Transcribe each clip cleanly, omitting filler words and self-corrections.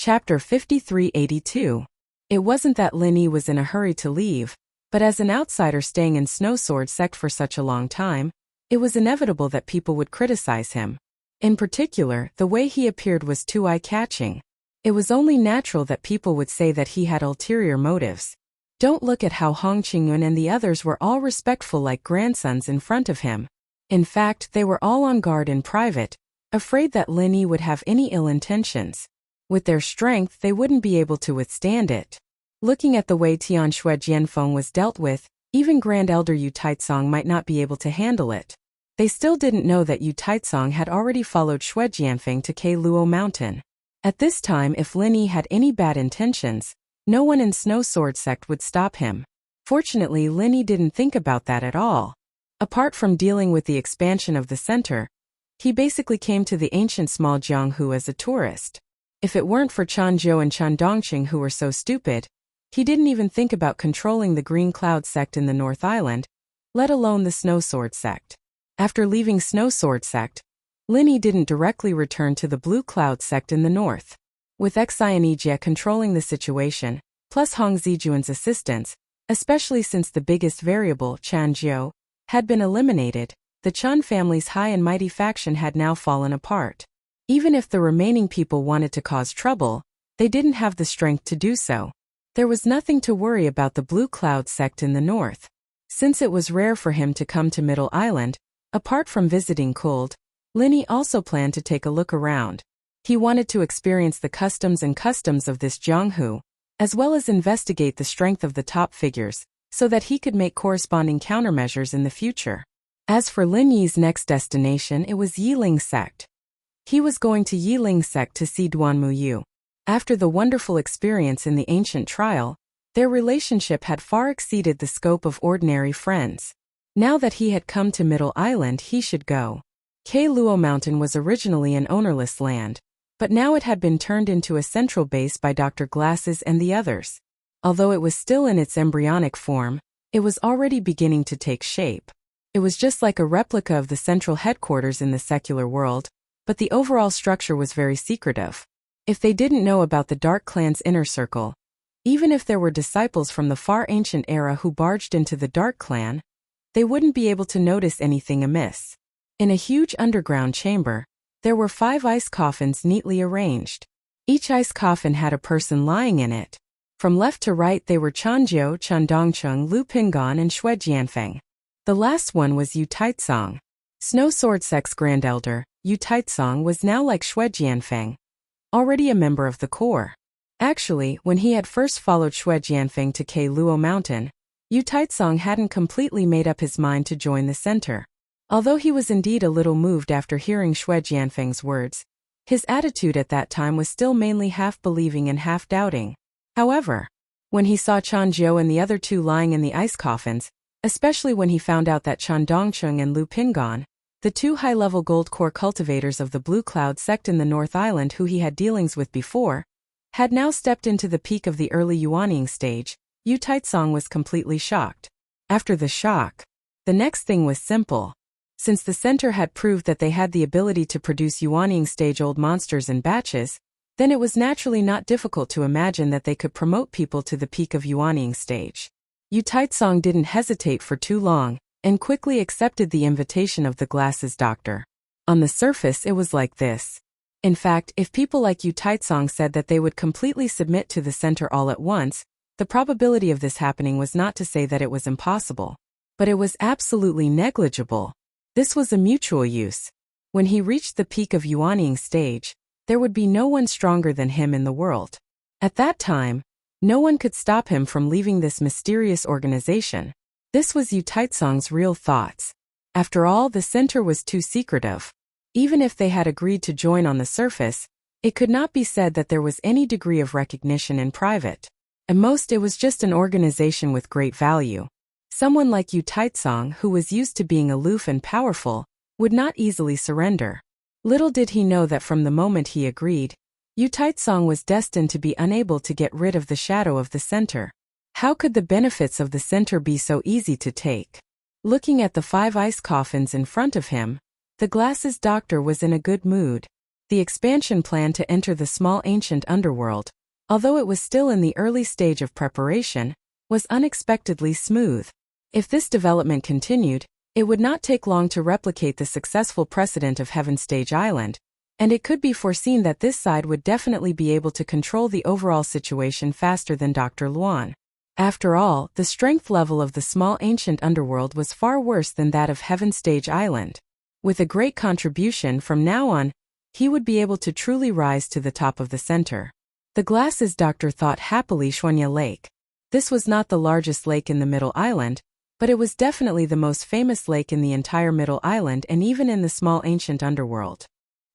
Chapter 5382. It wasn't that Lin Yi was in a hurry to leave, but as an outsider staying in Snow Sword Sect for such a long time, it was inevitable that people would criticize him. In particular, the way he appeared was too eye-catching. It was only natural that people would say that he had ulterior motives. Don't look at how Hong Qingyun and the others were all respectful like grandsons in front of him. In fact, they were all on guard in private, afraid that Lin Yi would have any ill intentions. With their strength, they wouldn't be able to withstand it. Looking at the way Tian Shui Jianfeng was dealt with, even Grand Elder Yu Taizong might not be able to handle it. They still didn't know that Yu Taizong had already followed Shui Jianfeng to Keiluo Mountain. At this time, if Lin Yi had any bad intentions, no one in Snow Sword Sect would stop him. Fortunately, Lin Yi didn't think about that at all. Apart from dealing with the expansion of the center, he basically came to the ancient small Jianghu as a tourist. If it weren't for Chan Zhou and Chan Dongqing who were so stupid, he didn't even think about controlling the Green Cloud Sect in the North Island, let alone the Snow Sword Sect. After leaving Snow Sword Sect, Lin Yi didn't directly return to the Blue Cloud Sect in the north. With Xinijie controlling the situation, plus Hong Zijuan's assistance, especially since the biggest variable, Chan Zhou, had been eliminated, the Chun family's high and mighty faction had now fallen apart. Even if the remaining people wanted to cause trouble, they didn't have the strength to do so. There was nothing to worry about the Blue Cloud Sect in the north. Since it was rare for him to come to Middle Island, apart from visiting Kuld, Lin Yi also planned to take a look around. He wanted to experience the customs of this Jianghu, as well as investigate the strength of the top figures, so that he could make corresponding countermeasures in the future. As for Lin Yi's next destination, it was Yiling Sect. He was going to Yiling Sect to see Duanmu Yu. After the wonderful experience in the ancient trial, their relationship had far exceeded the scope of ordinary friends. Now that he had come to Middle Island, he should go. Keiluo Mountain was originally an ownerless land, but now it had been turned into a central base by Dr. Glasses and the others. Although it was still in its embryonic form, it was already beginning to take shape. It was just like a replica of the central headquarters in the secular world, but the overall structure was very secretive. If they didn't know about the Dark Clan's inner circle, even if there were disciples from the far ancient era who barged into the Dark Clan, they wouldn't be able to notice anything amiss. In a huge underground chamber, there were 5 ice coffins neatly arranged. Each ice coffin had a person lying in it. From left to right they were Chan Zhou, Chan Dongqing, Lu Pingan and Shui Jianfeng. The last one was Yu Taizong. Snow Sword Sect's Grand Elder, Yu Taizong was now like Shui Jianfeng, already a member of the core. Actually, when he had first followed Shui Jianfeng to Keiluo Mountain, Yu Taizong hadn't completely made up his mind to join the center. Although he was indeed a little moved after hearing Shui Jianfeng's words, his attitude at that time was still mainly half-believing and half-doubting. However, when he saw Chan Zhou and the other 2 lying in the ice coffins, especially when he found out that Chan Dongqing and Lu Pingan, the 2 high-level gold core cultivators of the Blue Cloud Sect in the North Island who he had dealings with before, had now stepped into the peak of the early Yuanying stage, Yu Taizong was completely shocked. After the shock, the next thing was simple. Since the center had proved that they had the ability to produce Yuanying stage-old monsters in batches, then it was naturally not difficult to imagine that they could promote people to the peak of Yuanying stage. Yu Taizong didn't hesitate for too long, and quickly accepted the invitation of the Glasses Doctor. On the surface it was like this. In fact, if people like Yu Taizong said that they would completely submit to the center all at once, the probability of this happening was not to say that it was impossible. But it was absolutely negligible. This was a mutual use. When he reached the peak of Yuanying stage, there would be no one stronger than him in the world. At that time, no one could stop him from leaving this mysterious organization. This was Yu Taizong's real thoughts. After all, the center was too secretive. Even if they had agreed to join on the surface, it could not be said that there was any degree of recognition in private. At most, it was just an organization with great value. Someone like Yu Taizong, who was used to being aloof and powerful, would not easily surrender. Little did he know that from the moment he agreed, Yu Taizong was destined to be unable to get rid of the shadow of the center. How could the benefits of the center be so easy to take? Looking at the 5 ice coffins in front of him, the Glasses Doctor was in a good mood. The expansion plan to enter the small ancient underworld, although it was still in the early stage of preparation, was unexpectedly smooth. If this development continued, it would not take long to replicate the successful precedent of Heaven Stage Island, and it could be foreseen that this side would definitely be able to control the overall situation faster than Dr. Luan. After all, the strength level of the small ancient underworld was far worse than that of Heaven Stage Island. With a great contribution from now on, he would be able to truly rise to the top of the center. The glasses doctor thought happily Shuanya Lake. This was not the largest lake in the Middle Island, but it was definitely the most famous lake in the entire Middle Island and even in the small ancient underworld.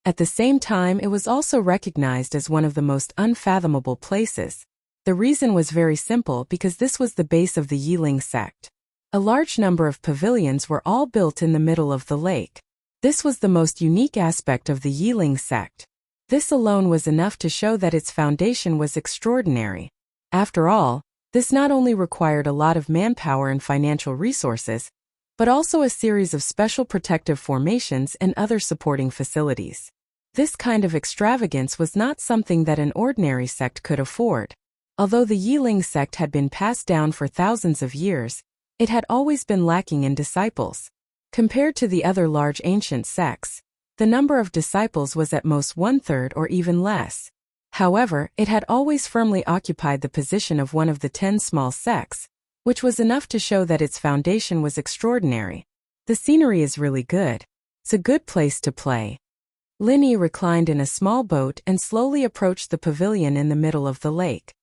At the same time, it was also recognized as one of the most unfathomable places. The reason was very simple because this was the base of the Yiling sect. A large number of pavilions were all built in the middle of the lake. This was the most unique aspect of the Yiling sect. This alone was enough to show that its foundation was extraordinary. After all, this not only required a lot of manpower and financial resources, but also a series of special protective formations and other supporting facilities. This kind of extravagance was not something that an ordinary sect could afford. Although the Yiling sect had been passed down for thousands of years, it had always been lacking in disciples. Compared to the other large ancient sects, the number of disciples was at most 1/3 or even less. However, it had always firmly occupied the position of one of the 10 small sects, which was enough to show that its foundation was extraordinary. The scenery is really good. It's a good place to play. Linny reclined in a small boat and slowly approached the pavilion in the middle of the lake.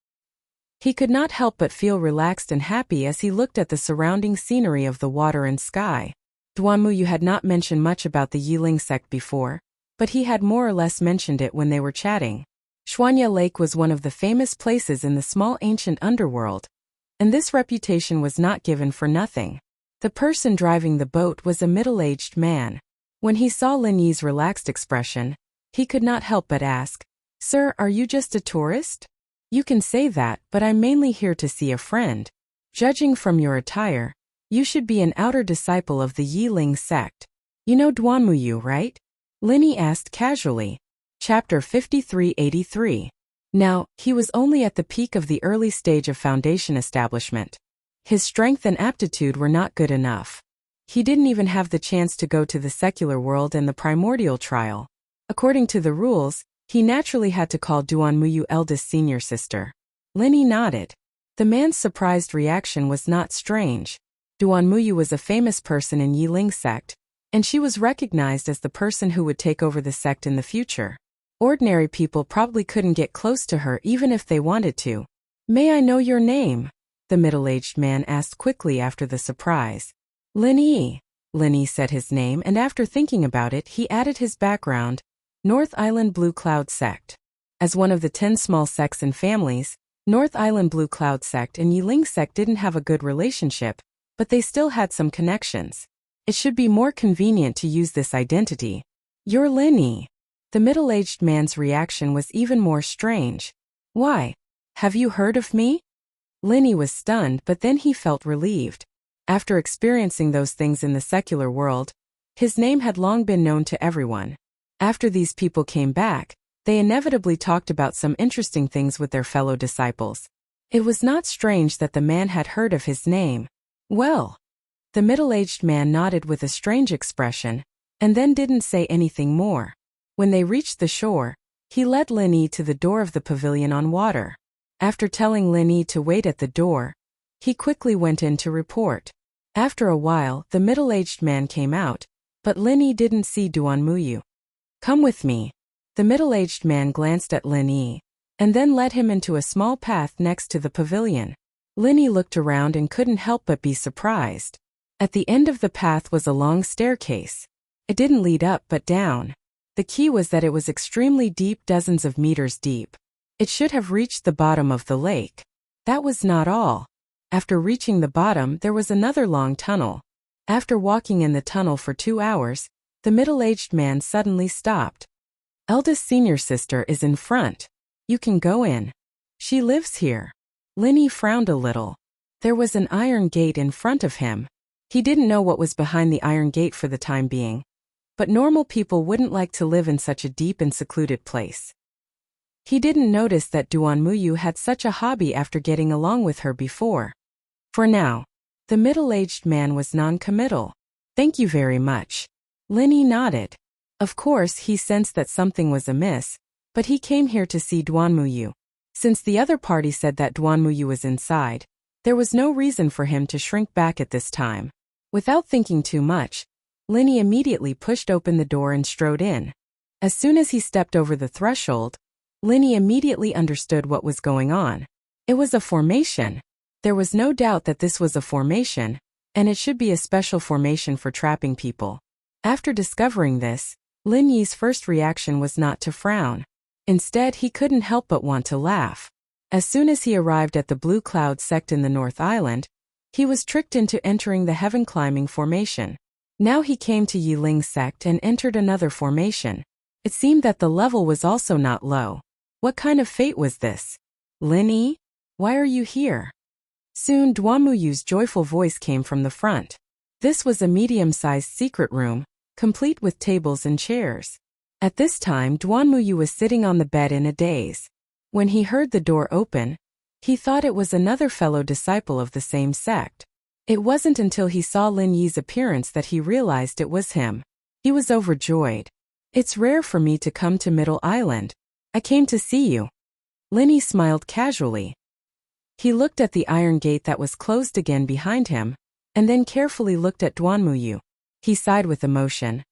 He could not help but feel relaxed and happy as he looked at the surrounding scenery of the water and sky. Duanmuyu had not mentioned much about the Yiling sect before, but he had more or less mentioned it when they were chatting. Shuanya Lake was one of the famous places in the small ancient underworld, and this reputation was not given for nothing. The person driving the boat was a middle-aged man. When he saw Lin Yi's relaxed expression, he could not help but ask, "Sir, are you just a tourist?" "You can say that, but I'm mainly here to see a friend. Judging from your attire, you should be an outer disciple of the Yiling sect. You know Duanmuyu, right?" Linny asked casually. Chapter 5383. Now, he was only at the peak of the early stage of foundation establishment. His strength and aptitude were not good enough. He didn't even have the chance to go to the secular world and the primordial trial. According to the rules, he naturally had to call Duanmuyu eldest senior sister. Linny nodded. The man's surprised reaction was not strange. Duanmuyu was a famous person in Yiling sect, and she was recognized as the person who would take over the sect in the future. Ordinary people probably couldn't get close to her even if they wanted to. "May I know your name?" the middle-aged man asked quickly after the surprise. Linny. Linny said his name, and after thinking about it, he added his background, North Island Blue Cloud Sect. As one of the 10 small sects and families, North Island Blue Cloud Sect and Yiling sect didn't have a good relationship, but they still had some connections. It should be more convenient to use this identity. "You're Linny." The middle-aged man's reaction was even more strange. "Why? Have you heard of me?" Linny was stunned, but then he felt relieved. After experiencing those things in the secular world, his name had long been known to everyone. After these people came back, they inevitably talked about some interesting things with their fellow disciples. It was not strange that the man had heard of his name. "Well." The middle-aged man nodded with a strange expression, and then didn't say anything more. When they reached the shore, he led Linny to the door of the pavilion on water. After telling Linny to wait at the door, he quickly went in to report. After a while, the middle-aged man came out, but Linny didn't see Duanmuyu. "Come with me." The middle-aged man glanced at Linny, and then led him into a small path next to the pavilion. Linny looked around and couldn't help but be surprised. At the end of the path was a long staircase. It didn't lead up but down. The key was that it was extremely deep, dozens of meters deep. It should have reached the bottom of the lake. That was not all. After reaching the bottom, there was another long tunnel. After walking in the tunnel for 2 hours, the middle-aged man suddenly stopped. "Eldest senior sister is in front. You can go in. She lives here." Linny frowned a little. There was an iron gate in front of him. He didn't know what was behind the iron gate for the time being. but normal people wouldn't like to live in such a deep and secluded place. He didn't notice that Duanmuyu had such a hobby after getting along with her before. For now, the middle-aged man was non-committal. Thank you very much. Linny nodded. Of course, he sensed that something was amiss, but he came here to see Duanmuyu. Since the other party said that Duanmuyu was inside, there was no reason for him to shrink back at this time. Without thinking too much, Linny immediately pushed open the door and strode in. As soon as he stepped over the threshold, Linny immediately understood what was going on. It was a formation. There was no doubt that this was a formation, and it should be a special formation for trapping people. After discovering this, Lin Yi's first reaction was not to frown. Instead, he couldn't help but want to laugh. As soon as he arrived at the Blue Cloud sect in the North Island, he was tricked into entering the heaven climbing formation. Now he came to Yiling's sect and entered another formation. It seemed that the level was also not low. What kind of fate was this? Lin Yi? Why are you here? Soon Duanmuyu's joyful voice came from the front. This was a medium-sized secret room, complete with tables and chairs. At this time, Duanmuyu was sitting on the bed in a daze. When he heard the door open, he thought it was another fellow disciple of the same sect. It wasn't until he saw Lin Yi's appearance that he realized it was him. He was overjoyed. It's rare for me to come to Middle Island. I came to see you. Lin Yi smiled casually. He looked at the iron gate that was closed again behind him, and then carefully looked at Duanmuyu. He sighed with emotion.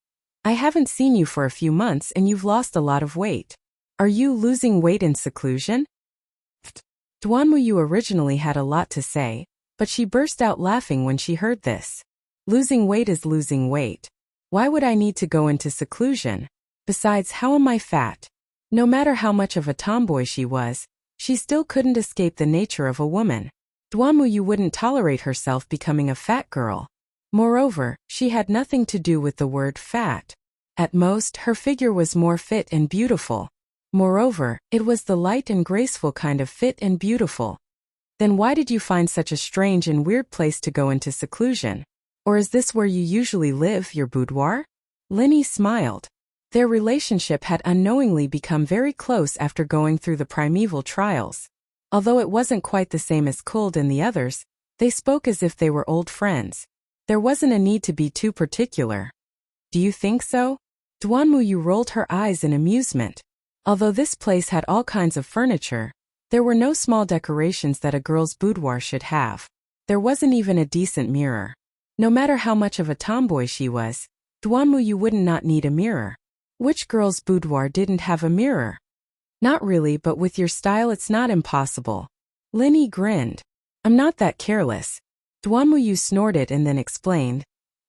I haven't seen you for a few months and you've lost a lot of weight. Are you losing weight in seclusion? Duanmuyu originally had a lot to say, but she burst out laughing when she heard this. Losing weight is losing weight. Why would I need to go into seclusion? Besides, how am I fat? No matter how much of a tomboy she was, she still couldn't escape the nature of a woman. Duanmuyu wouldn't tolerate herself becoming a fat girl. Moreover, she had nothing to do with the word fat. At most, her figure was more fit and beautiful. Moreover, it was the light and graceful kind of fit and beautiful. Then why did you find such a strange and weird place to go into seclusion? Or is this where you usually live, your boudoir? Lin Yi smiled. Their relationship had unknowingly become very close after going through the primeval trials. Although it wasn't quite the same as Kuld and the others, they spoke as if they were old friends. There wasn't a need to be too particular. Do you think so? Duanmuyu rolled her eyes in amusement. Although this place had all kinds of furniture, there were no small decorations that a girl's boudoir should have. There wasn't even a decent mirror. No matter how much of a tomboy she was, Duanmuyu wouldn't not need a mirror. Which girl's boudoir didn't have a mirror? Not really, but with your style it's not impossible. Lin Yi grinned. I'm not that careless. Duanmuyu snorted and then explained.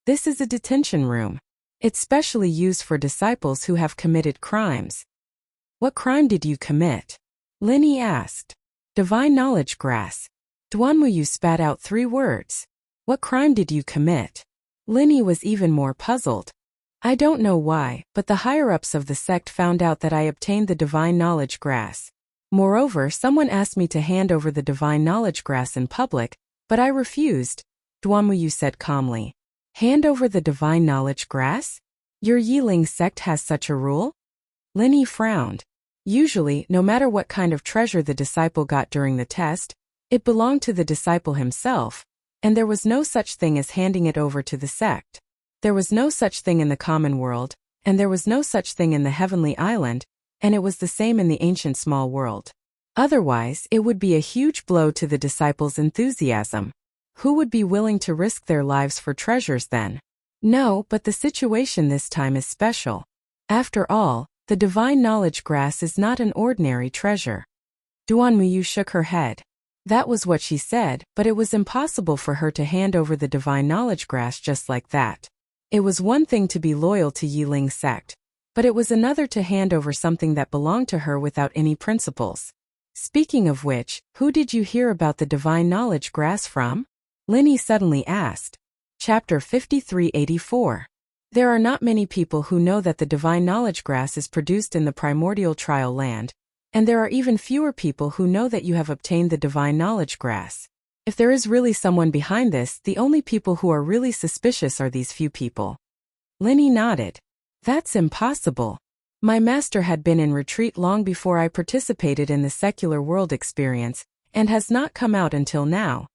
This is a detention room. It's specially used for disciples who have committed crimes. What crime did you commit? Lin Yi asked. Divine knowledge grass. Duanmuyu spat out 3 words. What crime did you commit? Lin Yi was even more puzzled. I don't know why, but the higher-ups of the sect found out that I obtained the divine knowledge grass. Moreover, someone asked me to hand over the divine knowledge grass in public, but I refused, Duanmuyu said calmly. Hand over the divine knowledge grass? Your Yiling sect has such a rule? Lin Yi frowned. Usually, no matter what kind of treasure the disciple got during the test, it belonged to the disciple himself, and there was no such thing as handing it over to the sect. There was no such thing in the common world, and there was no such thing in the heavenly island, and it was the same in the ancient small world. Otherwise, it would be a huge blow to the disciples' enthusiasm. Who would be willing to risk their lives for treasures then? No, but the situation this time is special. After all, the divine knowledge grass is not an ordinary treasure. Duanmuyu shook her head. That was what she said, but it was impossible for her to hand over the divine knowledge grass just like that. It was one thing to be loyal to Yiling's sect, but it was another to hand over something that belonged to her without any principles. Speaking of which, who did you hear about the divine knowledge grass from? Lin Yi suddenly asked. Chapter 5384. There are not many people who know that the divine knowledge grass is produced in the primordial trial land, and there are even fewer people who know that you have obtained the divine knowledge grass. If there is really someone behind this, the only people who are really suspicious are these few people. Lin Yi nodded. That's impossible. My master had been in retreat long before I participated in the secular world experience, and has not come out until now.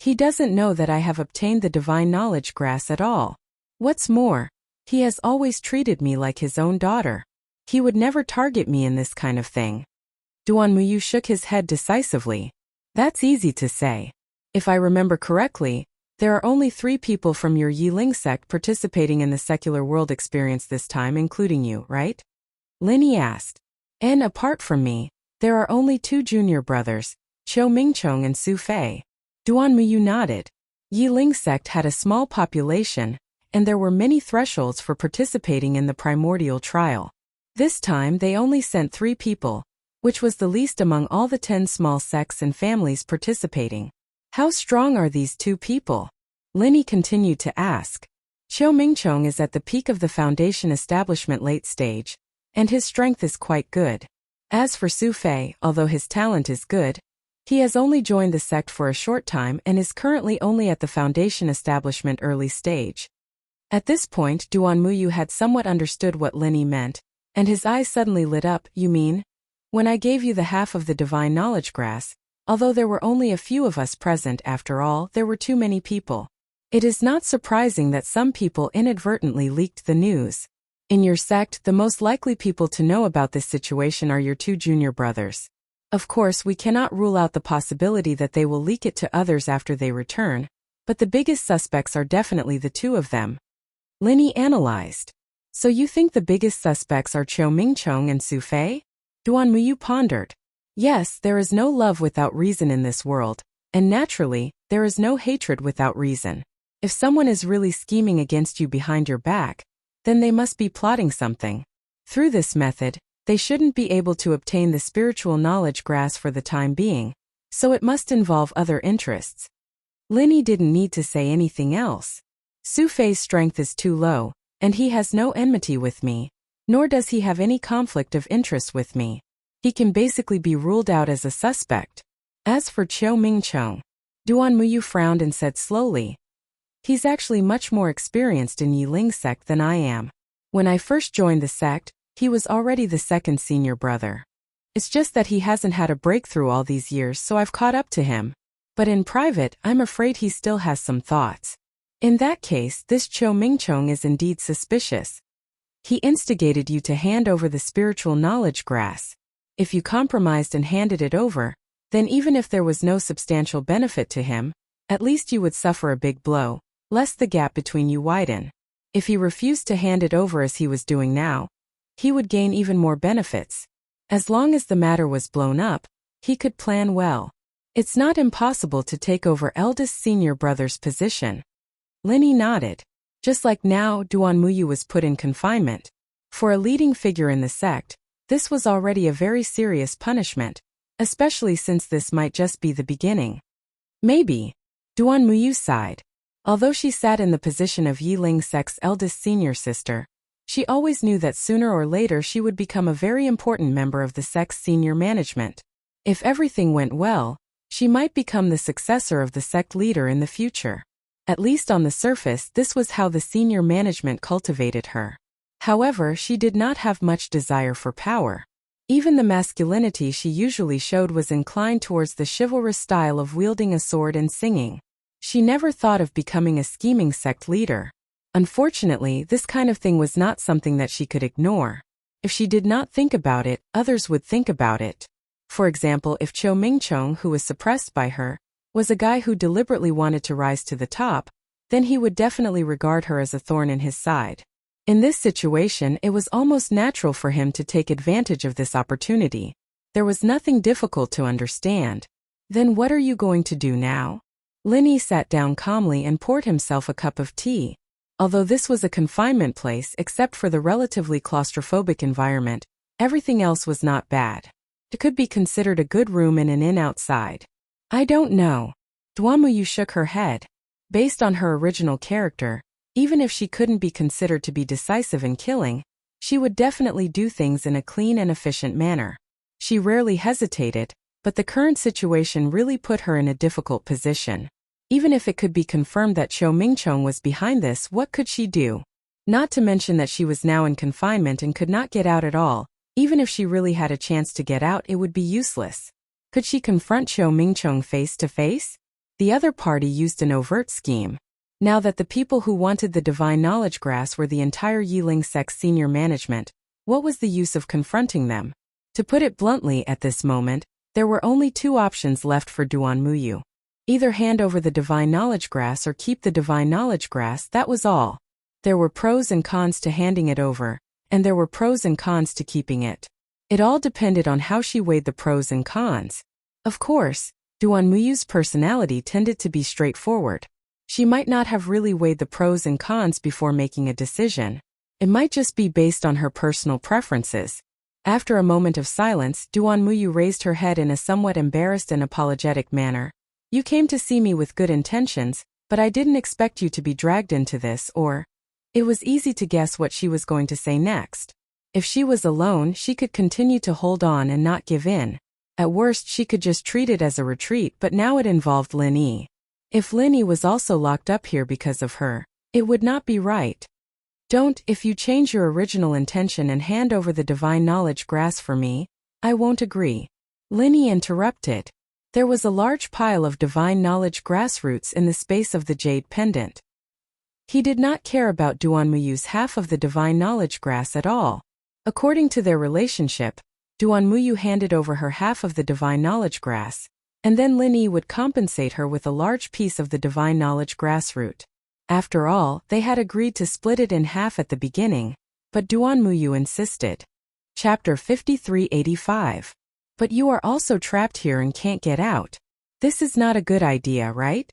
He doesn't know that I have obtained the divine knowledge grass at all. What's more, he has always treated me like his own daughter. He would never target me in this kind of thing. Duan Muyu shook his head decisively. That's easy to say. If I remember correctly, there are only 3 people from your Yiling sect participating in the secular world experience this time, including you, right? Linny asked. And apart from me, there are only 2 junior brothers, Qiu Mingchong and Su Fei. Duan Muyu nodded. Yiling sect had a small population, and there were many thresholds for participating in the primordial trial. This time they only sent 3 people, which was the least among all the 10 small sects and families participating. How strong are these 2 people? Linny continued to ask. Qiu Mingchong is at the peak of the foundation establishment late stage, and his strength is quite good. As for Su Fei, although his talent is good, he has only joined the sect for a short time and is currently only at the foundation establishment early stage. At this point, Duan Muyu had somewhat understood what Linny meant, and his eyes suddenly lit up. You mean? When I gave you the half of the divine knowledge grass, although there were only a few of us present, after all, there were too many people. It is not surprising that some people inadvertently leaked the news. In your sect, the most likely people to know about this situation are your 2 junior brothers. Of course, we cannot rule out the possibility that they will leak it to others after they return, but the biggest suspects are definitely the 2 of them. Linny analyzed. So you think the biggest suspects are Qiu Mingchong and Su Fei? Duan Muyu pondered. Yes, there is no love without reason in this world, and naturally, there is no hatred without reason. If someone is really scheming against you behind your back, then they must be plotting something. Through this method, they shouldn't be able to obtain the spiritual knowledge grass for the time being, so it must involve other interests. Linny didn't need to say anything else. Su Fei's strength is too low, and he has no enmity with me, nor does he have any conflict of interest with me. He can basically be ruled out as a suspect. As for Qiu Mingchong, Duan Muyu frowned and said slowly, he's actually much more experienced in Yiling sect than I am. When I first joined the sect, he was already the 2nd senior brother. It's just that he hasn't had a breakthrough all these years, so I've caught up to him. But in private, I'm afraid he still has some thoughts. In that case, this Qiu Mingchong is indeed suspicious. He instigated you to hand over the spiritual knowledge grass. If you compromised and handed it over, then even if there was no substantial benefit to him, at least you would suffer a big blow, lest the gap between you widen. If he refused to hand it over as he was doing now, he would gain even more benefits. As long as the matter was blown up, he could plan well. It's not impossible to take over eldest senior brother's position. Linny nodded. Just like now, Duan Muyu was put in confinement. For a leading figure in the sect, this was already a very serious punishment, especially since this might just be the beginning. Maybe. Duan Muyu sighed. Although she sat in the position of Yiling sect's eldest senior sister, she always knew that sooner or later she would become a very important member of the sect's senior management. If everything went well, she might become the successor of the sect leader in the future. At least on the surface, this was how the senior management cultivated her. However, she did not have much desire for power. Even the masculinity she usually showed was inclined towards the chivalrous style of wielding a sword and singing. She never thought of becoming a scheming sect leader. Unfortunately, this kind of thing was not something that she could ignore. If she did not think about it, others would think about it. For example, if Qiu Mingchong, who was suppressed by her, was a guy who deliberately wanted to rise to the top, then he would definitely regard her as a thorn in his side. In this situation, it was almost natural for him to take advantage of this opportunity. There was nothing difficult to understand. Then what are you going to do now? Linny sat down calmly and poured himself a cup of tea. Although this was a confinement place except for the relatively claustrophobic environment, everything else was not bad. It could be considered a good room in an inn outside. I don't know. Duan Muyu shook her head. Based on her original character, even if she couldn't be considered to be decisive in killing, she would definitely do things in a clean and efficient manner. She rarely hesitated, but the current situation really put her in a difficult position. Even if it could be confirmed that Qiu Mingchong was behind this, what could she do? Not to mention that she was now in confinement and could not get out at all. Even if she really had a chance to get out, it would be useless. Could she confront Qiu Mingchong face to face? The other party used an overt scheme. Now that the people who wanted the divine knowledge grass were the entire Yiling sect's senior management, what was the use of confronting them? To put it bluntly, at this moment, there were only two options left for Duan Muyu. Either hand over the divine knowledge grass or keep the divine knowledge grass, that was all. There were pros and cons to handing it over, and there were pros and cons to keeping it. It all depended on how she weighed the pros and cons. Of course, Duan Muyu's personality tended to be straightforward. She might not have really weighed the pros and cons before making a decision. It might just be based on her personal preferences. After a moment of silence, Duan Muyu raised her head in a somewhat embarrassed and apologetic manner. You came to see me with good intentions, but I didn't expect you to be dragged into this, or... It was easy to guess what she was going to say next. If she was alone, she could continue to hold on and not give in. At worst, she could just treat it as a retreat, but now it involved Lin Yi. If Lin Yi was also locked up here because of her, it would not be right. If you change your original intention and hand over the divine knowledge grass for me, I won't agree. Lin Yi interrupted. There was a large pile of divine knowledge grass roots in the space of the jade pendant. He did not care about Duan Muyu's half of the divine knowledge grass at all. According to their relationship, Duan Muyu handed over her half of the divine knowledge grass, and then Lin Yi would compensate her with a large piece of the divine knowledge grass root. After all, they had agreed to split it in half at the beginning, but Duan Muyu insisted. Chapter 5385. But you are also trapped here and can't get out. This is not a good idea, right?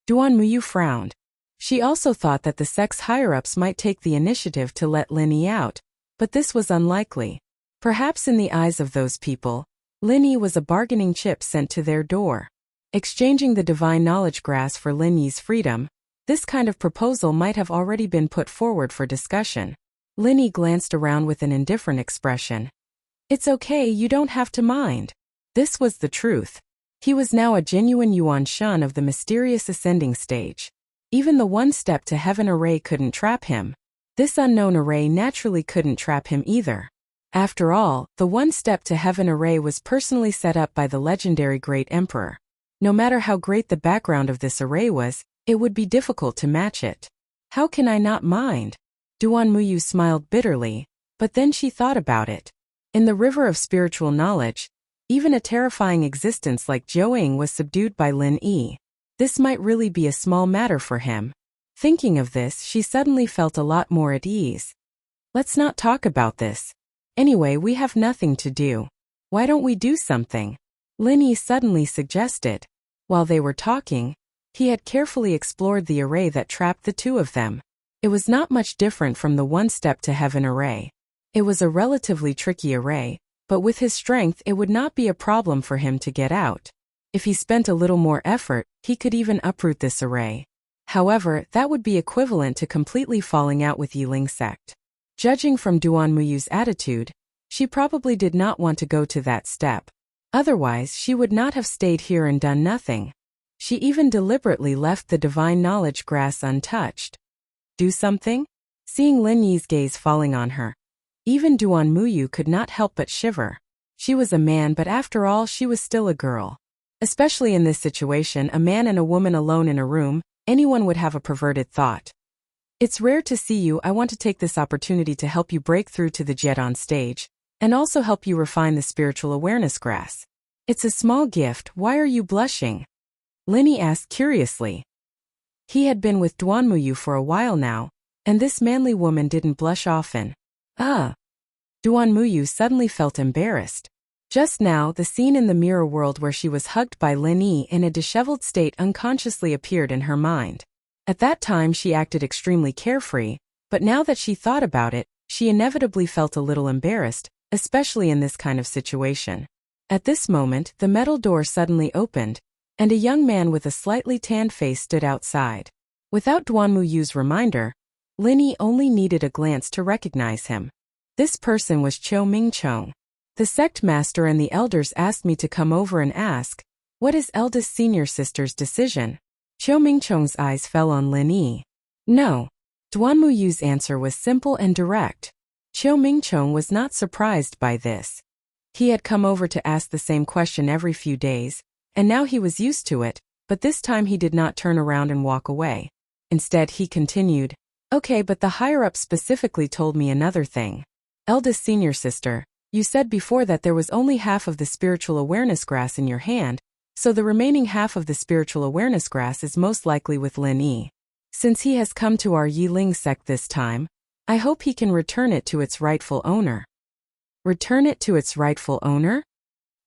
Duan Muyu frowned. She also thought that the sect's higher-ups might take the initiative to let Lin Yi out, but this was unlikely. Perhaps in the eyes of those people, Lin Yi was a bargaining chip sent to their door. Exchanging the divine knowledge grass for Lin Yi's freedom, this kind of proposal might have already been put forward for discussion. Lin Yi glanced around with an indifferent expression. It's okay, you don't have to mind. This was the truth. He was now a genuine Yuan Shan of the mysterious ascending stage. Even the one-step to heaven array couldn't trap him. This unknown array naturally couldn't trap him either. After all, the one-step to heaven array was personally set up by the legendary Great Emperor. No matter how great the background of this array was, it would be difficult to match it. How can I not mind? Duan Muyu smiled bitterly, but then she thought about it. In the river of spiritual knowledge, even a terrifying existence like Zhou was subdued by Lin Yi. This might really be a small matter for him. Thinking of this, she suddenly felt a lot more at ease. Let's not talk about this. Anyway, we have nothing to do. Why don't we do something? Lin Yi suddenly suggested. While they were talking, he had carefully explored the array that trapped the two of them. It was not much different from the one-step to heaven array. It was a relatively tricky array, but with his strength it would not be a problem for him to get out. If he spent a little more effort, he could even uproot this array. However, that would be equivalent to completely falling out with Yiling sect. Judging from Duan Muyu's attitude, she probably did not want to go to that step. Otherwise, she would not have stayed here and done nothing. She even deliberately left the divine knowledge grass untouched. Do something? Seeing Lin Yi's gaze falling on her, even Duan Muyu could not help but shiver. She was a man, but after all, she was still a girl. Especially in this situation, a man and a woman alone in a room, anyone would have a perverted thought. It's rare to see you. I want to take this opportunity to help you break through to the Jedon stage, and also help you refine the spiritual awareness grass. It's a small gift. Why are you blushing? Lin Yi asked curiously. He had been with Duan Muyu for a while now, and this manly woman didn't blush often. Duan Muyu suddenly felt embarrassed. Just now, the scene in the mirror world where she was hugged by Lin Yi in a disheveled state unconsciously appeared in her mind. At that time she acted extremely carefree, but now that she thought about it, she inevitably felt a little embarrassed, especially in this kind of situation. At this moment, the metal door suddenly opened, and a young man with a slightly tanned face stood outside. Without Duan Muyu's reminder, Lin Yi only needed a glance to recognize him. This person was Qiu Mingchong. The sect master and the elders asked me to come over and ask, what is eldest senior sister's decision? Qiu Mingchong's eyes fell on Lin Yi. No. Duanmuyu's answer was simple and direct. Qiu Mingchong was not surprised by this. He had come over to ask the same question every few days, and now he was used to it, but this time he did not turn around and walk away. Instead, he continued, "Okay, but the higher-up specifically told me another thing. Eldest senior sister, you said before that there was only half of the spiritual awareness grass in your hand, so the remaining half of the spiritual awareness grass is most likely with Lin Yi. Since he has come to our Yiling sect this time, I hope he can return it to its rightful owner." Return it to its rightful owner?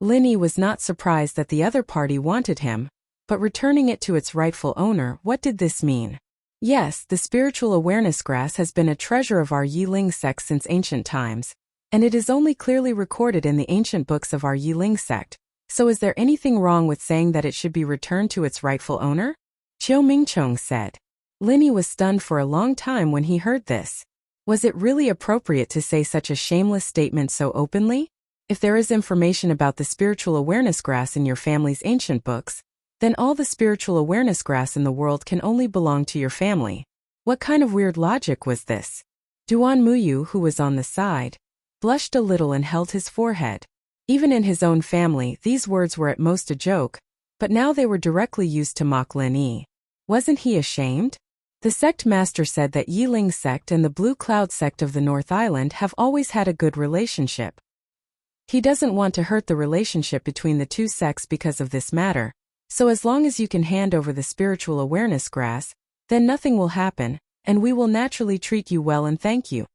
Lin Yi was not surprised that the other party wanted him, but returning it to its rightful owner, what did this mean? Yes, the spiritual awareness grass has been a treasure of our Yiling sect since ancient times, and it is only clearly recorded in the ancient books of our Yiling sect, so is there anything wrong with saying that it should be returned to its rightful owner? Qiu Mingchong said. Lin Yi was stunned for a long time when he heard this. Was it really appropriate to say such a shameless statement so openly? If there is information about the spiritual awareness grass in your family's ancient books, then all the spiritual awareness grass in the world can only belong to your family. What kind of weird logic was this? Duanmuyu, who was on the side, blushed a little and held his forehead. Even in his own family, these words were at most a joke, but now they were directly used to mock Lin Yi. Wasn't he ashamed? The sect master said that Yiling sect and the Blue Cloud sect of the North Island have always had a good relationship. He doesn't want to hurt the relationship between the two sects because of this matter, so as long as you can hand over the spiritual awareness grass, then nothing will happen, and we will naturally treat you well and thank you.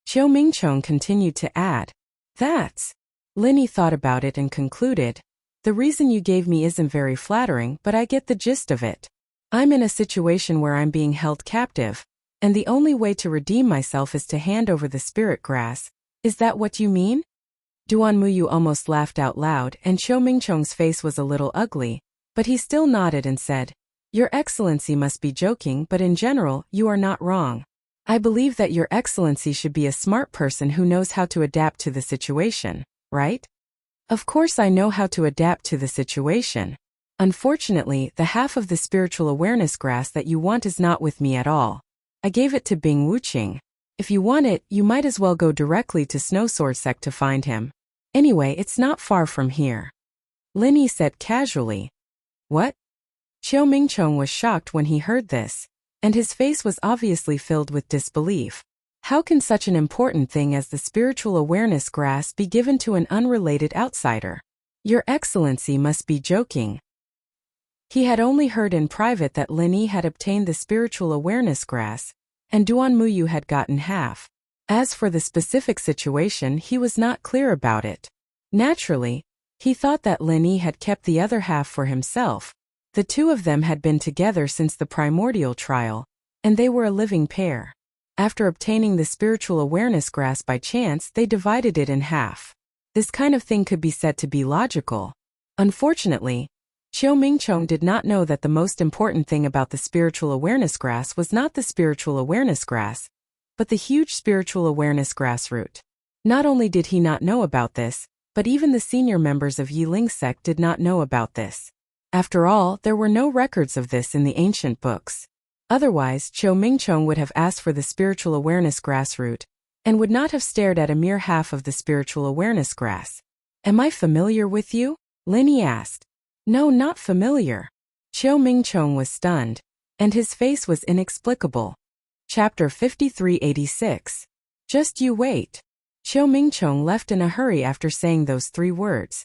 Qiu Mingchong continued to add. That's. Lin Yi thought about it and concluded. The reason you gave me isn't very flattering, but I get the gist of it. I'm in a situation where I'm being held captive, and the only way to redeem myself is to hand over the spirit grass. Is that what you mean? Duanmuyu almost laughed out loud, and Qiu Mingchong's face was a little ugly, but he still nodded and said, Your Excellency must be joking, but in general, you are not wrong. I believe that Your Excellency should be a smart person who knows how to adapt to the situation, right? Of course I know how to adapt to the situation. Unfortunately, the half of the spiritual awareness grass that you want is not with me at all. I gave it to Bing Wuqing. If you want it, you might as well go directly to Snowsword Sect to find him. Anyway, it's not far from here. Lin Yi said casually. What? Qiu Mingchong was shocked when he heard this, and his face was obviously filled with disbelief. How can such an important thing as the spiritual awareness grass be given to an unrelated outsider? Your Excellency must be joking. He had only heard in private that Lin Yi had obtained the spiritual awareness grass, and Duanmuyu had gotten half. As for the specific situation, he was not clear about it. Naturally, he thought that Lin Yi had kept the other half for himself. The two of them had been together since the primordial trial, and they were a living pair. After obtaining the spiritual awareness grass by chance, they divided it in half. This kind of thing could be said to be logical. Unfortunately, Qiu Mingchong did not know that the most important thing about the spiritual awareness grass was not the spiritual awareness grass, but the huge spiritual awareness grass root. Not only did he not know about this, but even the senior members of Yiling sect did not know about this. After all, there were no records of this in the ancient books. Otherwise, Qiu Mingchong would have asked for the spiritual awareness grass root, and would not have stared at a mere half of the spiritual awareness grass. Am I familiar with you? Lin Yi asked. No, not familiar. Qiu Mingchong was stunned, and his face was inexplicable. Chapter 5386. Just you wait. Qiu Mingchong left in a hurry after saying those 3 words.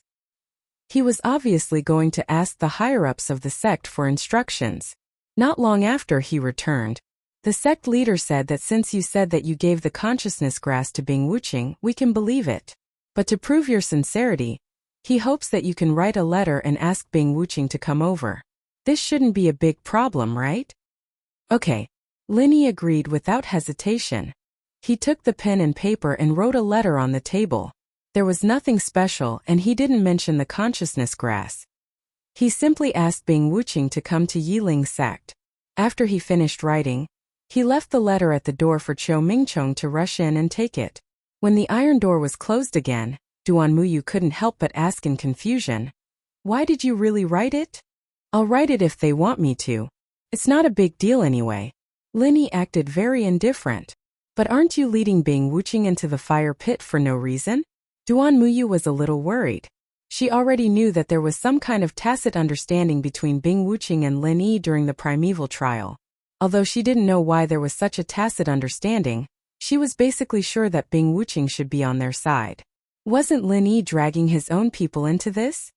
He was obviously going to ask the higher-ups of the sect for instructions. Not long after he returned, the sect leader said that since you said that you gave the consciousness grass to Bing Wuqing, we can believe it. But to prove your sincerity, he hopes that you can write a letter and ask Bing Wuqing to come over. This shouldn't be a big problem, right? Okay. Lin Yi agreed without hesitation. He took the pen and paper and wrote a letter on the table. There was nothing special, and he didn't mention the consciousness grass. He simply asked Bing Wuqing to come to Yiling sect. After he finished writing, he left the letter at the door for Qiu Mingchong to rush in and take it. When the iron door was closed again, Duanmuyu couldn't help but ask in confusion, Why did you really write it? I'll write it if they want me to. It's not a big deal anyway. Linny acted very indifferent. But aren't you leading Bing Wuxia into the fire pit for no reason? Duan Muyu was a little worried. She already knew that there was some kind of tacit understanding between Bing Wuxia and Lin Yi during the primeval trial. Although she didn't know why there was such a tacit understanding, she was basically sure that Bing Wuxia should be on their side. Wasn't Lin Yi dragging his own people into this?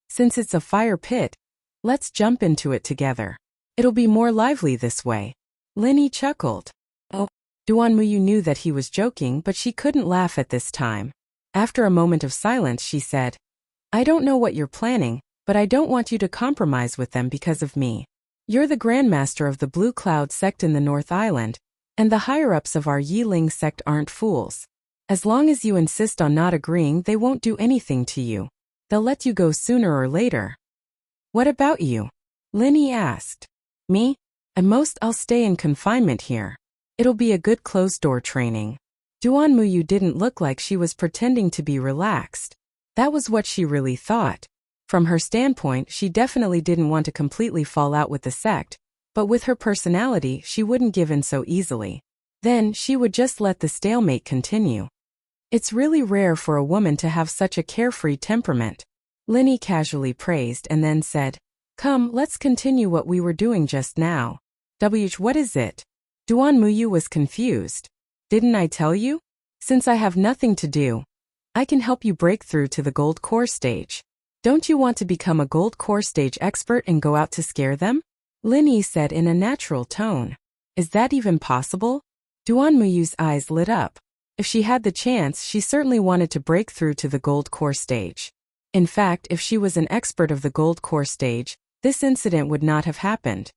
Since it's a fire pit, let's jump into it together. It'll be more lively this way. Lin Yi chuckled. Oh. Duan Muyu knew that he was joking, but she couldn't laugh at this time. After a moment of silence, she said, I don't know what you're planning, but I don't want you to compromise with them because of me. You're the Grandmaster of the Blue Cloud sect in the North Island, and the higher-ups of our Yiling sect aren't fools. As long as you insist on not agreeing, they won't do anything to you. They'll let you go sooner or later. What about you? Lin Yi asked. Me? At most I'll stay in confinement here. It'll be a good closed-door training. Duan Muyu didn't look like she was pretending to be relaxed. That was what she really thought. From her standpoint, she definitely didn't want to completely fall out with the sect, but with her personality, she wouldn't give in so easily. Then, she would just let the stalemate continue. It's really rare for a woman to have such a carefree temperament. Lin Yi casually praised and then said, Come, let's continue what we were doing just now. What is it? Duan Muyu was confused. Didn't I tell you? Since I have nothing to do, I can help you break through to the gold core stage. Don't you want to become a gold core stage expert and go out to scare them? Lin Yi said in a natural tone. Is that even possible? Duan Muyu's eyes lit up. If she had the chance, she certainly wanted to break through to the gold core stage. In fact, if she was an expert of the gold core stage, this incident would not have happened.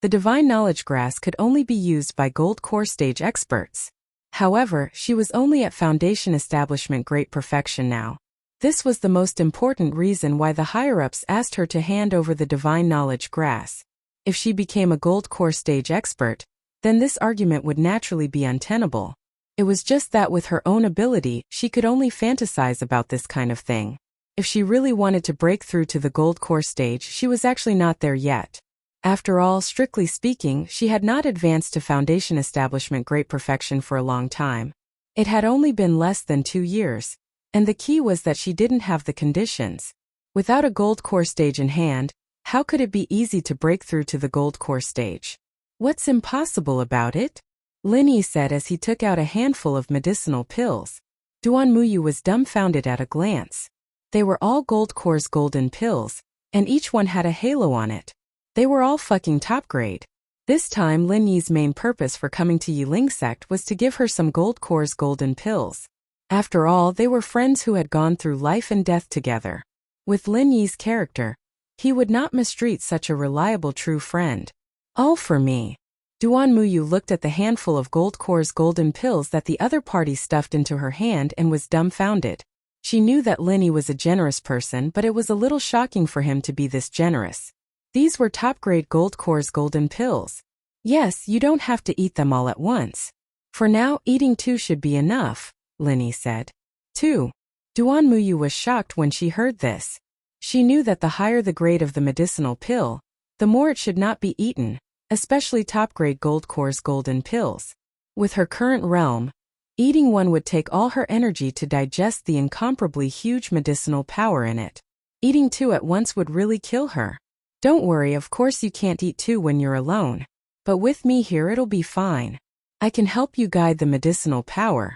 The divine knowledge grass could only be used by gold core stage experts. However, she was only at Foundation Establishment Great Perfection now. This was the most important reason why the higher-ups asked her to hand over the divine knowledge grass. If she became a gold core stage expert, then this argument would naturally be untenable. It was just that with her own ability, she could only fantasize about this kind of thing. If she really wanted to break through to the gold core stage, she was actually not there yet. After all, strictly speaking, she had not advanced to Foundation Establishment Great Perfection for a long time. It had only been less than 2 years, and the key was that she didn't have the conditions. Without a gold core stage in hand, how could it be easy to break through to the gold core stage? What's impossible about it? Lin Yi said as he took out a handful of medicinal pills. Duan Muyu was dumbfounded at a glance. They were all gold core's golden pills, and each one had a halo on it. They were all fucking top grade. This time Lin Yi's main purpose for coming to Yiling sect was to give her some gold core's golden pills. After all, they were friends who had gone through life and death together. With Lin Yi's character, he would not mistreat such a reliable true friend. All for me. Duan Muyu looked at the handful of gold core's golden pills that the other party stuffed into her hand and was dumbfounded. She knew that Lin Yi was a generous person, but it was a little shocking for him to be this generous. These were top-grade gold core's golden pills. Yes, you don't have to eat them all at once. For now, eating 2 should be enough, Lin Yi said. 2. Duan Muyu was shocked when she heard this. She knew that the higher the grade of the medicinal pill, the more it should not be eaten, especially top-grade gold core's golden pills. With her current realm, eating 1 would take all her energy to digest the incomparably huge medicinal power in it. Eating 2 at once would really kill her. Don't worry, of course you can't eat 2 when you're alone. But with me here it'll be fine. I can help you guide the medicinal power.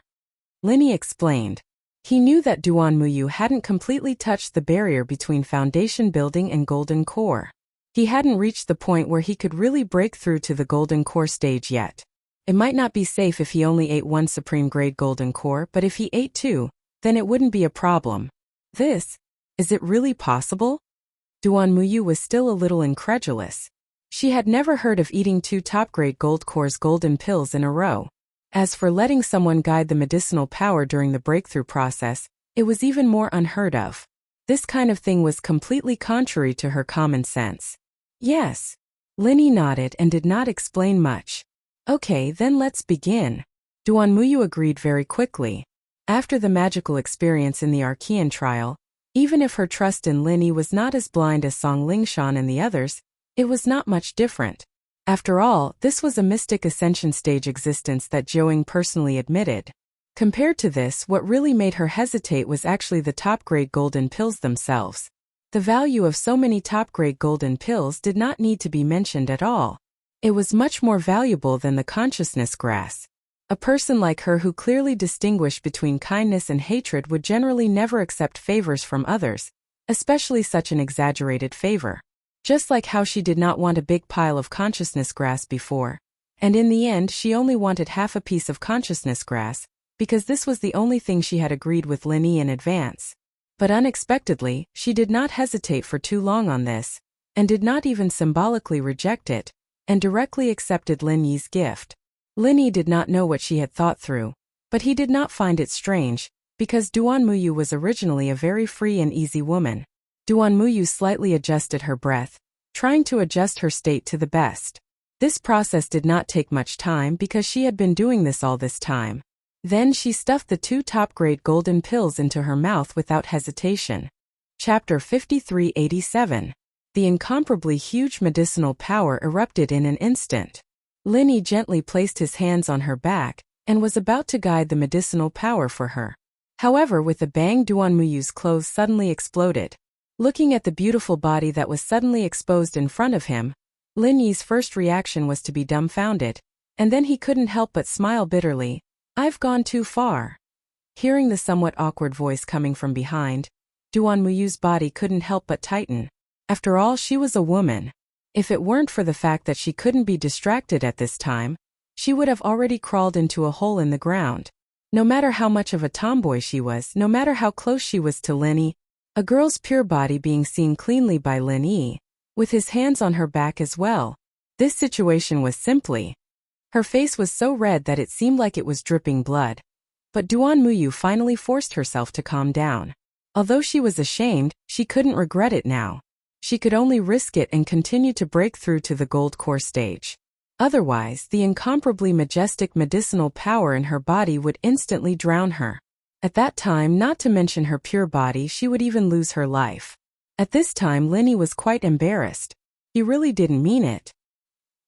Lin Yi explained. He knew that Duan Muyu hadn't completely touched the barrier between foundation building and golden core. He hadn't reached the point where he could really break through to the golden core stage yet. It might not be safe if he only ate 1 supreme grade golden core, but if he ate 2, then it wouldn't be a problem. Is it really possible? Duan Muyu was still a little incredulous. She had never heard of eating 2 top-grade gold core's golden pills in a row. As for letting someone guide the medicinal power during the breakthrough process, it was even more unheard of. This kind of thing was completely contrary to her common sense. Yes. Lin Yi nodded and did not explain much. Okay, then let's begin. Duan Muyu agreed very quickly. After the magical experience in the Archean trial, even if her trust in Lin Yi was not as blind as Song Lingshan and the others, it was not much different. After all, this was a mystic ascension stage existence that Joing personally admitted. Compared to this, what really made her hesitate was actually the top-grade golden pills themselves. The value of so many top-grade golden pills did not need to be mentioned at all. It was much more valuable than the consciousness grass. A person like her who clearly distinguished between kindness and hatred would generally never accept favors from others, especially such an exaggerated favor. Just like how she did not want a big pile of consciousness grass before. And in the end she only wanted half a piece of consciousness grass, because this was the only thing she had agreed with Lin Yi in advance. But unexpectedly, she did not hesitate for too long on this, and did not even symbolically reject it, and directly accepted Lin Yi's gift. Lin Yi did not know what she had thought through, but he did not find it strange, because Duan Muyu was originally a very free and easy woman. Duan Muyu slightly adjusted her breath, trying to adjust her state to the best. This process did not take much time because she had been doing this all this time. Then she stuffed the 2 top-grade golden pills into her mouth without hesitation. Chapter 5387. The incomparably huge medicinal power erupted in an instant. Lin Yi gently placed his hands on her back, and was about to guide the medicinal power for her. However, with a bang, Duan Muyu's clothes suddenly exploded. Looking at the beautiful body that was suddenly exposed in front of him, Lin Yi's first reaction was to be dumbfounded, and then he couldn't help but smile bitterly. "I've gone too far." Hearing the somewhat awkward voice coming from behind, Duan Muyu's body couldn't help but tighten. After all, she was a woman. If it weren't for the fact that she couldn't be distracted at this time, she would have already crawled into a hole in the ground. No matter how much of a tomboy she was, no matter how close she was to Lin Yi, a girl's pure body being seen cleanly by Lin Yi, with his hands on her back as well, this situation was simply... Her face was so red that it seemed like it was dripping blood. But Duan Muyu finally forced herself to calm down. Although she was ashamed, she couldn't regret it now. She could only risk it and continue to break through to the gold core stage. Otherwise, the incomparably majestic medicinal power in her body would instantly drown her. At that time, not to mention her pure body, she would even lose her life. At this time, Lin Yi was quite embarrassed. He really didn't mean it.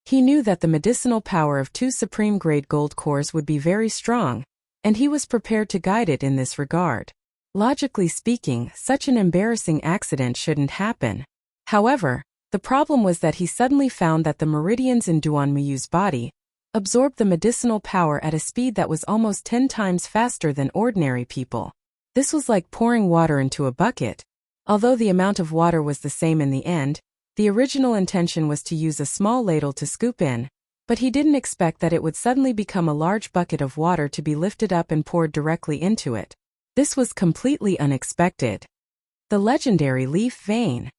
He knew that the medicinal power of 2 supreme-grade gold cores would be very strong, and he was prepared to guide it in this regard. Logically speaking, such an embarrassing accident shouldn't happen. However, the problem was that he suddenly found that the meridians in Duan Muyu's body absorbed the medicinal power at a speed that was almost 10 times faster than ordinary people. This was like pouring water into a bucket. Although the amount of water was the same in the end, the original intention was to use a small ladle to scoop in, but he didn't expect that it would suddenly become a large bucket of water to be lifted up and poured directly into it. This was completely unexpected. The legendary leaf vein.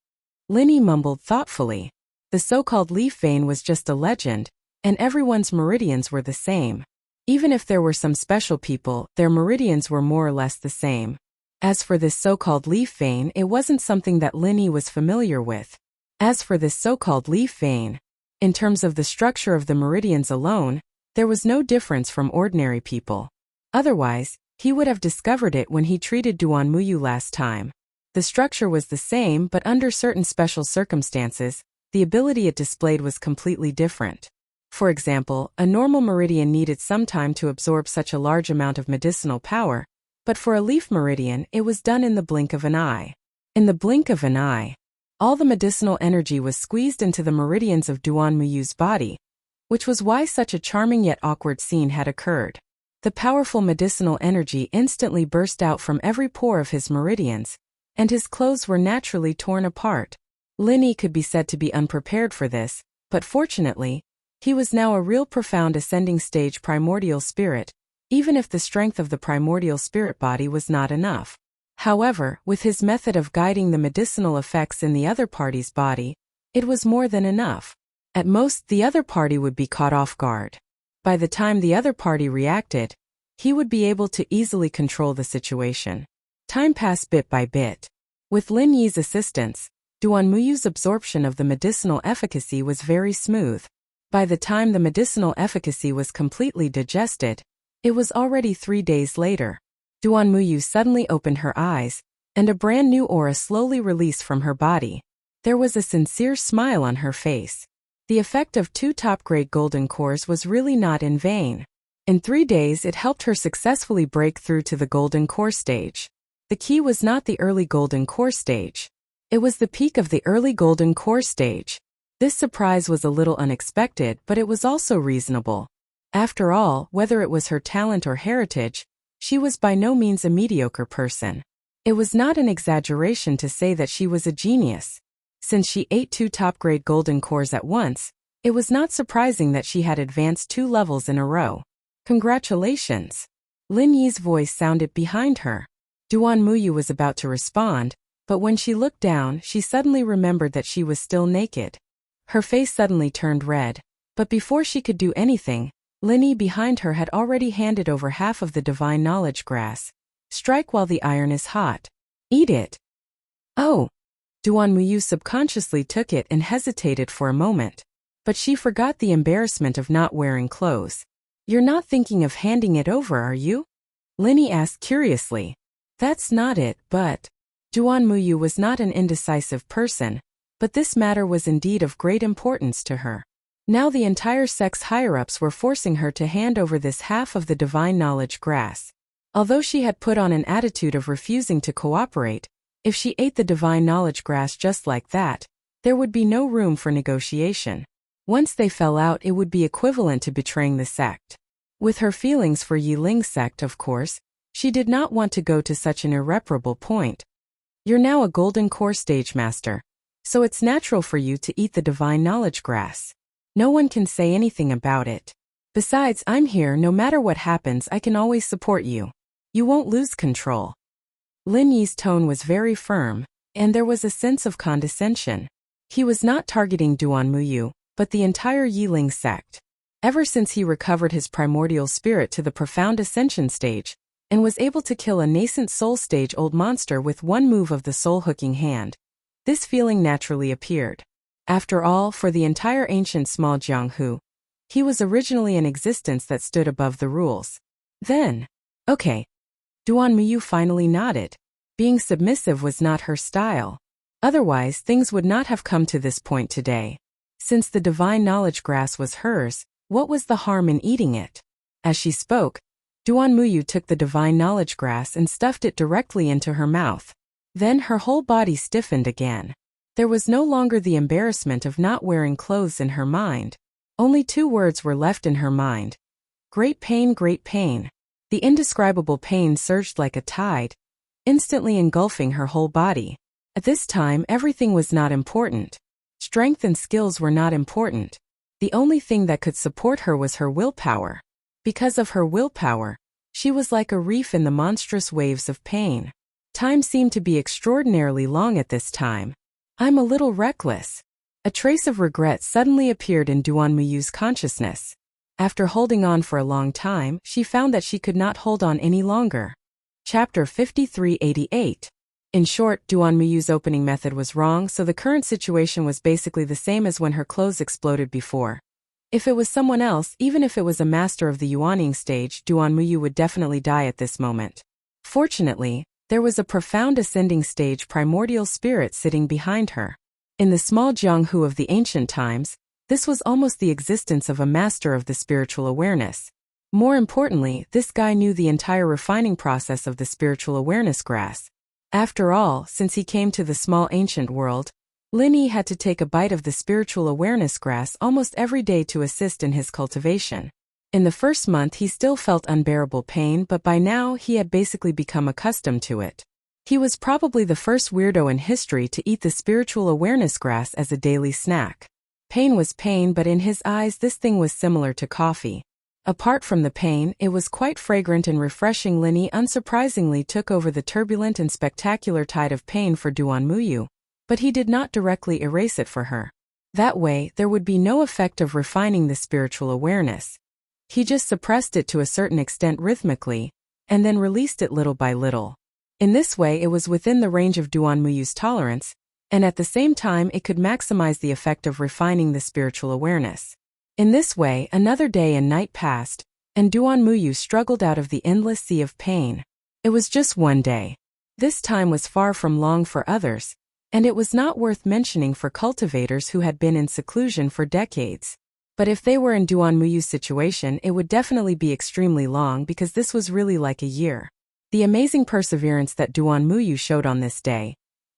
Lin Yi mumbled thoughtfully. The so-called leaf vein was just a legend, and everyone's meridians were the same. Even if there were some special people, their meridians were more or less the same. As for this so-called leaf vein, it wasn't something that Lin Yi was familiar with. In terms of the structure of the meridians alone, there was no difference from ordinary people. Otherwise, he would have discovered it when he treated Duan Muyu last time. The structure was the same, but under certain special circumstances, the ability it displayed was completely different. For example, a normal meridian needed some time to absorb such a large amount of medicinal power, but for a leaf meridian, it was done in the blink of an eye. In the blink of an eye, all the medicinal energy was squeezed into the meridians of Duan Muyu's body, which was why such a charming yet awkward scene had occurred. The powerful medicinal energy instantly burst out from every pore of his meridians, and his clothes were naturally torn apart. Lin Yi could be said to be unprepared for this, but fortunately, he was now a real profound ascending stage primordial spirit, even if the strength of the primordial spirit body was not enough. However, with his method of guiding the medicinal effects in the other party's body, it was more than enough. At most, the other party would be caught off guard. By the time the other party reacted, he would be able to easily control the situation. Time passed bit by bit. With Lin Yi's assistance, Duan Muyu's absorption of the medicinal efficacy was very smooth. By the time the medicinal efficacy was completely digested, it was already 3 days later. Duan Muyu suddenly opened her eyes, and a brand new aura slowly released from her body. There was a sincere smile on her face. The effect of 2 top-grade golden cores was really not in vain. In 3 days it helped her successfully break through to the golden core stage. The key was not the early golden core stage. It was the peak of the early golden core stage. This surprise was a little unexpected, but it was also reasonable. After all, whether it was her talent or heritage, she was by no means a mediocre person. It was not an exaggeration to say that she was a genius. Since she ate 2 top-grade golden cores at once, it was not surprising that she had advanced 2 levels in a row. Congratulations! Lin Yi's voice sounded behind her. Duan Muyu was about to respond, but when she looked down, she suddenly remembered that she was still naked. Her face suddenly turned red, but before she could do anything, Lin Yi behind her had already handed over half of the divine knowledge grass. Strike while the iron is hot. Eat it. Oh! Duan Muyu subconsciously took it and hesitated for a moment. But she forgot the embarrassment of not wearing clothes. You're not thinking of handing it over, are you? Lin Yi asked curiously. That's not it, but... Duan Muyu was not an indecisive person, but this matter was indeed of great importance to her. Now the entire sect's higher-ups were forcing her to hand over this half of the divine knowledge grass. Although she had put on an attitude of refusing to cooperate, if she ate the divine knowledge grass just like that, there would be no room for negotiation. Once they fell out, it would be equivalent to betraying the sect. With her feelings for Yi Ling's sect, of course, she did not want to go to such an irreparable point. You're now a golden core stage master, so it's natural for you to eat the divine knowledge grass. No one can say anything about it. Besides, I'm here. No matter what happens, I can always support you. You won't lose control. Lin Yi's tone was very firm, and there was a sense of condescension. He was not targeting Duan Muyu, but the entire Yi Ling sect. Ever since he recovered his primordial spirit to the profound ascension stage, and was able to kill a nascent soul stage old monster with one move of the soul-hooking hand, this feeling naturally appeared. After all, for the entire ancient small Jianghu, he was originally an existence that stood above the rules. Then, okay. Duan Muyu finally nodded. Being submissive was not her style. Otherwise, things would not have come to this point today. Since the divine knowledge grass was hers, what was the harm in eating it? As she spoke, Duan Muyu took the divine knowledge grass and stuffed it directly into her mouth. Then her whole body stiffened again. There was no longer the embarrassment of not wearing clothes in her mind. Only 2 words were left in her mind. Great pain, great pain. The indescribable pain surged like a tide, instantly engulfing her whole body. At this time, everything was not important. Strength and skills were not important. The only thing that could support her was her willpower. Because of her willpower, she was like a reef in the monstrous waves of pain. Time seemed to be extraordinarily long at this time. I'm a little reckless. A trace of regret suddenly appeared in Duan Muyu's consciousness. After holding on for a long time, she found that she could not hold on any longer. Chapter 5388. In short, Duan Muyu's opening method was wrong, so the current situation was basically the same as when her clothes exploded before. If it was someone else, even if it was a master of the Yuaning stage, Duan Muyu would definitely die at this moment. Fortunately, there was a profound ascending stage primordial spirit sitting behind her. In the small Jianghu of the ancient times, this was almost the existence of a master of the spiritual awareness. More importantly, this guy knew the entire refining process of the spiritual awareness grass. After all, since he came to the small ancient world, Lin Yi had to take a bite of the spiritual awareness grass almost every day to assist in his cultivation. In the first month he still felt unbearable pain, but by now he had basically become accustomed to it. He was probably the first weirdo in history to eat the spiritual awareness grass as a daily snack. Pain was pain, but in his eyes this thing was similar to coffee. Apart from the pain, it was quite fragrant and refreshing. Lin Yi unsurprisingly took over the turbulent and spectacular tide of pain for Duan Muyu, but he did not directly erase it for her. That way, there would be no effect of refining the spiritual awareness. He just suppressed it to a certain extent rhythmically, and then released it little by little. In this way it was within the range of Duan Muyu's tolerance, and at the same time it could maximize the effect of refining the spiritual awareness. In this way, another day and night passed, and Duan Muyu struggled out of the endless sea of pain. It was just one day. This time was far from long for others. And it was not worth mentioning for cultivators who had been in seclusion for decades. But if they were in Duan Muyu's situation, it would definitely be extremely long because this was really like a year. The amazing perseverance that Duan Muyu showed on this day.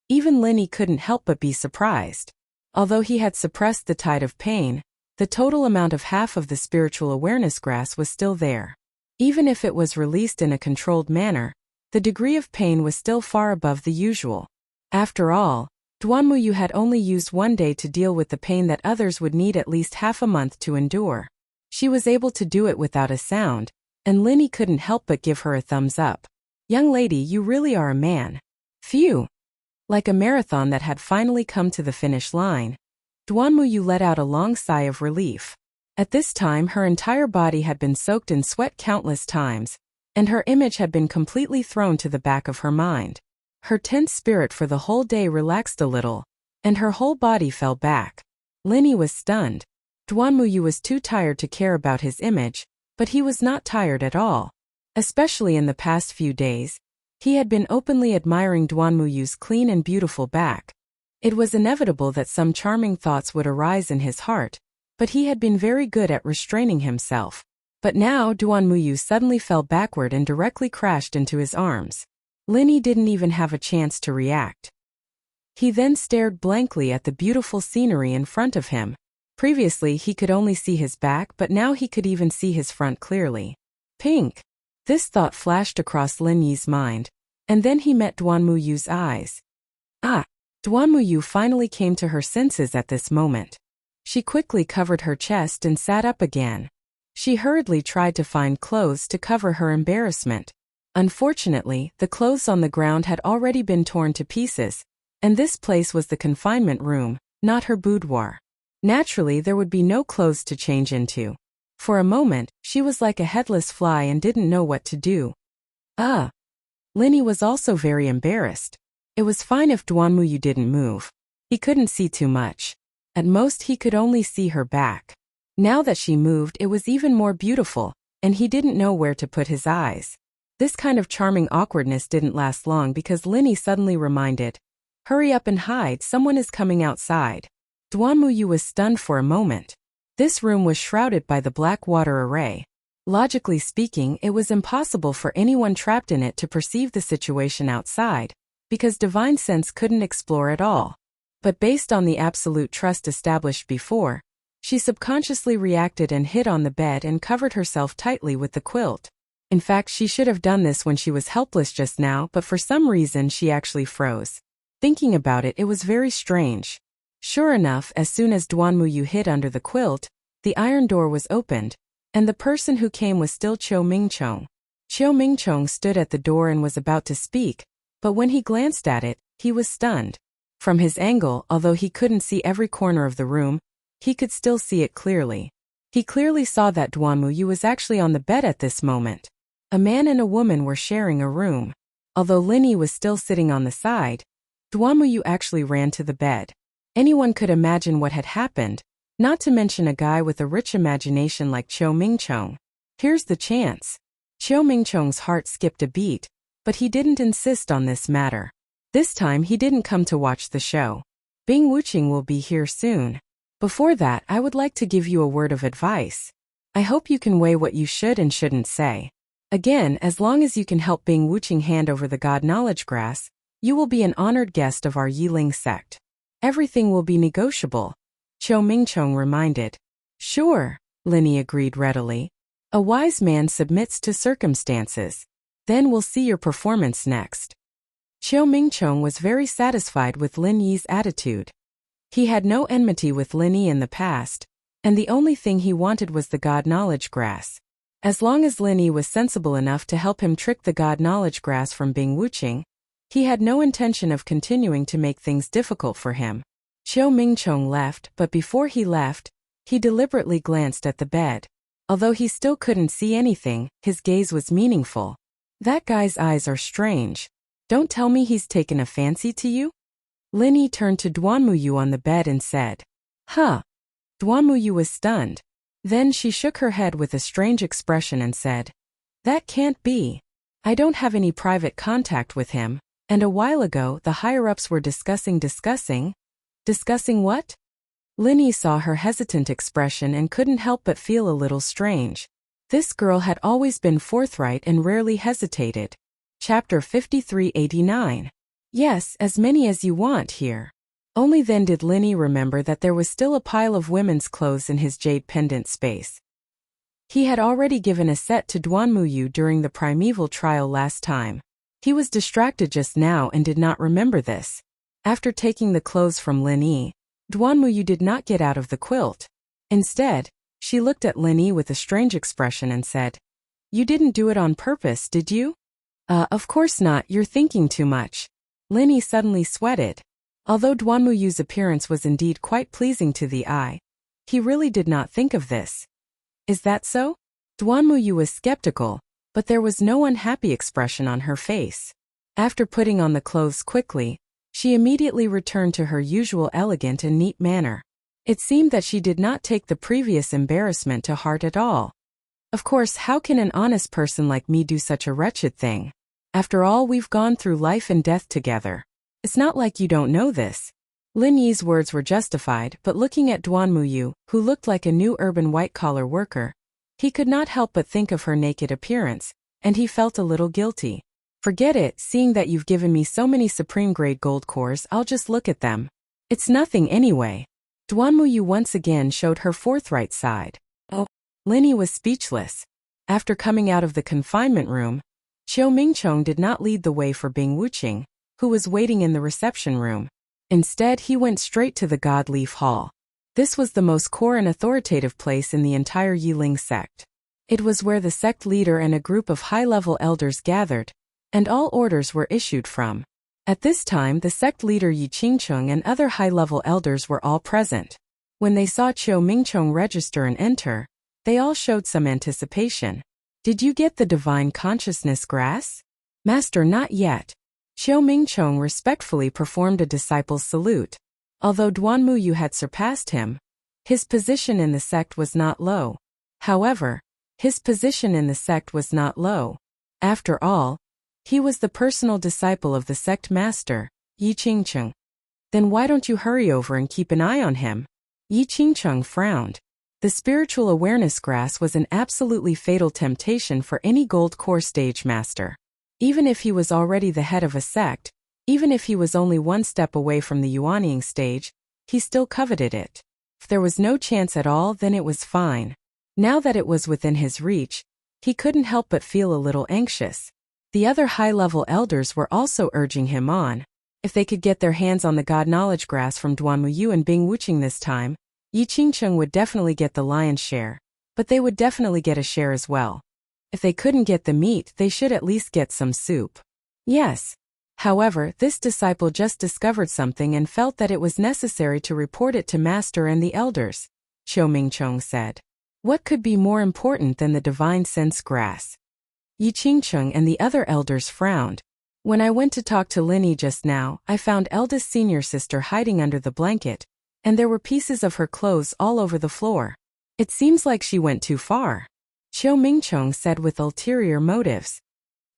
Even Linny couldn't help but be surprised. Although he had suppressed the tide of pain, the total amount of half of the spiritual awareness grass was still there. Even if it was released in a controlled manner, the degree of pain was still far above the usual. After all, Duan Muyu had only used one day to deal with the pain that others would need at least half a month to endure. She was able to do it without a sound, and Linny couldn't help but give her a thumbs up. Young lady, you really are a man. Phew! Like a marathon that had finally come to the finish line, Duan Muyu let out a long sigh of relief. At this time her entire body had been soaked in sweat countless times, and her image had been completely thrown to the back of her mind. Her tense spirit for the whole day relaxed a little, and her whole body fell back. Linny was stunned. Duan Muyu was too tired to care about his image, but he was not tired at all. Especially in the past few days, he had been openly admiring Duan Muyu's clean and beautiful back. It was inevitable that some charming thoughts would arise in his heart, but he had been very good at restraining himself. But now Duan Muyu suddenly fell backward and directly crashed into his arms. Linny didn't even have a chance to react. He then stared blankly at the beautiful scenery in front of him. Previously he could only see his back, but now he could even see his front clearly. Pink! This thought flashed across Lin Yi's mind, and then he met Duan Muyu's eyes. Ah! Duan Muyu finally came to her senses at this moment. She quickly covered her chest and sat up again. She hurriedly tried to find clothes to cover her embarrassment. Unfortunately, the clothes on the ground had already been torn to pieces, and this place was the confinement room, not her boudoir. Naturally, there would be no clothes to change into. For a moment, she was like a headless fly and didn't know what to do. Linny was also very embarrassed. It was fine if Duan Muyu didn't move. He couldn't see too much. At most he could only see her back. Now that she moved, it was even more beautiful, and he didn't know where to put his eyes. This kind of charming awkwardness didn't last long because Linny suddenly reminded, "Hurry up and hide, someone is coming outside." Duan Muyu was stunned for a moment. This room was shrouded by the black water array. Logically speaking, it was impossible for anyone trapped in it to perceive the situation outside, because divine sense couldn't explore at all. But based on the absolute trust established before, she subconsciously reacted and hid on the bed and covered herself tightly with the quilt. In fact, she should have done this when she was helpless just now, but for some reason she actually froze. Thinking about it, it was very strange. Sure enough, as soon as Duan Muyu hid under the quilt, the iron door was opened, and the person who came was still Qiu Mingchong. Qiu Mingchong stood at the door and was about to speak, but when he glanced at it, he was stunned. From his angle, although he couldn't see every corner of the room, he could still see it clearly. He clearly saw that Duan Muyu was actually on the bed at this moment. A man and a woman were sharing a room. Although Linny was still sitting on the side, Duan Muyu actually ran to the bed. Anyone could imagine what had happened, not to mention a guy with a rich imagination like Qiu Mingchong. Here's the chance. Qiu Mingchong's heart skipped a beat, but he didn't insist on this matter. This time he didn't come to watch the show. Bing Wuxing will be here soon. Before that, I would like to give you a word of advice. I hope you can weigh what you should and shouldn't say. Again, as long as you can help Bing Wuxing hand over the God Knowledge Grass, you will be an honored guest of our Yiling sect. Everything will be negotiable, Qiu Mingchong reminded. Sure, Linny agreed readily. A wise man submits to circumstances. Then we'll see your performance next. Qiu Mingchong was very satisfied with Lin Yi's attitude. He had no enmity with Lin Yi in the past, and the only thing he wanted was the God Knowledge Grass. As long as Lin Yi was sensible enough to help him trick the God Knowledge Grass from Bing Wuxing, he had no intention of continuing to make things difficult for him. Qiu Mingchong left, but before he left, he deliberately glanced at the bed. Although he still couldn't see anything, his gaze was meaningful. That guy's eyes are strange. Don't tell me he's taken a fancy to you? Lin Yi turned to Duan Muyu on the bed and said, Huh. Duan Muyu was stunned. Then she shook her head with a strange expression and said, That can't be. I don't have any private contact with him. And a while ago, the higher-ups were discussing? Discussing what? Linny saw her hesitant expression and couldn't help but feel a little strange. This girl had always been forthright and rarely hesitated. Chapter 5389. Yes, as many as you want here. Only then did Linny remember that there was still a pile of women's clothes in his jade pendant space. He had already given a set to Duanmuyu during the primeval trial last time. He was distracted just now and did not remember this. After taking the clothes from Linny, Duanmuyu did not get out of the quilt. Instead, she looked at Linny with a strange expression and said, "You didn't do it on purpose, did you?" Of course not, you're thinking too much." Linny suddenly sweated. Although Duanmuyu's appearance was indeed quite pleasing to the eye, he really did not think of this. Is that so? Duanmuyu was skeptical, but there was no unhappy expression on her face. After putting on the clothes quickly, she immediately returned to her usual elegant and neat manner. It seemed that she did not take the previous embarrassment to heart at all. Of course, how can an honest person like me do such a wretched thing? After all, we've gone through life and death together. It's not like you don't know this. Lin Yi's words were justified, but looking at Duanmuyu, who looked like a new urban white-collar worker, he could not help but think of her naked appearance, and he felt a little guilty. Forget it, seeing that you've given me so many supreme-grade gold cores, I'll just look at them. It's nothing anyway. Duanmuyu once again showed her forthright side. Oh. Linny was speechless. After coming out of the confinement room, Qiu Mingchong did not lead the way for Bing Wuqing, who was waiting in the reception room. Instead, he went straight to the God Leaf Hall. This was the most core and authoritative place in the entire Yiling sect. It was where the sect leader and a group of high-level elders gathered, and all orders were issued from. At this time, the sect leader Yi Qingcheng and other high-level elders were all present. When they saw Qiu Mingchong register and enter, they all showed some anticipation. Did you get the divine consciousness grass? Master, not yet. Qiu Mingchong respectfully performed a disciple's salute. Although Duanmuyu had surpassed him, his position in the sect was not low. However, his position in the sect was not low. After all, he was the personal disciple of the sect master, Yi Qingcheng. Then why don't you hurry over and keep an eye on him? Yi Qingcheng frowned. The spiritual awareness grass was an absolutely fatal temptation for any gold core stage master. Even if he was already the head of a sect, even if he was only one step away from the Yuanying stage, he still coveted it. If there was no chance at all, then it was fine. Now that it was within his reach, he couldn't help but feel a little anxious. The other high-level elders were also urging him on. If they could get their hands on the God Knowledge Grass from Duanmuyu and Bing Wuqing this time, Yi Qingcheng would definitely get the lion's share, but they would definitely get a share as well. If they couldn't get the meat, they should at least get some soup. Yes. However, this disciple just discovered something and felt that it was necessary to report it to Master and the elders. Qiu Mingchong said. What could be more important than the divine sense grass? Yi Qingcheng and the other elders frowned. When I went to talk to Linny just now, I found eldest senior sister hiding under the blanket, and there were pieces of her clothes all over the floor. It seems like she went too far. Qiu Mingchong said with ulterior motives.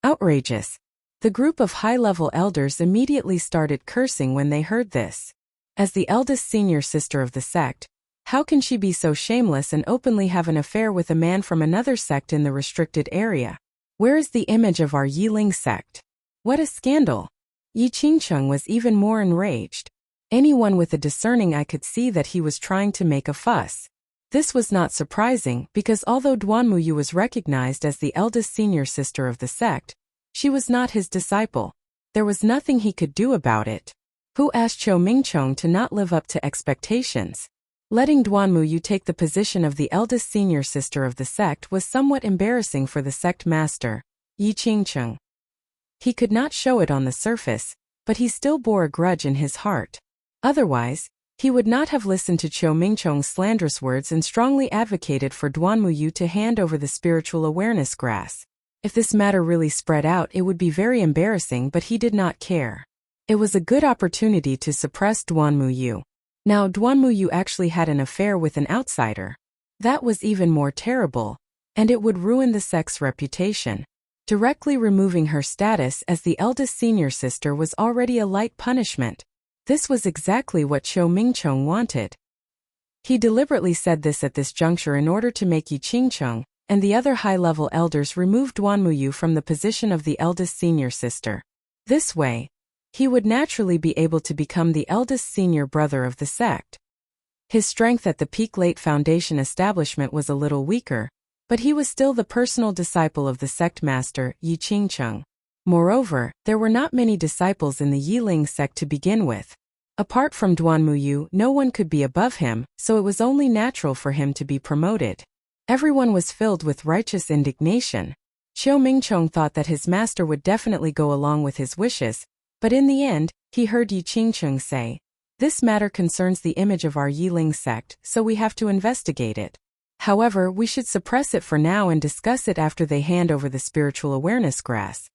Outrageous. The group of high-level elders immediately started cursing when they heard this. As the eldest senior sister of the sect, how can she be so shameless and openly have an affair with a man from another sect in the restricted area? Where is the image of our Yiling sect? What a scandal! Yi Qingcheng was even more enraged. Anyone with a discerning eye could see that he was trying to make a fuss. This was not surprising because although Duanmuyu was recognized as the eldest senior sister of the sect, she was not his disciple. There was nothing he could do about it. Who asked Qiu Mingchong to not live up to expectations? Letting Duanmuyu take the position of the eldest senior sister of the sect was somewhat embarrassing for the sect master, Yi Qingcheng. He could not show it on the surface, but he still bore a grudge in his heart. Otherwise, he would not have listened to Qiu Mingchong's slanderous words and strongly advocated for Duanmuyu to hand over the spiritual awareness grass. If this matter really spread out, it would be very embarrassing, but he did not care. It was a good opportunity to suppress Duanmuyu. Now Duanmuyu actually had an affair with an outsider. That was even more terrible, and it would ruin the sect's reputation. Directly removing her status as the eldest senior sister was already a light punishment. This was exactly what Qiu Mingcheng wanted. He deliberately said this at this juncture in order to make Yi Qingcheng and the other high-level elders remove Duanmuyu from the position of the eldest senior sister. This way, he would naturally be able to become the eldest senior brother of the sect. His strength at the peak late foundation establishment was a little weaker, but he was still the personal disciple of the sect master, Yi Qingcheng. Moreover, there were not many disciples in the Yiling sect to begin with. Apart from Duanmuyu, no one could be above him, so it was only natural for him to be promoted. Everyone was filled with righteous indignation. Qiu Mingcheng thought that his master would definitely go along with his wishes, but in the end, he heard Yi Qingcheng say, "This matter concerns the image of our Yiling sect, so we have to investigate it. However, we should suppress it for now and discuss it after they hand over the spiritual awareness grass."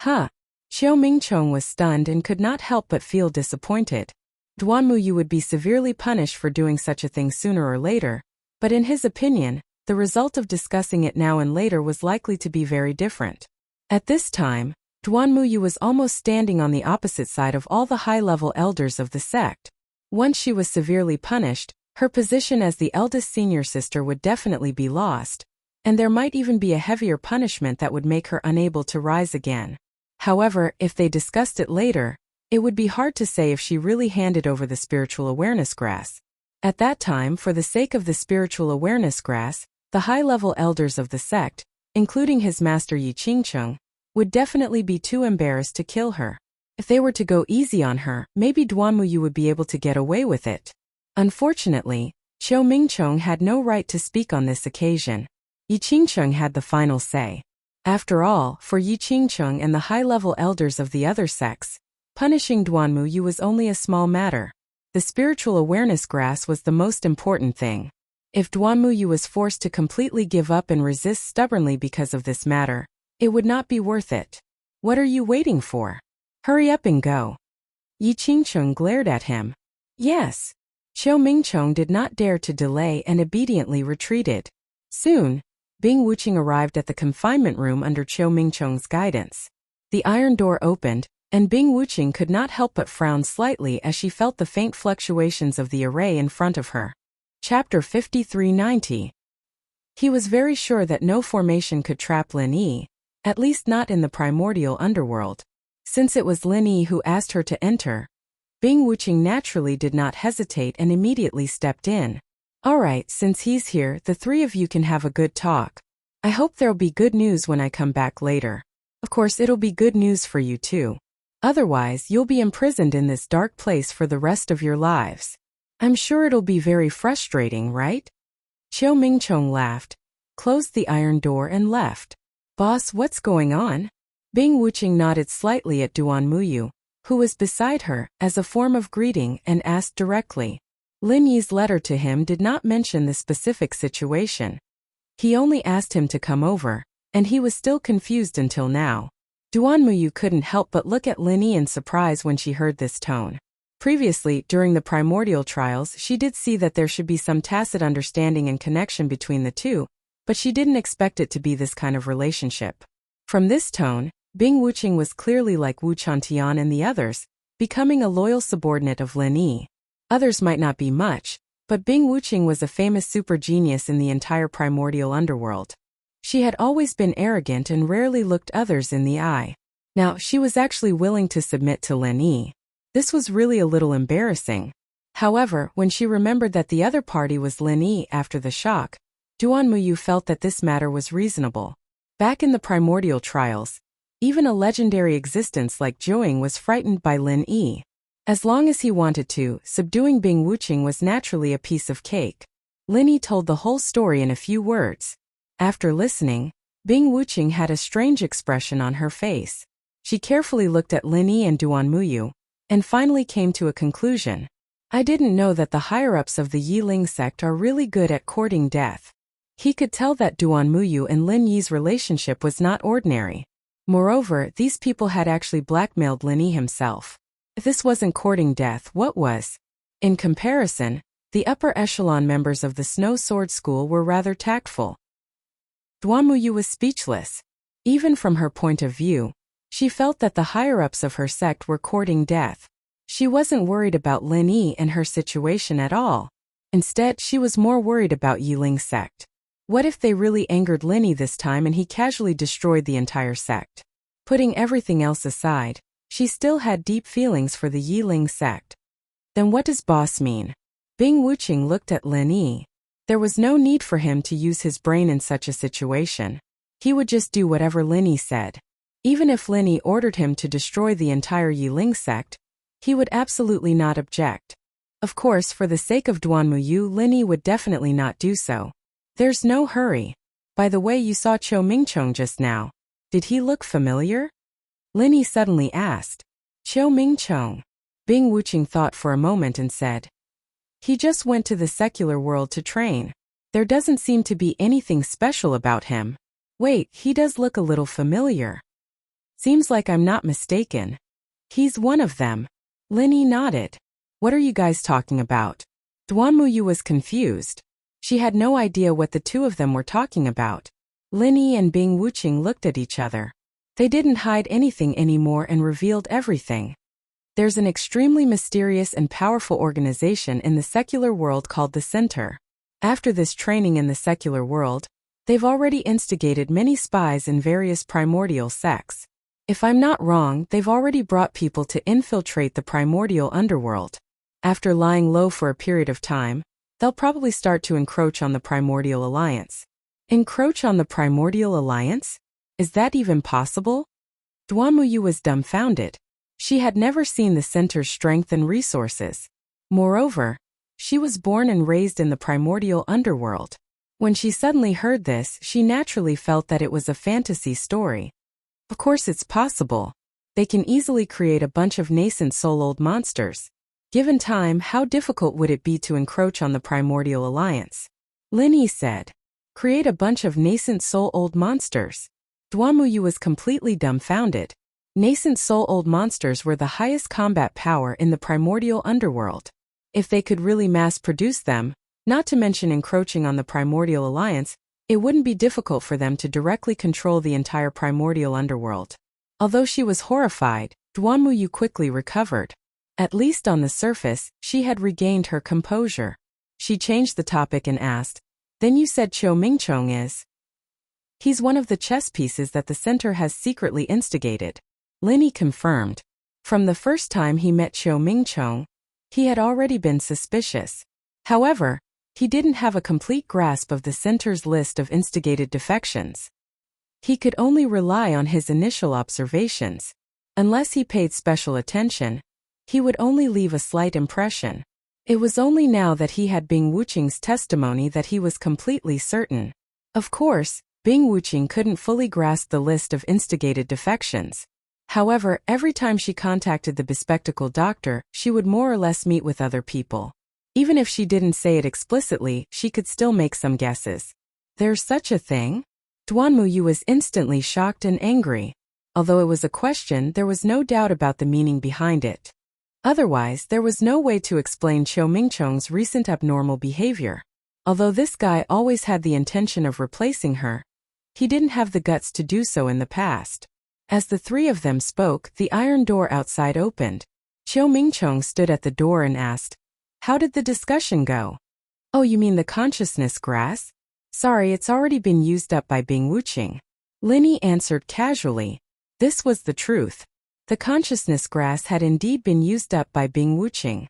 Huh. Qiu Mingcheng was stunned and could not help but feel disappointed. Duanmuyu would be severely punished for doing such a thing sooner or later, but in his opinion, the result of discussing it now and later was likely to be very different. At this time, Duanmuyu was almost standing on the opposite side of all the high-level elders of the sect. Once she was severely punished, her position as the eldest senior sister would definitely be lost, and there might even be a heavier punishment that would make her unable to rise again. However, if they discussed it later, it would be hard to say if she really handed over the spiritual awareness grass. At that time, for the sake of the spiritual awareness grass, the high-level elders of the sect, including his master Yi Qingcheng, would definitely be too embarrassed to kill her. If they were to go easy on her, maybe Duanmuyu would be able to get away with it. Unfortunately, Qiu Mingcheng had no right to speak on this occasion. Yi Qingcheng had the final say. After all, for Yi Qingcheng and the high-level elders of the other sects, punishing Duanmuyu was only a small matter. The spiritual awareness grass was the most important thing. If Duanmuyu was forced to completely give up and resist stubbornly because of this matter, it would not be worth it. What are you waiting for? Hurry up and go. Yi Qingcheng glared at him. Yes. Qiu Mingcheng did not dare to delay and obediently retreated. Soon, Bing Wuxing arrived at the confinement room under Qiu Mingcheng's guidance. The iron door opened, and Bing Wuxing could not help but frown slightly as she felt the faint fluctuations of the array in front of her. Chapter 5390. He was very sure that no formation could trap Lin Yi, at least not in the primordial underworld. Since it was Lin Yi who asked her to enter, Bing Wuxing naturally did not hesitate and immediately stepped in. "Alright, since he's here, the three of you can have a good talk. I hope there'll be good news when I come back later. Of course, it'll be good news for you too. Otherwise, you'll be imprisoned in this dark place for the rest of your lives. I'm sure it'll be very frustrating, right?" Qiu Mingcheng laughed, closed the iron door and left. "Boss, what's going on?" Bing Wuxing nodded slightly at Duanmuyu, who was beside her, as a form of greeting and asked directly. Lin Yi's letter to him did not mention the specific situation. He only asked him to come over, and he was still confused until now. Duanmuyu couldn't help but look at Lin Yi in surprise when she heard this tone. Previously, during the primordial trials, she did see that there should be some tacit understanding and connection between the two, but she didn't expect it to be this kind of relationship. From this tone, Bing Wuxing was clearly like Wu Chantian and the others, becoming a loyal subordinate of Lin Yi. Others might not be much, but Bing Wuxing was a famous super genius in the entire primordial underworld. She had always been arrogant and rarely looked others in the eye. Now, she was actually willing to submit to Lin Yi. This was really a little embarrassing. However, when she remembered that the other party was Lin Yi after the shock, Duanmuyu felt that this matter was reasonable. Back in the primordial trials, even a legendary existence like Zhuang was frightened by Lin Yi. As long as he wanted to, subduing Bing Wuxing was naturally a piece of cake. Lin Yi told the whole story in a few words. After listening, Bing Wuxing had a strange expression on her face. She carefully looked at Lin Yi and Duanmuyu, and finally came to a conclusion. "I didn't know that the higher-ups of the Yiling sect are really good at courting death." He could tell that Duanmuyu and Lin Yi's relationship was not ordinary. Moreover, these people had actually blackmailed Lin Yi himself. If this wasn't courting death, what was? In comparison, the upper echelon members of the Snow Sword School were rather tactful. Duanmuyu was speechless. Even from her point of view, she felt that the higher-ups of her sect were courting death. She wasn't worried about Lin Yi and her situation at all. Instead, she was more worried about Yiling's sect. What if they really angered Lin Yi this time and he casually destroyed the entire sect? Putting everything else aside, she still had deep feelings for the Yiling sect. Then what does boss mean? Bing Wuqing looked at Lin Yi. There was no need for him to use his brain in such a situation. He would just do whatever Lin Yi said. Even if Lin Yi ordered him to destroy the entire Yiling sect, he would absolutely not object. Of course, for the sake of Duanmuyu, Lin Yi would definitely not do so. There's no hurry. By the way, you saw Qiu Mingchong just now. Did he look familiar? Lin Yi suddenly asked. Qiu Mingchong. Bing Wuqing thought for a moment and said, he just went to the secular world to train. There doesn't seem to be anything special about him. Wait, he does look a little familiar. Seems like I'm not mistaken. He's one of them. Lin Yi nodded. What are you guys talking about? Duanmuyu was confused. She had no idea what the two of them were talking about. Lin Yi and Bing Wuqing looked at each other. They didn't hide anything anymore and revealed everything. There's an extremely mysterious and powerful organization in the secular world called the Center. After this training in the secular world, they've already instigated many spies in various primordial sects. If I'm not wrong, they've already brought people to infiltrate the primordial underworld. After lying low for a period of time, they'll probably start to encroach on the primordial alliance. Encroach on the primordial alliance? Is that even possible? Duanmuyu was dumbfounded. She had never seen the Center's strength and resources. Moreover, she was born and raised in the primordial underworld. When she suddenly heard this, she naturally felt that it was a fantasy story. Of course it's possible. They can easily create a bunch of nascent soul-old monsters. Given time, how difficult would it be to encroach on the primordial alliance? Lin Yi said. Create a bunch of nascent soul-old monsters. Duanmuyu was completely dumbfounded. Nascent soul-old monsters were the highest combat power in the primordial underworld. If they could really mass-produce them, not to mention encroaching on the primordial alliance, it wouldn't be difficult for them to directly control the entire primordial underworld. Although she was horrified, Duanmuyu quickly recovered. At least on the surface, she had regained her composure. She changed the topic and asked, then you said Qiu Mingchong is? He's one of the chess pieces that the Center has secretly instigated. Lin Yi confirmed. From the first time he met Qiu Mingchong, he had already been suspicious. However, he didn't have a complete grasp of the Center's list of instigated defections. He could only rely on his initial observations. Unless he paid special attention, he would only leave a slight impression. It was only now that he had Bing Wuqing's testimony that he was completely certain. Of course, Bing Wuqing couldn't fully grasp the list of instigated defections. However, every time she contacted the bespectacled doctor, she would more or less meet with other people. Even if she didn't say it explicitly, she could still make some guesses. There's such a thing? Duanmuyu was instantly shocked and angry. Although it was a question, there was no doubt about the meaning behind it. Otherwise, there was no way to explain Qiu Mingchong's recent abnormal behavior. Although this guy always had the intention of replacing her, he didn't have the guts to do so in the past. As the three of them spoke, the iron door outside opened. Qiu Mingchong stood at the door and asked, how did the discussion go? Oh, you mean the consciousness grass? Sorry, it's already been used up by Bing Wuqing. Lin Yi answered casually. This was the truth. The consciousness grass had indeed been used up by Bing Wuqing.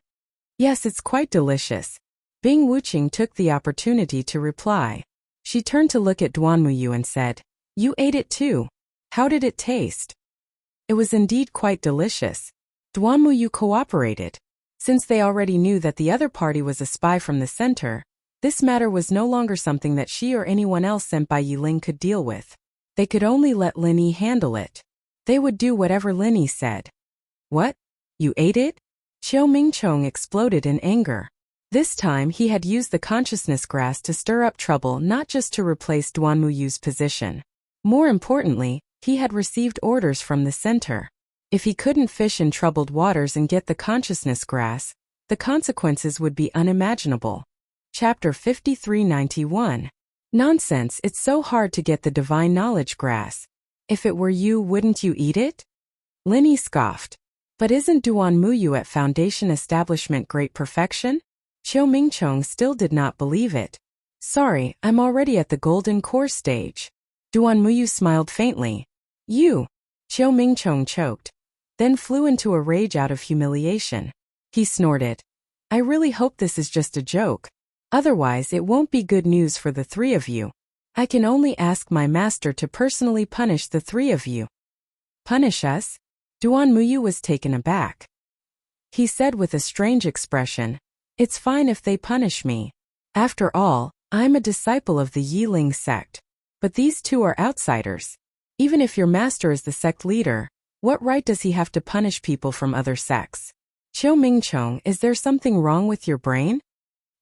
Yes, it's quite delicious. Bing Wuqing took the opportunity to reply. She turned to look at Duanmuyu and said, you ate it too. How did it taste? It was indeed quite delicious. Duanmuyu cooperated. Since they already knew that the other party was a spy from the Center, this matter was no longer something that she or anyone else sent by Yiling could deal with. They could only let Lin Yi handle it. They would do whatever Lin Yi said. What? You ate it? Qiu Mingchong exploded in anger. This time he had used the consciousness grass to stir up trouble, not just to replace Duanmuyu's position. More importantly, he had received orders from the Center. If he couldn't fish in troubled waters and get the consciousness grass, the consequences would be unimaginable. Chapter 5391. Nonsense, it's so hard to get the divine knowledge grass. If it were you, wouldn't you eat it? Linny scoffed. But isn't Duan Muyu at Foundation Establishment great perfection? Qiu Mingchong still did not believe it. Sorry, I'm already at the golden core stage. Duan Muyu smiled faintly. You! Qiu Mingchong choked. Then flew into a rage out of humiliation. He snorted. I really hope this is just a joke. Otherwise it won't be good news for the three of you. I can only ask my master to personally punish the three of you. Punish us? Duan Muyu was taken aback. He said with a strange expression, It's fine if they punish me. After all, I'm a disciple of the Yiling sect. But these two are outsiders. Even if your master is the sect leader, what right does he have to punish people from other sects? Qiu Mingchong, is there something wrong with your brain?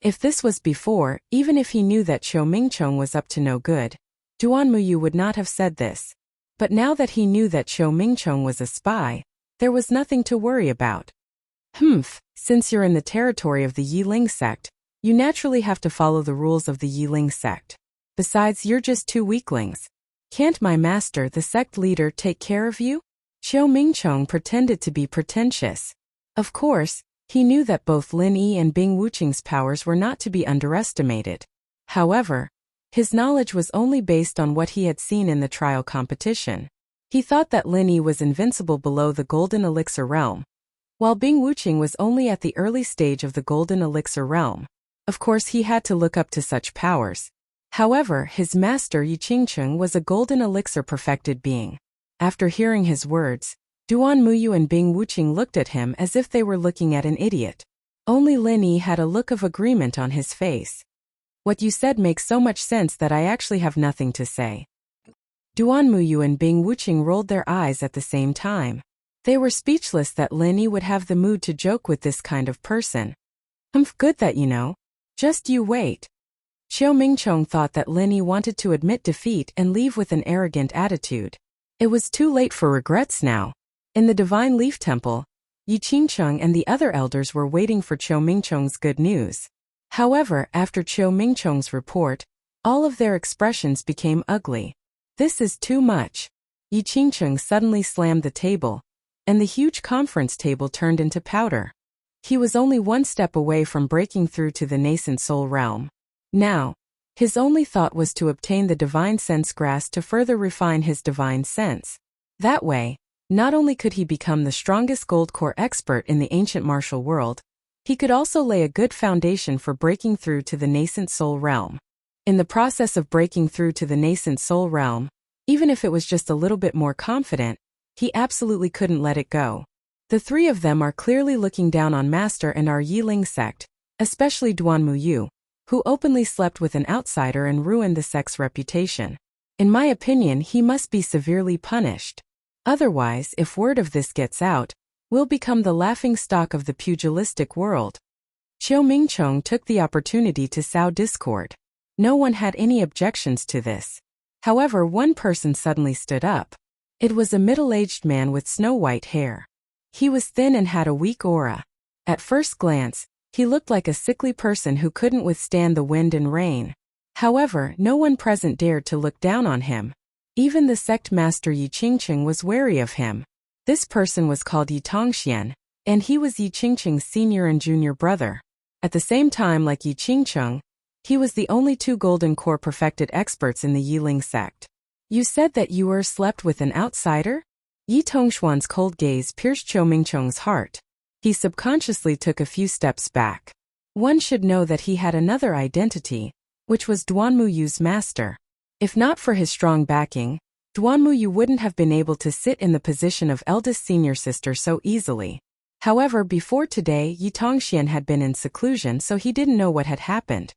If this was before, even if he knew that Qiu Mingchong was up to no good, Duan Muyu would not have said this. But now that he knew that Qiu Mingchong was a spy, there was nothing to worry about. Since you're in the territory of the Yiling sect, you naturally have to follow the rules of the Yiling sect. Besides, you're just two weaklings. Can't my master, the sect leader, take care of you? Qiu Mingchong pretended to be pretentious. Of course, he knew that both Lin Yi and Bing Wuqing's powers were not to be underestimated. However, his knowledge was only based on what he had seen in the trial competition. He thought that Lin Yi was invincible below the Golden Elixir realm, while Bing Wuqing was only at the early stage of the Golden Elixir realm. Of course, he had to look up to such powers. However, his master Yi Qingcheng was a Golden Elixir perfected being. After hearing his words, Duan Muyu and Bing Wuqing looked at him as if they were looking at an idiot. Only Lin Yi had a look of agreement on his face. What you said makes so much sense that I actually have nothing to say. Duan Muyu and Bing Wuqing rolled their eyes at the same time. They were speechless that Lin Yi would have the mood to joke with this kind of person. Good that you know. Just you wait. Qiu Mingchong thought that Lin Yi wanted to admit defeat and leave with an arrogant attitude. It was too late for regrets now. In the Divine Leaf Temple, Yi Qingcheng and the other elders were waiting for Qiu Mingchong's good news. However, after Qiu Mingchong's report, all of their expressions became ugly. This is too much. Yi Qingcheng suddenly slammed the table, and the huge conference table turned into powder. He was only one step away from breaking through to the nascent soul realm. Now, his only thought was to obtain the divine sense grass to further refine his divine sense. That way, not only could he become the strongest gold core expert in the ancient martial world, he could also lay a good foundation for breaking through to the nascent soul realm. In the process of breaking through to the nascent soul realm, even if it was just a little bit more confident, he absolutely couldn't let it go. The three of them are clearly looking down on Master and our Yiling sect, especially Duan Muyu, who openly slept with an outsider and ruined the sect's reputation. In my opinion, he must be severely punished. Otherwise, if word of this gets out, we'll become the laughingstock of the pugilistic world. Qiu Mingchong took the opportunity to sow discord. No one had any objections to this. However, one person suddenly stood up. It was a middle-aged man with snow-white hair. He was thin and had a weak aura. At first glance, he looked like a sickly person who couldn't withstand the wind and rain. However, no one present dared to look down on him. Even the sect master Yi Qingcheng was wary of him. This person was called Yi Tongxian, and he was Yi Qingcheng's senior and junior brother. At the same time, like Yi Qingcheng, he was the only two golden core perfected experts in the Yiling sect. You said that you were slept with an outsider? Yi Tongxuan's cold gaze pierced Qiu Mingchong's heart. He subconsciously took a few steps back. One should know that he had another identity, which was Duan Muyu's master. If not for his strong backing, Duan Muyu wouldn't have been able to sit in the position of eldest senior sister so easily. However, before today, Yi Tongxian had been in seclusion, so he didn't know what had happened.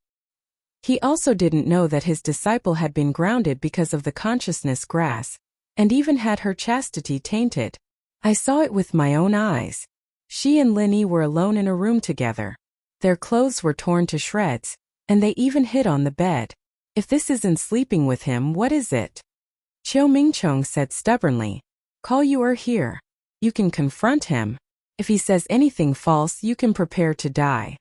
He also didn't know that his disciple had been grounded because of the consciousness grass, and even had her chastity tainted. I saw it with my own eyes. She and Lin Yi were alone in a room together. Their clothes were torn to shreds, and they even hid on the bed. If this isn't sleeping with him, what is it? Qiu Mingchong said stubbornly. Call you are here. You can confront him. If he says anything false, you can prepare to die.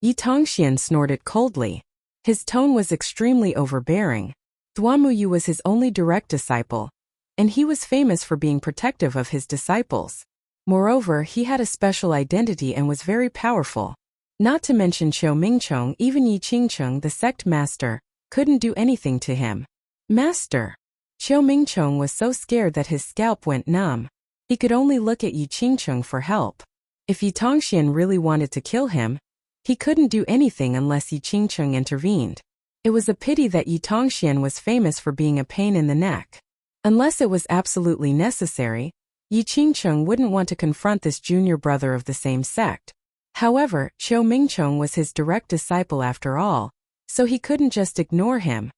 Yi Tongxian snorted coldly. His tone was extremely overbearing. Duan Muyu was his only direct disciple, and he was famous for being protective of his disciples. Moreover, he had a special identity and was very powerful. Not to mention Qiu Mingchong, even Yi Qingcheng, the sect master, couldn't do anything to him. Master! Qiu Mingchong was so scared that his scalp went numb. He could only look at Yi Qingcheng for help. If Yi Tongxian really wanted to kill him, he couldn't do anything unless Yi Qingcheng intervened. It was a pity that Yi Tongxian was famous for being a pain in the neck. Unless it was absolutely necessary, Yi Qingcheng wouldn't want to confront this junior brother of the same sect. However, Qiu Mingchong was his direct disciple after all, so he couldn't just ignore him.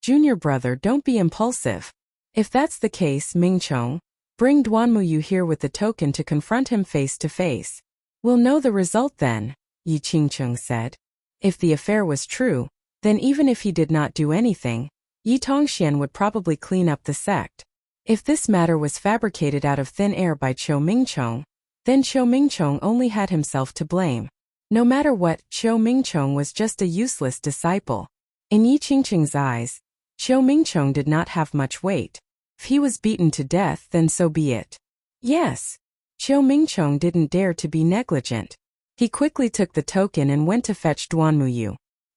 Junior brother, don't be impulsive. If that's the case, Mingchong, bring Duanmuyu here with the token to confront him face to face. We'll know the result then, Yi Qingcheng said. If the affair was true, then even if he did not do anything, Yi Tongxian would probably clean up the sect. If this matter was fabricated out of thin air by Qiu Mingchong, then Qiu Mingchong only had himself to blame. No matter what, Qiu Mingchong was just a useless disciple. In Yi Qingcheng's eyes, Qiu Mingchong did not have much weight. If he was beaten to death, then so be it. Yes. Qiu Mingchong didn't dare to be negligent. He quickly took the token and went to fetch Duanmuyu.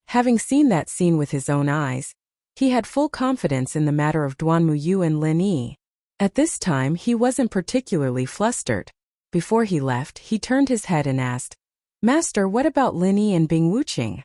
Having seen that scene with his own eyes, he had full confidence in the matter of Duanmuyu and Lin Yi. At this time, he wasn't particularly flustered. Before he left, he turned his head and asked, Master, what about Lin Yi and Bing Wuqing?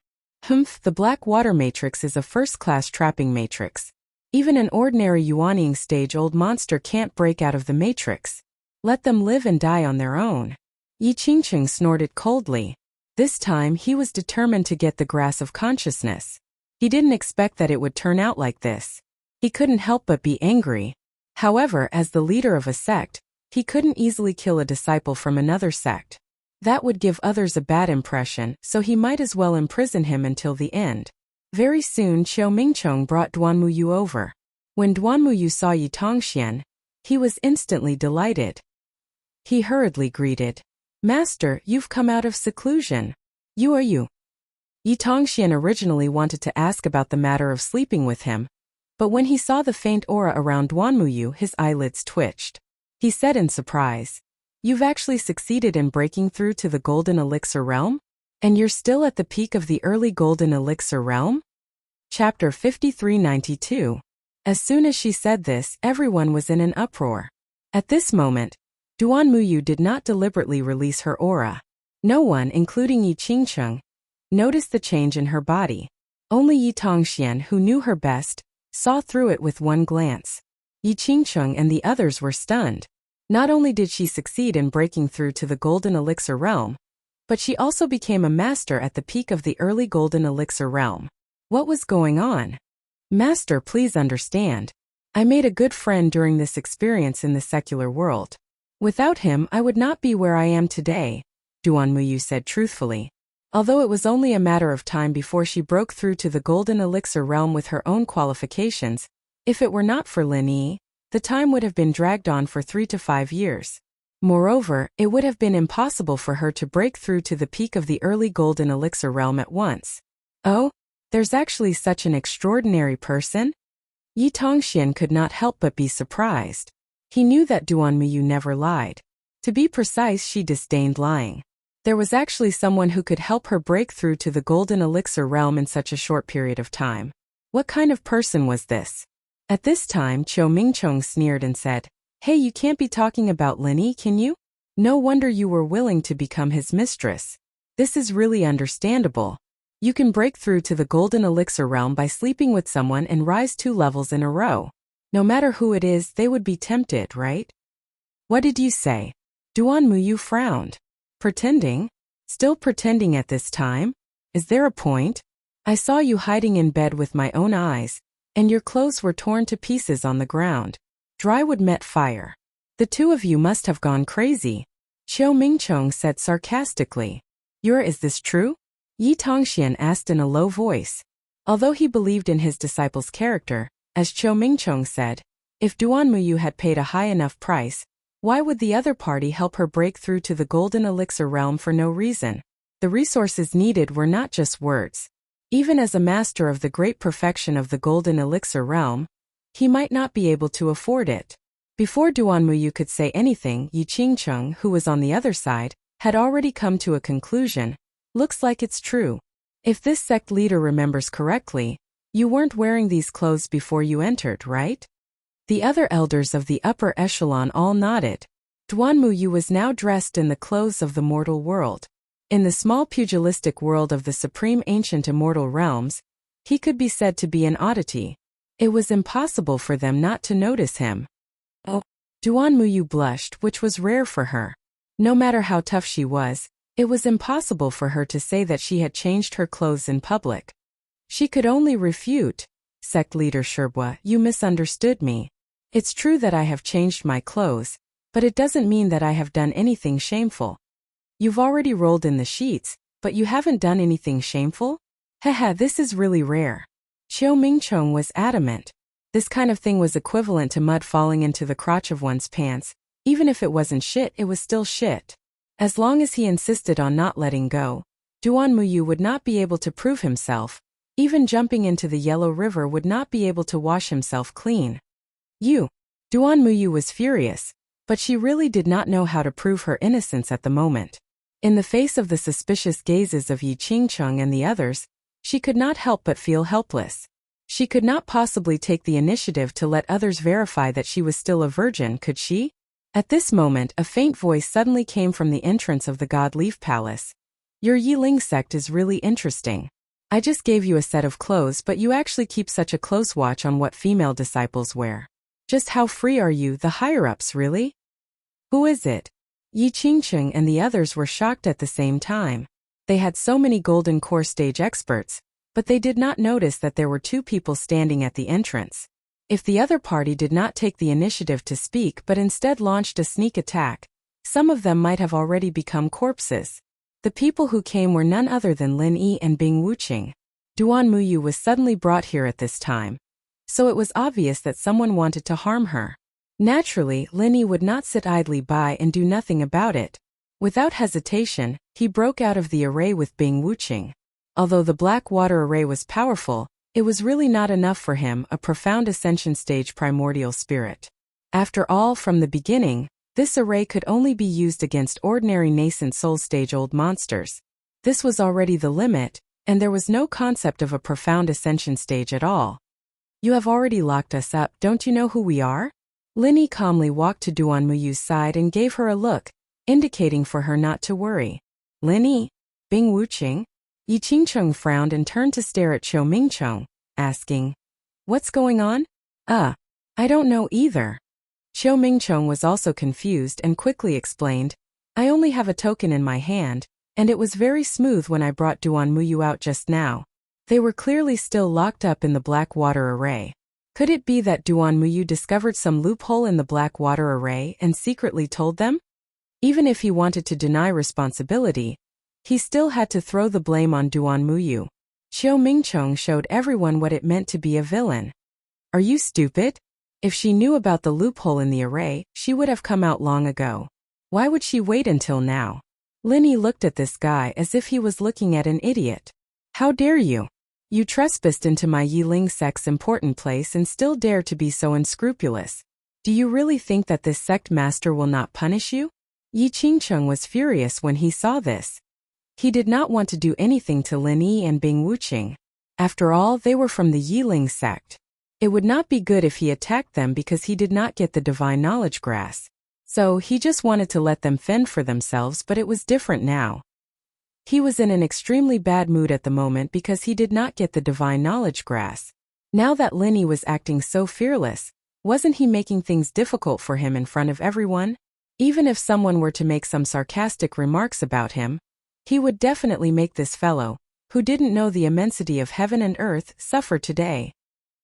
The black water matrix is a first-class trapping matrix. Even an ordinary Yuanying stage-old monster can't break out of the matrix. Let them live and die on their own. Yi Qingcheng snorted coldly. This time he was determined to get the grasp of consciousness. He didn't expect that it would turn out like this. He couldn't help but be angry. However, as the leader of a sect, he couldn't easily kill a disciple from another sect. That would give others a bad impression, so he might as well imprison him until the end. Very soon Qiu Mingchong brought Duanmuyu over. When Duanmuyu saw Yi Tongxian, he was instantly delighted. He hurriedly greeted, Master, you've come out of seclusion. You are you. Yi Tongxian originally wanted to ask about the matter of sleeping with him, but when he saw the faint aura around Duanmuyu, his eyelids twitched. He said in surprise, You've actually succeeded in breaking through to the Golden Elixir Realm? And you're still at the peak of the early Golden Elixir Realm? Chapter 5392. As soon as she said this, everyone was in an uproar. At this moment, Duanmuyu did not deliberately release her aura. No one, including Yi Qingcheng, noticed the change in her body. Only Yi Tongxian, who knew her best, saw through it with one glance. Yi Qingcheng and the others were stunned. Not only did she succeed in breaking through to the Golden Elixir Realm, but she also became a master at the peak of the early Golden Elixir Realm. What was going on? Master, please understand. I made a good friend during this experience in the secular world. Without him, I would not be where I am today, Duanmuyu said truthfully. Although it was only a matter of time before she broke through to the Golden Elixir Realm with her own qualifications, if it were not for Lin Yi, the time would have been dragged on for 3 to 5 years. Moreover, it would have been impossible for her to break through to the peak of the early Golden Elixir Realm at once. Oh, there's actually such an extraordinary person? Yi Tongxian could not help but be surprised. He knew that Duanmuyu never lied. To be precise, she disdained lying. There was actually someone who could help her break through to the Golden Elixir Realm in such a short period of time. What kind of person was this? At this time, Qiu Mingchong sneered and said, Hey, you can't be talking about Lin Yi, can you? No wonder you were willing to become his mistress. This is really understandable. You can break through to the Golden Elixir Realm by sleeping with someone and rise 2 levels in a row. No matter who it is, they would be tempted, right? What did you say? Duanmuyu frowned. Pretending? Still pretending at this time? Is there a point? I saw you hiding in bed with my own eyes, and your clothes were torn to pieces on the ground. Dry wood met fire. The two of you must have gone crazy. Qiu Mingchong said sarcastically. Is this true? Yi Tongxian asked in a low voice. Although he believed in his disciple's character, as Qiu Mingchong said, if Duanmuyu had paid a high enough price, why would the other party help her break through to the Golden Elixir Realm for no reason? The resources needed were not just words. Even as a master of the great perfection of the Golden Elixir Realm, he might not be able to afford it. Before Duanmuyu could say anything, Yi Qingcheng, who was on the other side, had already come to a conclusion. Looks like it's true. If this sect leader remembers correctly, you weren't wearing these clothes before you entered, right? The other elders of the upper echelon all nodded. Duanmuyu was now dressed in the clothes of the mortal world. In the small pugilistic world of the supreme ancient immortal realms, he could be said to be an oddity. It was impossible for them not to notice him. Oh. Duanmuyu blushed, which was rare for her. No matter how tough she was, it was impossible for her to say that she had changed her clothes in public. She could only refute. Sect leader Sherbwa, you misunderstood me. It's true that I have changed my clothes, but it doesn't mean that I have done anything shameful. You've already rolled in the sheets, but you haven't done anything shameful? Haha, this is really rare. Qiu Mingchong was adamant. This kind of thing was equivalent to mud falling into the crotch of one's pants. Even if it wasn't shit, it was still shit. As long as he insisted on not letting go, Duanmuyu would not be able to prove himself. Even jumping into the Yellow River would not be able to wash himself clean. Duanmuyu was furious, but she really did not know how to prove her innocence at the moment. In the face of the suspicious gazes of Yi Qingcheng and the others, she could not help but feel helpless. She could not possibly take the initiative to let others verify that she was still a virgin, could she? At this moment, a faint voice suddenly came from the entrance of the God Leaf Palace. Your Yiling sect is really interesting. I just gave you a set of clothes, but you actually keep such a close watch on what female disciples wear. Just how free are you, the higher-ups, really? Who is it? Yi Qingcheng and the others were shocked at the same time. They had so many golden core stage experts, but they did not notice that there were two people standing at the entrance. If the other party did not take the initiative to speak but instead launched a sneak attack, some of them might have already become corpses. The people who came were none other than Lin Yi and Bing Wuqing. Duanmuyu was suddenly brought here at this time, so it was obvious that someone wanted to harm her. Naturally, Lin Yi would not sit idly by and do nothing about it. Without hesitation, he broke out of the array with Bing Wuqing. Although the black water array was powerful, it was really not enough for him, a profound ascension stage primordial spirit. After all, from the beginning, this array could only be used against ordinary nascent soul stage old monsters. This was already the limit, and there was no concept of a profound ascension stage at all. You have already locked us up, don't you know who we are? Lin Yi calmly walked to Duanmuyu's side and gave her a look, indicating for her not to worry. Lin Yi? Bing Wuqing? Yi Qingcheng frowned and turned to stare at Qiu Mingchong, asking, what's going on? I don't know either. Qiu Mingchong was also confused and quickly explained, I only have a token in my hand, and it was very smooth when I brought Duanmuyu out just now. They were clearly still locked up in the black water array. Could it be that Duanmuyu discovered some loophole in the black water array and secretly told them? Even if he wanted to deny responsibility, he still had to throw the blame on Duanmuyu. Qiu Mingchong showed everyone what it meant to be a villain. Are you stupid? If she knew about the loophole in the array, she would have come out long ago. Why would she wait until now? Lin Yi looked at this guy as if he was looking at an idiot. How dare you? You trespassed into my Yiling sect's important place and still dare to be so unscrupulous. Do you really think that this sect master will not punish you? Yi Qingcheng was furious when he saw this. He did not want to do anything to Lin Yi and Bing Wuqing. After all, they were from the Yiling sect. It would not be good if he attacked them because he did not get the divine knowledge grass. So he just wanted to let them fend for themselves, but it was different now. He was in an extremely bad mood at the moment because he did not get the divine knowledge grass. Now that Lin Yi was acting so fearless, wasn't he making things difficult for him in front of everyone? Even if someone were to make some sarcastic remarks about him, he would definitely make this fellow, who didn't know the immensity of heaven and earth, suffer today.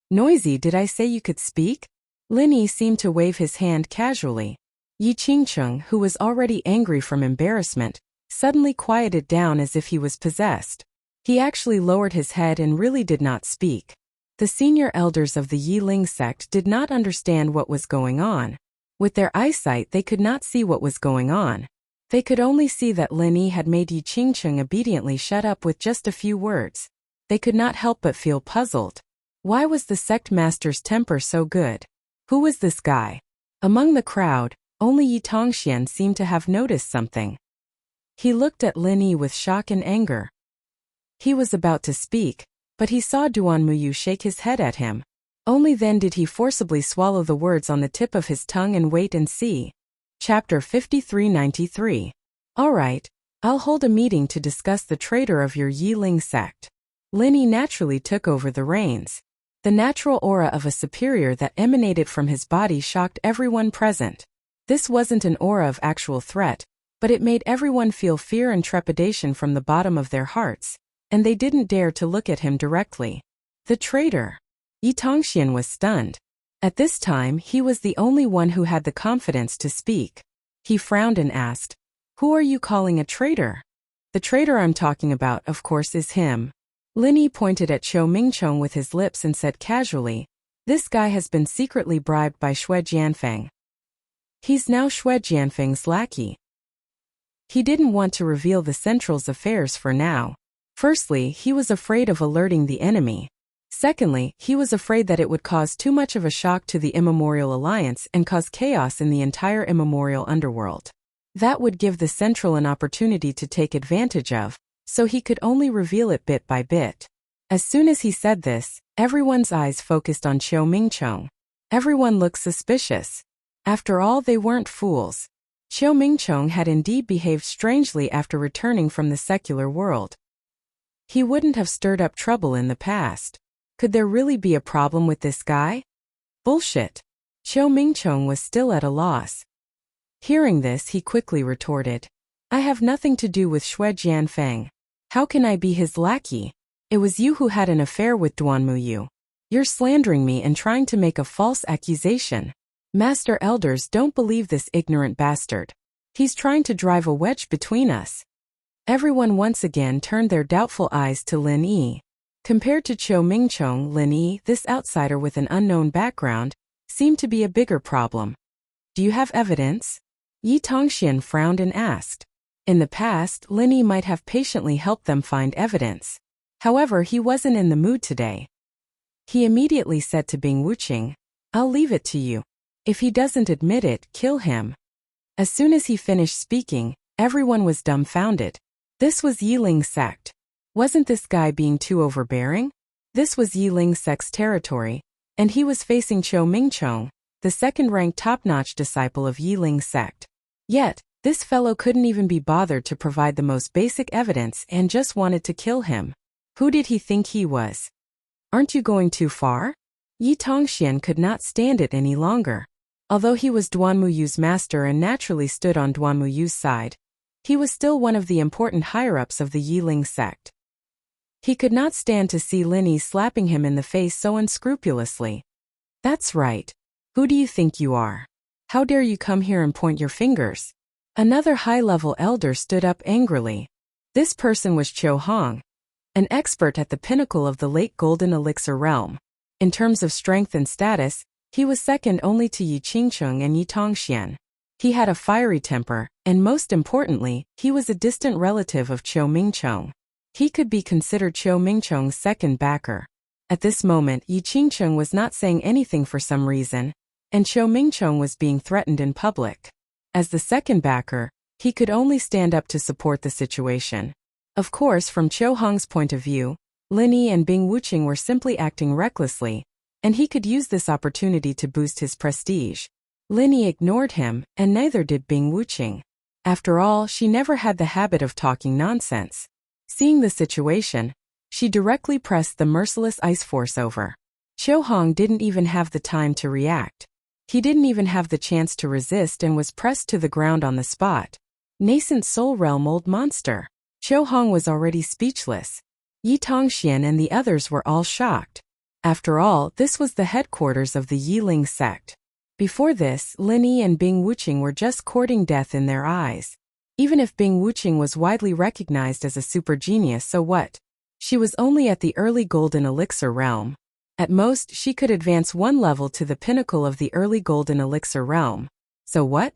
Noisy, did I say you could speak? Lin Yi seemed to wave his hand casually. Yi Qingcheng, who was already angry from embarrassment, suddenly quieted down as if he was possessed. He actually lowered his head and really did not speak. The senior elders of the Yiling sect did not understand what was going on. With their eyesight, they could not see what was going on. They could only see that Lin Yi had made Yi Qingcheng obediently shut up with just a few words. They could not help but feel puzzled. Why was the sect master's temper so good? Who was this guy? Among the crowd, only Yi Tongxian seemed to have noticed something. He looked at Lin Yi with shock and anger. He was about to speak, but he saw Duan Muyu shake his head at him. Only then did he forcibly swallow the words on the tip of his tongue and wait and see. Chapter 5393. All right, I'll hold a meeting to discuss the traitor of your Yiling sect. Lin Yi naturally took over the reins. The natural aura of a superior that emanated from his body shocked everyone present. This wasn't an aura of actual threat, but it made everyone feel fear and trepidation from the bottom of their hearts, and they didn't dare to look at him directly. The traitor. Yi Tongxian was stunned. At this time he was the only one who had the confidence to speak. He frowned and asked, "Who are you calling a traitor?" "The traitor I'm talking about, of course, is him." Lin Yi pointed at Qiu Mingchong with his lips and said casually, "This guy has been secretly bribed by Xue Jianfeng. He's now Xue Jianfeng's lackey." He didn't want to reveal the Central's affairs for now. Firstly, he was afraid of alerting the enemy. Secondly, he was afraid that it would cause too much of a shock to the Immemorial Alliance and cause chaos in the entire Immemorial Underworld. That would give the Central an opportunity to take advantage of, so he could only reveal it bit by bit. As soon as he said this, everyone's eyes focused on Qiu Mingchong. Everyone looked suspicious. After all, they weren't fools. Qiu Mingchong had indeed behaved strangely after returning from the secular world. He wouldn't have stirred up trouble in the past. Could there really be a problem with this guy? Bullshit. Qiu Mingchong was still at a loss. Hearing this, he quickly retorted, "I have nothing to do with Xue Jianfeng. How can I be his lackey? It was you who had an affair with Duan Muyu. You're slandering me and trying to make a false accusation. Master elders don't believe this ignorant bastard. He's trying to drive a wedge between us." Everyone once again turned their doubtful eyes to Lin Yi. Compared to Qiu Mingchong, Lin Yi, this outsider with an unknown background, seemed to be a bigger problem. "Do you have evidence?" Yi Tongxian frowned and asked. In the past, Lin Yi might have patiently helped them find evidence. However, he wasn't in the mood today. He immediately said to Bing Wuqing, "I'll leave it to you. If he doesn't admit it, kill him." As soon as he finished speaking, everyone was dumbfounded. This was Yiling's sect. Wasn't this guy being too overbearing? This was Yiling's sect's territory, and he was facing Qiu Mingchong, the second-ranked top-notch disciple of Yiling's sect. Yet, this fellow couldn't even be bothered to provide the most basic evidence and just wanted to kill him. Who did he think he was? Aren't you going too far? Yi Tongxian could not stand it any longer. Although he was Duan Muyu's master and naturally stood on Duan Muyu's side, he was still one of the important higher-ups of the Yiling sect. He could not stand to see Lin Yi slapping him in the face so unscrupulously. "That's right. Who do you think you are? How dare you come here and point your fingers?" Another high-level elder stood up angrily. This person was Qiu Hong, an expert at the pinnacle of the late Golden Elixir realm. In terms of strength and status, he was second only to Yi Qingcheng and Yi Tongxian. He had a fiery temper, and most importantly, he was a distant relative of Qiu Mingchong. He could be considered Qiu Mingchong's second backer. At this moment, Yi Qingcheng was not saying anything for some reason, and Qiu Mingchong was being threatened in public. As the second backer, he could only stand up to support the situation. Of course, from Qiu Hong's point of view, Lin Yi and Bing Wuqing were simply acting recklessly, and he could use this opportunity to boost his prestige. Lin Yi ignored him, and neither did Bing Wuqing. After all, she never had the habit of talking nonsense. Seeing the situation, she directly pressed the merciless ice force over. Qiu Hong didn't even have the time to react. He didn't even have the chance to resist and was pressed to the ground on the spot. Nascent soul realm old monster. Qiu Hong was already speechless. Yi Tongxian and the others were all shocked. After all, this was the headquarters of the Yiling sect. Before this, Lin Yi and Bing Wuqing were just courting death in their eyes. Even if Bing Wuqing was widely recognized as a super genius, so what? She was only at the early Golden Elixir realm. At most, she could advance one level to the pinnacle of the early Golden Elixir realm. So what?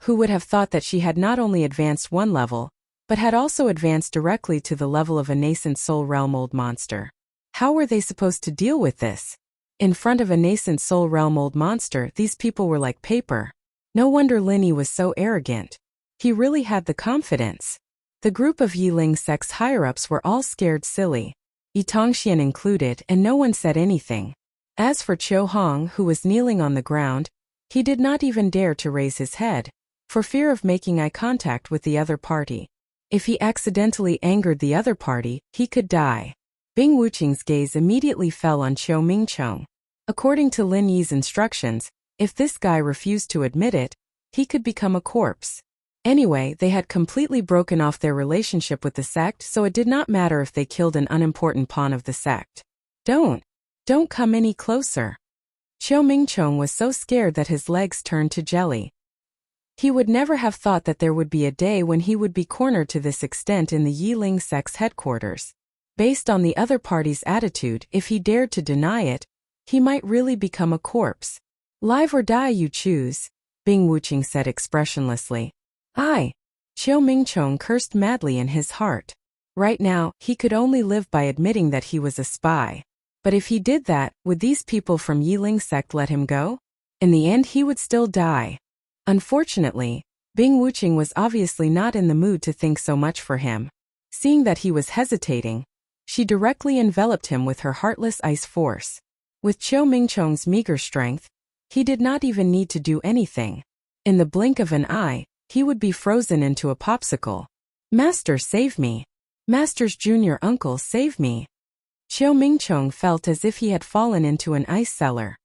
Who would have thought that she had not only advanced one level, but had also advanced directly to the level of a nascent soul realm old monster? How were they supposed to deal with this? In front of a nascent soul realm old monster, these people were like paper. No wonder Linny was so arrogant. He really had the confidence. The group of Yiling sect's higher-ups were all scared silly, Yi Tongxian included, and no one said anything. As for Qiu Hong, who was kneeling on the ground, he did not even dare to raise his head, for fear of making eye contact with the other party. If he accidentally angered the other party, he could die. Bing Wuqing's gaze immediately fell on Qiu Mingcheng. According to Lin Yi's instructions, if this guy refused to admit it, he could become a corpse. Anyway, they had completely broken off their relationship with the sect, so it did not matter if they killed an unimportant pawn of the sect. Don't come any closer. Qiu Mingcheng was so scared that his legs turned to jelly. He would never have thought that there would be a day when he would be cornered to this extent in the Yiling sect's headquarters. Based on the other party's attitude, if he dared to deny it, he might really become a corpse. Live or die you choose, Bing Wuqing said expressionlessly. Qiu Mingcheng cursed madly in his heart. Right now, he could only live by admitting that he was a spy. But if he did that, would these people from Yiling sect let him go? In the end he would still die. Unfortunately, Bing Wuqing was obviously not in the mood to think so much for him. Seeing that he was hesitating, she directly enveloped him with her heartless ice force. With Qiu Mingcheng's meager strength, he did not even need to do anything. In the blink of an eye, he would be frozen into a popsicle. Master, save me. Master's junior uncle, save me. Qiu Mingcheng felt as if he had fallen into an ice cellar.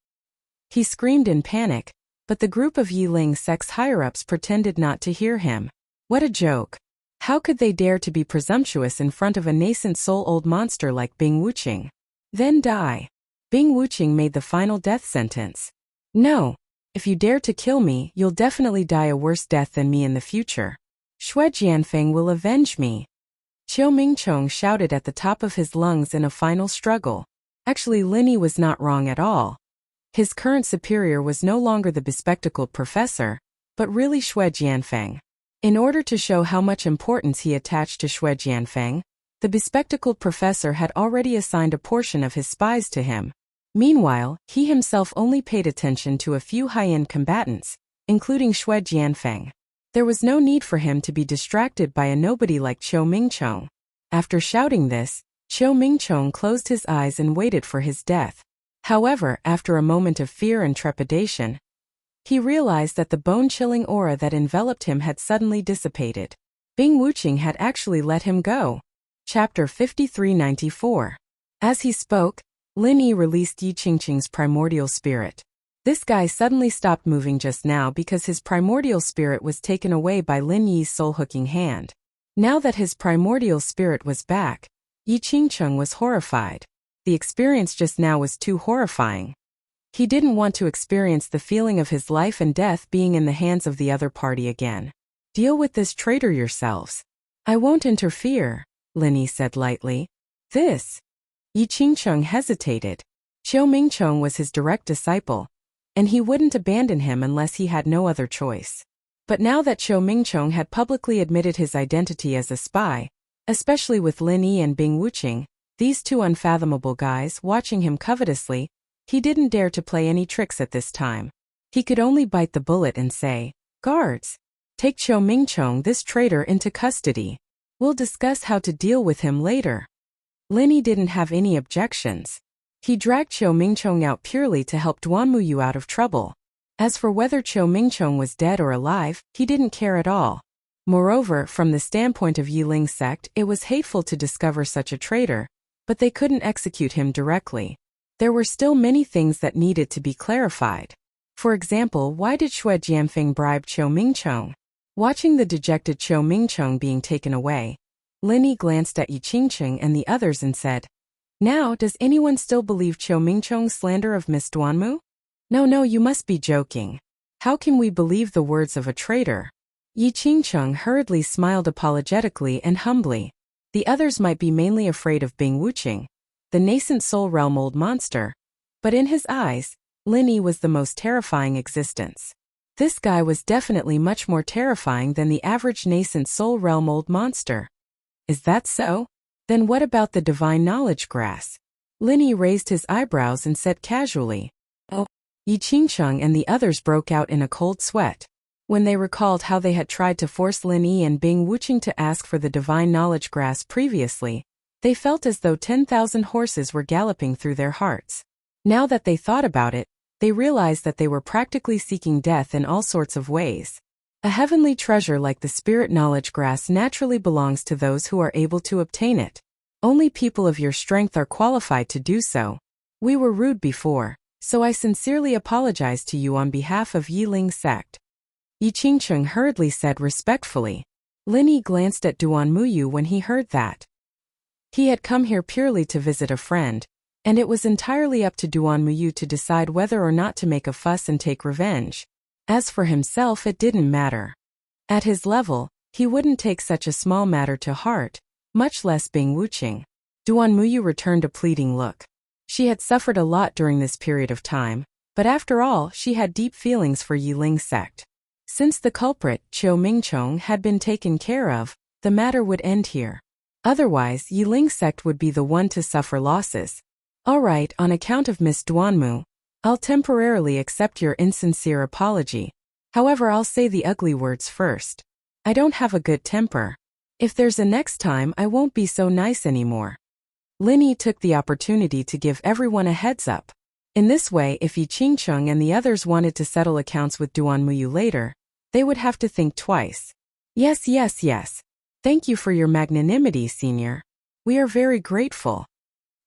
He screamed in panic, but the group of Yiling sect's higher-ups pretended not to hear him. What a joke. How could they dare to be presumptuous in front of a nascent soul-old monster like Bing Wuqing? Then die. Bing Wuqing made the final death sentence. No. If you dare to kill me, you'll definitely die a worse death than me in the future. Shui Jianfeng will avenge me. Qiu Mingcheng shouted at the top of his lungs in a final struggle. Actually, Linny was not wrong at all. His current superior was no longer the bespectacled professor, but really Shui Jianfeng. In order to show how much importance he attached to Shui Jianfeng, the bespectacled professor had already assigned a portion of his spies to him. Meanwhile, he himself only paid attention to a few high-end combatants, including Shui Jianfeng. There was no need for him to be distracted by a nobody like Qiu Mingcheng. After shouting this, Qiu Mingcheng closed his eyes and waited for his death. However, after a moment of fear and trepidation, he realized that the bone-chilling aura that enveloped him had suddenly dissipated. Bing Wuqing had actually let him go. Chapter 5394. As he spoke, Lin Yi released Yi Qingqing's primordial spirit. This guy suddenly stopped moving just now because his primordial spirit was taken away by Lin Yi's soul-hooking hand. Now that his primordial spirit was back, Yi Qingqing was horrified. The experience just now was too horrifying. He didn't want to experience the feeling of his life and death being in the hands of the other party again. Deal with this traitor yourselves. I won't interfere, Lin Yi said lightly. This. Yi Qingqing hesitated. Qiu Mingcheng was his direct disciple, and he wouldn't abandon him unless he had no other choice. But now that Qiu Mingcheng had publicly admitted his identity as a spy, especially with Lin Yi and Bing Wuqing, these two unfathomable guys watching him covetously, he didn't dare to play any tricks at this time. He could only bite the bullet and say, "Guards, take Qiu Mingcheng, this traitor, into custody. We'll discuss how to deal with him later." Lin Yi didn't have any objections. He dragged Qiu Mingcheng out purely to help Duanmuyu out of trouble. As for whether Qiu Mingcheng was dead or alive, he didn't care at all. Moreover, from the standpoint of Yiling sect, it was hateful to discover such a traitor, but they couldn't execute him directly. There were still many things that needed to be clarified. For example, why did Shui Jianfeng bribe Qiu Mingcheng? Watching the dejected Qiu Mingcheng being taken away, Lin Yi glanced at Yi Qingqing and the others and said, "Now, does anyone still believe Qiu Mingcheng's slander of Miss Duanmu? No, you must be joking. How can we believe the words of a traitor?" Yi Qingqing hurriedly smiled apologetically and humbly. The others might be mainly afraid of Bing Wuqing, the nascent soul realm old monster, but in his eyes, Lin Yi was the most terrifying existence. This guy was definitely much more terrifying than the average nascent soul realm old monster. Is that so? Then what about the divine knowledge grass? Linny raised his eyebrows and said casually, "Oh." Yi Qingcheng and the others broke out in a cold sweat. When they recalled how they had tried to force Lin Yi and Bing Wuqing to ask for the divine knowledge grass previously, they felt as though 10,000 horses were galloping through their hearts. Now that they thought about it, they realized that they were practically seeking death in all sorts of ways. A heavenly treasure like the spirit knowledge grass naturally belongs to those who are able to obtain it. Only people of your strength are qualified to do so. We were rude before, so I sincerely apologize to you on behalf of Yiling sect. Yi Qingcheng hurriedly said respectfully. Lin Yi glanced at Duan Muyu when he heard that. He had come here purely to visit a friend, and it was entirely up to Duan Muyu to decide whether or not to make a fuss and take revenge. As for himself, it didn't matter. At his level, he wouldn't take such a small matter to heart, much less Bing Wuqing. Duan Muyu returned a pleading look. She had suffered a lot during this period of time, but after all, she had deep feelings for Yiling sect. Since the culprit, Qiu Mingchong, had been taken care of, the matter would end here. Otherwise, Yiling sect would be the one to suffer losses. All right, on account of Miss Duanmu, I'll temporarily accept your insincere apology. However, I'll say the ugly words first. I don't have a good temper. If there's a next time, I won't be so nice anymore. Lin Yi took the opportunity to give everyone a heads up. In this way, if Yi Qingcheng and the others wanted to settle accounts with Duan Muyu later, they would have to think twice. Yes. Thank you for your magnanimity, senior. We are very grateful.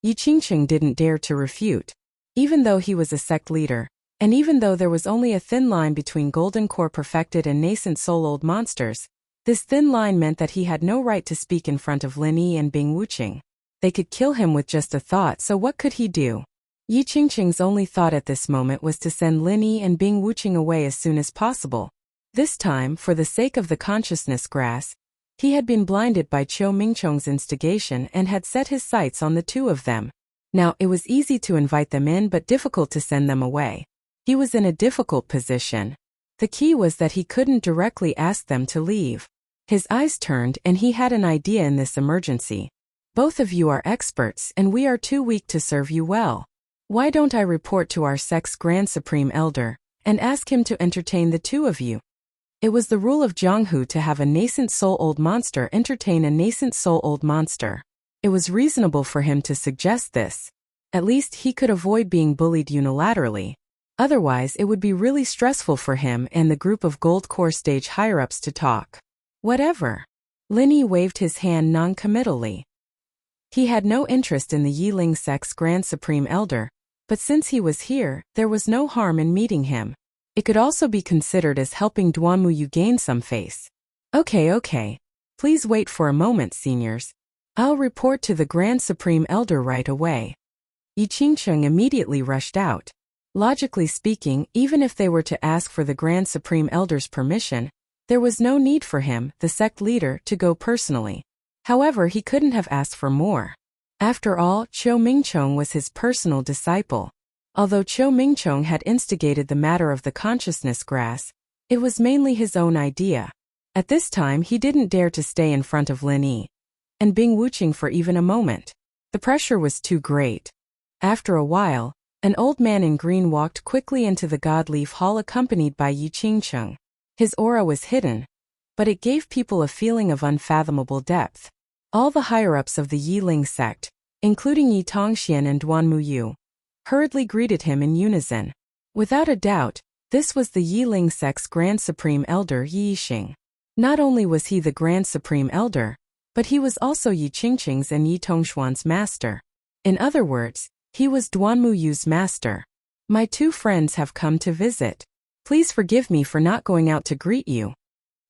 Yi Qingcheng didn't dare to refute. Even though he was a sect leader, and even though there was only a thin line between golden core perfected and nascent soul old monsters, this thin line meant that he had no right to speak in front of Lin Yi and Bing Wuqing. They could kill him with just a thought, so what could he do? Yi Qingcheng's only thought at this moment was to send Lin Yi and Bing Wuqing away as soon as possible. This time, for the sake of the consciousness grass, he had been blinded by Qiu Mingchong's instigation and had set his sights on the two of them. Now, it was easy to invite them in but difficult to send them away. He was in a difficult position. The key was that he couldn't directly ask them to leave. His eyes turned and he had an idea in this emergency. Both of you are experts and we are too weak to serve you well. Why don't I report to our sect's Grand Supreme Elder and ask him to entertain the two of you? It was the rule of Jianghu to have a nascent soul old monster entertain a nascent soul old monster. It was reasonable for him to suggest this. At least he could avoid being bullied unilaterally. Otherwise, it would be really stressful for him and the group of Gold Core stage higher-ups to talk. Whatever. Lin Yi waved his hand non-committally. He had no interest in the Yiling sect's Grand Supreme Elder, but since he was here, there was no harm in meeting him. It could also be considered as helping Duan Muyu gain some face. Okay. Please wait for a moment, seniors. I'll report to the Grand Supreme Elder right away. Yi Qingcheng immediately rushed out. Logically speaking, even if they were to ask for the Grand Supreme Elder's permission, there was no need for him, the sect leader, to go personally. However, he couldn't have asked for more. After all, Qiu Mingchong was his personal disciple. Although Qiu Mingchong had instigated the matter of the consciousness grass, it was mainly his own idea. At this time, he didn't dare to stay in front of Lin Yi and Bing Wuqing for even a moment. The pressure was too great. After a while, an old man in green walked quickly into the Godleaf Hall accompanied by Yi Qingcheng. His aura was hidden, but it gave people a feeling of unfathomable depth. All the higher-ups of the Yiling sect, including Yi Tongxian and Duan Muyu, hurriedly greeted him in unison. Without a doubt, this was the Yiling sect's Grand Supreme Elder Yi Yixing. Not only was he the Grand Supreme Elder, but he was also Yi Qingcheng's and Yi Tongshuan's master. In other words, he was Duan Muyu's master. My two friends have come to visit. Please forgive me for not going out to greet you.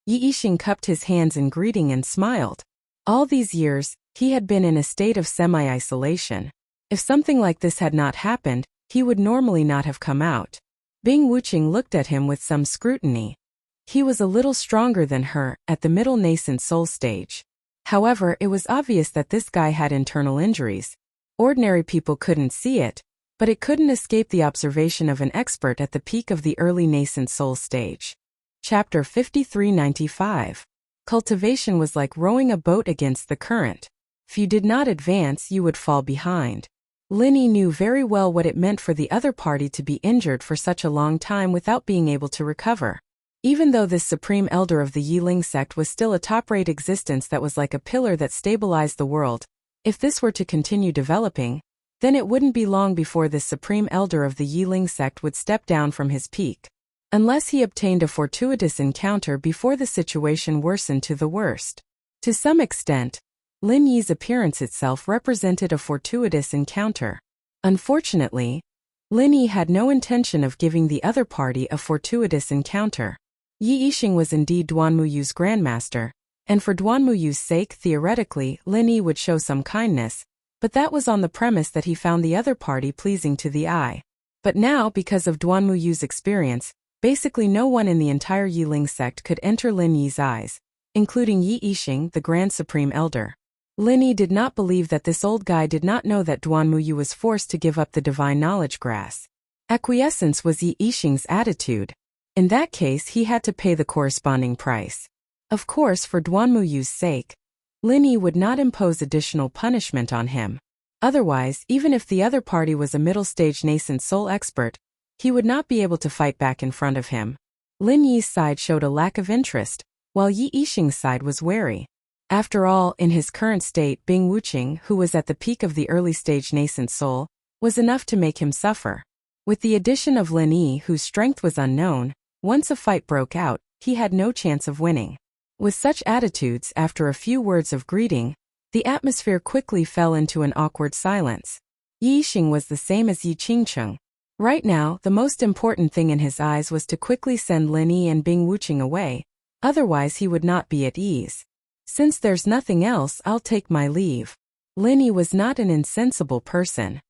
Yi Yixing cupped his hands in greeting and smiled. All these years, he had been in a state of semi-isolation. If something like this had not happened, he would normally not have come out. Bing Wuqing looked at him with some scrutiny. He was a little stronger than her, at the middle nascent soul stage. However, it was obvious that this guy had internal injuries. Ordinary people couldn't see it, but it couldn't escape the observation of an expert at the peak of the early nascent soul stage. Chapter 5395. Cultivation was like rowing a boat against the current. If you did not advance, you would fall behind. Linny knew very well what it meant for the other party to be injured for such a long time without being able to recover. Even though this supreme elder of the Yiling sect was still a top-rate existence that was like a pillar that stabilized the world, if this were to continue developing, then it wouldn't be long before this supreme elder of the Yiling sect would step down from his peak. Unless he obtained a fortuitous encounter before the situation worsened to the worst. To some extent, Lin Yi's appearance itself represented a fortuitous encounter. Unfortunately, Lin Yi had no intention of giving the other party a fortuitous encounter. Yi Yixing was indeed Duanmuyu's grandmaster, and for Duanmuyu's sake theoretically Lin Yi would show some kindness, but that was on the premise that he found the other party pleasing to the eye. But now, because of Duanmuyu's experience, basically no one in the entire Yiling sect could enter Lin Yi's eyes, including Yi Yixing, the Grand Supreme Elder. Lin Yi did not believe that this old guy did not know that Duanmuyu was forced to give up the divine knowledge grass. Acquiescence was Yi Yixing's attitude. In that case he had to pay the corresponding price. Of course, for Duanmuyu's sake, Lin Yi would not impose additional punishment on him. Otherwise, even if the other party was a middle-stage nascent soul expert, he would not be able to fight back in front of him. Lin Yi's side showed a lack of interest, while Yi Yixing's side was wary. After all, in his current state, Bing Wuxia, who was at the peak of the early-stage nascent soul, was enough to make him suffer. With the addition of Lin Yi, whose strength was unknown, once a fight broke out, he had no chance of winning. With such attitudes, after a few words of greeting, the atmosphere quickly fell into an awkward silence. Yi Yixing was the same as Yi Qingcheng. Right now, the most important thing in his eyes was to quickly send Lin Yi and Bing Wuxia away, otherwise he would not be at ease. Since there's nothing else, I'll take my leave. Lin Yi was not an insensible person.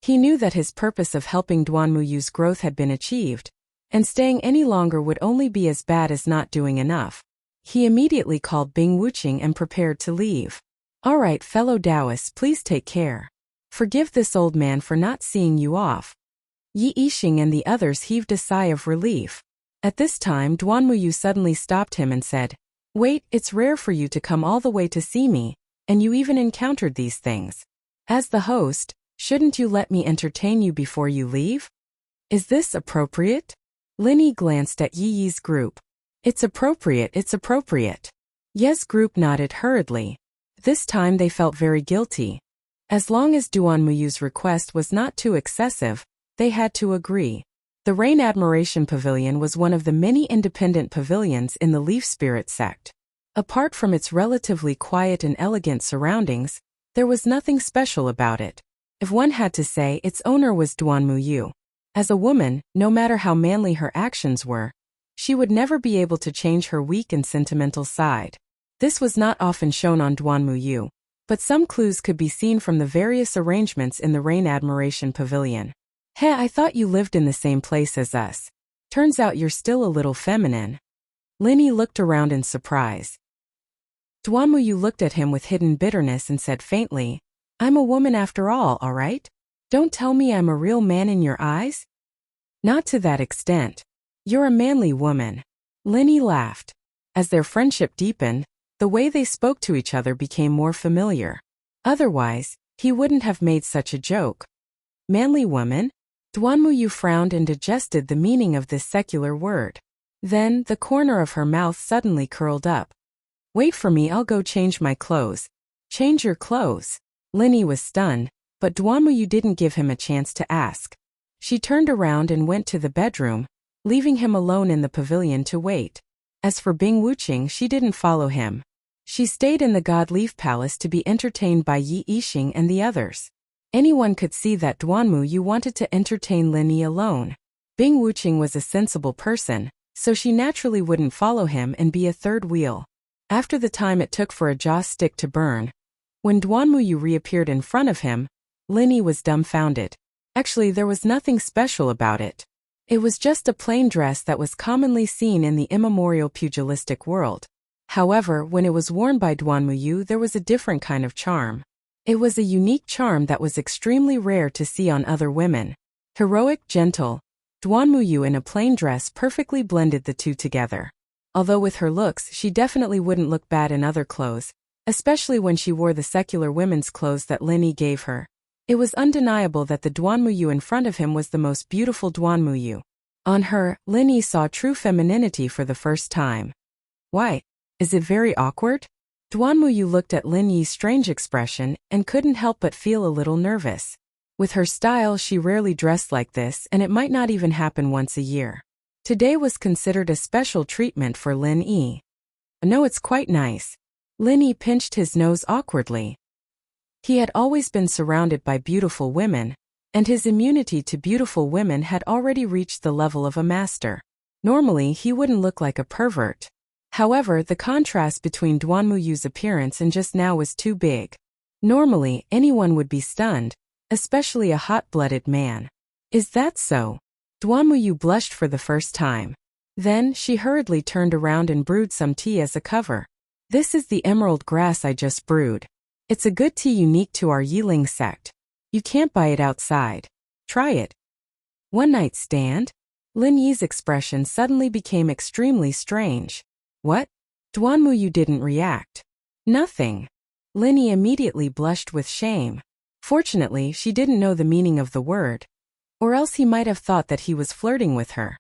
He knew that his purpose of helping Duanmuyu's growth had been achieved, and staying any longer would only be as bad as not doing enough. He immediately called Bing Wuxia and prepared to leave. All right, fellow Taoists, please take care. Forgive this old man for not seeing you off. Yi Yixing and the others heaved a sigh of relief. At this time, Duanmuyu suddenly stopped him and said, "Wait, it's rare for you to come all the way to see me, and you even encountered these things. As the host, shouldn't you let me entertain you before you leave? Is this appropriate?" Lin Yi glanced at Yi Yi's group. It's appropriate. Ye's group nodded hurriedly. This time they felt very guilty. As long as Duanmuyu's request was not too excessive, they had to agree. The Rain Admiration Pavilion was one of the many independent pavilions in the Leaf Spirit sect. Apart from its relatively quiet and elegant surroundings, there was nothing special about it. If one had to say, its owner was Duanmuyu. As a woman, no matter how manly her actions were, she would never be able to change her weak and sentimental side. This was not often shown on Duanmuyu, but some clues could be seen from the various arrangements in the Rain Admiration Pavilion. "Hey, I thought you lived in the same place as us. Turns out you're still a little feminine." Lin Yi looked around in surprise. Duanmuyu looked at him with hidden bitterness and said faintly, "I'm a woman after all right? Don't tell me I'm a real man in your eyes?" "Not to that extent. You're a manly woman." Lin Yi laughed. As their friendship deepened, the way they spoke to each other became more familiar. Otherwise, he wouldn't have made such a joke. Manly woman? Duanmuyu frowned and digested the meaning of this secular word. Then, the corner of her mouth suddenly curled up. "Wait for me, I'll go change my clothes." "Change your clothes?" Lin Yi was stunned, but Duanmuyu didn't give him a chance to ask. She turned around and went to the bedroom, leaving him alone in the pavilion to wait. As for Bing Wuxia, she didn't follow him. She stayed in the God Leaf Palace to be entertained by Yi Yixing and the others. Anyone could see that Duanmuyu wanted to entertain Lin Yi alone. Bing Wuxia was a sensible person, so she naturally wouldn't follow him and be a third wheel. After the time it took for a joss stick to burn, when Duanmuyu reappeared in front of him, Lin Yi was dumbfounded. Actually, there was nothing special about it. It was just a plain dress that was commonly seen in the immemorial pugilistic world. However, when it was worn by Duanmuyu, there was a different kind of charm. It was a unique charm that was extremely rare to see on other women. Heroic, gentle, Duanmuyu in a plain dress perfectly blended the two together. Although with her looks, she definitely wouldn't look bad in other clothes, especially when she wore the secular women's clothes that Lin Yi gave her. It was undeniable that the Duanmuyu in front of him was the most beautiful Duanmuyu. On her, Lin Yi saw true femininity for the first time. Why? Is it very awkward? Duanmuyu looked at Lin Yi's strange expression and couldn't help but feel a little nervous. With her style, she rarely dressed like this, and it might not even happen once a year. Today was considered a special treatment for Lin Yi. No, it's quite nice. Lin Yi pinched his nose awkwardly. He had always been surrounded by beautiful women, and his immunity to beautiful women had already reached the level of a master. Normally, he wouldn't look like a pervert. However, the contrast between Duanmuyu's appearance and just now was too big. Normally, anyone would be stunned, especially a hot-blooded man. Is that so? Duanmuyu blushed for the first time. Then, she hurriedly turned around and brewed some tea as a cover. This is the emerald grass I just brewed. It's a good tea unique to our Yiling sect. You can't buy it outside. Try it. One night stand? Lin Yi's expression suddenly became extremely strange. What? Duanmuyu didn't react. Nothing. Lin Yi immediately blushed with shame. Fortunately, she didn't know the meaning of the word, or else he might have thought that he was flirting with her.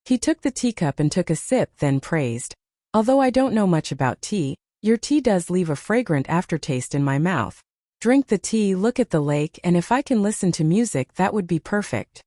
He took the teacup and took a sip, then praised. Although I don't know much about tea, your tea does leave a fragrant aftertaste in my mouth. Drink the tea, look at the lake, and if I can listen to music, that would be perfect.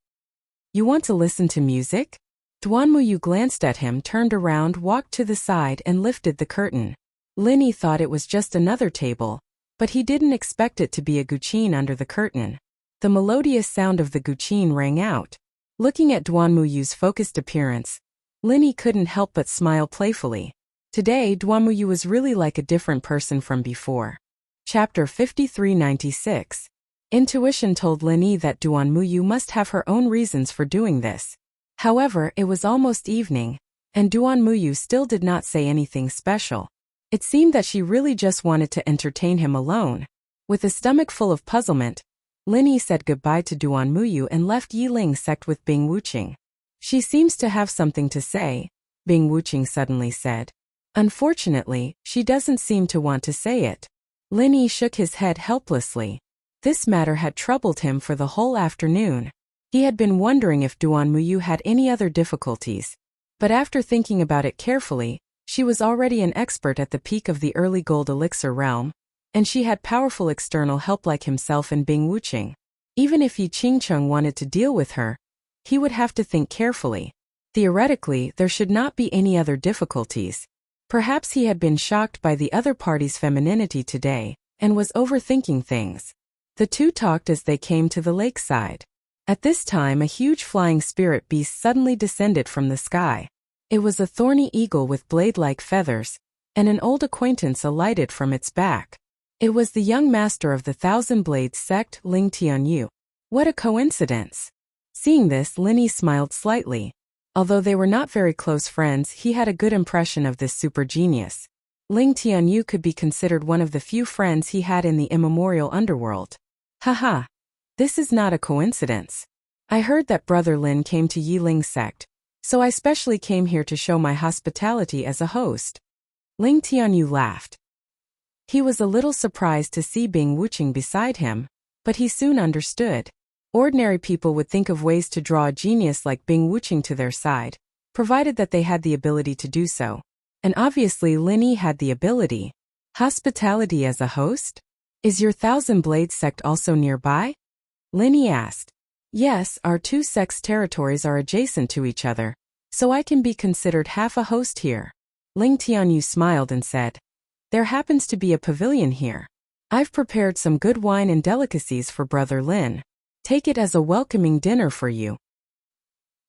You want to listen to music? Duanmuyu glanced at him, turned around, walked to the side, and lifted the curtain. Lin Yi thought it was just another table, but he didn't expect it to be a guqin under the curtain. The melodious sound of the guqin rang out. Looking at Duanmuyu's focused appearance, Lin Yi couldn't help but smile playfully. Today, Duanmuyu was really like a different person from before. Chapter 5396. Intuition told Lin Yi that Duanmuyu must have her own reasons for doing this. However, it was almost evening, and Duanmuyu still did not say anything special. It seemed that she really just wanted to entertain him alone. With a stomach full of puzzlement, Lin Yi said goodbye to Duanmuyu and left Yiling sect with Bing Wuqing. She seems to have something to say, Bing Wuqing suddenly said. Unfortunately, she doesn't seem to want to say it. Lin Yi shook his head helplessly. This matter had troubled him for the whole afternoon. He had been wondering if Duanmuyu had any other difficulties. But after thinking about it carefully, she was already an expert at the peak of the early gold elixir realm, and she had powerful external help like himself and Bing Wuqing. Even if Yi Qingcheng wanted to deal with her, he would have to think carefully. Theoretically, there should not be any other difficulties. Perhaps he had been shocked by the other party's femininity today, and was overthinking things. The two talked as they came to the lakeside. At this time, a huge flying spirit beast suddenly descended from the sky. It was a thorny eagle with blade-like feathers, and an old acquaintance alighted from its back. It was the young master of the Thousand Blades sect, Ling Tianyu. What a coincidence! Seeing this, Lin Yi smiled slightly. Although they were not very close friends, he had a good impression of this super genius. Ling Tianyu could be considered one of the few friends he had in the immemorial underworld. Haha. This is not a coincidence. I heard that Brother Lin came to Yiling sect, so I specially came here to show my hospitality as a host. Ling Tianyu laughed. He was a little surprised to see Bing Wuqing beside him, but he soon understood. Ordinary people would think of ways to draw a genius like Bing Wuqing to their side, provided that they had the ability to do so. And obviously Lin Yi had the ability. Hospitality as a host? Is your Thousand Blades sect also nearby? Lin Yi asked. Yes, our two sects' territories are adjacent to each other, so I can be considered half a host here. Ling Tianyu smiled and said. There happens to be a pavilion here. I've prepared some good wine and delicacies for Brother Lin. Take it as a welcoming dinner for you.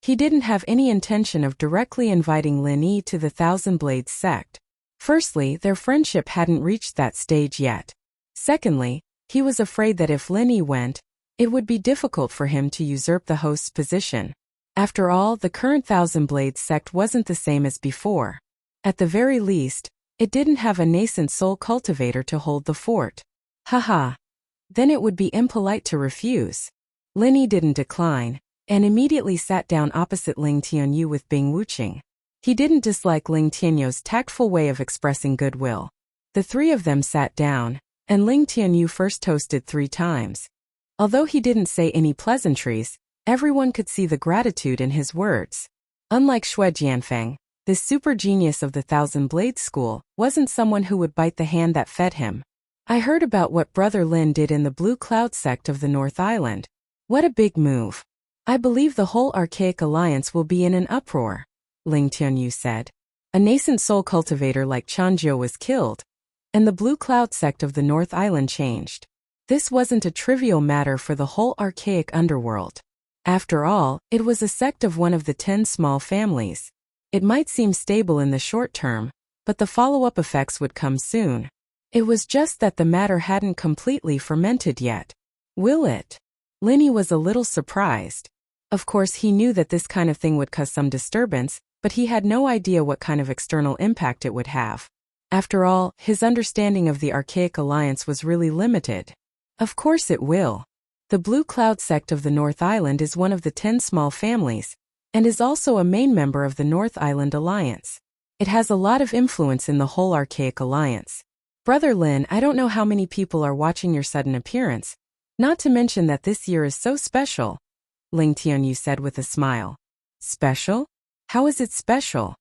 He didn't have any intention of directly inviting Lin Yi to the Thousand Blades sect. Firstly, their friendship hadn't reached that stage yet. Secondly, he was afraid that if Lin Yi went, it would be difficult for him to usurp the host's position. After all, the current Thousand Blades sect wasn't the same as before. At the very least, it didn't have a nascent soul cultivator to hold the fort. Haha. Then it would be impolite to refuse. Lin Yi didn't decline, and immediately sat down opposite Ling Tianyu with Bing Wuqing. He didn't dislike Ling Tianyu's tactful way of expressing goodwill. The three of them sat down, and Ling Tianyu first toasted 3 times. Although he didn't say any pleasantries, everyone could see the gratitude in his words. Unlike Xue Jianfeng, this super genius of the Thousand Blades School wasn't someone who would bite the hand that fed him. I heard about what Brother Lin did in the Blue Cloud sect of the North Island. What a big move. I believe the whole Archaic Alliance will be in an uproar, Ling Tianyu said. A nascent soul cultivator like Chanjiu was killed, and the Blue Cloud sect of the North Island changed. This wasn't a trivial matter for the whole archaic underworld. After all, it was a sect of one of the 10 small families. It might seem stable in the short term, but the follow-up effects would come soon. It was just that the matter hadn't completely fermented yet. Will it? Linny was a little surprised. Of course, he knew that this kind of thing would cause some disturbance, but he had no idea what kind of external impact it would have. After all, his understanding of the Archaic Alliance was really limited. Of course it will. The Blue Cloud sect of the North Island is one of the 10 small families, and is also a main member of the North Island Alliance. It has a lot of influence in the whole Archaic Alliance. Brother Lin, I don't know how many people are watching your sudden appearance, not to mention that this year is so special, Ling Tianyu said with a smile. Special? How is it special?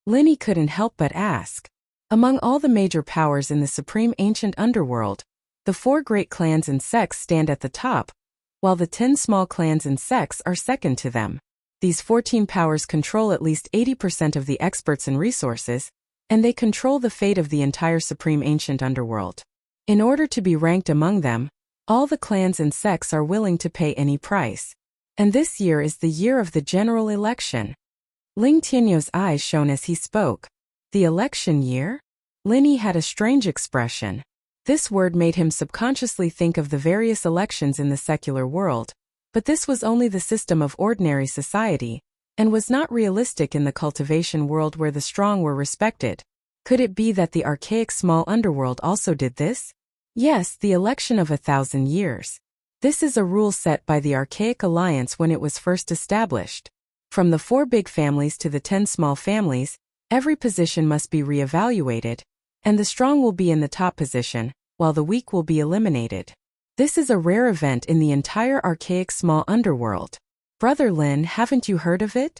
Linny couldn't help but ask. Among all the major powers in the supreme ancient underworld, the 4 great clans and sects stand at the top, while the 10 small clans and sects are second to them. These 14 powers control at least 80% of the experts and resources, and they control the fate of the entire supreme ancient underworld. In order to be ranked among them, all the clans and sects are willing to pay any price. And this year is the year of the general election. Ling Tianyu's eyes shone as he spoke. The election year? Linny had a strange expression. This word made him subconsciously think of the various elections in the secular world, but this was only the system of ordinary society, and was not realistic in the cultivation world where the strong were respected. Could it be that the archaic small underworld also did this? Yes, the election of 1,000 years. This is a rule set by the Archaic Alliance when it was first established. From the 4 big families to the 10 small families, every position must be re-evaluated, and the strong will be in the top position, while the weak will be eliminated. This is a rare event in the entire archaic small underworld. Brother Lin, haven't you heard of it?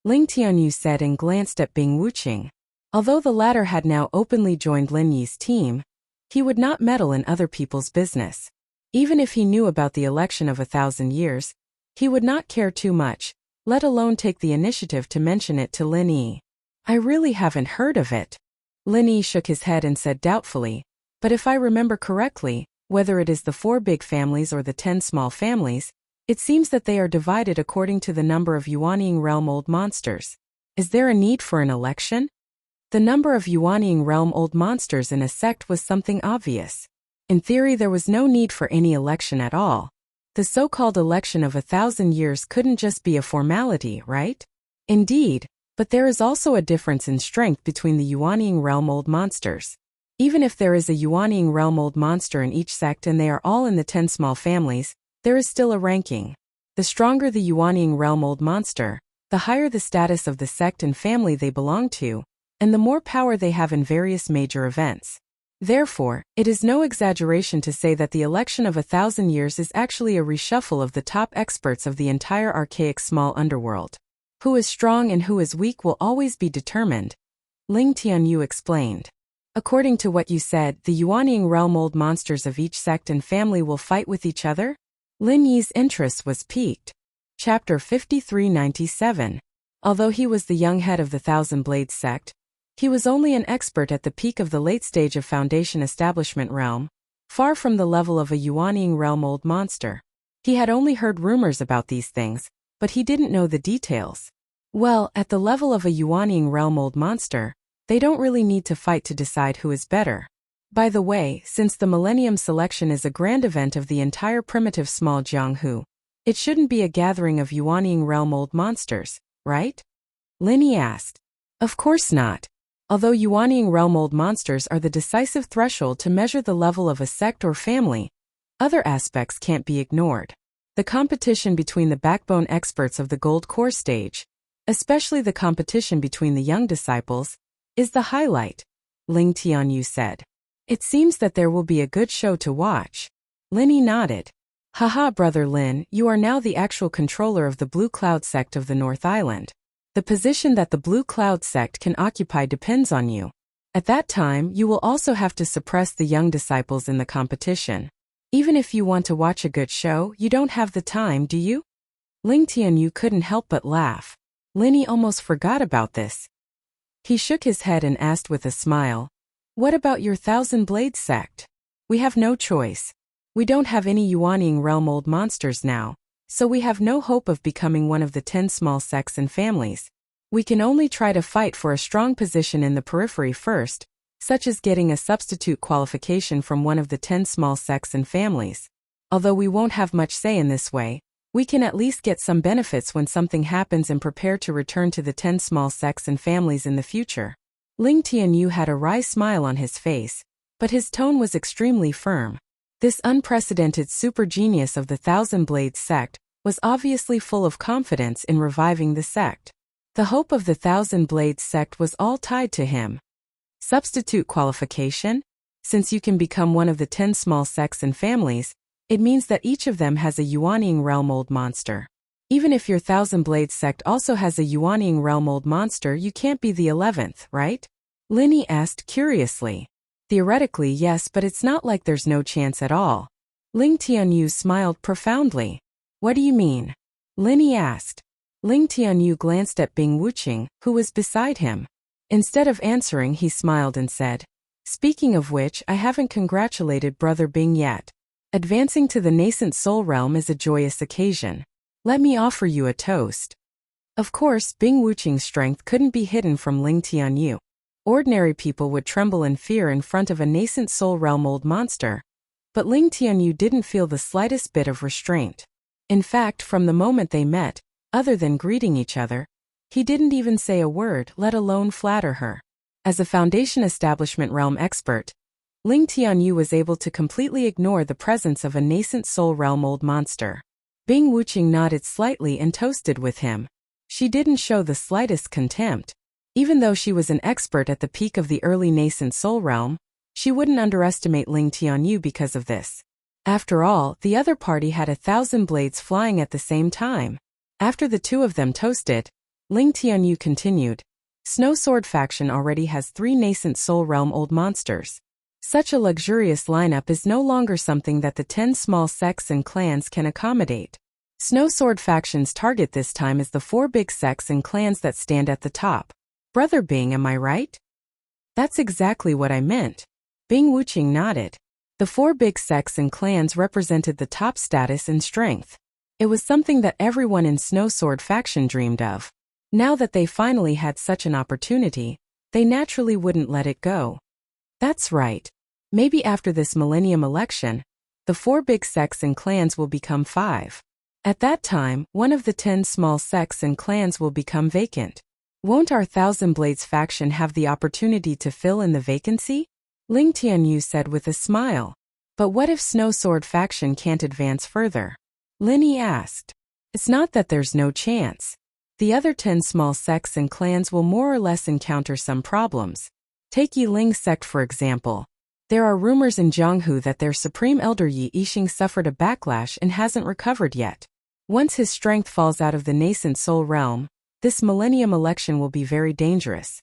Ling Tianyu said and glanced at Bing Wuqing. Although the latter had now openly joined Lin Yi's team, he would not meddle in other people's business. Even if he knew about the election of 1,000 years, he would not care too much, let alone take the initiative to mention it to Lin Yi. I really haven't heard of it. Lin Yi shook his head and said doubtfully, but if I remember correctly, whether it is the 4 big families or the 10 small families, it seems that they are divided according to the number of Yuanying realm old monsters. Is there a need for an election? The number of Yuanying realm old monsters in a sect was something obvious. In theory, there was no need for any election at all. The so-called election of 1,000 years couldn't just be a formality, right? Indeed, but there is also a difference in strength between the Yuanying realm old monsters. Even if there is a Yuanying realm old monster in each sect and they are all in the 10 small families, there is still a ranking. The stronger the Yuanying realm old monster, the higher the status of the sect and family they belong to, and the more power they have in various major events. Therefore, it is no exaggeration to say that the election of 1,000 years is actually a reshuffle of the top experts of the entire archaic small underworld. Who is strong and who is weak will always be determined, Ling Tianyu explained. According to what you said, the Yuanying realm old monsters of each sect and family will fight with each other? Lin Yi's interest was piqued. Chapter 5397. Although he was the young head of the Thousand Blades sect, he was only an expert at the peak of the late stage of Foundation Establishment realm, far from the level of a Yuanying realm old monster. He had only heard rumors about these things, but he didn't know the details. Well, at the level of a Yuanying realm old monster, they don't really need to fight to decide who is better. By the way, since the Millennium Selection is a grand event of the entire primitive small Jianghu, it shouldn't be a gathering of Yuanying realm old monsters, right? Lin Yi asked. Of course not. Although Yuanying realm old monsters are the decisive threshold to measure the level of a sect or family, other aspects can't be ignored. The competition between the backbone experts of the gold core stage, especially the competition between the young disciples, is the highlight, Ling Tianyu said. It seems that there will be a good show to watch. Lin Yi nodded. Haha, Brother Lin, you are now the actual controller of the Blue Cloud sect of the North Island. The position that the Blue Cloud sect can occupy depends on you. At that time, you will also have to suppress the young disciples in the competition. Even if you want to watch a good show, you don't have the time, do you? Ling Tianyu couldn't help but laugh. Linny almost forgot about this. He shook his head and asked with a smile, "What about your Thousand Blades sect? We have no choice. We don't have any Yuanying realm old monsters now, so we have no hope of becoming one of the 10 small sects and families. We can only try to fight for a strong position in the periphery first, such as getting a substitute qualification from one of the 10 small sects and families. Although we won't have much say in this way, we can at least get some benefits when something happens and prepare to return to the 10 small sects and families in the future." Ling Tianyu had a wry smile on his face, but his tone was extremely firm. This unprecedented super genius of the Thousand Blades sect was obviously full of confidence in reviving the sect. The hope of the Thousand Blades sect was all tied to him. Substitute qualification? Since you can become one of the 10 small sects and families, it means that each of them has a Yuanying realm old monster. Even if your Thousand Blades sect also has a Yuanying realm old monster, you can't be the 11th, right? Linny asked curiously. Theoretically, yes, but it's not like there's no chance at all. Ling Tianyu smiled profoundly. What do you mean? Linny asked. Ling Tianyu glanced at Bing Wuxia, who was beside him. Instead of answering, he smiled and said, "Speaking of which, I haven't congratulated Brother Bing yet. Advancing to the nascent soul realm is a joyous occasion. Let me offer you a toast." Of course, Bing Wuxia's strength couldn't be hidden from Ling Tianyu. Ordinary people would tremble in fear in front of a nascent soul realm old monster. But Ling Tianyu didn't feel the slightest bit of restraint. In fact, from the moment they met, other than greeting each other, he didn't even say a word, let alone flatter her. As a Foundation Establishment realm expert, Ling Tianyu was able to completely ignore the presence of a nascent soul realm old monster. Bing Wuxia nodded slightly and toasted with him. She didn't show the slightest contempt. Even though she was an expert at the peak of the early nascent soul realm, she wouldn't underestimate Ling Tianyu because of this. After all, the other party had 1,000 blades flying at the same time. After the two of them toasted, Ling Tianyu continued, "Snow Sword faction already has 3 nascent soul realm old monsters. Such a luxurious lineup is no longer something that the 10 small sects and clans can accommodate. Snow Sword faction's target this time is the 4 big sects and clans that stand at the top. Brother Bing, am I right?" "That's exactly what I meant." Bing Wuxia nodded. The 4 big sects and clans represented the top status and strength. It was something that everyone in Snow Sword faction dreamed of. Now that they finally had such an opportunity, they naturally wouldn't let it go. That's right. Maybe after this millennium election, the 4 big sects and clans will become 5. At that time, one of the 10 small sects and clans will become vacant. Won't our Thousand Blades faction have the opportunity to fill in the vacancy? Ling Tianyu said with a smile. But what if Snow Sword faction can't advance further? Linny asked. It's not that there's no chance. The other 10 small sects and clans will more or less encounter some problems. Take Yi Ling's sect for example. There are rumors in Jianghu that their supreme elder Yi Yixing suffered a backlash and hasn't recovered yet. Once his strength falls out of the nascent soul realm, this millennium election will be very dangerous.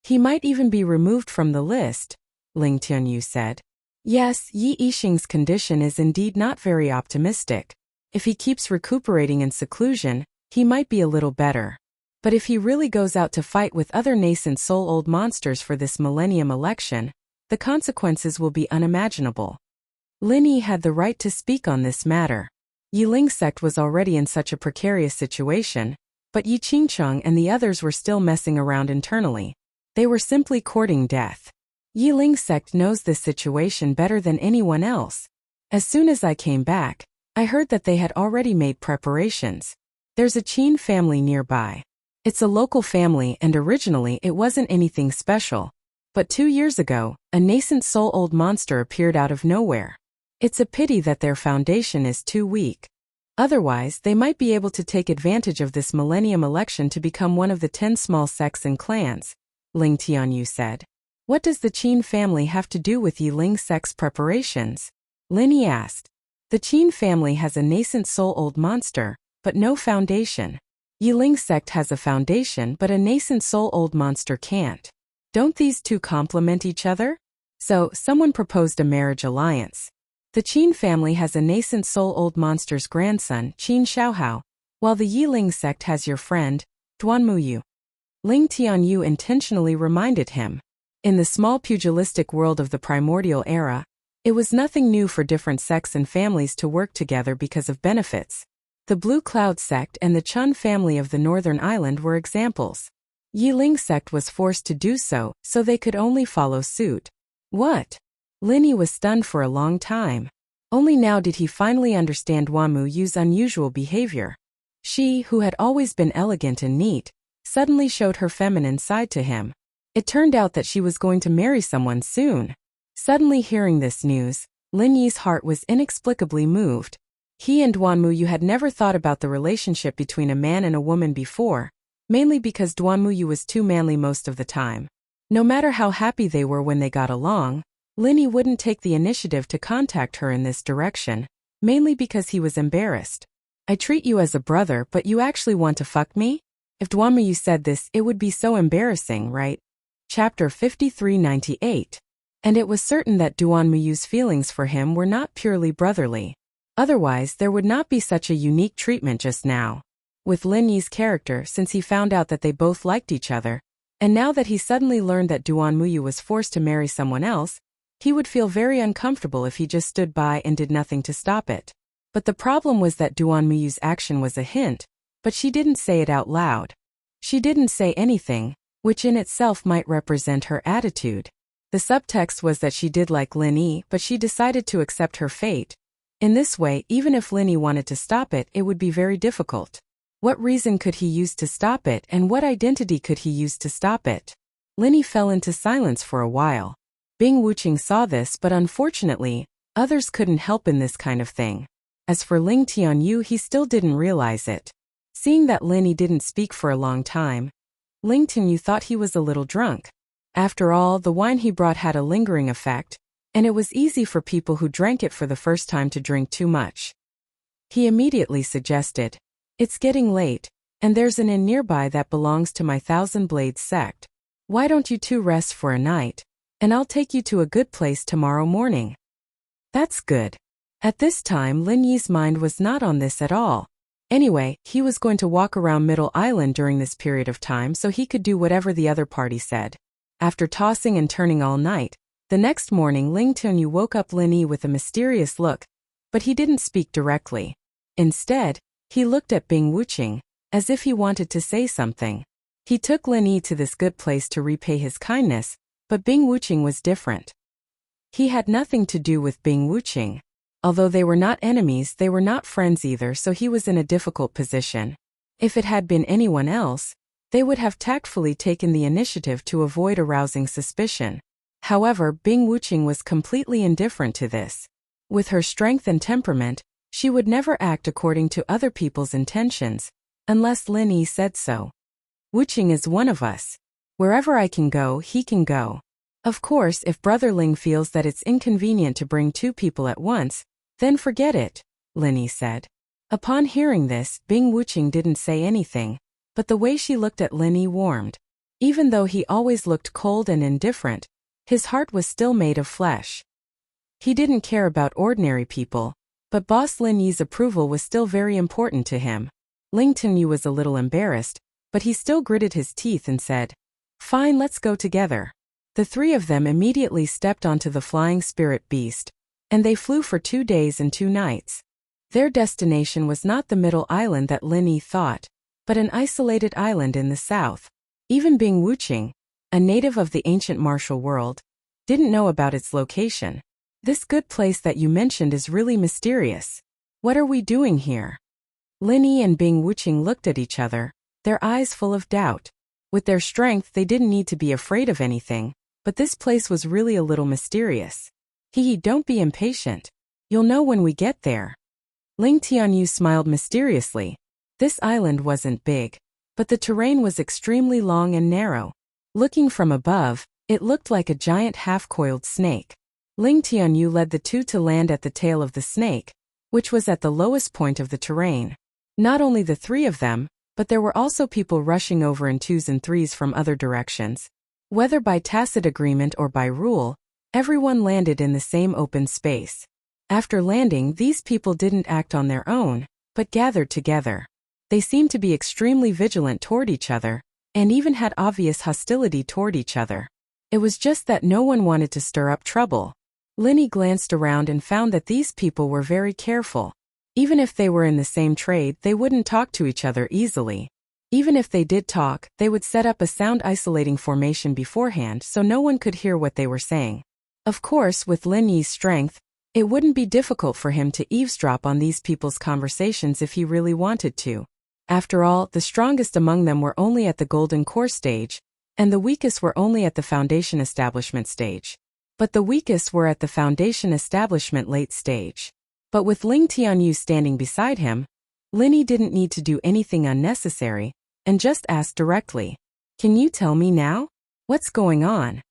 He might even be removed from the list, Ling Tianyu said. Yes, Yi Yixing's condition is indeed not very optimistic. If he keeps recuperating in seclusion, he might be a little better. But if he really goes out to fight with other nascent soul old monsters for this millennium election, the consequences will be unimaginable. Lin Yi had the right to speak on this matter. Yi Ling's sect was already in such a precarious situation, but Yi Qingcheng and the others were still messing around internally. They were simply courting death. Yi Ling's sect knows this situation better than anyone else. As soon as I came back, I heard that they had already made preparations. There's a Qin family nearby. It's a local family and originally it wasn't anything special. But 2 years ago, a nascent soul old monster appeared out of nowhere. It's a pity that their foundation is too weak. Otherwise, they might be able to take advantage of this millennium election to become one of the 10 small sects and clans, Ling Tianyu said. What does the Qin family have to do with Yi Ling's sect's preparations? Lin Yi asked. The Qin family has a nascent soul-old monster, but no foundation. Yiling sect has a foundation but a nascent soul-old monster can't. Don't these two complement each other? So, someone proposed a marriage alliance. The Qin family has a nascent soul-old monster's grandson, Qin Xiaohao, while the Yiling sect has your friend, Duanmuyu. Ling Tianyu intentionally reminded him. In the small pugilistic world of the primordial era, it was nothing new for different sects and families to work together because of benefits. The Blue Cloud sect and the Chun family of the Northern Island were examples. Yiling sect was forced to do so they could only follow suit. What? Linny was stunned for a long time. Only now did he finally understand Duanmuyu's unusual behavior. She, who had always been elegant and neat, suddenly showed her feminine side to him. It turned out that she was going to marry someone soon. Suddenly hearing this news, Lin Yi's heart was inexplicably moved. He and Duanmuyu had never thought about the relationship between a man and a woman before, mainly because Duanmuyu was too manly most of the time. No matter how happy they were when they got along, Lin Yi wouldn't take the initiative to contact her in this direction, mainly because he was embarrassed. I treat you as a brother, but you actually want to fuck me? If Duanmuyu said this, it would be so embarrassing, right? Chapter 5398. And it was certain that Duanmuyu's feelings for him were not purely brotherly. Otherwise, there would not be such a unique treatment just now. With Lin Yi's character, since he found out that they both liked each other, and now that he suddenly learned that Duanmuyu was forced to marry someone else, he would feel very uncomfortable if he just stood by and did nothing to stop it. But the problem was that Duanmuyu's action was a hint, but she didn't say it out loud. She didn't say anything, which in itself might represent her attitude. The subtext was that she did like Lin Yi, but she decided to accept her fate. In this way, even if Lin Yi wanted to stop it, it would be very difficult. What reason could he use to stop it, and what identity could he use to stop it? Lin Yi fell into silence for a while. Bing Wuqing saw this, but unfortunately, others couldn't help in this kind of thing. As for Ling Tianyu, he still didn't realize it. Seeing that Lin Yi didn't speak for a long time, Ling Tianyu thought he was a little drunk. After all, the wine he brought had a lingering effect, and it was easy for people who drank it for the first time to drink too much. He immediately suggested, "It's getting late, and there's an inn nearby that belongs to my Thousand Blades sect. Why don't you two rest for a night, and I'll take you to a good place tomorrow morning." That's good. At this time, Lin Yi's mind was not on this at all. Anyway, he was going to walk around Middle Island during this period of time so he could do whatever the other party said. After tossing and turning all night, the next morning Ling Tianyu woke up Lin Yi with a mysterious look, but he didn't speak directly. Instead, he looked at Bing Wuqing, as if he wanted to say something. He took Lin Yi to this good place to repay his kindness, but Bing Wuqing was different. He had nothing to do with Bing Wuqing. Although they were not enemies, they were not friends either, so he was in a difficult position. If it had been anyone else, they would have tactfully taken the initiative to avoid arousing suspicion. However, Bing Wuqing was completely indifferent to this. With her strength and temperament, she would never act according to other people's intentions, unless Lin Yi said so. Wuqing is one of us. Wherever I can go, he can go. Of course, if Brother Ling feels that it's inconvenient to bring two people at once, then forget it, Lin Yi said. Upon hearing this, Bing Wuqing didn't say anything, but the way she looked at Lin Yi warmed. Even though he always looked cold and indifferent, his heart was still made of flesh. He didn't care about ordinary people, but Boss Lin Yi's approval was still very important to him. Ling Tianyu was a little embarrassed, but he still gritted his teeth and said, "Fine, let's go together." The three of them immediately stepped onto the flying spirit beast, and they flew for 2 days and 2 nights. Their destination was not the middle island that Lin Yi thought, but an isolated island in the south. Even Bing Wuqing, a native of the ancient martial world, didn't know about its location. "This good place that you mentioned is really mysterious. What are we doing here?" Lin Yi and Bing Wuqing looked at each other, their eyes full of doubt. With their strength, they didn't need to be afraid of anything, but this place was really a little mysterious. Don't be impatient. You'll know when we get there." Ling Tianyu smiled mysteriously. This island wasn't big, but the terrain was extremely long and narrow. Looking from above, it looked like a giant half-coiled snake. Ling Tianyu led the two to land at the tail of the snake, which was at the lowest point of the terrain. Not only the three of them, but there were also people rushing over in twos and threes from other directions. Whether by tacit agreement or by rule, everyone landed in the same open space. After landing, these people didn't act on their own, but gathered together. They seemed to be extremely vigilant toward each other, and even had obvious hostility toward each other. It was just that no one wanted to stir up trouble. Linny glanced around and found that these people were very careful. Even if they were in the same trade, they wouldn't talk to each other easily. Even if they did talk, they would set up a sound isolating formation beforehand so no one could hear what they were saying. Of course, with Lin Yi's strength, it wouldn't be difficult for him to eavesdrop on these people's conversations if he really wanted to. After all, the strongest among them were only at the golden core stage, and the weakest were only at the foundation establishment stage. But the weakest were at the foundation establishment late stage. But with Ling Tianyu standing beside him, Linny didn't need to do anything unnecessary, and just asked directly, "Can you tell me now? What's going on?"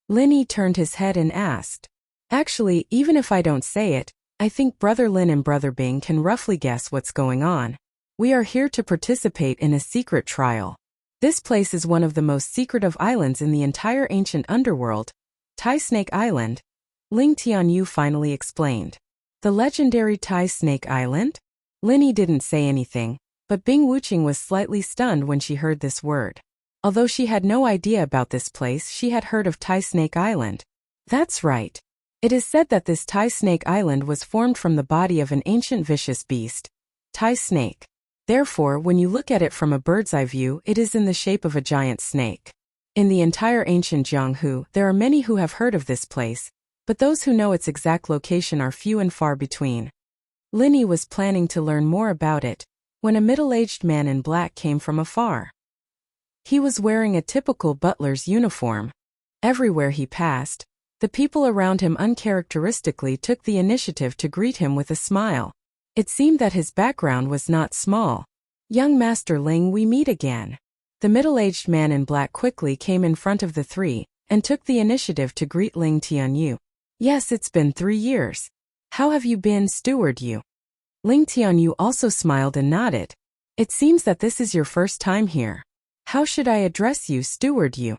Linny turned his head and asked, "Actually, even if I don't say it, I think Brother Lin and Brother Bing can roughly guess what's going on. We are here to participate in a secret trial. This place is one of the most secretive islands in the entire ancient underworld, Tai Snake Island," Ling Tianyu finally explained. "The legendary Tai Snake Island?" Linny didn't say anything, but Bing Wuqing was slightly stunned when she heard this word. Although she had no idea about this place, she had heard of Tai Snake Island. That's right. It is said that this Tai Snake Island was formed from the body of an ancient vicious beast, Tai Snake. Therefore, when you look at it from a bird's eye view, it is in the shape of a giant snake. In the entire ancient Jianghu, there are many who have heard of this place, but those who know its exact location are few and far between. Linny was planning to learn more about it, when a middle-aged man in black came from afar. He was wearing a typical butler's uniform. Everywhere he passed, the people around him uncharacteristically took the initiative to greet him with a smile. It seemed that his background was not small. "Young Master Ling, we meet again." The middle-aged man in black quickly came in front of the three, and took the initiative to greet Ling Tianyu. "Yes, it's been 3 years. How have you been, Steward Yu?" Ling Tianyu also smiled and nodded. "It seems that this is your first time here. How should I address you, Steward Yu?"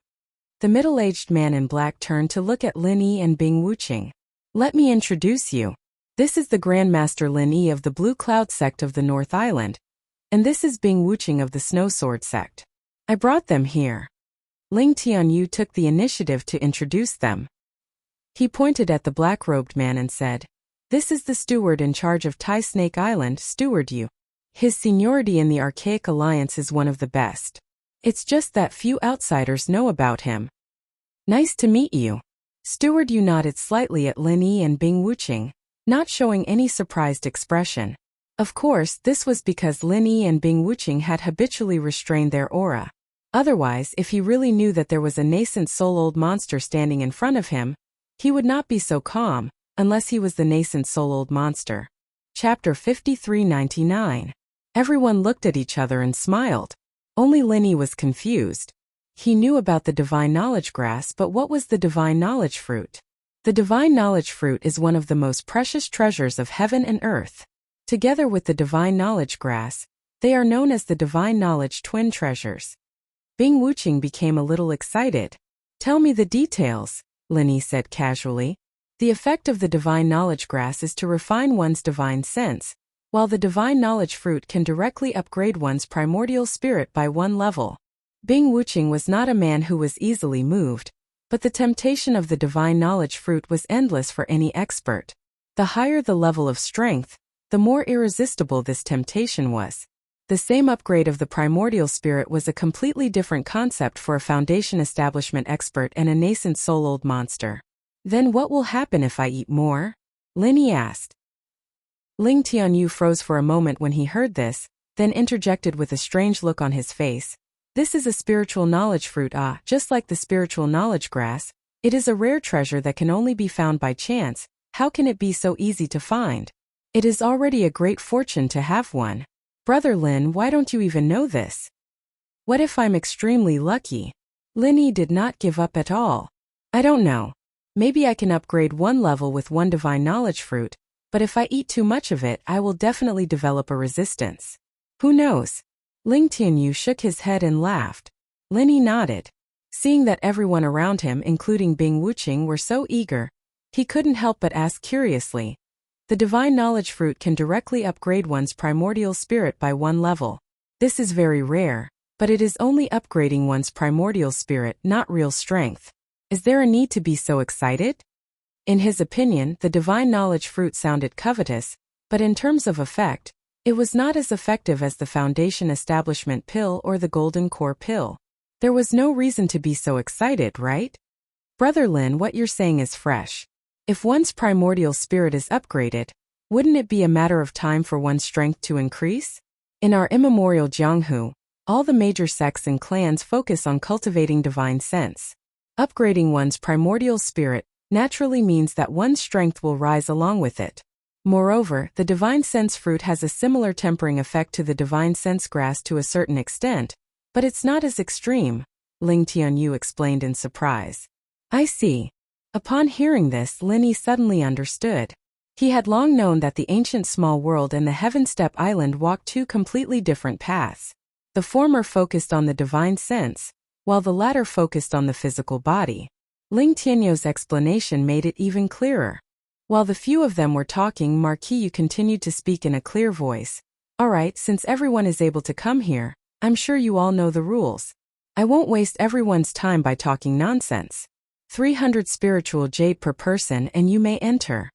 The middle-aged man in black turned to look at Lin Yi and Bing Wuqing. "Let me introduce you. This is the Grand Master Lin Yi of the Blue Cloud sect of the North Island, and this is Bing Wuqing of the Snow Sword sect. I brought them here." Ling Tianyu took the initiative to introduce them. He pointed at the black-robed man and said, "This is the steward in charge of Tai Snake Island, Steward Yu. His seniority in the Archaic Alliance is one of the best. It's just that few outsiders know about him." "Nice to meet you." Steward Yu nodded slightly at Lin Yi and Bing Wuqing, not showing any surprised expression. Of course, this was because Lin Yi and Bing Wuqing had habitually restrained their aura. Otherwise, if he really knew that there was a nascent soul-old monster standing in front of him, he would not be so calm, unless he was the nascent soul-old monster. Chapter 5399. Everyone looked at each other and smiled. Only Linny was confused. He knew about the Divine Knowledge Grass, but what was the Divine Knowledge Fruit? The Divine Knowledge Fruit is one of the most precious treasures of heaven and earth. Together with the Divine Knowledge Grass, they are known as the Divine Knowledge Twin Treasures. Bing Wuqing became a little excited. "Tell me the details," Linny said casually. "The effect of the Divine Knowledge Grass is to refine one's divine sense, while the Divine Knowledge Fruit can directly upgrade one's primordial spirit by 1 level. Bing Wuqing was not a man who was easily moved, but the temptation of the Divine Knowledge Fruit was endless for any expert. The higher the level of strength, the more irresistible this temptation was. The same upgrade of the primordial spirit was a completely different concept for a foundation establishment expert and a nascent soul-old monster. "Then what will happen if I eat more?" Linny asked. Ling Tianyu froze for a moment when he heard this, then interjected with a strange look on his face. "This is a spiritual knowledge fruit, just like the spiritual knowledge grass. It is a rare treasure that can only be found by chance. How can it be so easy to find? It is already a great fortune to have one. Brother Lin, why don't you even know this? What if I'm extremely lucky?" Linny did not give up at all. "I don't know. Maybe I can upgrade 1 level with 1 divine knowledge fruit, but if I eat too much of it, I will definitely develop a resistance. Who knows? Ling Tianyu shook his head and laughed. Linny nodded. Seeing that everyone around him, including Bing Wuqing, were so eager, he couldn't help but ask curiously. The divine knowledge fruit can directly upgrade one's primordial spirit by 1 level. This is very rare, but it is only upgrading one's primordial spirit, not real strength. Is there a need to be so excited? In his opinion, the divine knowledge fruit sounded covetous, but in terms of effect, it was not as effective as the foundation establishment pill or the golden core pill. There was no reason to be so excited, right? Brother Lin, what you're saying is fresh. If one's primordial spirit is upgraded, wouldn't it be a matter of time for one's strength to increase? In our immemorial Jianghu, all the major sects and clans focus on cultivating divine sense. Upgrading one's primordial spirit naturally means that one's strength will rise along with it. Moreover, the divine sense fruit has a similar tempering effect to the divine sense grass to a certain extent, but it's not as extreme, Ling Tianyu explained in surprise. I see. Upon hearing this, Linny suddenly understood. He had long known that the ancient small world and the Heaven Step Island walked 2 completely different paths. The former focused on the divine sense, while the latter focused on the physical body. Ling Tianyu's explanation made it even clearer. While the few of them were talking, Marquis Yu continued to speak in a clear voice. Alright, since everyone is able to come here, I'm sure you all know the rules. I won't waste everyone's time by talking nonsense. 300 spiritual jade per person and you may enter.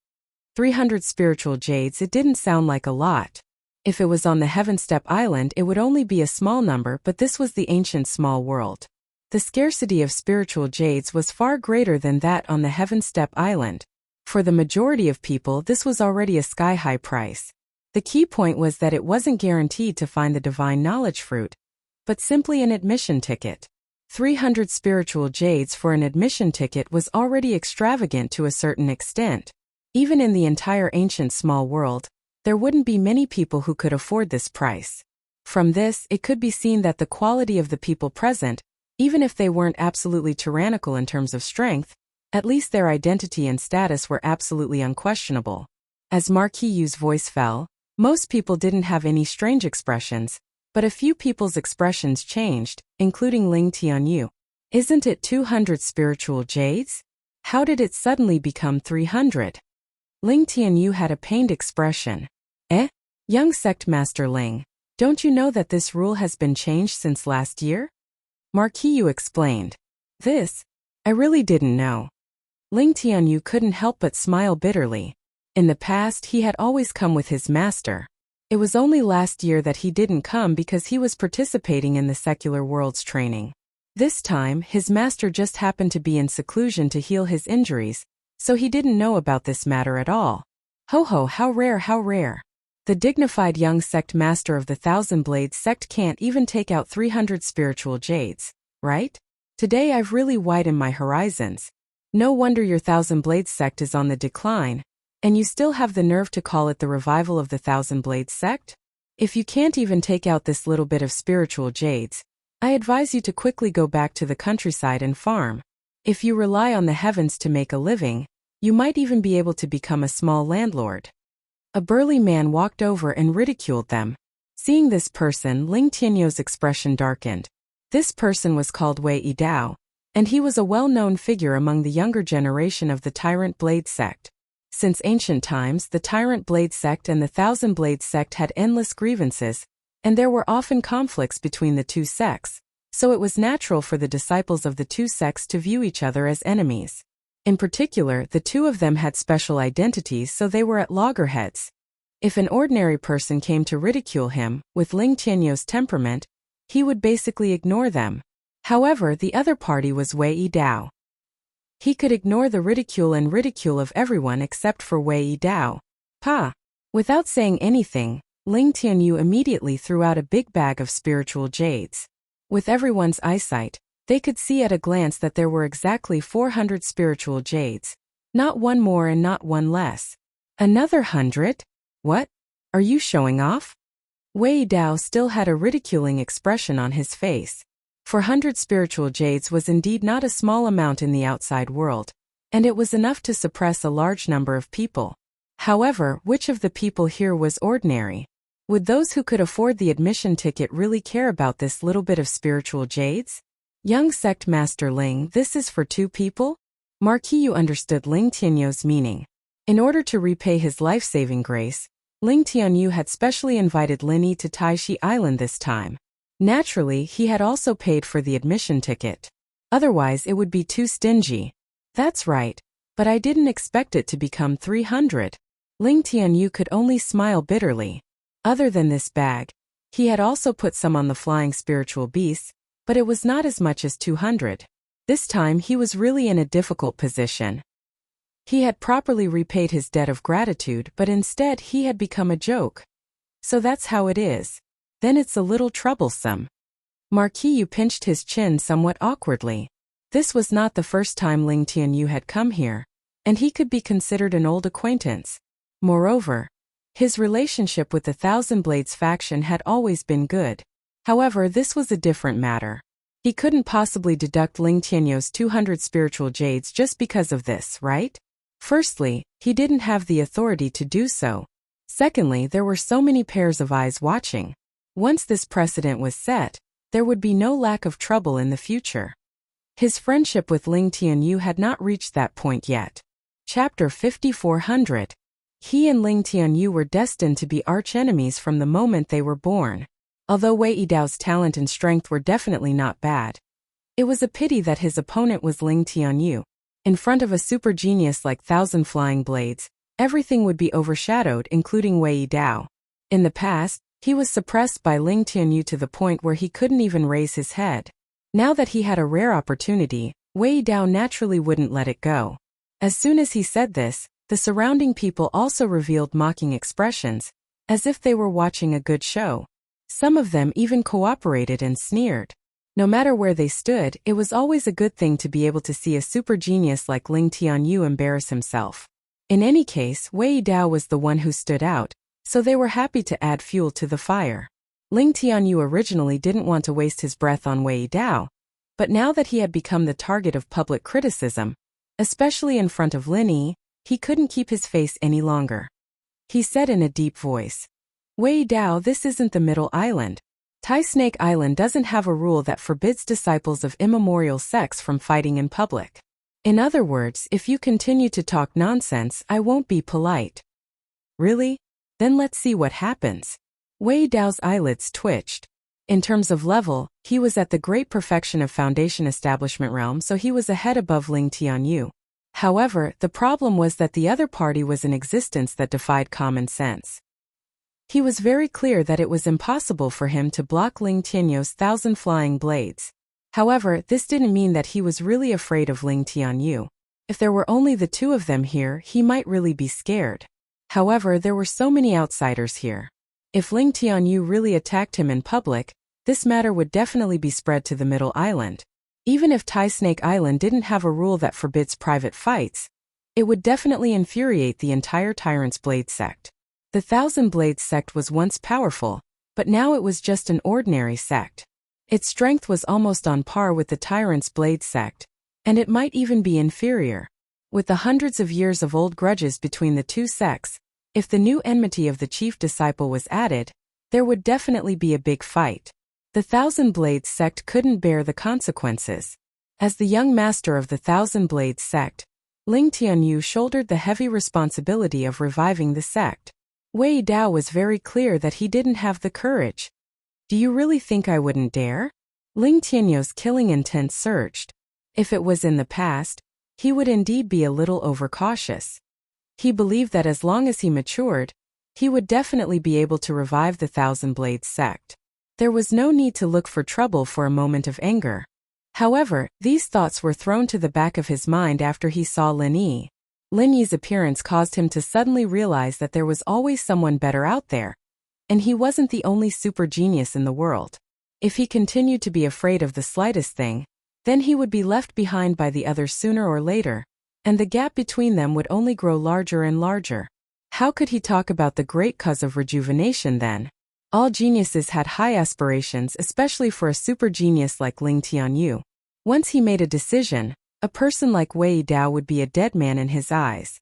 300 spiritual jades, it didn't sound like a lot. If it was on the Heaven Step Island, it would only be a small number, but this was the ancient small world. The scarcity of spiritual jades was far greater than that on the Heaven Step Island. For the majority of people, this was already a sky-high price. The key point was that it wasn't guaranteed to find the divine knowledge fruit, but simply an admission ticket. 300 spiritual jades for an admission ticket was already extravagant to a certain extent. Even in the entire ancient small world, there wouldn't be many people who could afford this price. From this, it could be seen that the quality of the people present, even if they weren't absolutely tyrannical in terms of strength, at least their identity and status were absolutely unquestionable. As Marquis Yu's voice fell, most people didn't have any strange expressions, but a few people's expressions changed, including Ling Tianyu. Isn't it 200 spiritual jades? How did it suddenly become 300? Ling Tianyu had a pained expression. Young sect master Ling, don't you know that this rule has been changed since last year? Marquis Yu explained. This? I really didn't know. Ling Tianyu couldn't help but smile bitterly. In the past, he had always come with his master. It was only last year that he didn't come because he was participating in the secular world's training. This time, his master just happened to be in seclusion to heal his injuries, so he didn't know about this matter at all. Ho ho, how rare, how rare. The dignified young sect master of the Thousand Blades sect can't even take out 300 spiritual jades, right? Today I've really widened my horizons. No wonder your Thousand Blades sect is on the decline. And you still have the nerve to call it the revival of the Thousand Blades sect? If you can't even take out this little bit of spiritual jades, I advise you to quickly go back to the countryside and farm. If you rely on the heavens to make a living, you might even be able to become a small landlord. A burly man walked over and ridiculed them. Seeing this person, Ling Tianyu's expression darkened. This person was called Wei Yidao, and he was a well-known figure among the younger generation of the Tyrant Blade sect. Since ancient times, the Tyrant Blade sect and the Thousand Blade sect had endless grievances, and there were often conflicts between the two sects, so it was natural for the disciples of the two sects to view each other as enemies. In particular, the two of them had special identities, so they were at loggerheads. If an ordinary person came to ridicule him, with Ling Tianyu's temperament, he would basically ignore them. However, the other party was Wei Yidao. He could ignore the ridicule of everyone except for Wei Yidao. Without saying anything, Ling Tianyu immediately threw out a big bag of spiritual jades. With everyone's eyesight, they could see at a glance that there were exactly 400 spiritual jades. Not one more and not one less. Another 100? What? Are you showing off? Wei Yidao still had a ridiculing expression on his face. 400 spiritual jades was indeed not a small amount in the outside world, and it was enough to suppress a large number of people. However, which of the people here was ordinary? Would those who could afford the admission ticket really care about this little bit of spiritual jades? Young sect master Ling, this is for 2 people? Marquis Yu understood Ling Tianyu's meaning. In order to repay his life-saving grace, Ling Tianyu had specially invited Linny to Taishi Island this time. Naturally, he had also paid for the admission ticket. Otherwise, it would be too stingy. That's right, but I didn't expect it to become 300. Ling Tianyu could only smile bitterly. Other than this bag, he had also put some on the flying spiritual beasts, but it was not as much as 200. This time he was really in a difficult position. He had properly repaid his debt of gratitude, but instead he had become a joke. So that's how it is. Then it's a little troublesome. Marquis Yu pinched his chin somewhat awkwardly. This was not the first time Ling Tianyu had come here, and he could be considered an old acquaintance. Moreover, his relationship with the Thousand Blades faction had always been good. However, this was a different matter. He couldn't possibly deduct Ling Tianyu's 200 spiritual jades just because of this, right? Firstly, he didn't have the authority to do so. Secondly, there were so many pairs of eyes watching. Once this precedent was set, there would be no lack of trouble in the future. His friendship with Ling Tianyu had not reached that point yet. Chapter 5400. He and Ling Tianyu were destined to be arch-enemies from the moment they were born. Although Wei Yidao's talent and strength were definitely not bad, it was a pity that his opponent was Ling Tianyu. In front of a super genius like Thousand Flying Blades, everything would be overshadowed, including Wei Yidao. In the past, he was suppressed by Ling Tianyu to the point where he couldn't even raise his head. Now that he had a rare opportunity, Wei Yidao naturally wouldn't let it go. As soon as he said this, the surrounding people also revealed mocking expressions, as if they were watching a good show. Some of them even cooperated and sneered. No matter where they stood, it was always a good thing to be able to see a super genius like Ling Tianyu embarrass himself. In any case, Wei Yidao was the one who stood out, so they were happy to add fuel to the fire. Ling Tianyu originally didn't want to waste his breath on Wei Yidao, but now that he had become the target of public criticism, especially in front of Linny, he couldn't keep his face any longer. He said in a deep voice, "Wei Yidao, this isn't the Middle Island. Tai Snake Island doesn't have a rule that forbids disciples of immemorial sects from fighting in public. In other words, if you continue to talk nonsense, I won't be polite." Really? Then let's see what happens. Wei Yidao's eyelids twitched. In terms of level, he was at the great perfection of Foundation Establishment realm, so he was ahead above Ling Tianyu. However, the problem was that the other party was in existence that defied common sense. He was very clear that it was impossible for him to block Ling Tianyu's 1,000 flying blades. However, this didn't mean that he was really afraid of Ling Tianyu. If there were only the 2 of them here, he might really be scared. However, there were so many outsiders here. If Ling Tianyu really attacked him in public, this matter would definitely be spread to the Middle Island. Even if Tai Snake Island didn't have a rule that forbids private fights, it would definitely infuriate the entire Tyrant's Blade sect. The Thousand Blades sect was once powerful, but now it was just an ordinary sect. Its strength was almost on par with the Tyrant's Blade sect, and it might even be inferior. With the hundreds of years of old grudges between the 2 sects, if the new enmity of the chief disciple was added, there would definitely be a big fight. The Thousand Blades sect couldn't bear the consequences. As the young master of the Thousand Blades sect, Ling Tianyu shouldered the heavy responsibility of reviving the sect. Wei Yidao was very clear that he didn't have the courage. "Do you really think I wouldn't dare?" Ling Tianyu's killing intent surged. If it was in the past, he would indeed be a little overcautious. He believed that as long as he matured, he would definitely be able to revive the Thousand Blades sect. There was no need to look for trouble for a moment of anger. However, these thoughts were thrown to the back of his mind after he saw Linny. Linny's appearance caused him to suddenly realize that there was always someone better out there, and he wasn't the only super genius in the world. If he continued to be afraid of the slightest thing, then he would be left behind by the others sooner or later, and the gap between them would only grow larger and larger. How could he talk about the great cause of rejuvenation then? All geniuses had high aspirations, especially for a super genius like Ling Tianyu. Once he made a decision, a person like Wei Yidao would be a dead man in his eyes.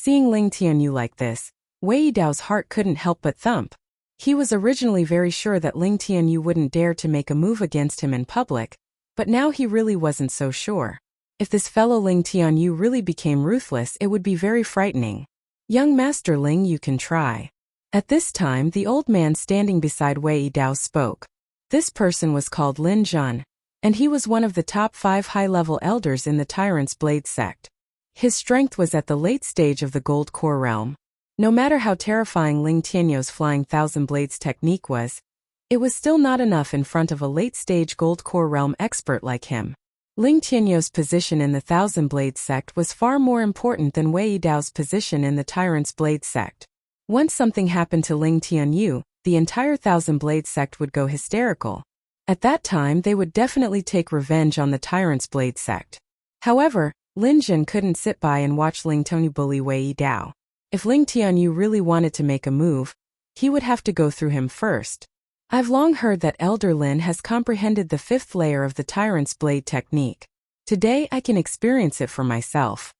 Seeing Ling Tianyu like this, Wei Dao's heart couldn't help but thump. He was originally very sure that Ling Tianyu wouldn't dare to make a move against him in public, but now he really wasn't so sure. If this fellow Ling Tianyu really became ruthless, it would be very frightening. Young Master Ling, you can try. At this time, the old man standing beside Wei Dao spoke. This person was called Lin Zhan, and he was one of the top 5 high-level elders in the Tyrant's Blade sect. His strength was at the late stage of the Gold Core realm. No matter how terrifying Ling Tianyu's flying thousand blades technique was, it was still not enough in front of a late-stage Gold Core realm expert like him. Ling Tianyu's position in the Thousand Blade sect was far more important than Wei Dao's position in the Tyrant's Blade sect. Once something happened to Ling Tianyu, the entire Thousand Blade sect would go hysterical. At that time, they would definitely take revenge on the Tyrant's Blade sect. However, Lin Zhan couldn't sit by and watch Ling Tianyu bully Wei Dao. If Ling Tianyu really wanted to make a move, he would have to go through him first. I've long heard that Elder Lin has comprehended the 5th layer of the Tyrant's Blade technique. Today I can experience it for myself.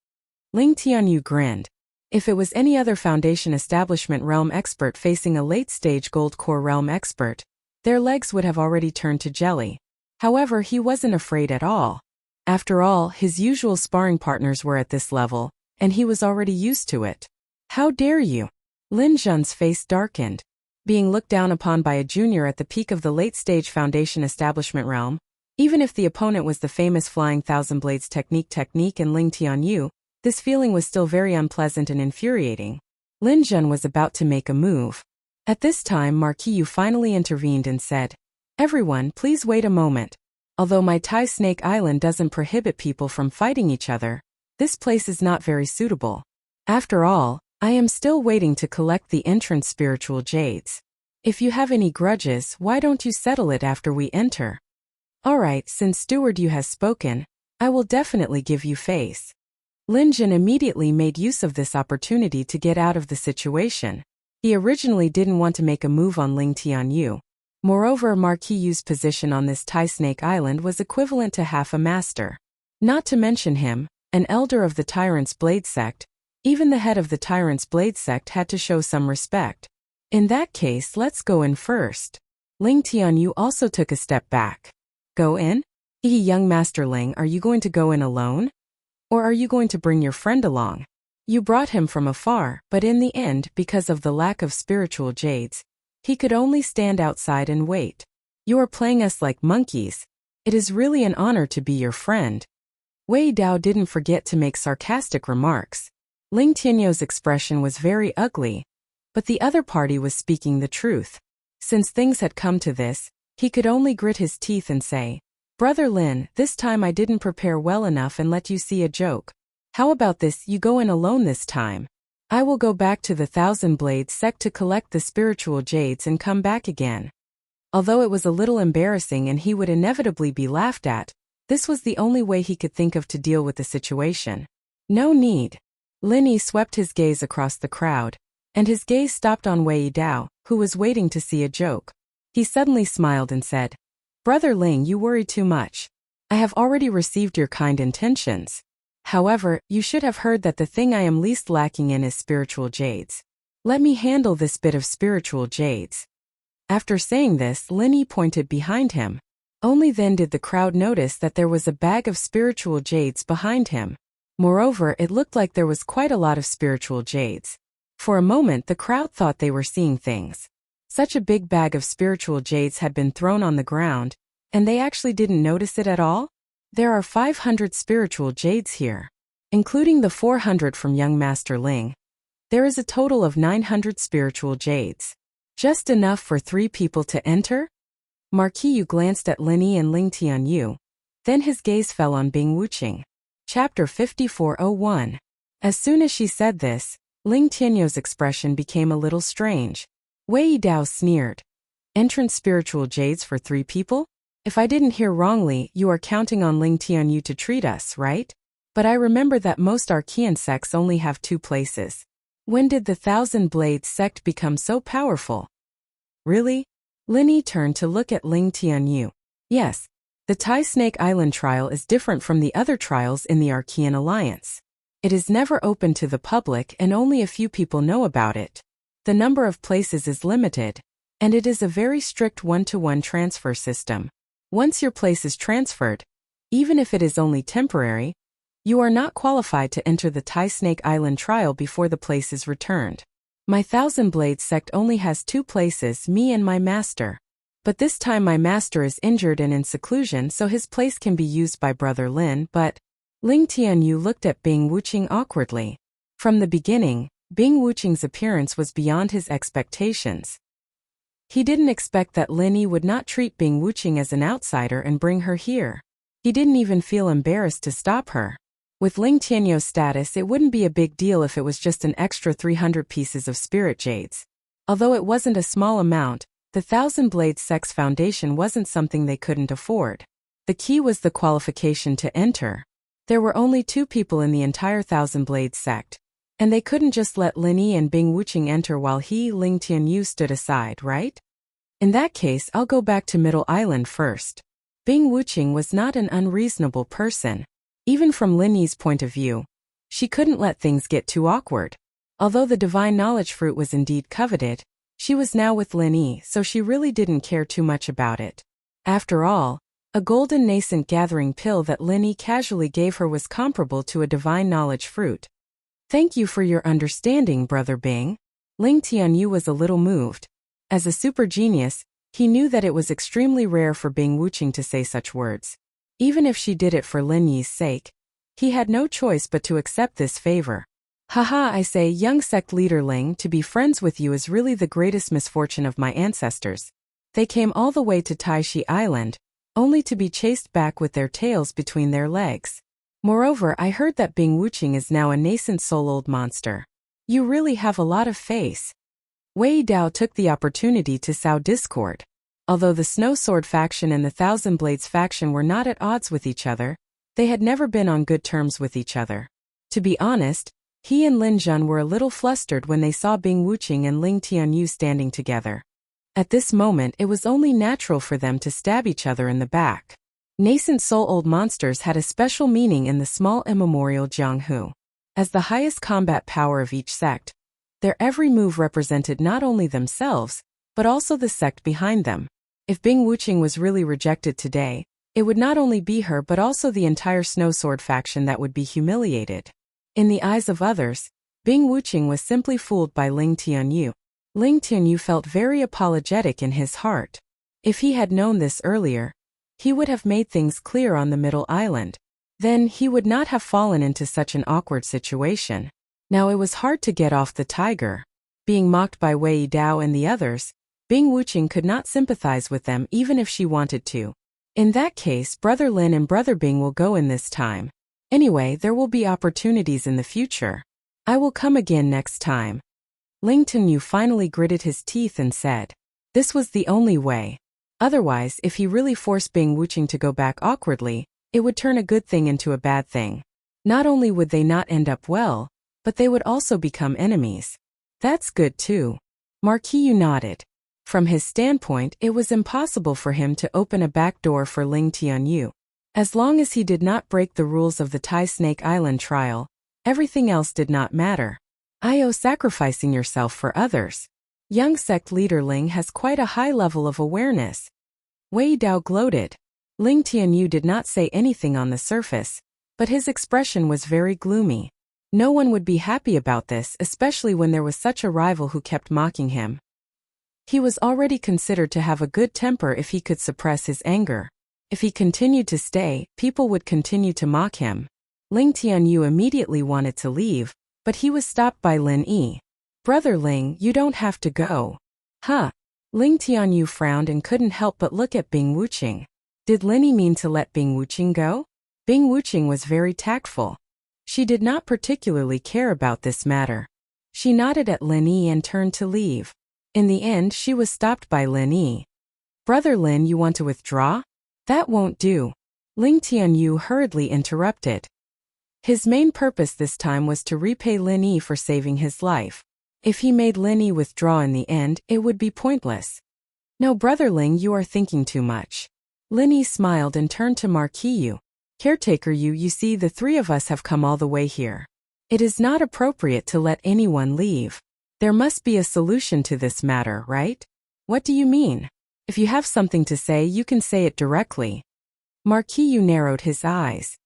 Ling Tianyu grinned. If it was any other Foundation Establishment realm expert facing a late-stage Gold Core realm expert, their legs would have already turned to jelly. However, he wasn't afraid at all. After all, his usual sparring partners were at this level, and he was already used to it. How dare you? Lin Zhan's face darkened. Being looked down upon by a junior at the peak of the late-stage Foundation Establishment realm, even if the opponent was the famous Flying Thousand Blades technique and Ling Tianyu, this feeling was still very unpleasant and infuriating. Lin Zhan was about to make a move. At this time, Marquis Yu finally intervened and said, "Everyone, please wait a moment. Although my Tai Snake Island doesn't prohibit people from fighting each other, this place is not very suitable. After all, I am still waiting to collect the entrance spiritual jades. If you have any grudges, why don't you settle it after we enter?" "Alright, since Steward Yu has spoken, I will definitely give you face." Lin Zhan immediately made use of this opportunity to get out of the situation. He originally didn't want to make a move on Ling Tianyu. Moreover, Marquis Yu's position on this Tai Snake Island was equivalent to half a master. Not to mention him, an elder of the Tyrant's Blade sect, even the head of the Tyrant's Blade sect had to show some respect. In that case, let's go in first. Ling Tianyu also took a step back. Go in? Young Master Ling, are you going to go in alone? Or are you going to bring your friend along? You brought him from afar, but in the end, because of the lack of spiritual jades, he could only stand outside and wait. You are playing us like monkeys. It is really an honor to be your friend. Wei Dao didn't forget to make sarcastic remarks. Ling Tianyu's expression was very ugly, but the other party was speaking the truth. Since things had come to this, he could only grit his teeth and say, "Brother Lin, this time I didn't prepare well enough and let you see a joke. How about this, you go in alone this time? I will go back to the Thousand Blade sect to collect the spiritual jades and come back again." Although it was a little embarrassing and he would inevitably be laughed at, this was the only way he could think of to deal with the situation. No need. Lin Yi swept his gaze across the crowd, and his gaze stopped on Wei Dao, who was waiting to see a joke. He suddenly smiled and said, "Brother Ling, you worry too much. I have already received your kind intentions. However, you should have heard that the thing I am least lacking in is spiritual jades. Let me handle this bit of spiritual jades." After saying this, Lin Yi pointed behind him. Only then did the crowd notice that there was a bag of spiritual jades behind him. Moreover, it looked like there was quite a lot of spiritual jades. For a moment, the crowd thought they were seeing things. Such a big bag of spiritual jades had been thrown on the ground, and they actually didn't notice it at all? There are 500 spiritual jades here, including the 400 from young Master Ling. There is a total of 900 spiritual jades. Just enough for 3 people to enter? Marquis Yu glanced at Lin Yi and Ling Tianyu. Then his gaze fell on Bing Wuqing. Chapter 5401. As soon as she said this, Ling Tianyu's expression became a little strange. Wei Dao sneered. "Entrance spiritual jades for 3 people? If I didn't hear wrongly, you are counting on Ling Tianyu to treat us, right? But I remember that most Archean sects only have 2 places. When did the Thousand Blades sect become so powerful?" "Really?" Lin Yi turned to look at Ling Tianyu. "Yes. The Tai Snake Island trial is different from the other trials in the Archean Alliance. It is never open to the public and only a few people know about it. The number of places is limited, and it is a very strict one-to-one transfer system. Once your place is transferred, even if it is only temporary, you are not qualified to enter the Tai Snake Island trial before the place is returned. My Thousand Blades sect only has 2 places, me and my master. But this time my master is injured and in seclusion, so his place can be used by Brother Lin, but Ling Tianyu looked at Bing Wuqing awkwardly. From the beginning, Bing Wuqing's appearance was beyond his expectations. He didn't expect that Lin Yi would not treat Bing Wuqing as an outsider and bring her here. He didn't even feel embarrassed to stop her. With Ling Tianyu's status, it wouldn't be a big deal if it was just an extra 300 pieces of spirit jades. Although it wasn't a small amount, the Thousand Blades sect's foundation wasn't something they couldn't afford. The key was the qualification to enter. There were only 2 people in the entire Thousand Blades sect, and they couldn't just let Lin Yi and Bing Wuqing enter while he, Ling Tianyu, stood aside, right? In that case, I'll go back to Middle Island first. Bing Wuqing was not an unreasonable person. Even from Lin Yi's point of view, she couldn't let things get too awkward. Although the divine knowledge fruit was indeed coveted, she was now with Lin Yi, so she really didn't care too much about it. After all, a golden nascent gathering pill that Lin Yi casually gave her was comparable to a divine knowledge fruit. Thank you for your understanding, Brother Bing. Ling Tianyu was a little moved. As a super genius, he knew that it was extremely rare for Bing Wuqing to say such words. Even if she did it for Lin Yi's sake, he had no choice but to accept this favor. Haha, I say, young sect leader Ling, to be friends with you is really the greatest misfortune of my ancestors. They came all the way to Taishi Island, only to be chased back with their tails between their legs. Moreover, I heard that Bing Wuqing is now a nascent soul-old monster. You really have a lot of face. Wei Dao took the opportunity to sow discord. Although the Snow Sword faction and the Thousand Blades faction were not at odds with each other, they had never been on good terms with each other. To be honest, he and Lin Zhen were a little flustered when they saw Bing Wuqing and Ling Tianyu standing together. At this moment, it was only natural for them to stab each other in the back. Nascent soul-old monsters had a special meaning in the small immemorial Jianghu. As the highest combat power of each sect, their every move represented not only themselves, but also the sect behind them. If Bing Wuqing was really rejected today, it would not only be her but also the entire Snow Sword faction that would be humiliated. In the eyes of others, Bing Wuqing was simply fooled by Ling Tianyu. Ling Tianyu felt very apologetic in his heart. If he had known this earlier, he would have made things clear on the Middle Island. Then he would not have fallen into such an awkward situation. Now it was hard to get off the tiger. Being mocked by Wei Dao and the others, Bing Wuqing could not sympathize with them even if she wanted to. In that case, Brother Lin and Brother Bing will go in this time. Anyway, there will be opportunities in the future. I will come again next time. Ling Tianyu finally gritted his teeth and said, this was the only way. Otherwise, if he really forced Bing Wuqing to go back awkwardly, it would turn a good thing into a bad thing. Not only would they not end up well, but they would also become enemies. That's good too. Marquis nodded. From his standpoint, it was impossible for him to open a back door for Ling Tianyu. As long as he did not break the rules of the Tai Snake Island trial, everything else did not matter. Sacrificing yourself for others. Young sect leader Ling has quite a high level of awareness. Wei Dao gloated. Ling Tianyu did not say anything on the surface, but his expression was very gloomy. No one would be happy about this, especially when there was such a rival who kept mocking him. He was already considered to have a good temper if he could suppress his anger. If he continued to stay, people would continue to mock him. Ling Tianyu immediately wanted to leave, but he was stopped by Lin Yi. Brother Ling, you don't have to go. Huh? Ling Tianyu frowned and couldn't help but look at Bing Wuqing. Did Lin Yi mean to let Bing Wuqing go? Bing Wuqing was very tactful. She did not particularly care about this matter. She nodded at Lin Yi and turned to leave. In the end, she was stopped by Lin Yi. Brother Lin, you want to withdraw? That won't do. Ling Tianyu hurriedly interrupted. His main purpose this time was to repay Lin Yi for saving his life. If he made Lin Yi withdraw in the end, it would be pointless. No, Brother Ling, you are thinking too much. Lin Yi smiled and turned to Marquis Yu. Caretaker Yu, you see, the 3 of us have come all the way here. It is not appropriate to let anyone leave. There must be a solution to this matter, right? What do you mean? If you have something to say, you can say it directly. Marquis narrowed his eyes.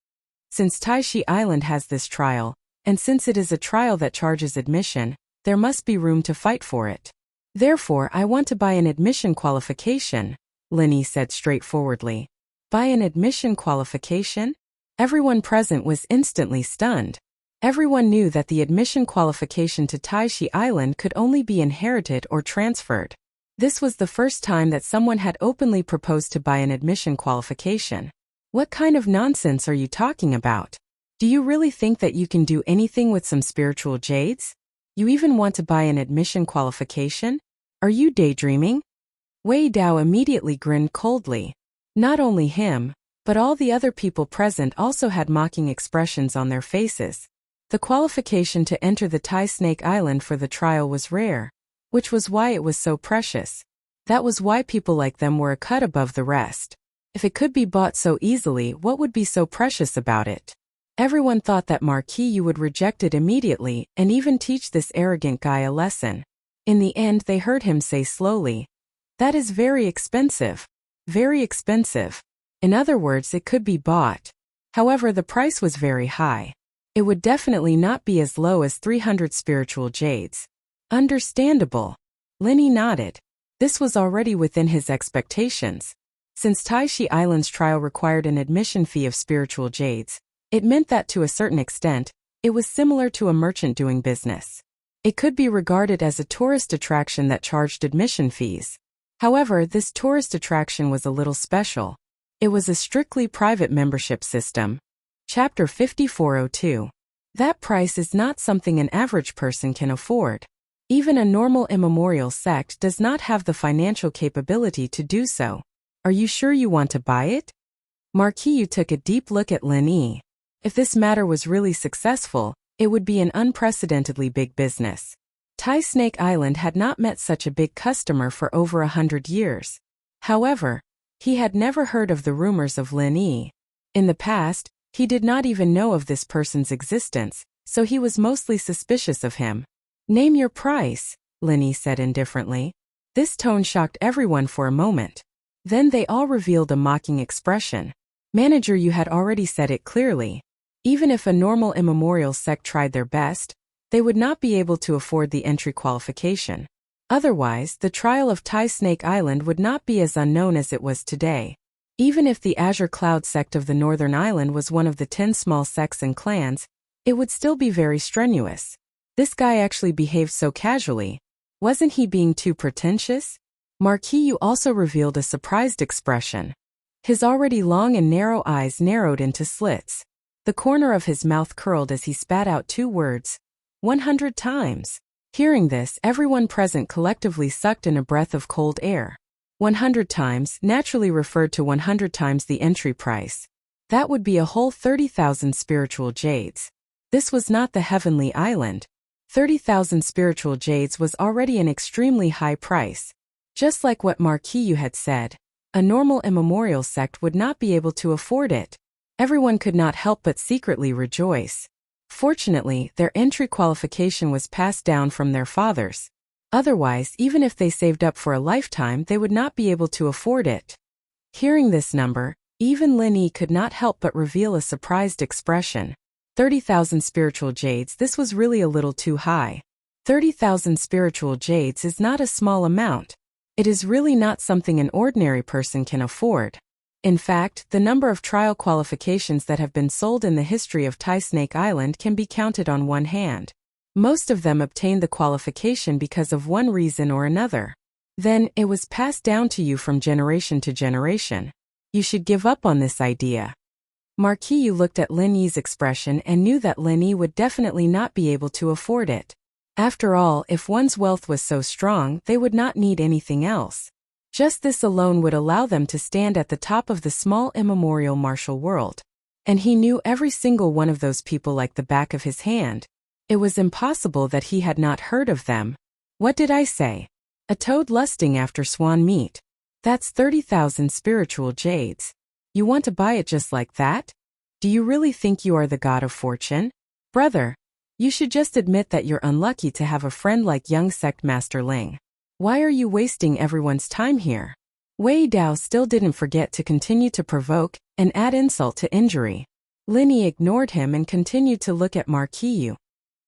Since Taishi Island has this trial, and since it is a trial that charges admission, there must be room to fight for it. Therefore, I want to buy an admission qualification, Linny said straightforwardly. Buy an admission qualification? Everyone present was instantly stunned. Everyone knew that the admission qualification to Taishi Island could only be inherited or transferred. This was the first time that someone had openly proposed to buy an admission qualification. What kind of nonsense are you talking about? Do you really think that you can do anything with some spiritual jades? You even want to buy an admission qualification? Are you daydreaming? Wei Dao immediately grinned coldly. Not only him, but all the other people present also had mocking expressions on their faces. The qualification to enter the Tai Snake Island for the trial was rare, which was why it was so precious. That was why people like them were a cut above the rest. If it could be bought so easily, what would be so precious about it? Everyone thought that Marquis would reject it immediately and even teach this arrogant guy a lesson. In the end, they heard him say slowly, "That is very expensive. Very expensive." In other words, it could be bought. However, the price was very high. It would definitely not be as low as 300 spiritual jades. Understandable. Linny nodded. This was already within his expectations. Since Taishi Island's trial required an admission fee of spiritual jades, it meant that to a certain extent, it was similar to a merchant doing business. It could be regarded as a tourist attraction that charged admission fees. However, this tourist attraction was a little special. It was a strictly private membership system. Chapter 5402. That price is not something an average person can afford. Even a normal immemorial sect does not have the financial capability to do so. Are you sure you want to buy it? Marquis took a deep look at Lin Yi. If this matter was really successful, it would be an unprecedentedly big business. Tai Snake Island had not met such a big customer for over 100 years. However, he had never heard of the rumors of Lin Yi. In the past, he did not even know of this person's existence, so he was mostly suspicious of him. Name your price, Lin Yi said indifferently. This tone shocked everyone for a moment. Then they all revealed a mocking expression. Manager, you had already said it clearly. Even if a normal immemorial sect tried their best, they would not be able to afford the entry qualification. Otherwise, the trial of Tai Snake Island would not be as unknown as it was today. Even if the Azure Cloud sect of the Northern Island was one of the 10 small sects and clans, it would still be very strenuous. This guy actually behaved so casually. Wasn't he being too pretentious? Marquis also revealed a surprised expression. His already long and narrow eyes narrowed into slits. The corner of his mouth curled as he spat out 2 words. 100 times. Hearing this, everyone present collectively sucked in a breath of cold air. 100 times naturally referred to 100 times the entry price. That would be a whole 30,000 spiritual jades. This was not the Heavenly Island. 30,000 spiritual jades was already an extremely high price. Just like what Marquis had said, a normal immemorial sect would not be able to afford it. Everyone could not help but secretly rejoice. Fortunately, their entry qualification was passed down from their fathers. Otherwise, even if they saved up for a lifetime, they would not be able to afford it. Hearing this number, even Lin Yi could not help but reveal a surprised expression. 30,000 spiritual jades, this was really a little too high. 30,000 spiritual jades is not a small amount. It is really not something an ordinary person can afford. In fact, the number of trial qualifications that have been sold in the history of Tai Snake Island can be counted on one hand. Most of them obtained the qualification because of one reason or another. Then, it was passed down to you from generation to generation. You should give up on this idea. Marquis looked at Lin Yi's expression and knew that Lin Yi would definitely not be able to afford it. After all, if one's wealth was so strong, they would not need anything else. Just this alone would allow them to stand at the top of the small immemorial martial world. And he knew every single one of those people like the back of his hand. It was impossible that he had not heard of them. What did I say? A toad lusting after swan meat. That's 30,000 spiritual jades. You want to buy it just like that? Do you really think you are the god of fortune? Brother, You should just admit that you're unlucky to have a friend like young sect master Ling. Why are you wasting everyone's time here? Wei Dao still didn't forget to continue to provoke and add insult to injury. Lin Yi ignored him and continued to look at Marquis Yu.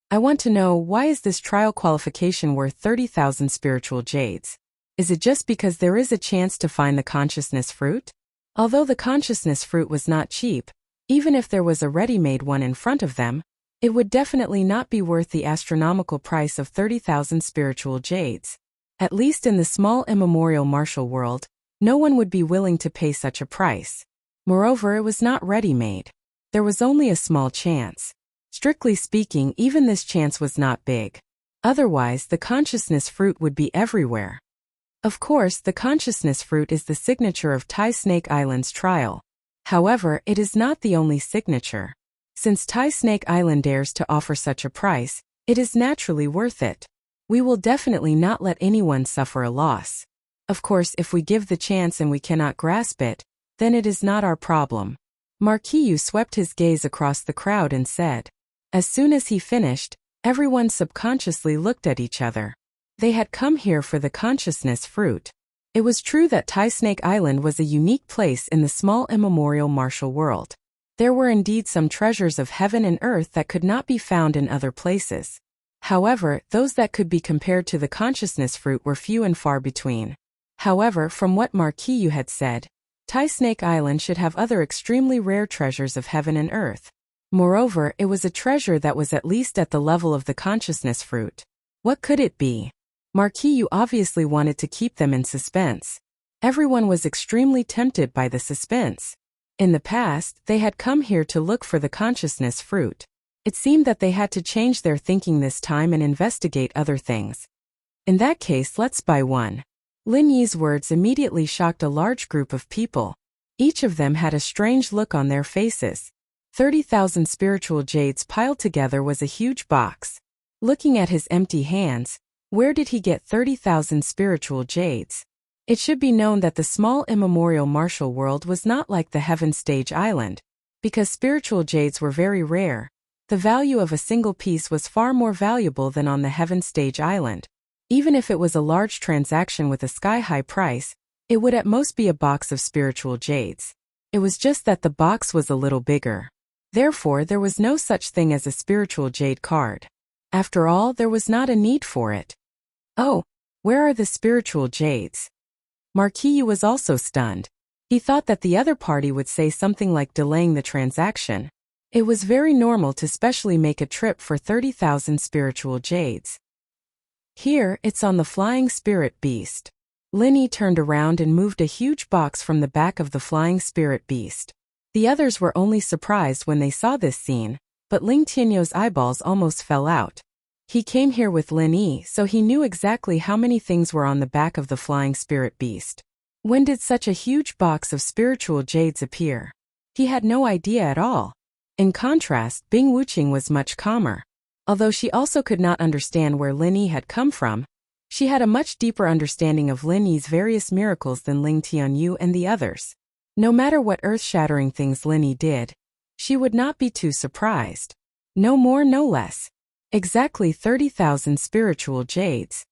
I want to know, why is this trial qualification worth 30,000 spiritual jades? Is it just because there is a chance to find the consciousness fruit? Although the consciousness fruit was not cheap, even if there was a ready-made one in front of them, it would definitely not be worth the astronomical price of 30,000 spiritual jades. At least in the small immemorial martial world, no one would be willing to pay such a price. Moreover, it was not ready-made. There was only a small chance. Strictly speaking, even this chance was not big. Otherwise, the consciousness fruit would be everywhere. Of course, the consciousness fruit is the signature of Tai Snake Island's trial. However, it is not the only signature. Since Tai Snake Island dares to offer such a price, it is naturally worth it. We will definitely not let anyone suffer a loss. Of course, if we give the chance and we cannot grasp it, then it is not our problem. Marquis Yu swept his gaze across the crowd and said. As soon as he finished, everyone subconsciously looked at each other. They had come here for the consciousness fruit. It was true that Tai Snake Island was a unique place in the small immemorial martial world. There were indeed some treasures of heaven and earth that could not be found in other places. However, those that could be compared to the consciousness fruit were few and far between. However, from what Marquis Yu had said, Tai Snake Island should have other extremely rare treasures of heaven and earth. Moreover, it was a treasure that was at least at the level of the consciousness fruit. What could it be? Marquis Yu obviously wanted to keep them in suspense. Everyone was extremely tempted by the suspense. In the past, they had come here to look for the consciousness fruit. It seemed that they had to change their thinking this time and investigate other things. In that case, let's buy one. Lin Yi's words immediately shocked a large group of people. Each of them had a strange look on their faces. 30,000 spiritual jades piled together was a huge box. Looking at his empty hands, where did he get 30,000 spiritual jades? It should be known that the small immemorial martial world was not like the Heaven Stage Island. Because spiritual jades were very rare, the value of a single piece was far more valuable than on the Heaven Stage Island. Even if it was a large transaction with a sky-high price, it would at most be a box of spiritual jades. It was just that the box was a little bigger. Therefore, there was no such thing as a spiritual jade card. After all, there was not a need for it. Oh, where are the spiritual jades? Marquis Yu was also stunned. He thought that the other party would say something like delaying the transaction. It was very normal to specially make a trip for 30,000 spiritual jades. Here, it's on the flying spirit beast. Lin Yi turned around and moved a huge box from the back of the flying spirit beast. The others were only surprised when they saw this scene, but Ling Tianyou's eyeballs almost fell out. He came here with Lin Yi, so he knew exactly how many things were on the back of the flying spirit beast. When did such a huge box of spiritual jades appear? He had no idea at all. In contrast, Bing Wuqing was much calmer. Although she also could not understand where Lin Yi had come from, she had a much deeper understanding of Lin Yi's various miracles than Ling Tianyu and the others. No matter what earth-shattering things Lin Yi did, she would not be too surprised. No more, no less. Exactly 30,000 spiritual jades.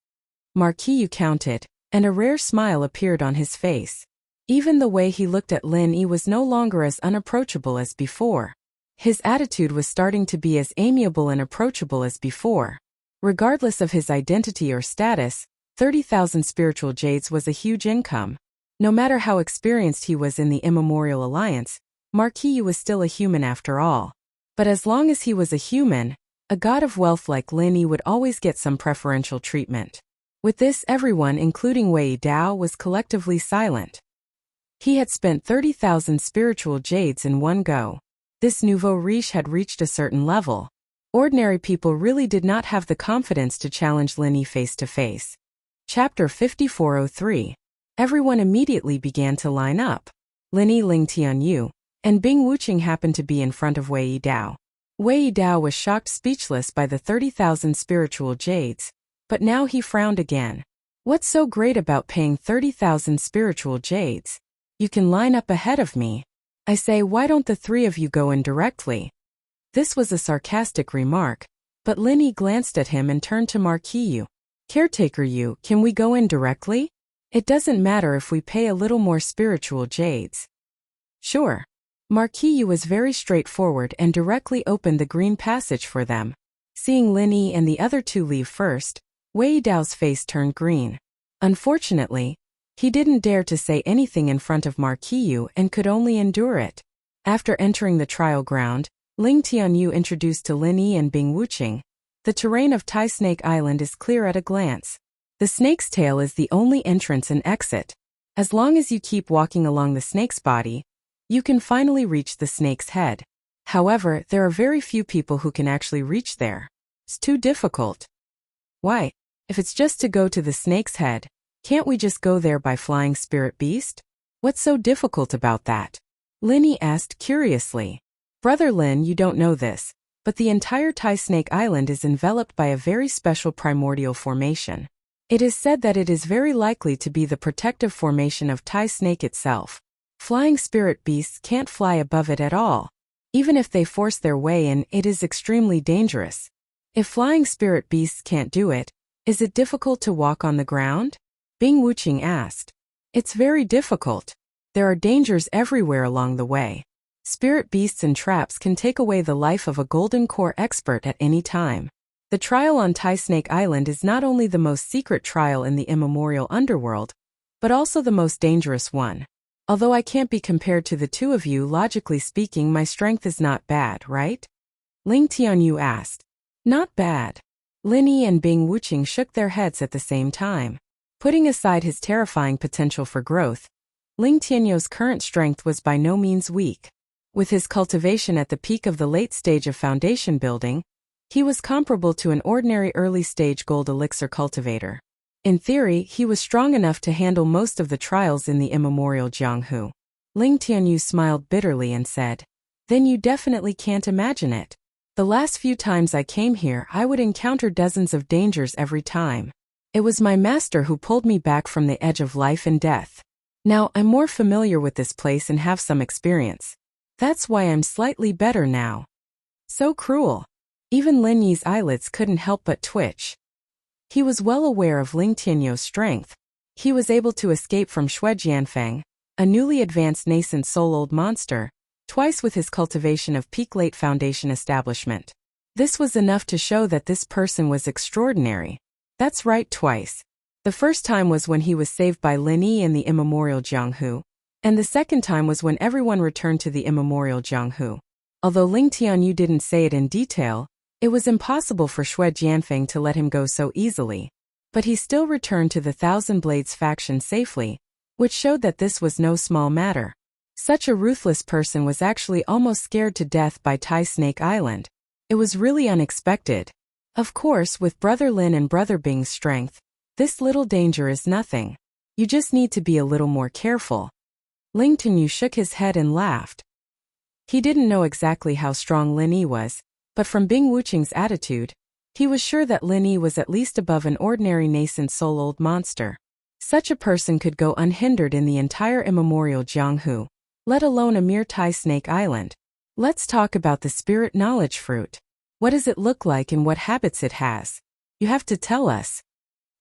Marquis Yu counted, and a rare smile appeared on his face. Even the way he looked at Lin Yi was no longer as unapproachable as before. His attitude was starting to be as amiable and approachable as before. Regardless of his identity or status, 30,000 spiritual jades was a huge income. No matter how experienced he was in the Immemorial Alliance, Marquis Yu was still a human after all. But as long as he was a human, a god of wealth like Lin Yi would always get some preferential treatment. With this, everyone, including Wei Dao, was collectively silent. He had spent 30,000 spiritual jades in one go. This nouveau riche had reached a certain level. Ordinary people really did not have the confidence to challenge Lin Yi face to face. Chapter 5403. Everyone immediately began to line up. Lin Yi, Ling Tianyu, and Bing Wuqing happened to be in front of Wei Dao. Wei Dao was shocked speechless by the 30,000 spiritual jades, but now he frowned again. What's so great about paying 30,000 spiritual jades? You can line up ahead of me. I say, why don't the three of you go in directly? This was a sarcastic remark, But Linny glanced at him and turned to Marquis Yu. Caretaker Yu, can we go in directly? It doesn't matter if we pay a little more spiritual jades. Sure. Marquis Yu was very straightforward and directly opened the green passage for them. Seeing Linny and the other two leave first, Wei Dao's face turned green. Unfortunately, he didn't dare to say anything in front of Marquis Yu and could only endure it. After entering the trial ground, Ling Tianyu introduced to Linny and Bing Wuqing. The terrain of Tai Snake Island is clear at a glance. The snake's tail is the only entrance and exit. As long as you keep walking along the snake's body, you can finally reach the snake's head. However, there are very few people who can actually reach there. It's too difficult. Why? If it's just to go to the snake's head, can't we just go there by flying spirit beast? What's so difficult about that? Linny asked curiously. Brother Lin, you don't know this, but the entire Tai Snake Island is enveloped by a very special primordial formation. It is said that it is very likely to be the protective formation of Tai Snake itself. Flying spirit beasts can't fly above it at all. Even if they force their way in, it is extremely dangerous. If flying spirit beasts can't do it, is it difficult to walk on the ground? Bing Wuqing asked. It's very difficult. There are dangers everywhere along the way. Spirit beasts and traps can take away the life of a golden core expert at any time. The trial on Tai Snake Island is not only the most secret trial in the immemorial underworld, but also the most dangerous one. Although I can't be compared to the two of you, logically speaking, my strength is not bad, right? Ling Tianyu asked. Not bad. Linny and Bing Wuqing shook their heads at the same time. Putting aside his terrifying potential for growth, Ling Tianyu's current strength was by no means weak. With his cultivation at the peak of the late stage of foundation building, he was comparable to an ordinary early-stage gold elixir cultivator. In theory, he was strong enough to handle most of the trials in the immemorial Jianghu. Ling Tianyu smiled bitterly and said, Then you definitely can't imagine it. The last few times I came here, I would encounter dozens of dangers every time. It was my master who pulled me back from the edge of life and death. Now I'm more familiar with this place and have some experience. That's why I'm slightly better now. So cruel. Even Lin Yi's eyelids couldn't help but twitch. He was well aware of Ling Tianyu's strength. He was able to escape from Xue Jianfeng, a newly advanced nascent soul-old monster, twice with his cultivation of peak late foundation establishment. This was enough to show that this person was extraordinary. That's right, twice. The first time was when he was saved by Lin Yi in the immemorial Jianghu, and the second time was when everyone returned to the immemorial Jianghu. Although Ling Tianyu didn't say it in detail, it was impossible for Xue Jianfeng to let him go so easily. But he still returned to the Thousand Blades faction safely, which showed that this was no small matter. Such a ruthless person was actually almost scared to death by Tai Snake Island. It was really unexpected. Of course, with Brother Lin and Brother Bing's strength, this little danger is nothing. You just need to be a little more careful. Ling Tianyu shook his head and laughed. He didn't know exactly how strong Lin Yi was, but from Bing Wuqing's attitude, he was sure that Lin Yi was at least above an ordinary nascent soul-old monster. Such a person could go unhindered in the entire immemorial Jianghu, let alone a mere Tai Snake Island. Let's talk about the spirit knowledge fruit. What does it look like and what habits it has? You have to tell us.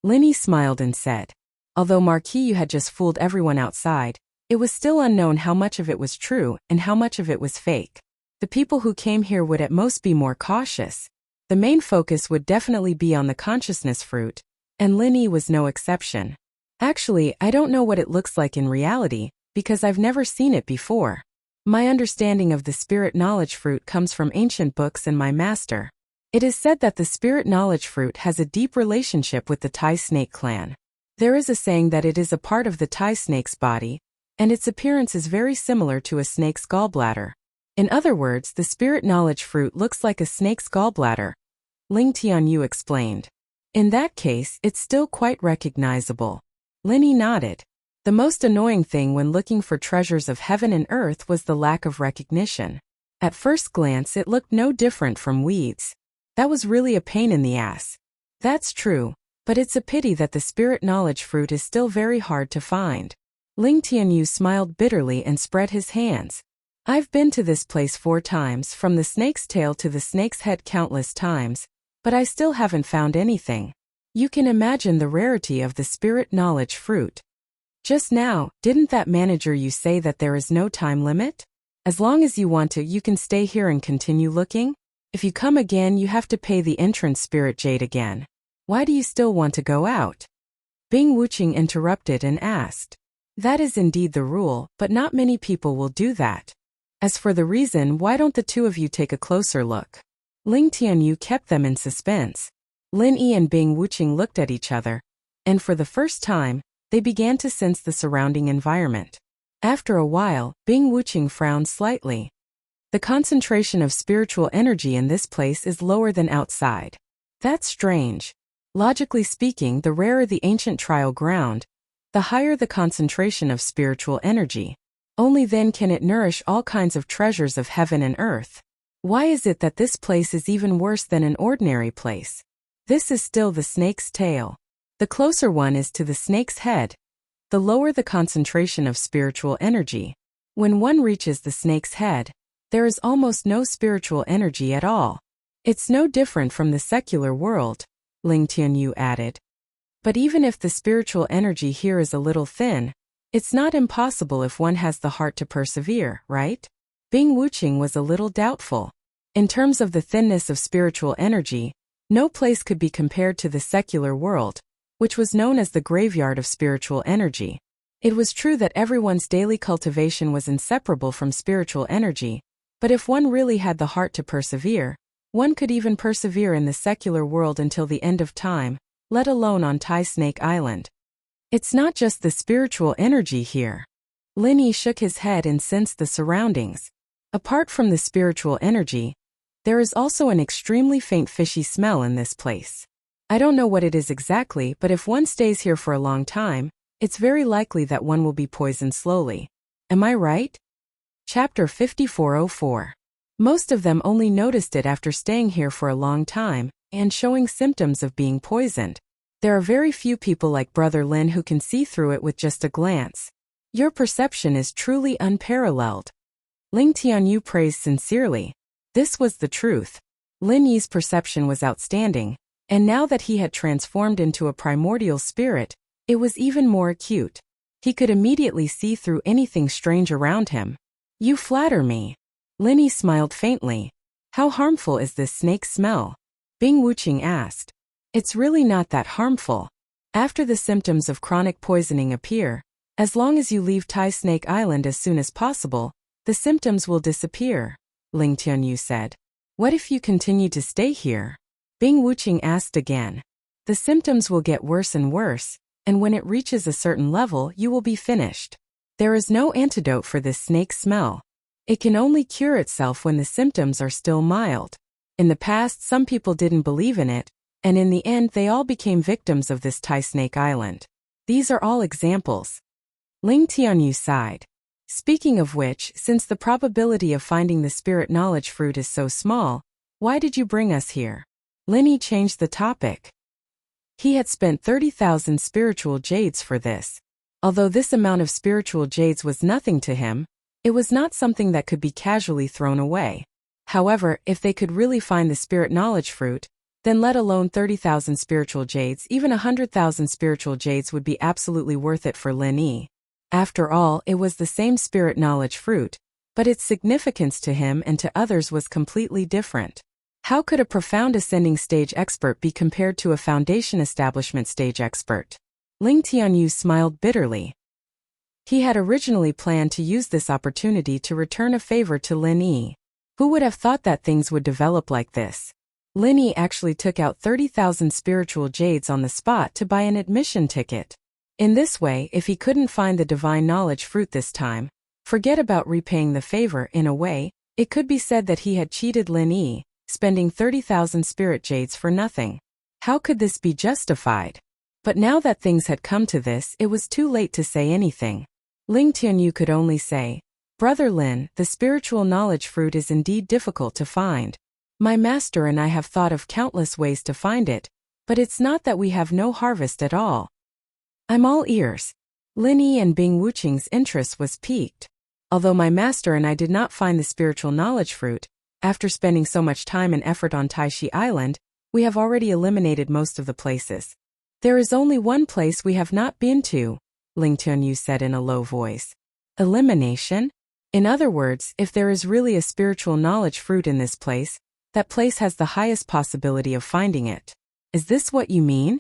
Lin Yi smiled and said. Although Marquis Yu had just fooled everyone outside, it was still unknown how much of it was true and how much of it was fake. The people who came here would at most be more cautious. The main focus would definitely be on the consciousness fruit, and Lin Yi was no exception. Actually, I don't know what it looks like in reality, because I've never seen it before. My understanding of the spirit knowledge fruit comes from ancient books and my master. It is said that the spirit knowledge fruit has a deep relationship with the Tai Snake clan. There is a saying that it is a part of the Tai Snake's body, and its appearance is very similar to a snake's gallbladder. In other words, the spirit knowledge fruit looks like a snake's gallbladder, Ling Tianyu explained. In that case, it's still quite recognizable. Lin Yi nodded. The most annoying thing when looking for treasures of heaven and earth was the lack of recognition. At first glance, it looked no different from weeds. That was really a pain in the ass. That's true, but it's a pity that the spirit knowledge fruit is still very hard to find. Ling Tianyu smiled bitterly and spread his hands. I've been to this place 4 times, from the snake's tail to the snake's head countless times, but I still haven't found anything. You can imagine the rarity of the spirit knowledge fruit. Just now, didn't that manager you say that there is no time limit? As long as you want to, you can stay here and continue looking. If you come again, you have to pay the entrance spirit jade again. Why do you still want to go out? Bing Wuxia interrupted and asked. That is indeed the rule, but not many people will do that. As for the reason, why don't the two of you take a closer look? Ling Tianyu kept them in suspense. Lin Yi and Bing Wuxia looked at each other, and for the first time, they began to sense the surrounding environment. After a while, Bing Wuxia frowned slightly. The concentration of spiritual energy in this place is lower than outside. That's strange. Logically speaking, the rarer the ancient trial ground, the higher the concentration of spiritual energy. Only then can it nourish all kinds of treasures of heaven and earth. Why is it that this place is even worse than an ordinary place? This is still the snake's tail. The closer one is to the snake's head, the lower the concentration of spiritual energy. When one reaches the snake's head, there is almost no spiritual energy at all. It's no different from the secular world, Ling Tianyu added. But even if the spiritual energy here is a little thin, it's not impossible if one has the heart to persevere, right? Bing Wuxia was a little doubtful. In terms of the thinness of spiritual energy, no place could be compared to the secular world, which was known as the graveyard of spiritual energy. It was true that everyone's daily cultivation was inseparable from spiritual energy, but if one really had the heart to persevere, one could even persevere in the secular world until the end of time, let alone on Tai Snake Island. It's not just the spiritual energy here. Lin Yi shook his head and sensed the surroundings. Apart from the spiritual energy, there is also an extremely faint fishy smell in this place. I don't know what it is exactly, but if one stays here for a long time, it's very likely that one will be poisoned slowly. Am I right? Chapter 5404. Most of them only noticed it after staying here for a long time and showing symptoms of being poisoned. There are very few people like Brother Lin who can see through it with just a glance. Your perception is truly unparalleled. Ling Tianyu praised sincerely. This was the truth. Lin Yi's perception was outstanding, and now that he had transformed into a primordial spirit, it was even more acute. He could immediately see through anything strange around him. You flatter me. Lin Yi smiled faintly. How harmful is this snake smell? Bing Wuxia asked. It's really not that harmful. After the symptoms of chronic poisoning appear, as long as you leave Tai Snake Island as soon as possible, the symptoms will disappear, Ling Tianyu said. What if you continue to stay here? Bing Wuxia asked again. The symptoms will get worse and worse, and when it reaches a certain level, you will be finished. There is no antidote for this snake smell. It can only cure itself when the symptoms are still mild. In the past, some people didn't believe in it, and in the end they all became victims of this Tai Snake Island. These are all examples. Ling Tianyu sighed. Speaking of which, since the probability of finding the spirit knowledge fruit is so small, why did you bring us here? Lin Yi changed the topic. He had spent 30,000 spiritual jades for this. Although this amount of spiritual jades was nothing to him, it was not something that could be casually thrown away. However, if they could really find the spirit knowledge fruit, then let alone 30,000 spiritual jades, even 100,000 spiritual jades would be absolutely worth it for Lin Yi. After all, it was the same spirit knowledge fruit, but its significance to him and to others was completely different. How could a profound ascending stage expert be compared to a foundation establishment stage expert? Ling Tianyu smiled bitterly. He had originally planned to use this opportunity to return a favor to Lin Yi. Who would have thought that things would develop like this? Lin Yi actually took out 30,000 spiritual jades on the spot to buy an admission ticket. In this way, if he couldn't find the divine knowledge fruit this time, forget about repaying the favor. In a way, it could be said that he had cheated Lin Yi, spending 30,000 spirit jades for nothing. How could this be justified? But now that things had come to this, it was too late to say anything. Ling Tianyu could only say, Brother Lin, the spiritual knowledge fruit is indeed difficult to find. My master and I have thought of countless ways to find it, but it's not that we have no harvest at all. I'm all ears. Lin Yi and Bing Wuqiang's interest was piqued. Although my master and I did not find the spiritual knowledge fruit, after spending so much time and effort on Taishi Island, We have already eliminated most of the places. There is only one place we have not been to, Ling Tianyu said in a low voice. Elimination? In other words, if there is really a spiritual knowledge fruit in this place, that place has the highest possibility of finding it. Is this what you mean?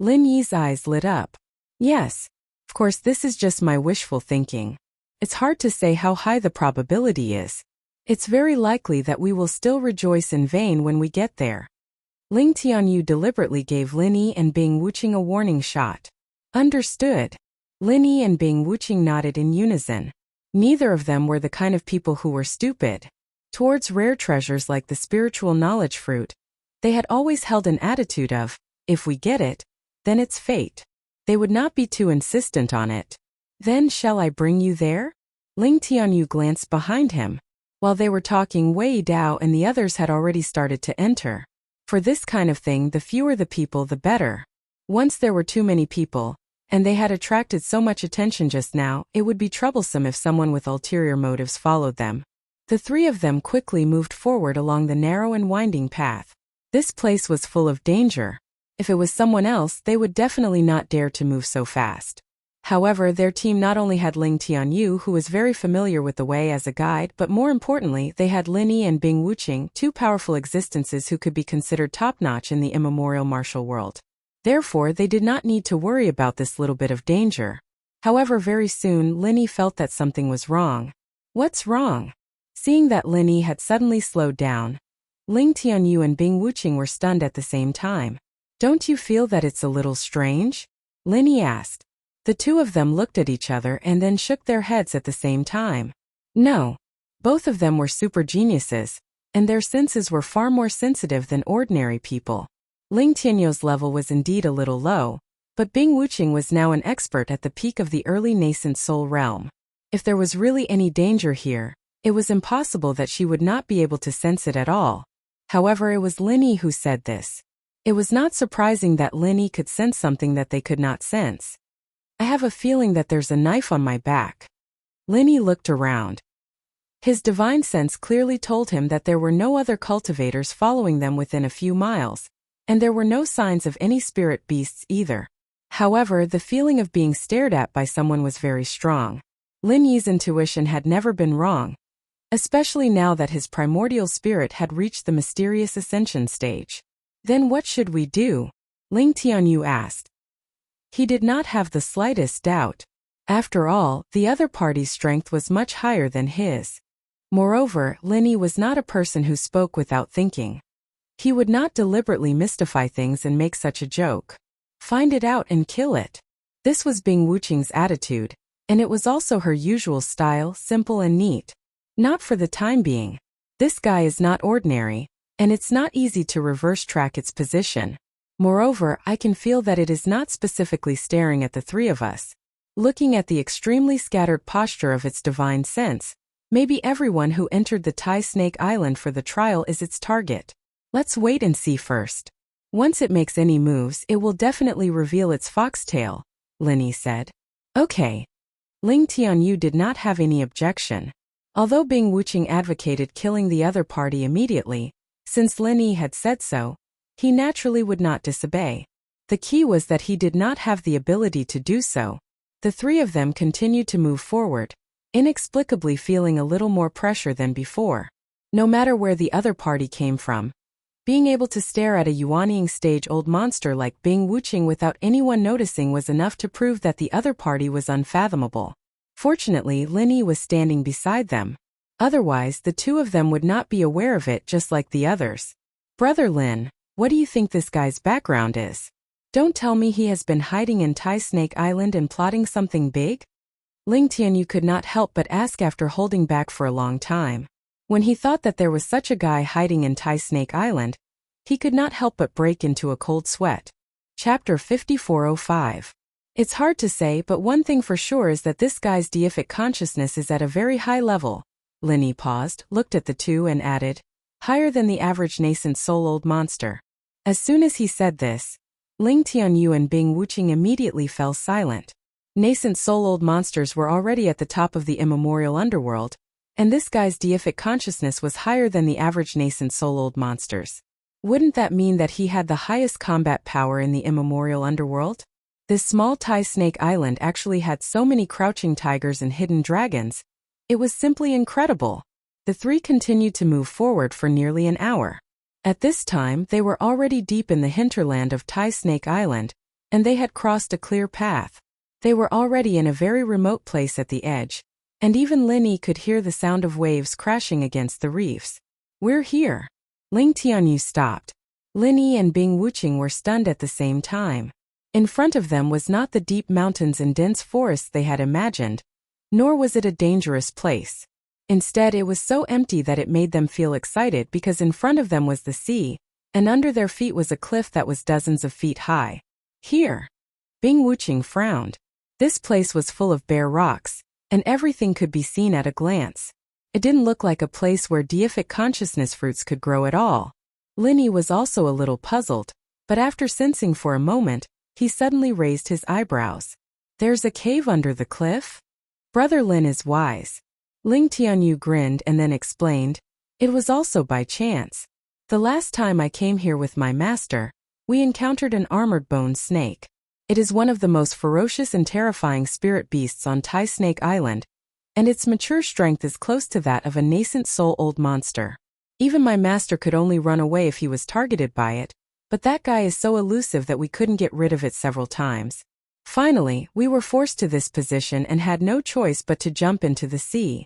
Lin Yi's eyes lit up. Yes. Of course, this is just my wishful thinking. It's hard to say how high the probability is. It's very likely that we will still rejoice in vain when we get there. Ling Tianyu deliberately gave Lin Yi and Bing Wuqing a warning shot. Understood. Lin Yi and Bing Wuqing nodded in unison. Neither of them were the kind of people who were stupid. Towards rare treasures like the spiritual knowledge fruit, they had always held an attitude of, if we get it, then it's fate. They would not be too insistent on it. Then shall I bring you there? Ling Tianyu glanced behind him. While they were talking, Wei Dao and the others had already started to enter. For this kind of thing, the fewer the people, the better. Once there were too many people, and they had attracted so much attention just now, it would be troublesome if someone with ulterior motives followed them. The three of them quickly moved forward along the narrow and winding path. This place was full of danger. If it was someone else, they would definitely not dare to move so fast. However, their team not only had Ling Tianyu, who was very familiar with the way, as a guide, but more importantly, they had Lin Yi and Bing Wuqing, two powerful existences who could be considered top-notch in the immemorial martial world. Therefore, they did not need to worry about this little bit of danger. However, very soon, Lin Yi felt that something was wrong. What's wrong? Seeing that Lin Yi had suddenly slowed down, Ling Tianyu and Bing Wuqing were stunned at the same time. Don't you feel that it's a little strange? Lin Yi asked. The two of them looked at each other and then shook their heads at the same time. No. Both of them were super geniuses, and their senses were far more sensitive than ordinary people. Ling Tianyu's level was indeed a little low, but Bing Wuqing was now an expert at the peak of the early nascent soul realm. If there was really any danger here, it was impossible that she would not be able to sense it at all. However, it was Lin Yi who said this. It was not surprising that Lin Yi could sense something that they could not sense. I have a feeling that there's a knife on my back. Lin Yi looked around. His divine sense clearly told him that there were no other cultivators following them within a few miles, and there were no signs of any spirit beasts either. However, the feeling of being stared at by someone was very strong. Lin Yi's intuition had never been wrong, especially now that his primordial spirit had reached the mysterious ascension stage. Then what should we do? Ling Tianyu asked. He did not have the slightest doubt. After all, the other party's strength was much higher than his. Moreover, Lin Yi was not a person who spoke without thinking. He would not deliberately mystify things and make such a joke. Find it out and kill it. This was Bing Wuqing's attitude, and it was also her usual style, simple and neat. Not for the time being. This guy is not ordinary, and it's not easy to reverse track its position. Moreover, I can feel that it is not specifically staring at the three of us. Looking at the extremely scattered posture of its divine sense, maybe everyone who entered the Tai Snake Island for the trial is its target. Let's wait and see first. Once it makes any moves, it will definitely reveal its foxtail, Lin Yi said. Okay. Ling Tianyu did not have any objection. Although Bing Wuqing advocated killing the other party immediately, since Lin Yi had said so, he naturally would not disobey. The key was that he did not have the ability to do so. The three of them continued to move forward, inexplicably feeling a little more pressure than before. No matter where the other party came from, being able to stare at a yuanying stage-old monster like Bing Wuqing without anyone noticing was enough to prove that the other party was unfathomable. Fortunately, Lin Yi was standing beside them. Otherwise, the two of them would not be aware of it, just like the others. Brother Lin, what do you think this guy's background is? Don't tell me he has been hiding in Tai Snake Island and plotting something big? Ling Tianyu could not help but ask after holding back for a long time. When he thought that there was such a guy hiding in Tai Snake Island, he could not help but break into a cold sweat. Chapter 5405. It's hard to say, but one thing for sure is that this guy's deific consciousness is at a very high level. Lin Yi paused, looked at the two and added, higher than the average nascent soul-old monster. As soon as he said this, Ling Tianyu and Bing Wuqing immediately fell silent. Nascent soul-old monsters were already at the top of the immemorial underworld, and this guy's deific consciousness was higher than the average nascent soul-old monsters. Wouldn't that mean that he had the highest combat power in the immemorial underworld? This small Thai snake island actually had so many crouching tigers and hidden dragons. It was simply incredible. The three continued to move forward for nearly an hour. At this time, they were already deep in the hinterland of Thai Snake Island, and they had crossed a clear path. They were already in a very remote place at the edge, and even Linny could hear the sound of waves crashing against the reefs. "We're here." Ling Tianyu stopped. Linny and Bing Wuqing were stunned at the same time. In front of them was not the deep mountains and dense forests they had imagined, nor was it a dangerous place. Instead, it was so empty that it made them feel excited because in front of them was the sea, and under their feet was a cliff that was dozens of feet high. "Here." Bing Wuqing frowned. This place was full of bare rocks, and everything could be seen at a glance. It didn't look like a place where deific consciousness fruits could grow at all. Linny was also a little puzzled, but after sensing for a moment, he suddenly raised his eyebrows. "There's a cave under the cliff?" "Brother Lin is wise." Ling Tianyu grinned and then explained, "It was also by chance. The last time I came here with my master, we encountered an armored bone snake. It is one of the most ferocious and terrifying spirit beasts on Thai Snake Island, and its mature strength is close to that of a nascent soul-old monster. Even my master could only run away if he was targeted by it, but that guy is so elusive that we couldn't get rid of it several times. Finally, we were forced to this position and had no choice but to jump into the sea.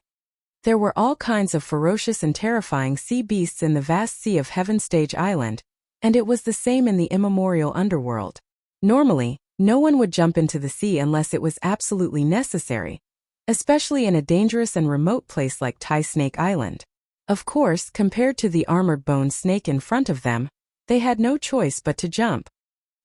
There were all kinds of ferocious and terrifying sea beasts in the vast sea of Heaven Stage Island, and it was the same in the immemorial underworld. Normally, no one would jump into the sea unless it was absolutely necessary, especially in a dangerous and remote place like Thai Snake Island. Of course, compared to the armored bone snake in front of them, they had no choice but to jump.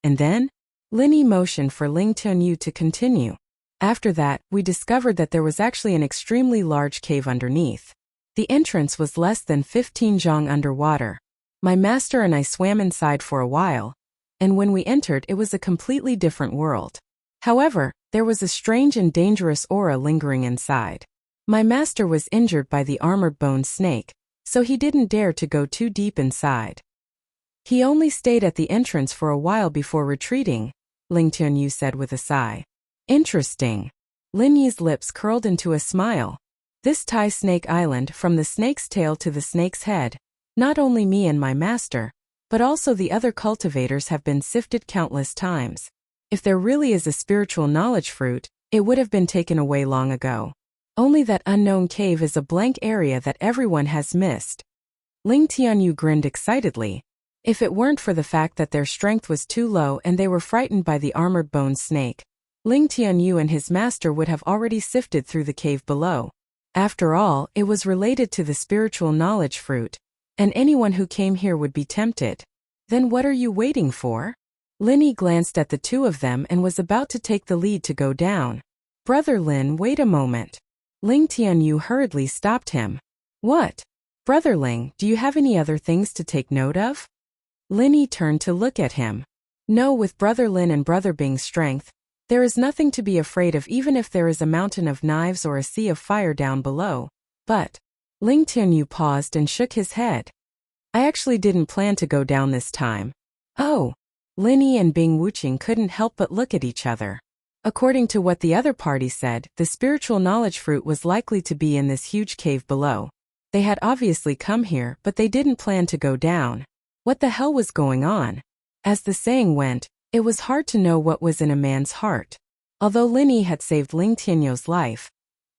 And then, Linny motioned for Ling Tianyu to continue. After that, we discovered that there was actually an extremely large cave underneath. The entrance was less than 15 zhang underwater. My master and I swam inside for a while, and when we entered it was a completely different world. However, there was a strange and dangerous aura lingering inside. My master was injured by the armored bone snake, so he didn't dare to go too deep inside. He only stayed at the entrance for a while before retreating, Ling Tianyu said with a sigh. Interesting. Lin Yi's lips curled into a smile. This Thai Snake Island, from the snake's tail to the snake's head, not only me and my master, but also the other cultivators have been sifted countless times. If there really is a spiritual knowledge fruit, it would have been taken away long ago. Only that unknown cave is a blank area that everyone has missed. Ling Tianyu grinned excitedly. If it weren't for the fact that their strength was too low and they were frightened by the armored bone snake, Ling Tianyu and his master would have already sifted through the cave below. After all, it was related to the spiritual knowledge fruit, and anyone who came here would be tempted. Then what are you waiting for? Linny glanced at the two of them and was about to take the lead to go down. Brother Lin, wait a moment. Ling Tianyu hurriedly stopped him. What? Brother Ling, do you have any other things to take note of? Linny turned to look at him. No, with Brother Lin and Brother Bing's strength, there is nothing to be afraid of even if there is a mountain of knives or a sea of fire down below. But, Ling Tianyu paused and shook his head. I actually didn't plan to go down this time. Oh. Linny and Bing Wuqing couldn't help but look at each other. According to what the other party said, the spiritual knowledge fruit was likely to be in this huge cave below. They had obviously come here, but they didn't plan to go down. What the hell was going on? As the saying went, it was hard to know what was in a man's heart. Although Linny had saved Ling Tianyu's life,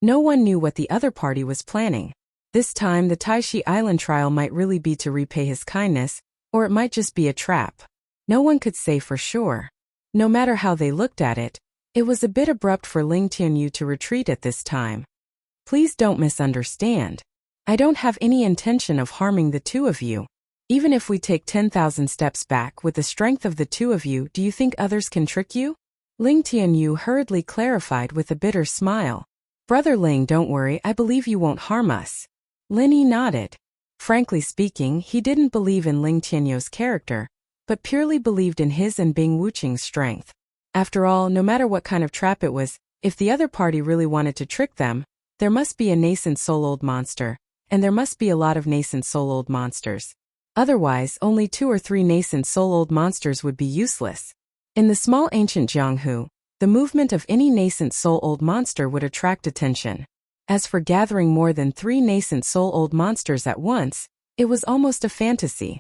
no one knew what the other party was planning. This time the Taishi Island trial might really be to repay his kindness, or it might just be a trap. No one could say for sure. No matter how they looked at it, it was a bit abrupt for Ling Tianyu to retreat at this time. Please don't misunderstand. I don't have any intention of harming the two of you. Even if we take 10,000 steps back with the strength of the two of you, do you think others can trick you? Ling Tianyu hurriedly clarified with a bitter smile. Brother Ling, don't worry, I believe you won't harm us. Linny nodded. Frankly speaking, he didn't believe in Ling Tianyu's character, but purely believed in his and Bing Wuqing's strength. After all, no matter what kind of trap it was, if the other party really wanted to trick them, there must be a nascent soul-old monster, and there must be a lot of nascent soul-old monsters. Otherwise, only 2 or 3 nascent soul-old monsters would be useless. In the small ancient Jianghu, the movement of any nascent soul-old monster would attract attention. As for gathering more than 3 nascent soul-old monsters at once, it was almost a fantasy.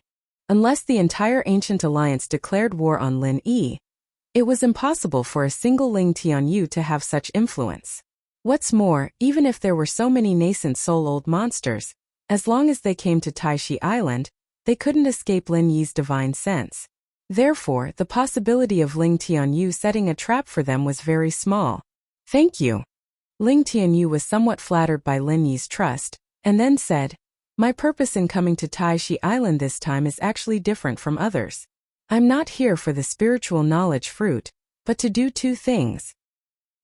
Unless the entire ancient alliance declared war on Lin Yi, it was impossible for a single Ling Tianyu to have such influence. What's more, even if there were so many nascent soul-old monsters, as long as they came to Taishi Island, they couldn't escape Lin Yi's divine sense. Therefore, the possibility of Ling Tianyu setting a trap for them was very small. Thank you. Ling Tianyu was somewhat flattered by Lin Yi's trust, and then said, my purpose in coming to Taishi Island this time is actually different from others. I'm not here for the spiritual knowledge fruit, but to do 2 things.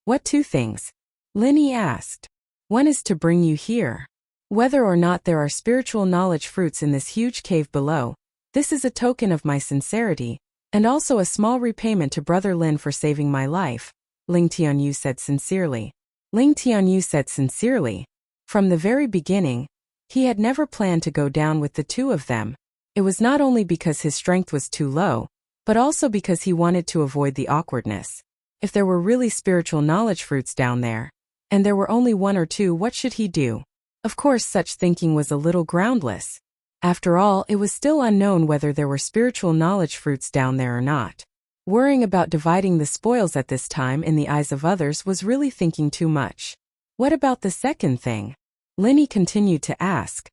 What 2 things? Lin Yi asked. One is to bring you here. Whether or not there are spiritual knowledge fruits in this huge cave below, this is a token of my sincerity, and also a small repayment to Brother Lin for saving my life, Ling Tianyu said sincerely. Ling Tianyu said sincerely. From the very beginning, he had never planned to go down with the 2 of them. It was not only because his strength was too low, but also because he wanted to avoid the awkwardness. If there were really spiritual knowledge fruits down there, and there were only 1 or 2, what should he do? Of course, such thinking was a little groundless. After all, it was still unknown whether there were spiritual knowledge fruits down there or not. Worrying about dividing the spoils at this time in the eyes of others was really thinking too much. What about the second thing? Lin Yi continued to ask.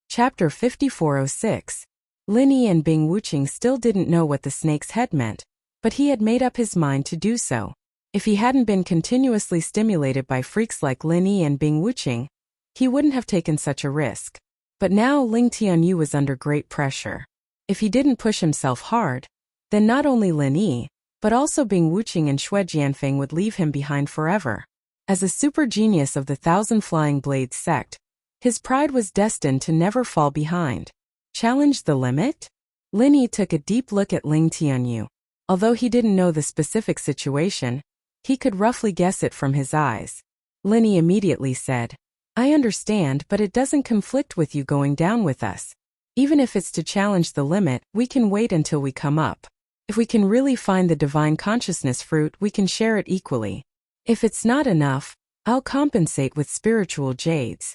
Chapter 5406. Lin Yi and Bing Wuqing still didn't know what the snake's head meant, but he had made up his mind to do so. If he hadn't been continuously stimulated by freaks like Lin Yi and Bing Wuqing, he wouldn't have taken such a risk. But now Ling Tianyu was under great pressure. If he didn't push himself hard, then not only Lin Yi, but also Bing Wuqing and Xue Jianfeng would leave him behind forever. As a super genius of the Thousand Flying Blades sect, his pride was destined to never fall behind. Challenge the limit? Lin Yi took a deep look at Ling Tianyu. Although he didn't know the specific situation, he could roughly guess it from his eyes. Lin Yi immediately said, I understand, but it doesn't conflict with you going down with us. Even if it's to challenge the limit, we can wait until we come up. If we can really find the divine consciousness fruit, we can share it equally. If it's not enough, I'll compensate with spiritual jades.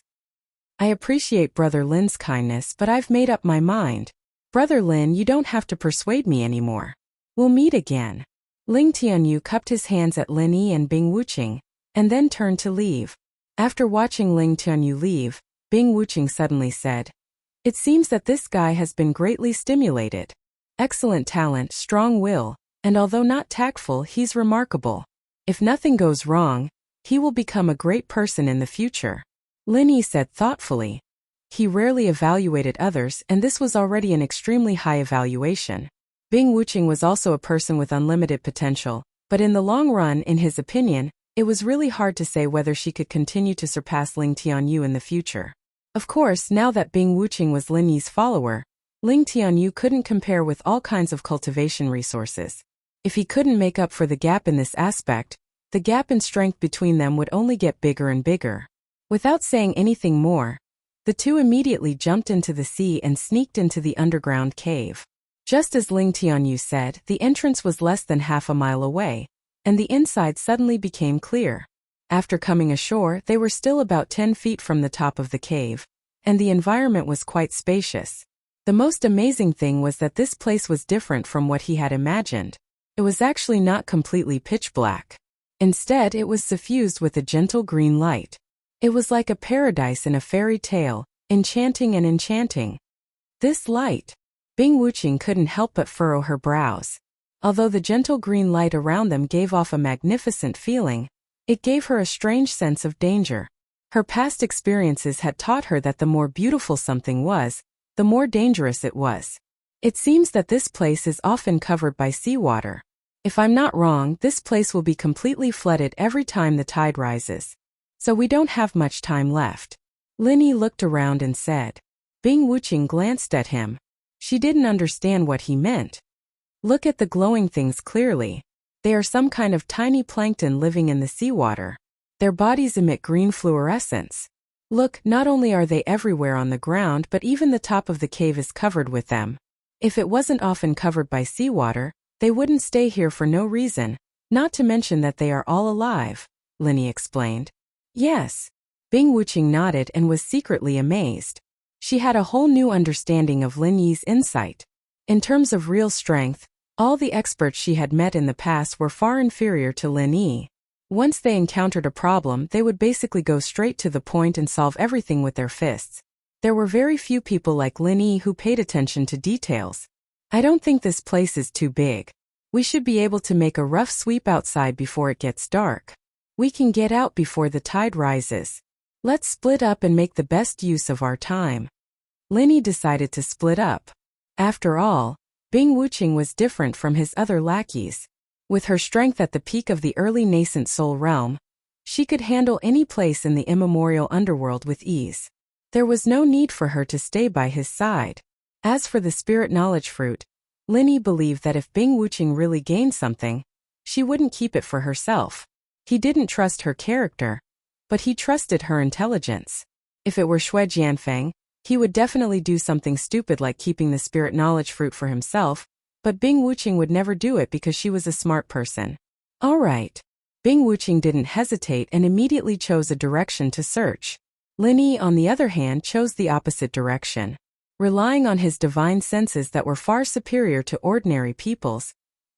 I appreciate Brother Lin's kindness, but I've made up my mind. Brother Lin, you don't have to persuade me anymore. We'll meet again. Ling Tianyu cupped his hands at Lin Yi and Bing Wuqing, and then turned to leave. After watching Ling Tianyu leave, Bing Wuqing suddenly said, It seems that this guy has been greatly stimulated. Excellent talent, strong will, and although not tactful, he's remarkable. If nothing goes wrong, he will become a great person in the future. Lin Yi said thoughtfully. He rarely evaluated others, and this was already an extremely high evaluation. Bing Wuqing was also a person with unlimited potential, but in the long run, in his opinion, it was really hard to say whether she could continue to surpass Ling Tianyu in the future. Of course, now that Bing Wuqing was Lin Yi's follower, Ling Tianyu couldn't compare with all kinds of cultivation resources. If he couldn't make up for the gap in this aspect, the gap in strength between them would only get bigger and bigger. Without saying anything more, the 2 immediately jumped into the sea and sneaked into the underground cave. Just as Ling Tianyu said, the entrance was less than half a mile away, and the inside suddenly became clear. After coming ashore, they were still about 10 feet from the top of the cave, and the environment was quite spacious. The most amazing thing was that this place was different from what he had imagined. It was actually not completely pitch black. Instead, it was suffused with a gentle green light. It was like a paradise in a fairy tale, enchanting and enchanting. This light. Bing Wuqing couldn't help but furrow her brows. Although the gentle green light around them gave off a magnificent feeling, it gave her a strange sense of danger. Her past experiences had taught her that the more beautiful something was, the more dangerous it was. It seems that this place is often covered by seawater. If I'm not wrong, this place will be completely flooded every time the tide rises. So we don't have much time left. Lin Yi looked around and said. Bing Wuqing glanced at him. She didn't understand what he meant. Look at the glowing things clearly. They are some kind of tiny plankton living in the seawater. Their bodies emit green fluorescence. Look, not only are they everywhere on the ground, but even the top of the cave is covered with them. If it wasn't often covered by seawater, they wouldn't stay here for no reason, not to mention that they are all alive, Linny explained. Yes. Bing Wuqing nodded and was secretly amazed. She had a whole new understanding of Lin Yi's insight. In terms of real strength, all the experts she had met in the past were far inferior to Lin Yi. Once they encountered a problem, they would basically go straight to the point and solve everything with their fists. There were very few people like Lin Yi who paid attention to details. I don't think this place is too big. We should be able to make a rough sweep outside before it gets dark. We can get out before the tide rises. Let's split up and make the best use of our time. Linny decided to split up. After all, Bing Wuqing was different from his other lackeys. With her strength at the peak of the early nascent soul realm, she could handle any place in the immemorial underworld with ease. There was no need for her to stay by his side. As for the spirit knowledge fruit, Linny believed that if Bing Wuqing really gained something, she wouldn't keep it for herself. He didn't trust her character, but he trusted her intelligence. If it were Xue Jianfeng, he would definitely do something stupid like keeping the spirit knowledge fruit for himself, but Bing Wuqing would never do it because she was a smart person. All right. Bing Wuqing didn't hesitate and immediately chose a direction to search. Linny, on the other hand, chose the opposite direction. Relying on his divine senses that were far superior to ordinary people's,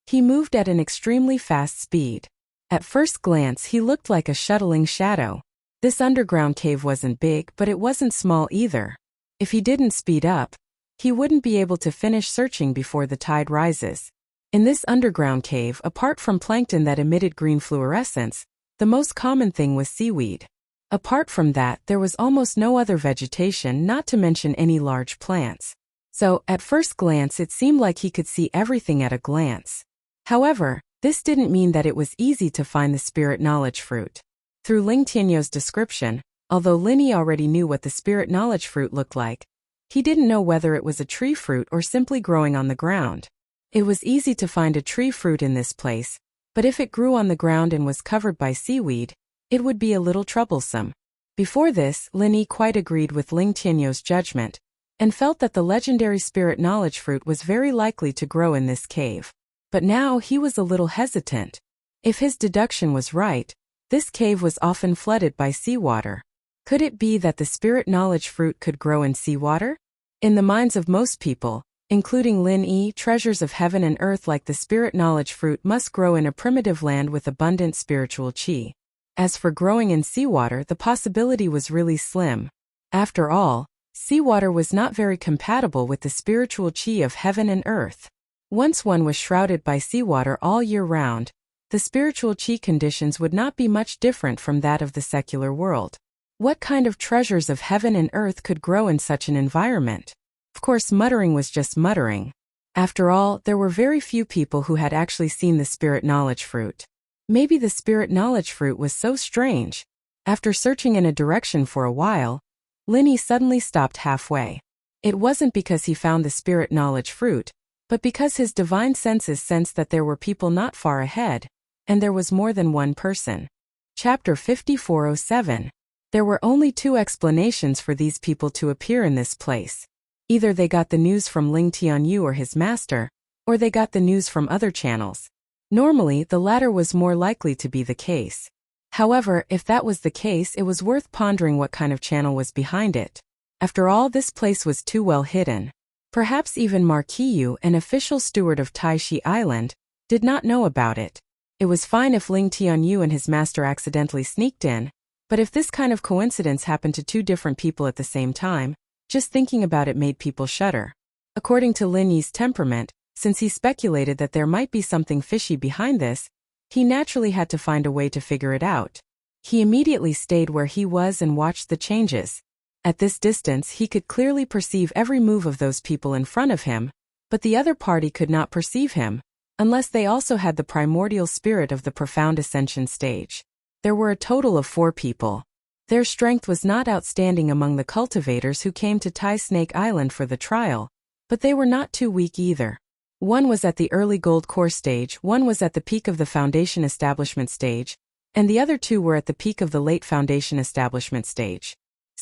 he moved at an extremely fast speed. At first glance, he looked like a shuttling shadow. This underground cave wasn't big, but it wasn't small either. If he didn't speed up, he wouldn't be able to finish searching before the tide rises. In this underground cave, apart from plankton that emitted green fluorescence, the most common thing was seaweed. Apart from that, there was almost no other vegetation, not to mention any large plants. So, at first glance, it seemed like he could see everything at a glance. However, this didn't mean that it was easy to find the spirit knowledge fruit. Through Ling Tianyou's description, although Linny already knew what the spirit knowledge fruit looked like, he didn't know whether it was a tree fruit or simply growing on the ground. It was easy to find a tree fruit in this place, but if it grew on the ground and was covered by seaweed, it would be a little troublesome. Before this, Linny quite agreed with Ling Tianyou's judgment, and felt that the legendary spirit knowledge fruit was very likely to grow in this cave. But now he was a little hesitant. If his deduction was right, this cave was often flooded by seawater. Could it be that the spirit knowledge fruit could grow in seawater? In the minds of most people, including Lin Yi, treasures of heaven and earth like the spirit knowledge fruit must grow in a primitive land with abundant spiritual qi. As for growing in seawater, the possibility was really slim. After all, seawater was not very compatible with the spiritual qi of heaven and earth. Once one was shrouded by seawater all year round, the spiritual qi conditions would not be much different from that of the secular world. What kind of treasures of heaven and earth could grow in such an environment? Of course, muttering was just muttering. After all, there were very few people who had actually seen the spirit knowledge fruit. Maybe the spirit knowledge fruit was so strange. After searching in a direction for a while, Linny suddenly stopped halfway. It wasn't because he found the spirit knowledge fruit, but because his divine senses sensed that there were people not far ahead, and there was more than one person. Chapter 5407. There were only two explanations for these people to appear in this place. Either they got the news from Ling Tianyu or his master, or they got the news from other channels. Normally, the latter was more likely to be the case. However, if that was the case, it was worth pondering what kind of channel was behind it. After all, this place was too well hidden. Perhaps even Marquis Yu, an official steward of Taishi Island, did not know about it. It was fine if Ling Tianyu and his master accidentally sneaked in, but if this kind of coincidence happened to two different people at the same time, just thinking about it made people shudder. According to Lin Yi's temperament, since he speculated that there might be something fishy behind this, he naturally had to find a way to figure it out. He immediately stayed where he was and watched the changes. At this distance, he could clearly perceive every move of those people in front of him, but the other party could not perceive him, unless they also had the primordial spirit of the profound ascension stage. There were a total of 4 people. Their strength was not outstanding among the cultivators who came to Tai Snake Island for the trial, but they were not too weak either. One was at the early gold core stage, one was at the peak of the foundation establishment stage, and the other 2 were at the peak of the late foundation establishment stage.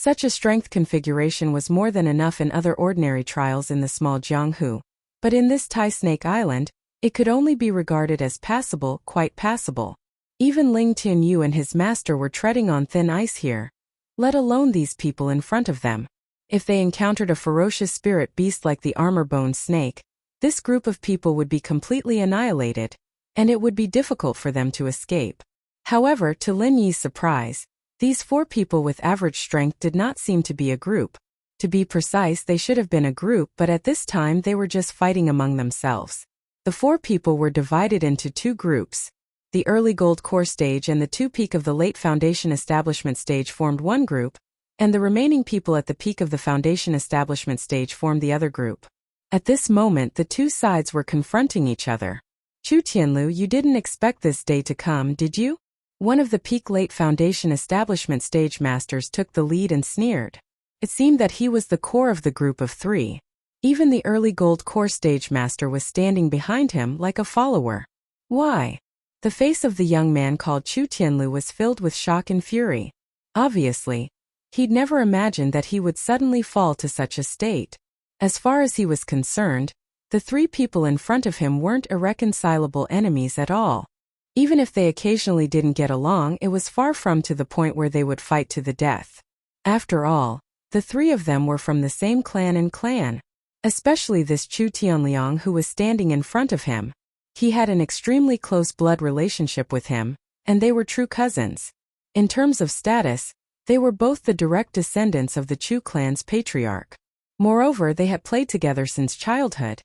Such a strength configuration was more than enough in other ordinary trials in the small Jianghu. But in this Tai Snake Island, it could only be regarded as passable, quite passable. Even Ling Tianyu and his master were treading on thin ice here. Let alone these people in front of them. If they encountered a ferocious spirit beast like the armor-boned snake, this group of people would be completely annihilated, and it would be difficult for them to escape. However, to Lin Yi's surprise, these 4 people with average strength did not seem to be a group. To be precise, they should have been a group, but at this time they were just fighting among themselves. The 4 people were divided into 2 groups. The early gold core stage and the 2 peak of the late foundation establishment stage formed one group, and the remaining people at the peak of the foundation establishment stage formed the other group. At this moment the 2 sides were confronting each other. Chu Tianlu, you didn't expect this day to come, did you? One of the peak late foundation establishment stage masters took the lead and sneered. It seemed that he was the core of the group of 3. Even the early gold core stage master was standing behind him like a follower. Why? The face of the young man called Chu Tianlu was filled with shock and fury. Obviously, he'd never imagined that he would suddenly fall to such a state. As far as he was concerned, the 3 people in front of him weren't irreconcilable enemies at all. Even if they occasionally didn't get along, it was far from to the point where they would fight to the death. After all, the 3 of them were from the same clan, especially this Chu Tianliang who was standing in front of him. He had an extremely close blood relationship with him, and they were true cousins. In terms of status, they were both the direct descendants of the Chu clan's patriarch. Moreover, they had played together since childhood,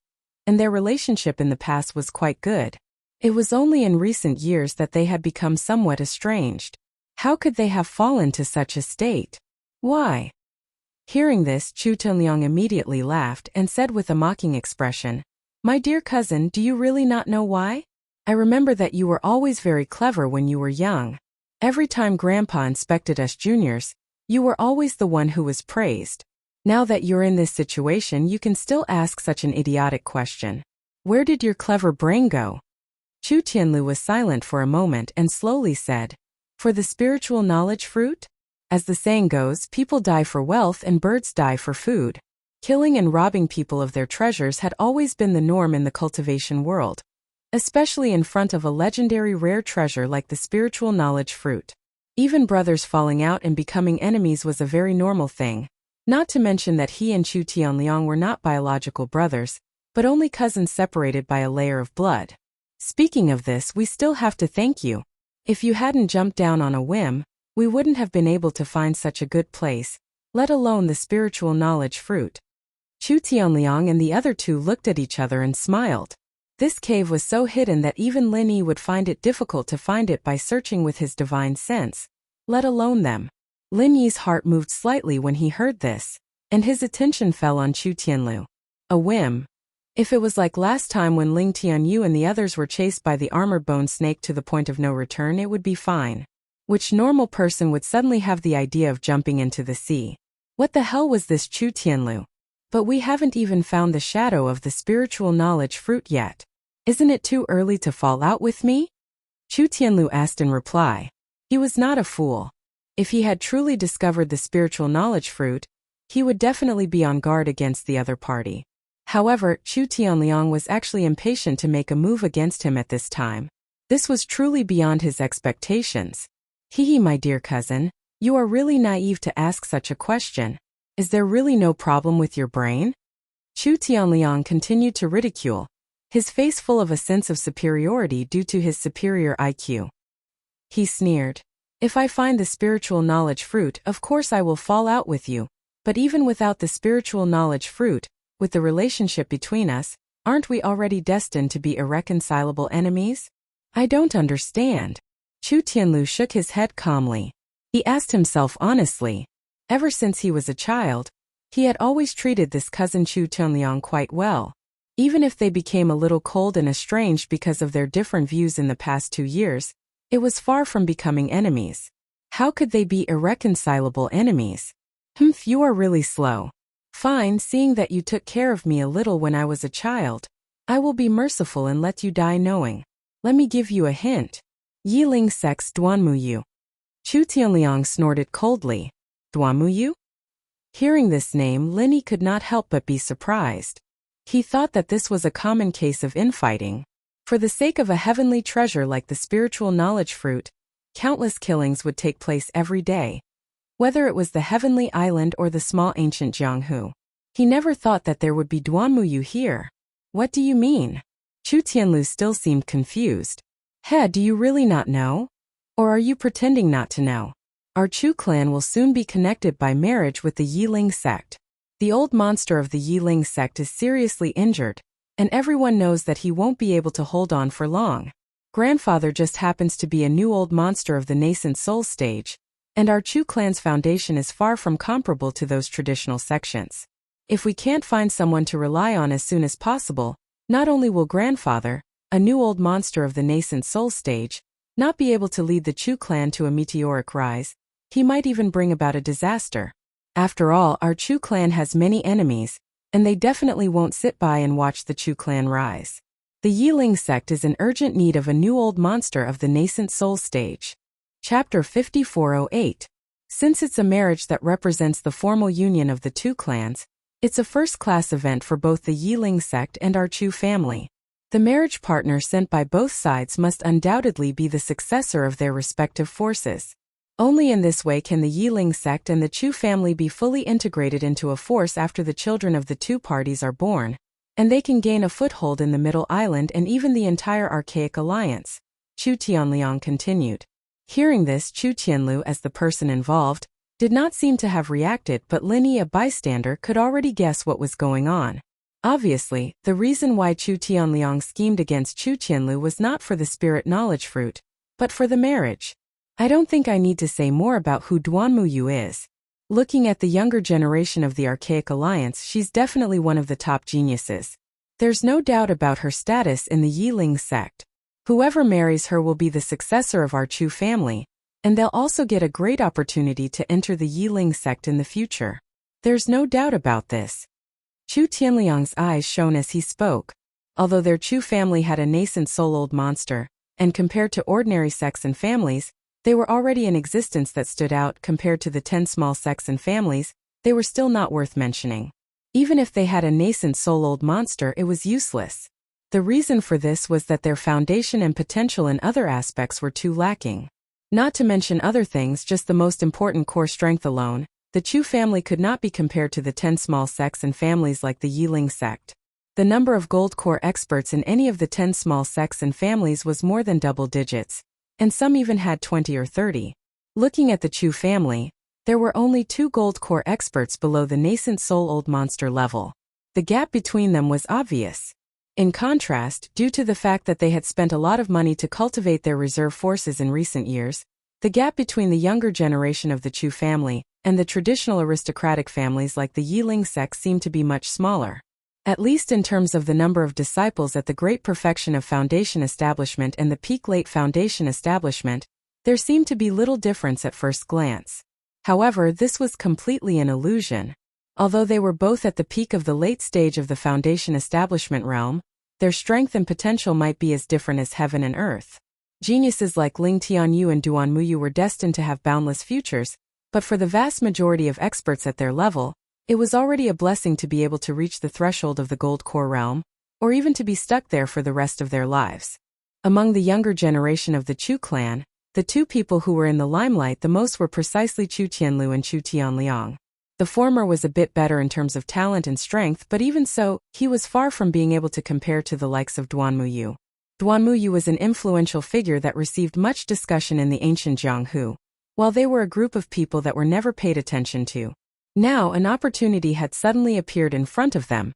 and their relationship in the past was quite good. It was only in recent years that they had become somewhat estranged. How could they have fallen to such a state? Why? Hearing this, Chu Tianliang immediately laughed and said with a mocking expression, "My dear cousin, do you really not know why? I remember that you were always very clever when you were young. Every time Grandpa inspected us juniors, you were always the one who was praised. Now that you're in this situation, you can still ask such an idiotic question. Where did your clever brain go?" Chu Tianlu was silent for a moment and slowly said, "For the spiritual knowledge fruit? As the saying goes, people die for wealth and birds die for food." Killing and robbing people of their treasures had always been the norm in the cultivation world, especially in front of a legendary rare treasure like the spiritual knowledge fruit. Even brothers falling out and becoming enemies was a very normal thing, not to mention that he and Chu Tianliang were not biological brothers, but only cousins separated by a layer of blood. Speaking of this, we still have to thank you. If you hadn't jumped down on a whim, we wouldn't have been able to find such a good place, let alone the spiritual knowledge fruit. Chu Tianliang and the other 2 looked at each other and smiled. This cave was so hidden that even Lin Yi would find it difficult to find it by searching with his divine sense, let alone them. Lin Yi's heart moved slightly when he heard this, and his attention fell on Chu Tianlu. A whim. If it was like last time when Ling Tianyu and the others were chased by the armor-boned snake to the point of no return, it would be fine. Which normal person would suddenly have the idea of jumping into the sea? What the hell was this Chu Tianlu? But we haven't even found the shadow of the spiritual knowledge fruit yet. Isn't it too early to fall out with me? Chu Tianlu asked in reply. He was not a fool. If he had truly discovered the spiritual knowledge fruit, he would definitely be on guard against the other party. However, Chu Tianliang was actually impatient to make a move against him at this time. This was truly beyond his expectations. "Hee, my dear cousin, you are really naive to ask such a question. Is there really no problem with your brain?" Chu Tianliang continued to ridicule, his face full of a sense of superiority due to his superior IQ. He sneered, "If I find the spiritual knowledge fruit, of course I will fall out with you. But even without the spiritual knowledge fruit, with the relationship between us, aren't we already destined to be irreconcilable enemies? I don't understand." Chu Tianlu shook his head calmly. He asked himself honestly. Ever since he was a child, he had always treated this cousin Chu Tianliang quite well. Even if they became a little cold and estranged because of their different views in the past 2 years, it was far from becoming enemies. How could they be irreconcilable enemies? You are really slow. Fine, seeing that you took care of me a little when I was a child, I will be merciful and let you die knowing. Let me give you a hint. Yiling sex Duanmuyu. Chu Tianliang snorted coldly. Duanmuyu? Hearing this name, Linny could not help but be surprised. He thought that this was a common case of infighting. For the sake of a heavenly treasure like the spiritual knowledge fruit, countless killings would take place every day. Whether it was the heavenly island or the small ancient Jianghu. He never thought that there would be Duanmuyu here. What do you mean? Chu Tianlu still seemed confused. He, do you really not know? Or are you pretending not to know? Our Chu clan will soon be connected by marriage with the Yiling sect. The old monster of the Yiling sect is seriously injured, and everyone knows that he won't be able to hold on for long. Grandfather just happens to be a new old monster of the nascent soul stage, and our Chu clan's foundation is far from comparable to those traditional sections. If we can't find someone to rely on as soon as possible, not only will grandfather, a new old monster of the nascent soul stage, not be able to lead the Chu clan to a meteoric rise, he might even bring about a disaster. After all, our Chu clan has many enemies, and they definitely won't sit by and watch the Chu clan rise. The Yiling sect is in urgent need of a new old monster of the nascent soul stage. Chapter 5408. Since it's a marriage that represents the formal union of the two clans, it's a first-class event for both the Yiling sect and our Chu family. The marriage partner sent by both sides must undoubtedly be the successor of their respective forces. Only in this way can the Yiling sect and the Chu family be fully integrated into a force after the children of the two parties are born, and they can gain a foothold in the Middle Island and even the entire Archaic Alliance. Chu Tianliang continued. Hearing this, Chu Tianlu, as the person involved, did not seem to have reacted, but Linny, a bystander, could already guess what was going on. Obviously, the reason why Chu Tianliang schemed against Chu Tianlu was not for the spirit knowledge fruit, but for the marriage. I don't think I need to say more about who Duanmuyu is. Looking at the younger generation of the Archaic Alliance, she's definitely one of the top geniuses. There's no doubt about her status in the Yiling sect. Whoever marries her will be the successor of our Chu family, and they'll also get a great opportunity to enter the Yiling sect in the future. There's no doubt about this. Chu Tianliang's eyes shone as he spoke. Although their Chu family had a nascent soul-old monster, and compared to ordinary sects and families, they were already in existence that stood out. Compared to the 10 small sects and families, they were still not worth mentioning. Even if they had a nascent soul-old monster, it was useless. The reason for this was that their foundation and potential in other aspects were too lacking. Not to mention other things, just the most important core strength alone, the Chu family could not be compared to the 10 small sects and families like the Yiling sect. The number of gold core experts in any of the 10 small sects and families was more than double digits, and some even had 20 or 30. Looking at the Chu family, there were only 2 gold core experts below the nascent soul-old monster level. The gap between them was obvious. In contrast, due to the fact that they had spent a lot of money to cultivate their reserve forces in recent years, the gap between the younger generation of the Chu family and the traditional aristocratic families like the Yiling sect seemed to be much smaller. At least in terms of the number of disciples at the Great Perfection of Foundation Establishment and the Peak Late Foundation Establishment, there seemed to be little difference at first glance. However, this was completely an illusion. Although they were both at the peak of the late stage of the Foundation Establishment realm, their strength and potential might be as different as heaven and earth. Geniuses like Ling Tianyu and Duanmuyu were destined to have boundless futures, but for the vast majority of experts at their level, it was already a blessing to be able to reach the threshold of the gold core realm, or even to be stuck there for the rest of their lives. Among the younger generation of the Chu clan, the 2 people who were in the limelight the most were precisely Chu Tianlu and Chu Tianliang. The former was a bit better in terms of talent and strength, but even so, he was far from being able to compare to the likes of Duanmuyu. Duanmuyu was an influential figure that received much discussion in the ancient Jianghu, while they were a group of people that were never paid attention to. Now an opportunity had suddenly appeared in front of them,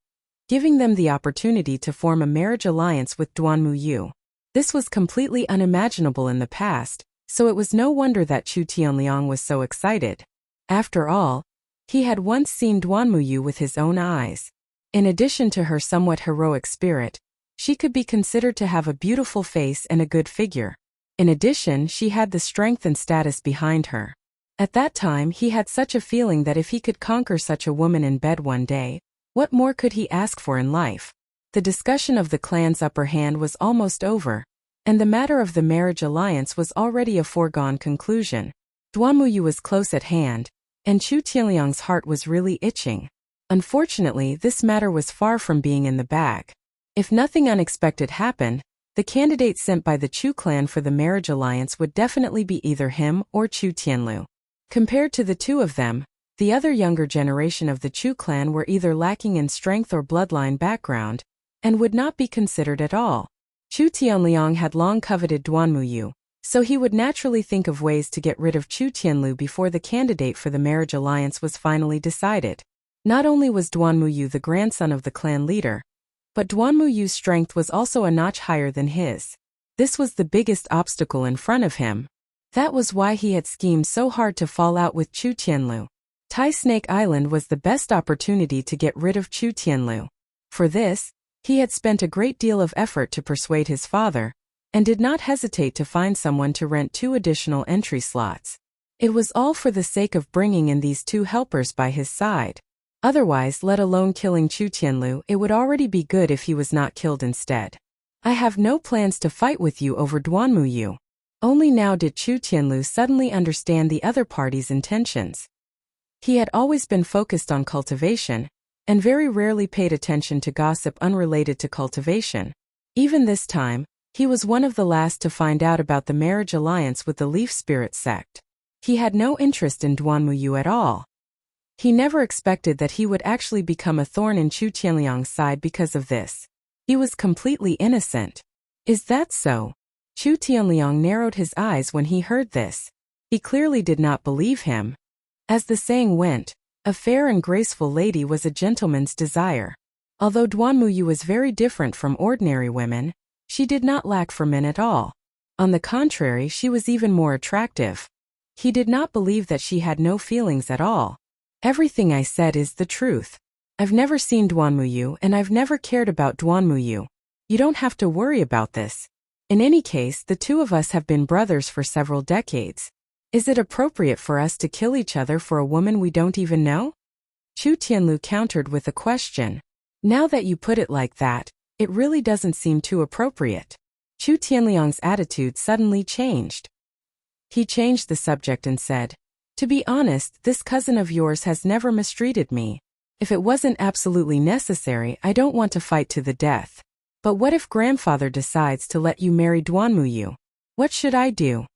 giving them the opportunity to form a marriage alliance with Duanmuyu. This was completely unimaginable in the past, so it was no wonder that Chu Tianliang was so excited. After all, he had once seen Duanmuyu with his own eyes. In addition to her somewhat heroic spirit, she could be considered to have a beautiful face and a good figure. In addition, she had the strength and status behind her. At that time, he had such a feeling that if he could conquer such a woman in bed one day, what more could he ask for in life? The discussion of the clan's upper hand was almost over, and the matter of the marriage alliance was already a foregone conclusion. Duanmuyu was close at hand, and Chu Tianliang's heart was really itching. Unfortunately, this matter was far from being in the bag. If nothing unexpected happened, the candidate sent by the Chu clan for the marriage alliance would definitely be either him or Chu Tianlu. Compared to the two of them, the other younger generation of the Chu clan were either lacking in strength or bloodline background, and would not be considered at all. Chu Tianliang had long coveted Duanmuyu, so he would naturally think of ways to get rid of Chu Tianlu before the candidate for the marriage alliance was finally decided. Not only was Duanmuyu the grandson of the clan leader, but Duanmuyu's strength was also a notch higher than his. This was the biggest obstacle in front of him. That was why he had schemed so hard to fall out with Chu Tianlu. Tai Snake Island was the best opportunity to get rid of Chu Tianlu. For this, he had spent a great deal of effort to persuade his father, and did not hesitate to find someone to rent 2 additional entry slots. It was all for the sake of bringing in these 2 helpers by his side. Otherwise, let alone killing Chu Tianlu, it would already be good if he was not killed instead. I have no plans to fight with you over Duanmuyu. Only now did Chu Tianlu suddenly understand the other party's intentions. He had always been focused on cultivation, and very rarely paid attention to gossip unrelated to cultivation. Even this time, he was one of the last to find out about the marriage alliance with the Leaf Spirit sect. He had no interest in Duanmuyu at all. He never expected that he would actually become a thorn in Chu Tianliang's side because of this. He was completely innocent. Is that so? Chu Tianliang narrowed his eyes when he heard this. He clearly did not believe him. As the saying went, a fair and graceful lady was a gentleman's desire. Although Duanmuyu was very different from ordinary women, she did not lack for men at all. On the contrary, she was even more attractive. He did not believe that she had no feelings at all. Everything I said is the truth. I've never seen Duanmuyu and I've never cared about Duanmuyu. You don't have to worry about this. In any case, the two of us have been brothers for several decades. Is it appropriate for us to kill each other for a woman we don't even know? Chu Tianlu countered with a question. Now that you put it like that, it really doesn't seem too appropriate. Chu Tianliang's attitude suddenly changed. He changed the subject and said, "To be honest, this cousin of yours has never mistreated me. If it wasn't absolutely necessary, I don't want to fight to the death. But what if grandfather decides to let you marry Duanmuyu? What should I do?"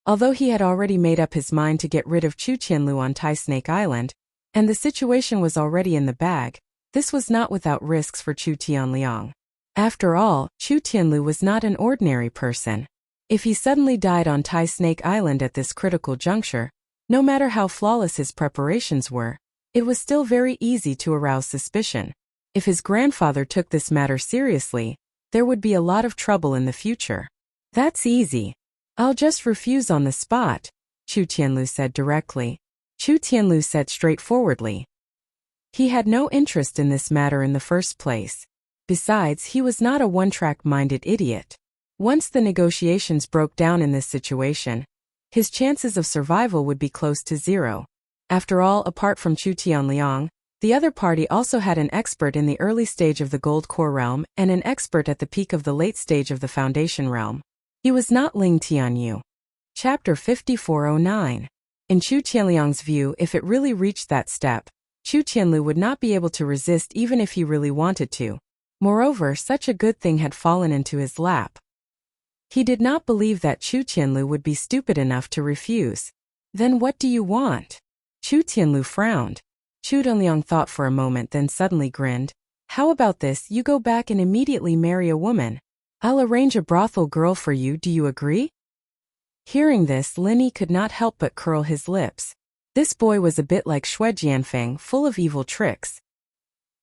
Although he had already made up his mind to get rid of Chu Tianlu on Tai Snake Island, and the situation was already in the bag, this was not without risks for Chu Tianliang. After all, Chu Tianlu was not an ordinary person. If he suddenly died on Tai Snake Island at this critical juncture, no matter how flawless his preparations were, it was still very easy to arouse suspicion. If his grandfather took this matter seriously, there would be a lot of trouble in the future. "That's easy. I'll just refuse on the spot," Chu Tianlu said directly. Chu Tianlu said straightforwardly. He had no interest in this matter in the first place. Besides, he was not a one-track-minded idiot. Once the negotiations broke down in this situation, his chances of survival would be close to zero. After all, apart from Chu Tianliang, the other party also had an expert in the early stage of the Gold Core realm and an expert at the peak of the late stage of the Foundation realm. He was not Ling Tianyu. Chapter 5409. In Chu Tianliang's view, if it really reached that step, Chu Tianlu would not be able to resist even if he really wanted to. Moreover, such a good thing had fallen into his lap. He did not believe that Chu Tianlu would be stupid enough to refuse. "Then what do you want?" Chu Tianlu frowned. Chu Tianliang thought for a moment, then suddenly grinned. "How about this, you go back and immediately marry a woman. I'll arrange a brothel girl for you, do you agree?" Hearing this, Linny could not help but curl his lips. This boy was a bit like Xue Jianfeng, full of evil tricks.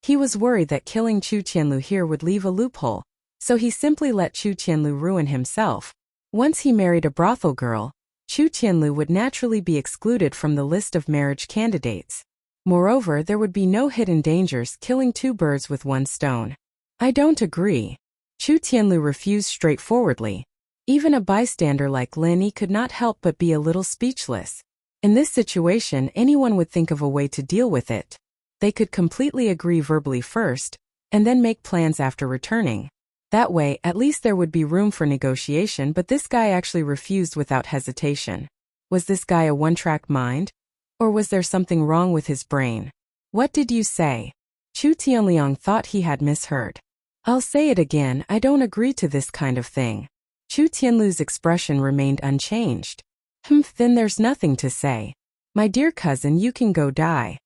He was worried that killing Chu Tianlu here would leave a loophole, so he simply let Chu Tianlu ruin himself. Once he married a brothel girl, Chu Tianlu would naturally be excluded from the list of marriage candidates. Moreover, there would be no hidden dangers, killing 2 birds with 1 stone. "I don't agree." Chu Tianlu refused straightforwardly. Even a bystander like Lin Yi could not help but be a little speechless. In this situation, anyone would think of a way to deal with it. They could completely agree verbally first, and then make plans after returning. That way, at least there would be room for negotiation, but this guy actually refused without hesitation. Was this guy a one-track mind? Or was there something wrong with his brain? What did you say? Chu Tianliang thought he had misheard. I'll say it again, I don't agree to this kind of thing. Chu Tianlu's expression remained unchanged. Then there's nothing to say. My dear cousin, you can go die.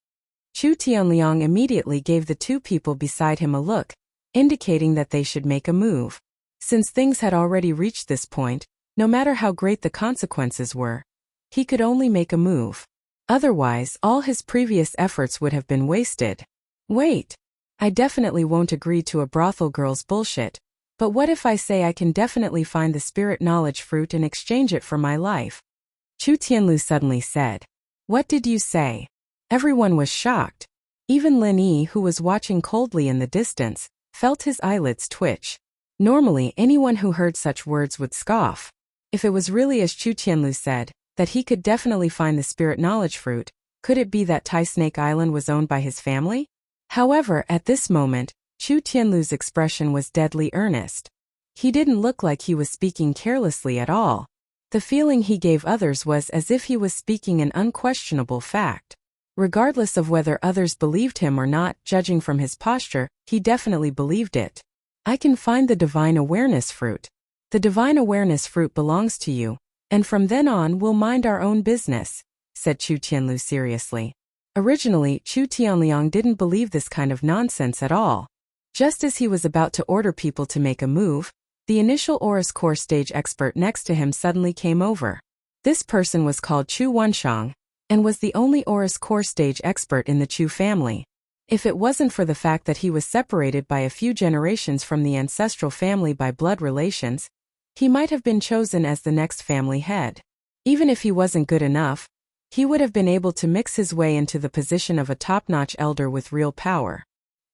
Chu Tianliang immediately gave the two people beside him a look, indicating that they should make a move. Since things had already reached this point, no matter how great the consequences were, he could only make a move. Otherwise, all his previous efforts would have been wasted. Wait. I definitely won't agree to a brothel girl's bullshit. But what if I say I can definitely find the spirit knowledge fruit and exchange it for my life? Chu Tianlu suddenly said. What did you say? Everyone was shocked. Even Lin Yi, who was watching coldly in the distance, felt his eyelids twitch. Normally, anyone who heard such words would scoff. If it was really as Chu Tianlu said, that he could definitely find the spirit knowledge fruit, could it be that Tai Snake Island was owned by his family? However, at this moment, Chu Tianlu's expression was deadly earnest. He didn't look like he was speaking carelessly at all. The feeling he gave others was as if he was speaking an unquestionable fact. Regardless of whether others believed him or not, judging from his posture, he definitely believed it. I can find the divine awareness fruit. The divine awareness fruit belongs to you, and from then on we'll mind our own business, said Chu Tianlu seriously. Originally, Chu Tianliang didn't believe this kind of nonsense at all. Just as he was about to order people to make a move, the initial Aura's core stage expert next to him suddenly came over. This person was called Chu Wenshang, and was the only Aura's core stage expert in the Chu family. If it wasn't for the fact that he was separated by a few generations from the ancestral family by blood relations, he might have been chosen as the next family head. Even if he wasn't good enough, he would have been able to mix his way into the position of a top-notch elder with real power.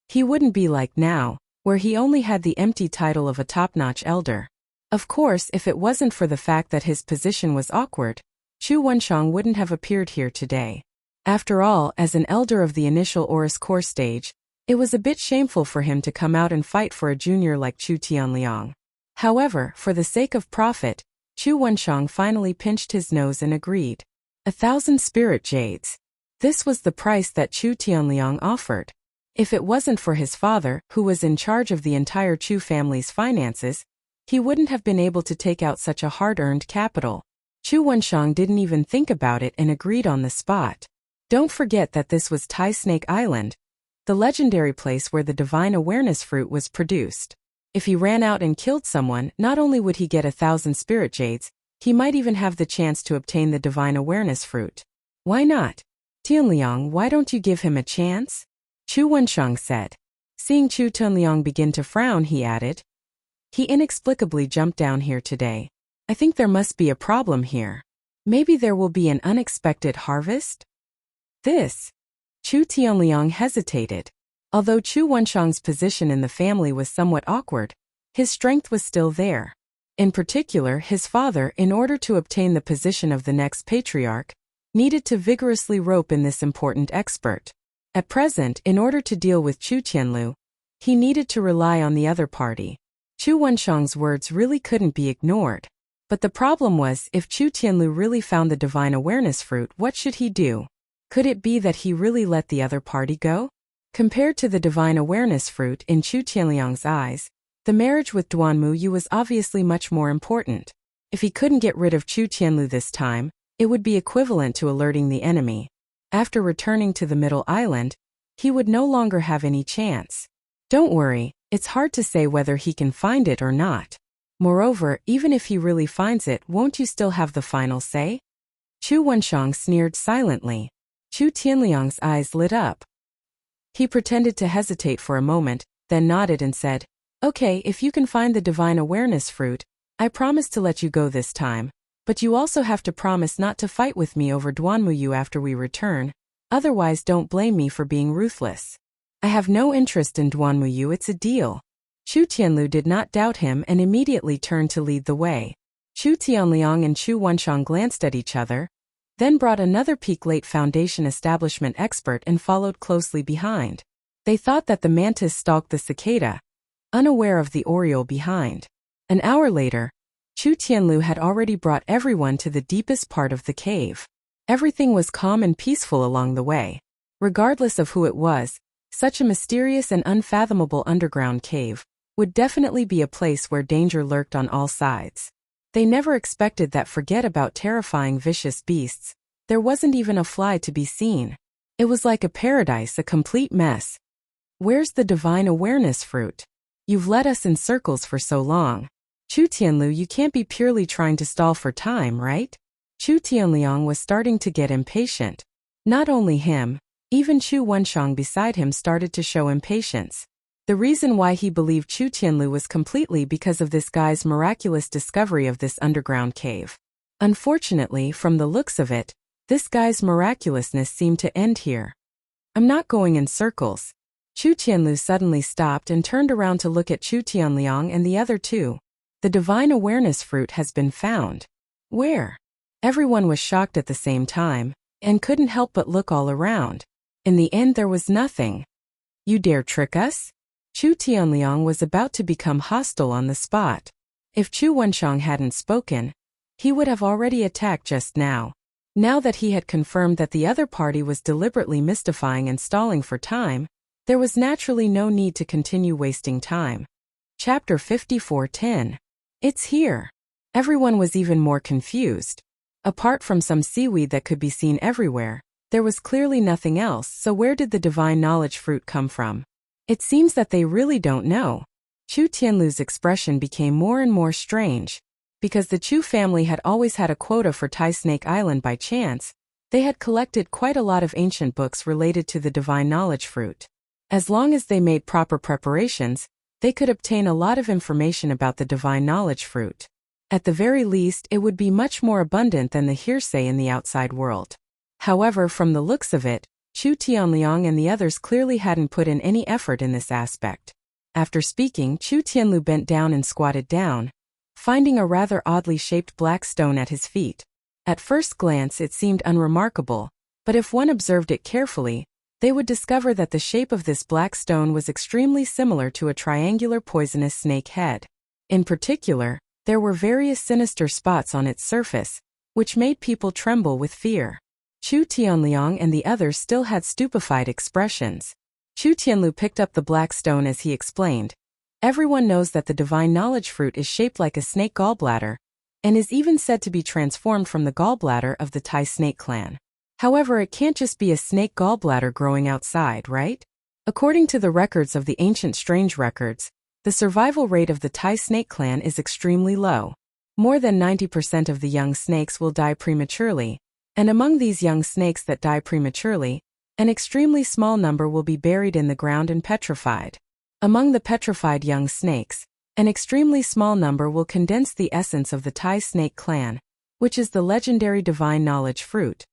He wouldn't be like now, where he only had the empty title of a top-notch elder. Of course, if it wasn't for the fact that his position was awkward, Chu Wenshang wouldn't have appeared here today. After all, as an elder of the initial Aura's core stage, it was a bit shameful for him to come out and fight for a junior like Chu Tianliang. However, for the sake of profit, Chu Wenshang finally pinched his nose and agreed. 1,000 spirit jades. This was the price that Chu Tianliang offered. If it wasn't for his father, who was in charge of the entire Chu family's finances, he wouldn't have been able to take out such a hard-earned capital. Chu Wenshang didn't even think about it and agreed on the spot. Don't forget that this was Tai Snake Island, the legendary place where the divine awareness fruit was produced. If he ran out and killed someone, not only would he get 1,000 spirit jades, he might even have the chance to obtain the divine awareness fruit. Why not? Tianliang, why don't you give him a chance? Chu Wenshang said. Seeing Chu Tianliang begin to frown, he added. He inexplicably jumped down here today. I think there must be a problem here. Maybe there will be an unexpected harvest? This. Chu Tianliang hesitated. Although Chu Wenshang's position in the family was somewhat awkward, his strength was still there. In particular, his father, in order to obtain the position of the next patriarch, needed to vigorously rope in this important expert. At present, in order to deal with Chu Tianlu, he needed to rely on the other party. Chu Wenshang's words really couldn't be ignored. But the problem was, if Chu Tianlu really found the divine awareness fruit, what should he do? Could it be that he really let the other party go? Compared to the divine awareness fruit in Chu Tianliang's eyes, the marriage with Duanmu Yu was obviously much more important. If he couldn't get rid of Chu Tianlu this time, it would be equivalent to alerting the enemy. After returning to the Middle Island, he would no longer have any chance. Don't worry, it's hard to say whether he can find it or not. Moreover, even if he really finds it, won't you still have the final say? Chu Wenshang sneered silently. Chu Tianliang's eyes lit up. He pretended to hesitate for a moment, then nodded and said, Okay, if you can find the divine awareness fruit, I promise to let you go this time. But you also have to promise not to fight with me over Duanmu Yu after we return, otherwise don't blame me for being ruthless. I have no interest in Duanmu Yu, it's a deal. Chu Tianlu did not doubt him and immediately turned to lead the way. Chu Tianliang and Chu Wenshang glanced at each other, then brought another Peak Late Foundation establishment expert and followed closely behind. They thought that the mantis stalked the cicada, unaware of the oriole behind. An hour later, Chu Tianlu had already brought everyone to the deepest part of the cave. Everything was calm and peaceful along the way. Regardless of who it was, such a mysterious and unfathomable underground cave would definitely be a place where danger lurked on all sides. They never expected that. Forget about terrifying vicious beasts. There wasn't even a fly to be seen. It was like a paradise, a complete mess. Where's the divine awareness fruit? You've led us in circles for so long. Chu Tianlu, you can't be purely trying to stall for time, right? Chu Tianliang was starting to get impatient. Not only him, even Chu Wenshang beside him started to show impatience. The reason why he believed Chu Tianlu was completely because of this guy's miraculous discovery of this underground cave. Unfortunately, from the looks of it, this guy's miraculousness seemed to end here. I'm not going in circles. Chu Tianlu suddenly stopped and turned around to look at Chu Tianliang and the other two. The divine awareness fruit has been found. Where? Everyone was shocked at the same time, and couldn't help but look all around. In the end there was nothing. You dare trick us? Chu Tianliang was about to become hostile on the spot. If Chu Wenshang hadn't spoken, he would have already attacked just now. Now that he had confirmed that the other party was deliberately mystifying and stalling for time, there was naturally no need to continue wasting time. Chapter 54:10. It's here. Everyone was even more confused. Apart from some seaweed that could be seen everywhere, there was clearly nothing else, so where did the divine knowledge fruit come from? It seems that they really don't know. Chu Tianlu's expression became more and more strange. Because the Chu family had always had a quota for Tai Snake Island by chance, they had collected quite a lot of ancient books related to the divine knowledge fruit. As long as they made proper preparations, they could obtain a lot of information about the divine knowledge fruit. At the very least, it would be much more abundant than the hearsay in the outside world. However, from the looks of it, Chu Tianliang and the others clearly hadn't put in any effort in this aspect. After speaking, Chu Tianlu bent down and squatted down, finding a rather oddly shaped black stone at his feet. At first glance it seemed unremarkable, but if one observed it carefully, they would discover that the shape of this black stone was extremely similar to a triangular poisonous snake head. In particular, there were various sinister spots on its surface, which made people tremble with fear. Chu Tianliang and the others still had stupefied expressions. Chu Tianlu picked up the black stone as he explained. Everyone knows that the divine knowledge fruit is shaped like a snake gallbladder, and is even said to be transformed from the gallbladder of the Tai snake clan. However, it can't just be a snake gallbladder growing outside, right? According to the records of the ancient strange records, the survival rate of the Tai snake clan is extremely low. More than 90% of the young snakes will die prematurely, and among these young snakes that die prematurely, an extremely small number will be buried in the ground and petrified. Among the petrified young snakes, an extremely small number will condense the essence of the Tai snake clan, which is the legendary divine knowledge fruit.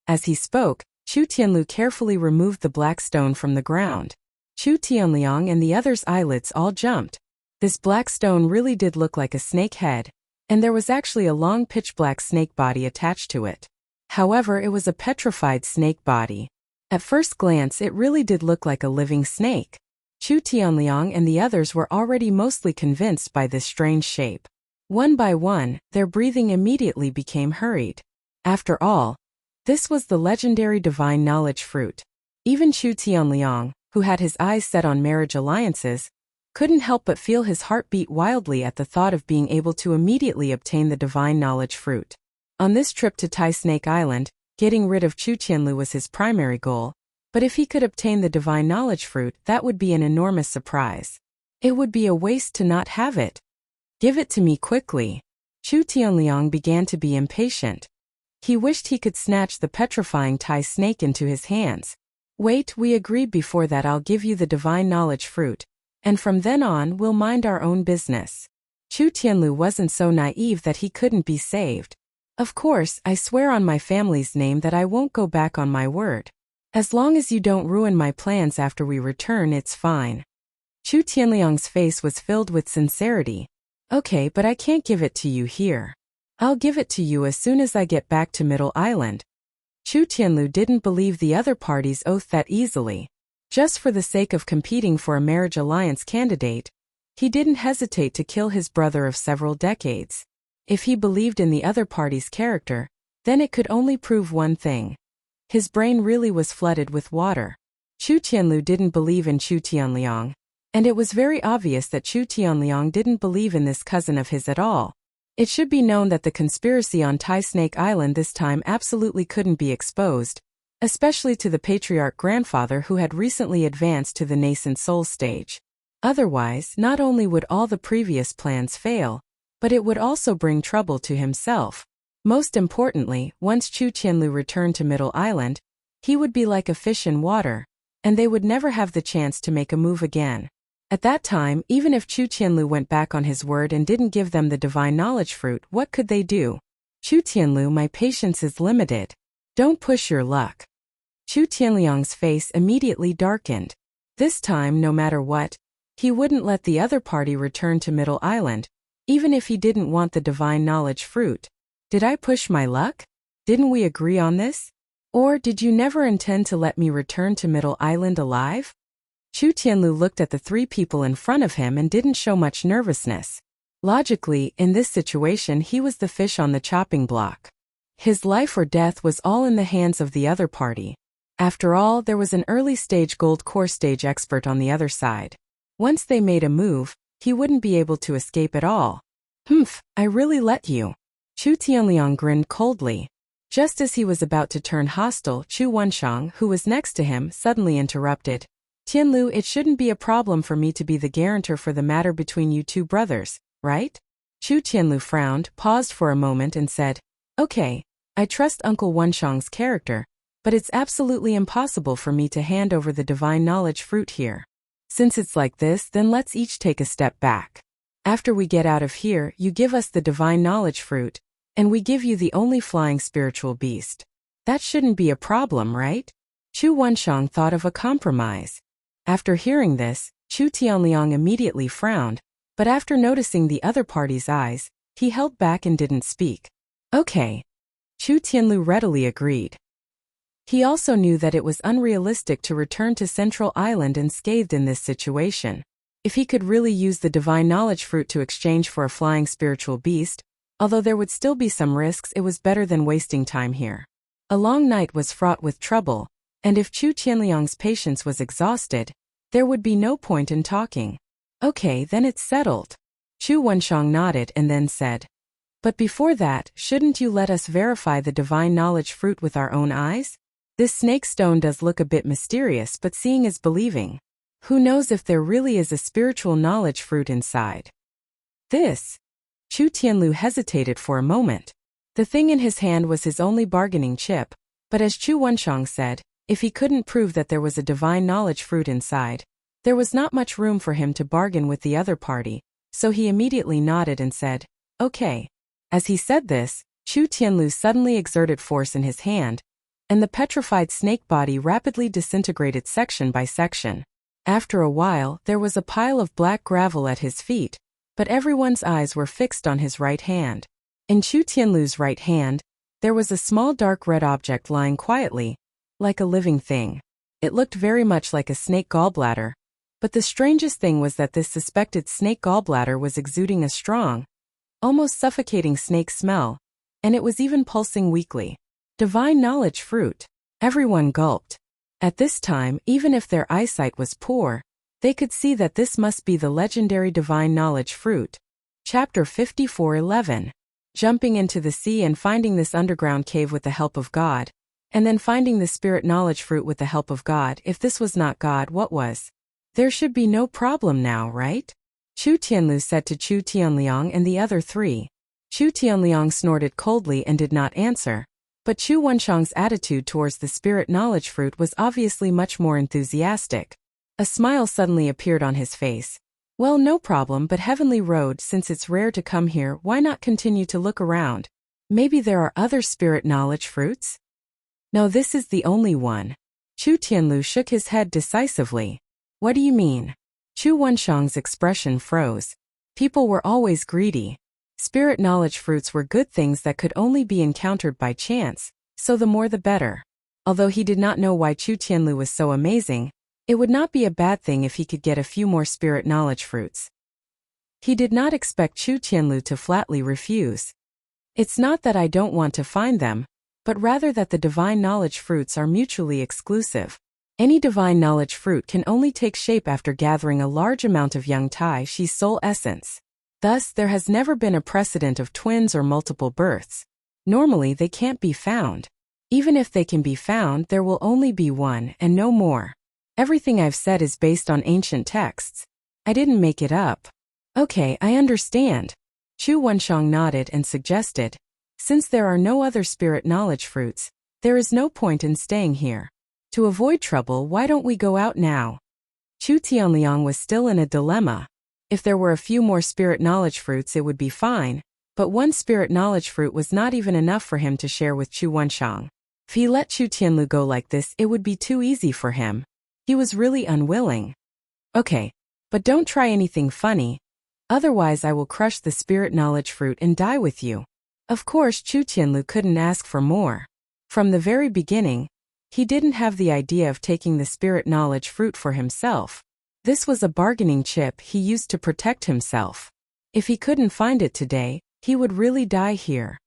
As he spoke, Chu Tianlu carefully removed the black stone from the ground. Chu Tianliang and the others' eyelids all jumped. This black stone really did look like a snake head, and there was actually a long pitch-black snake body attached to it. However, it was a petrified snake body. At first glance, it really did look like a living snake. Chu Tianliang and the others were already mostly convinced by this strange shape. One by one, their breathing immediately became hurried. After all, this was the legendary divine knowledge fruit. Even Chu Tianliang, who had his eyes set on marriage alliances, couldn't help but feel his heart beat wildly at the thought of being able to immediately obtain the divine knowledge fruit. On this trip to Tai Snake Island, getting rid of Chu Tianlu was his primary goal, but if he could obtain the divine knowledge fruit, that would be an enormous surprise. It would be a waste to not have it. Give it to me quickly. Chu Tianliang began to be impatient. He wished he could snatch the petrifying Tai snake into his hands. Wait, we agreed before that I'll give you the divine knowledge fruit, and from then on we'll mind our own business. Chu Tianlu wasn't so naive that he couldn't be saved. Of course, I swear on my family's name that I won't go back on my word. As long as you don't ruin my plans after we return, it's fine. Chu Tianliang's face was filled with sincerity. Okay, but I can't give it to you here. I'll give it to you as soon as I get back to Middle Island. Chu Tianlu didn't believe the other party's oath that easily. Just for the sake of competing for a marriage alliance candidate, he didn't hesitate to kill his brother of several decades. If he believed in the other party's character, then it could only prove one thing. His brain really was flooded with water. Chu Tianlu didn't believe in Chu Tianliang, and it was very obvious that Chu Tianliang didn't believe in this cousin of his at all. It should be known that the conspiracy on Tai Snake Island this time absolutely couldn't be exposed, especially to the patriarch grandfather who had recently advanced to the nascent soul stage. Otherwise, not only would all the previous plans fail, but it would also bring trouble to himself. Most importantly, once Chu Tianlu returned to Middle Island, he would be like a fish in water, and they would never have the chance to make a move again. At that time, even if Chu Tianlu went back on his word and didn't give them the divine knowledge fruit, what could they do? Chu Tianlu, my patience is limited. Don't push your luck. Chu Tianliang's face immediately darkened. This time, no matter what, he wouldn't let the other party return to Middle Island, even if he didn't want the divine knowledge fruit. Did I push my luck? Didn't we agree on this? Or did you never intend to let me return to Middle Island alive? Chu Tianlu looked at the three people in front of him and didn't show much nervousness. Logically, in this situation he was the fish on the chopping block. His life or death was all in the hands of the other party. After all, there was an early-stage gold core stage expert on the other side. Once they made a move, he wouldn't be able to escape at all. I really let you. Chu Tianliang grinned coldly. Just as he was about to turn hostile, Chu Wenshang, who was next to him, suddenly interrupted. Tianlu, it shouldn't be a problem for me to be the guarantor for the matter between you two brothers, right? Chu Tianlu frowned, paused for a moment and said, Okay, I trust Uncle Wenshang's character, but it's absolutely impossible for me to hand over the divine knowledge fruit here. Since it's like this, then let's each take a step back. After we get out of here, you give us the divine knowledge fruit, and we give you the only flying spiritual beast. That shouldn't be a problem, right? Chu Wenshang thought of a compromise. After hearing this, Chu Tianliang immediately frowned, but after noticing the other party's eyes, he held back and didn't speak. Okay. Chu Tianlu readily agreed. He also knew that it was unrealistic to return to Central Island unscathed in this situation. If he could really use the divine knowledge fruit to exchange for a flying spiritual beast, although there would still be some risks, it was better than wasting time here. A long night was fraught with trouble, and if Chu Tianliang's patience was exhausted, there would be no point in talking. Okay, then it's settled. Chu Wenshang nodded and then said, But before that, shouldn't you let us verify the divine knowledge fruit with our own eyes? This snake stone does look a bit mysterious, but seeing is believing. Who knows if there really is a spiritual knowledge fruit inside? This. Chu Tianlu hesitated for a moment. The thing in his hand was his only bargaining chip, but as Chu Wenshang said, if he couldn't prove that there was a divine knowledge fruit inside, there was not much room for him to bargain with the other party, so he immediately nodded and said, Okay. As he said this, Chu Tianlu suddenly exerted force in his hand, and the petrified snake body rapidly disintegrated section by section. After a while, there was a pile of black gravel at his feet, but everyone's eyes were fixed on his right hand. In Chu Tianlu's right hand, there was a small dark red object lying quietly, like a living thing. It looked very much like a snake gallbladder, but the strangest thing was that this suspected snake gallbladder was exuding a strong, almost suffocating snake smell, and it was even pulsing weakly. Divine knowledge fruit. Everyone gulped. At this time, even if their eyesight was poor, they could see that this must be the legendary divine knowledge fruit. Chapter 54:11. Jumping into the sea and finding this underground cave with the help of God, and then finding the spirit knowledge fruit with the help of God. If this was not God, what was? There should be no problem now, right? Chu Tianlu said to Chu Tianliang and the other three. Chu Tianliang snorted coldly and did not answer. But Chu Wenshang's attitude towards the spirit knowledge fruit was obviously much more enthusiastic. A smile suddenly appeared on his face. Well, no problem, but Heavenly Road, since it's rare to come here, why not continue to look around? Maybe there are other spirit knowledge fruits? No, this is the only one. Chu Tianlu shook his head decisively. What do you mean? Chu Wenshang's expression froze. People were always greedy. Spirit knowledge fruits were good things that could only be encountered by chance, so the more the better. Although he did not know why Chu Tianlu was so amazing, it would not be a bad thing if he could get a few more spirit knowledge fruits. He did not expect Chu Tianlu to flatly refuse. It's not that I don't want to find them, but rather that the divine knowledge fruits are mutually exclusive. Any divine knowledge fruit can only take shape after gathering a large amount of young Tai Shi's soul essence. Thus, there has never been a precedent of twins or multiple births. Normally, they can't be found. Even if they can be found, there will only be one and no more. Everything I've said is based on ancient texts. I didn't make it up. Okay, I understand. Chu Wenshang nodded and suggested, since there are no other spirit knowledge fruits, there is no point in staying here. To avoid trouble, why don't we go out now? Chu Tianliang was still in a dilemma. If there were a few more spirit knowledge fruits it would be fine, but one spirit knowledge fruit was not even enough for him to share with Chu Wenshang. If he let Chu Tianlu go like this it would be too easy for him. He was really unwilling. Okay, but don't try anything funny. Otherwise I will crush the spirit knowledge fruit and die with you. Of course Chu Tianlu couldn't ask for more. From the very beginning, he didn't have the idea of taking the spirit knowledge fruit for himself. This was a bargaining chip he used to protect himself. If he couldn't find it today, he would really die here.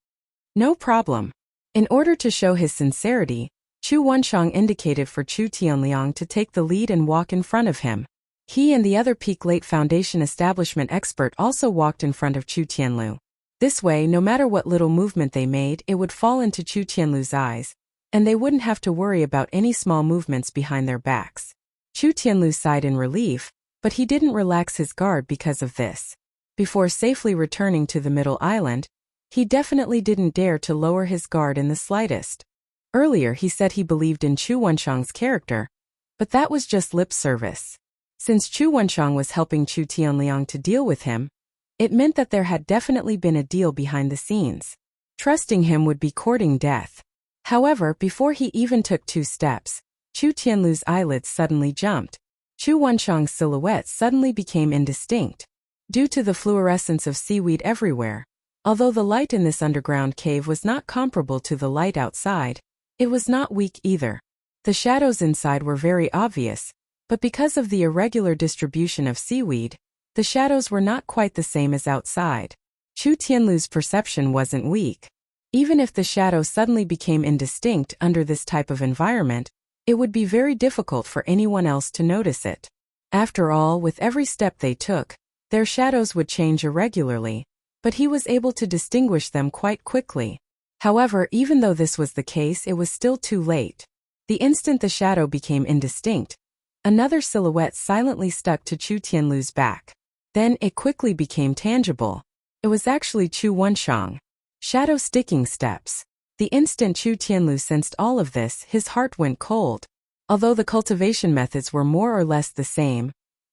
No problem. In order to show his sincerity, Chu Wenshang indicated for Chu Tianliang to take the lead and walk in front of him. He and the other Peak Late Foundation establishment expert also walked in front of Chu Tianlu. This way, no matter what little movement they made, it would fall into Chu Tianlu's eyes, and they wouldn't have to worry about any small movements behind their backs. Chu Tianlu sighed in relief, but he didn't relax his guard because of this. Before safely returning to the middle island, he definitely didn't dare to lower his guard in the slightest. Earlier he said he believed in Chu Wenshang's character, but that was just lip service. Since Chu Wenshang was helping Chu Tianliang to deal with him, it meant that there had definitely been a deal behind the scenes. Trusting him would be courting death. However, before he even took 2 steps, Chu Tianlu's eyelids suddenly jumped. Chu Wenshang's silhouette suddenly became indistinct. Due to the fluorescence of seaweed everywhere, although the light in this underground cave was not comparable to the light outside, it was not weak either. The shadows inside were very obvious, but because of the irregular distribution of seaweed, the shadows were not quite the same as outside. Chu Tianlu's perception wasn't weak. Even if the shadow suddenly became indistinct under this type of environment, it would be very difficult for anyone else to notice it. After all, with every step they took, their shadows would change irregularly, but he was able to distinguish them quite quickly. However, even though this was the case, it was still too late. The instant the shadow became indistinct, another silhouette silently stuck to Chu Tianlu's back. Then it quickly became tangible. It was actually Chu Wenshang. Shadow sticking steps. The instant Chu Tianlu sensed all of this, his heart went cold. Although the cultivation methods were more or less the same,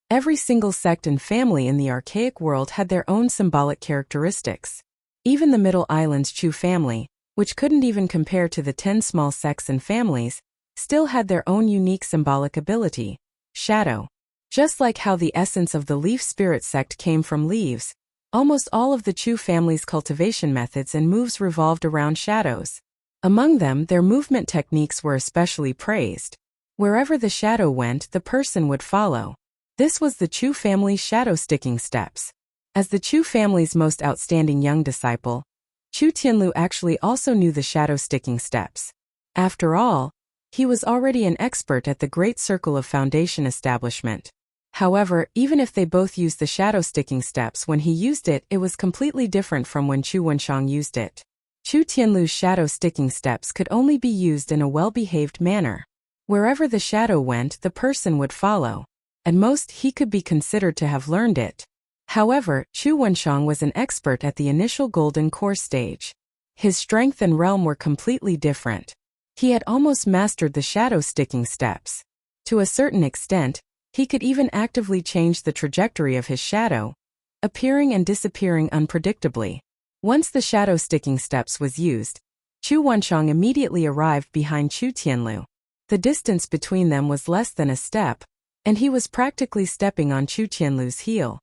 every single sect and family in the archaic world had their own symbolic characteristics. Even the Middle Island's Chu family, which couldn't even compare to the 10 small sects and families, still had their own unique symbolic ability, shadow. Just like how the essence of the leaf spirit sect came from leaves, almost all of the Chu family's cultivation methods and moves revolved around shadows. Among them, their movement techniques were especially praised. Wherever the shadow went, the person would follow. This was the Chu family's shadow sticking steps. As the Chu family's most outstanding young disciple, Chu Tianlu actually also knew the shadow sticking steps. After all, he was already an expert at the Great Circle of Foundation establishment. However, even if they both used the shadow sticking steps when he used it, it was completely different from when Chu Wenshang used it. Chu Tianlu's shadow sticking steps could only be used in a well-behaved manner. Wherever the shadow went, the person would follow. At most, he could be considered to have learned it. However, Chu Wenshang was an expert at the initial golden core stage. His strength and realm were completely different. He had almost mastered the shadow sticking steps. To a certain extent, he could even actively change the trajectory of his shadow, appearing and disappearing unpredictably. Once the shadow sticking steps was used, Chu Wenshang immediately arrived behind Chu Tianlu. The distance between them was less than a step, and he was practically stepping on Chu Tianlu's heel.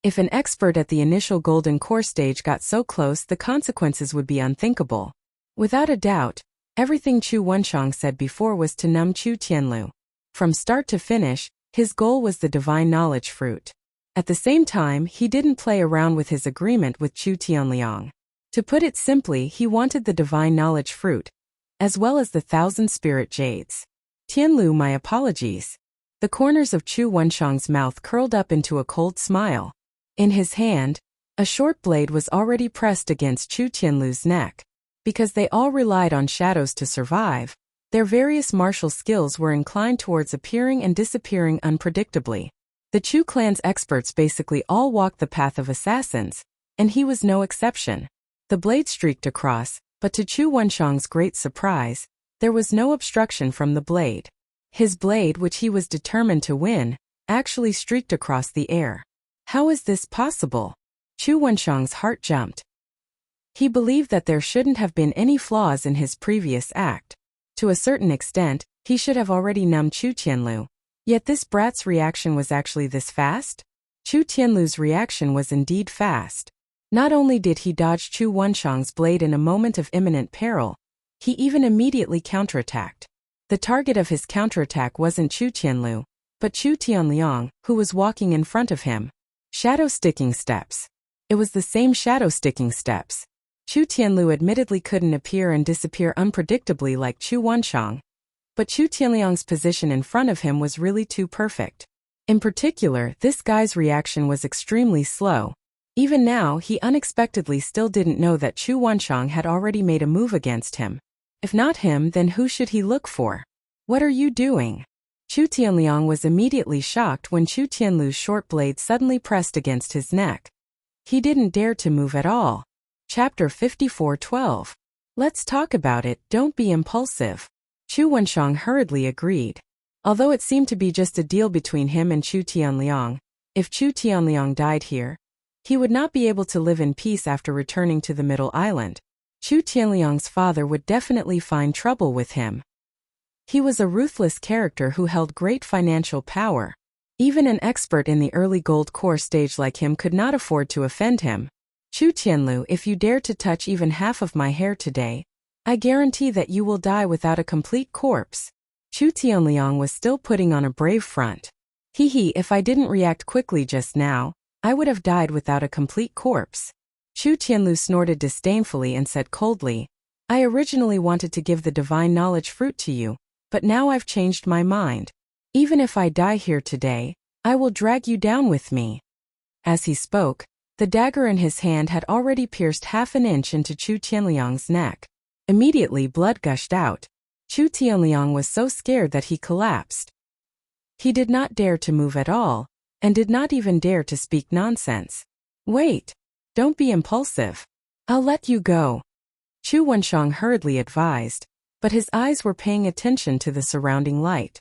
If an expert at the initial golden core stage got so close, the consequences would be unthinkable. Without a doubt, everything Chu Wenshang said before was to numb Chu Tianlu. From start to finish, his goal was the divine knowledge fruit. At the same time, he didn't play around with his agreement with Chu Tianliang. To put it simply, he wanted the divine knowledge fruit, as well as the 1,000 spirit jades. Tianlu, my apologies. The corners of Chu Wenshang's mouth curled up into a cold smile. In his hand, a short blade was already pressed against Chu Tianlu's neck. Because they all relied on shadows to survive, their various martial skills were inclined towards appearing and disappearing unpredictably. The Chu clan's experts basically all walked the path of assassins, and he was no exception. The blade streaked across, but to Chu Wenshang's great surprise, there was no obstruction from the blade. His blade, which he was determined to win, actually streaked across the air. How is this possible? Chu Wenshang's heart jumped. He believed that there shouldn't have been any flaws in his previous act. To a certain extent, he should have already numbed Chu Tianlu. Yet this brat's reaction was actually this fast? Chu Tianlu's reaction was indeed fast. Not only did he dodge Chu Wenshang's blade in a moment of imminent peril, he even immediately counterattacked. The target of his counterattack wasn't Chu Tianlu, but Chu Tianliang, who was walking in front of him. Shadow sticking steps. It was the same shadow sticking steps. Chu Tianlu admittedly couldn't appear and disappear unpredictably like Chu Wenshang, but Chu Tianliang's position in front of him was really too perfect. In particular, this guy's reaction was extremely slow. Even now, he unexpectedly still didn't know that Chu Wenshang had already made a move against him. If not him, then who should he look for? What are you doing? Chu Tianliang was immediately shocked when Chu Tianlu's short blade suddenly pressed against his neck. He didn't dare to move at all. Chapter 54:12. Let's talk about it, don't be impulsive. Chu Wenshang hurriedly agreed. Although it seemed to be just a deal between him and Chu Tianliang, if Chu Tianliang died here, he would not be able to live in peace after returning to the Middle Island. Chu Tianliang's father would definitely find trouble with him. He was a ruthless character who held great financial power. Even an expert in the early gold core stage like him could not afford to offend him. Chu Tianlu, if you dare to touch even half of my hair today, I guarantee that you will die without a complete corpse. Chu Tianliang was still putting on a brave front. If I didn't react quickly just now, I would have died without a complete corpse. Chu Tianlu snorted disdainfully and said coldly, I originally wanted to give the divine knowledge fruit to you, but now I've changed my mind. Even if I die here today, I will drag you down with me. As he spoke, the dagger in his hand had already pierced half an inch into Chu Tianliang's neck. Immediately blood gushed out. Chu Tianliang was so scared that he collapsed. He did not dare to move at all, and did not even dare to speak nonsense. Wait. Don't be impulsive. I'll let you go. Chu Wenshang hurriedly advised, but his eyes were paying attention to the surrounding light.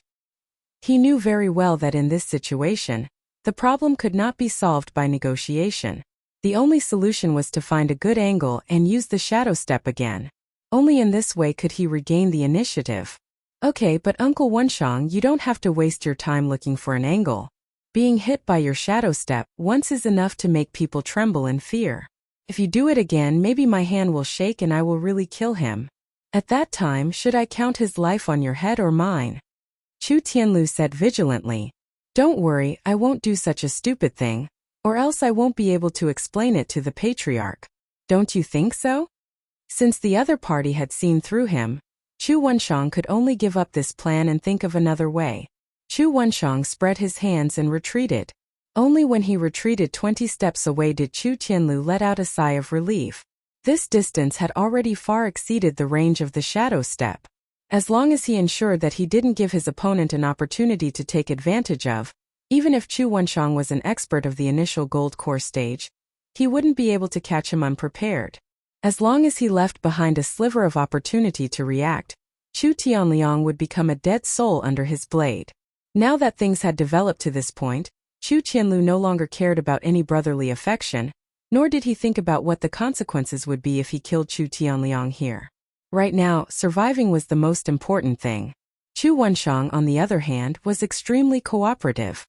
He knew very well that in this situation, the problem could not be solved by negotiation. The only solution was to find a good angle and use the shadow step again. Only in this way could he regain the initiative. Okay, but Uncle Wenshang, you don't have to waste your time looking for an angle. Being hit by your shadow step once is enough to make people tremble in fear. If you do it again, maybe my hand will shake and I will really kill him. At that time, should I count his life on your head or mine? Chu Tianlu said vigilantly. Don't worry, I won't do such a stupid thing, or else I won't be able to explain it to the patriarch. Don't you think so? Since the other party had seen through him, Chu Wenshang could only give up this plan and think of another way. Chu Wenshang spread his hands and retreated. Only when he retreated 20 steps away did Chu Tianlu let out a sigh of relief. This distance had already far exceeded the range of the shadow step. As long as he ensured that he didn't give his opponent an opportunity to take advantage of, even if Chu Wenshang was an expert of the initial gold core stage, he wouldn't be able to catch him unprepared. As long as he left behind a sliver of opportunity to react, Chu Tianliang would become a dead soul under his blade. Now that things had developed to this point, Chu Tianlu no longer cared about any brotherly affection, nor did he think about what the consequences would be if he killed Chu Tianliang here. Right now, surviving was the most important thing. Chu Wenshang, on the other hand, was extremely cooperative.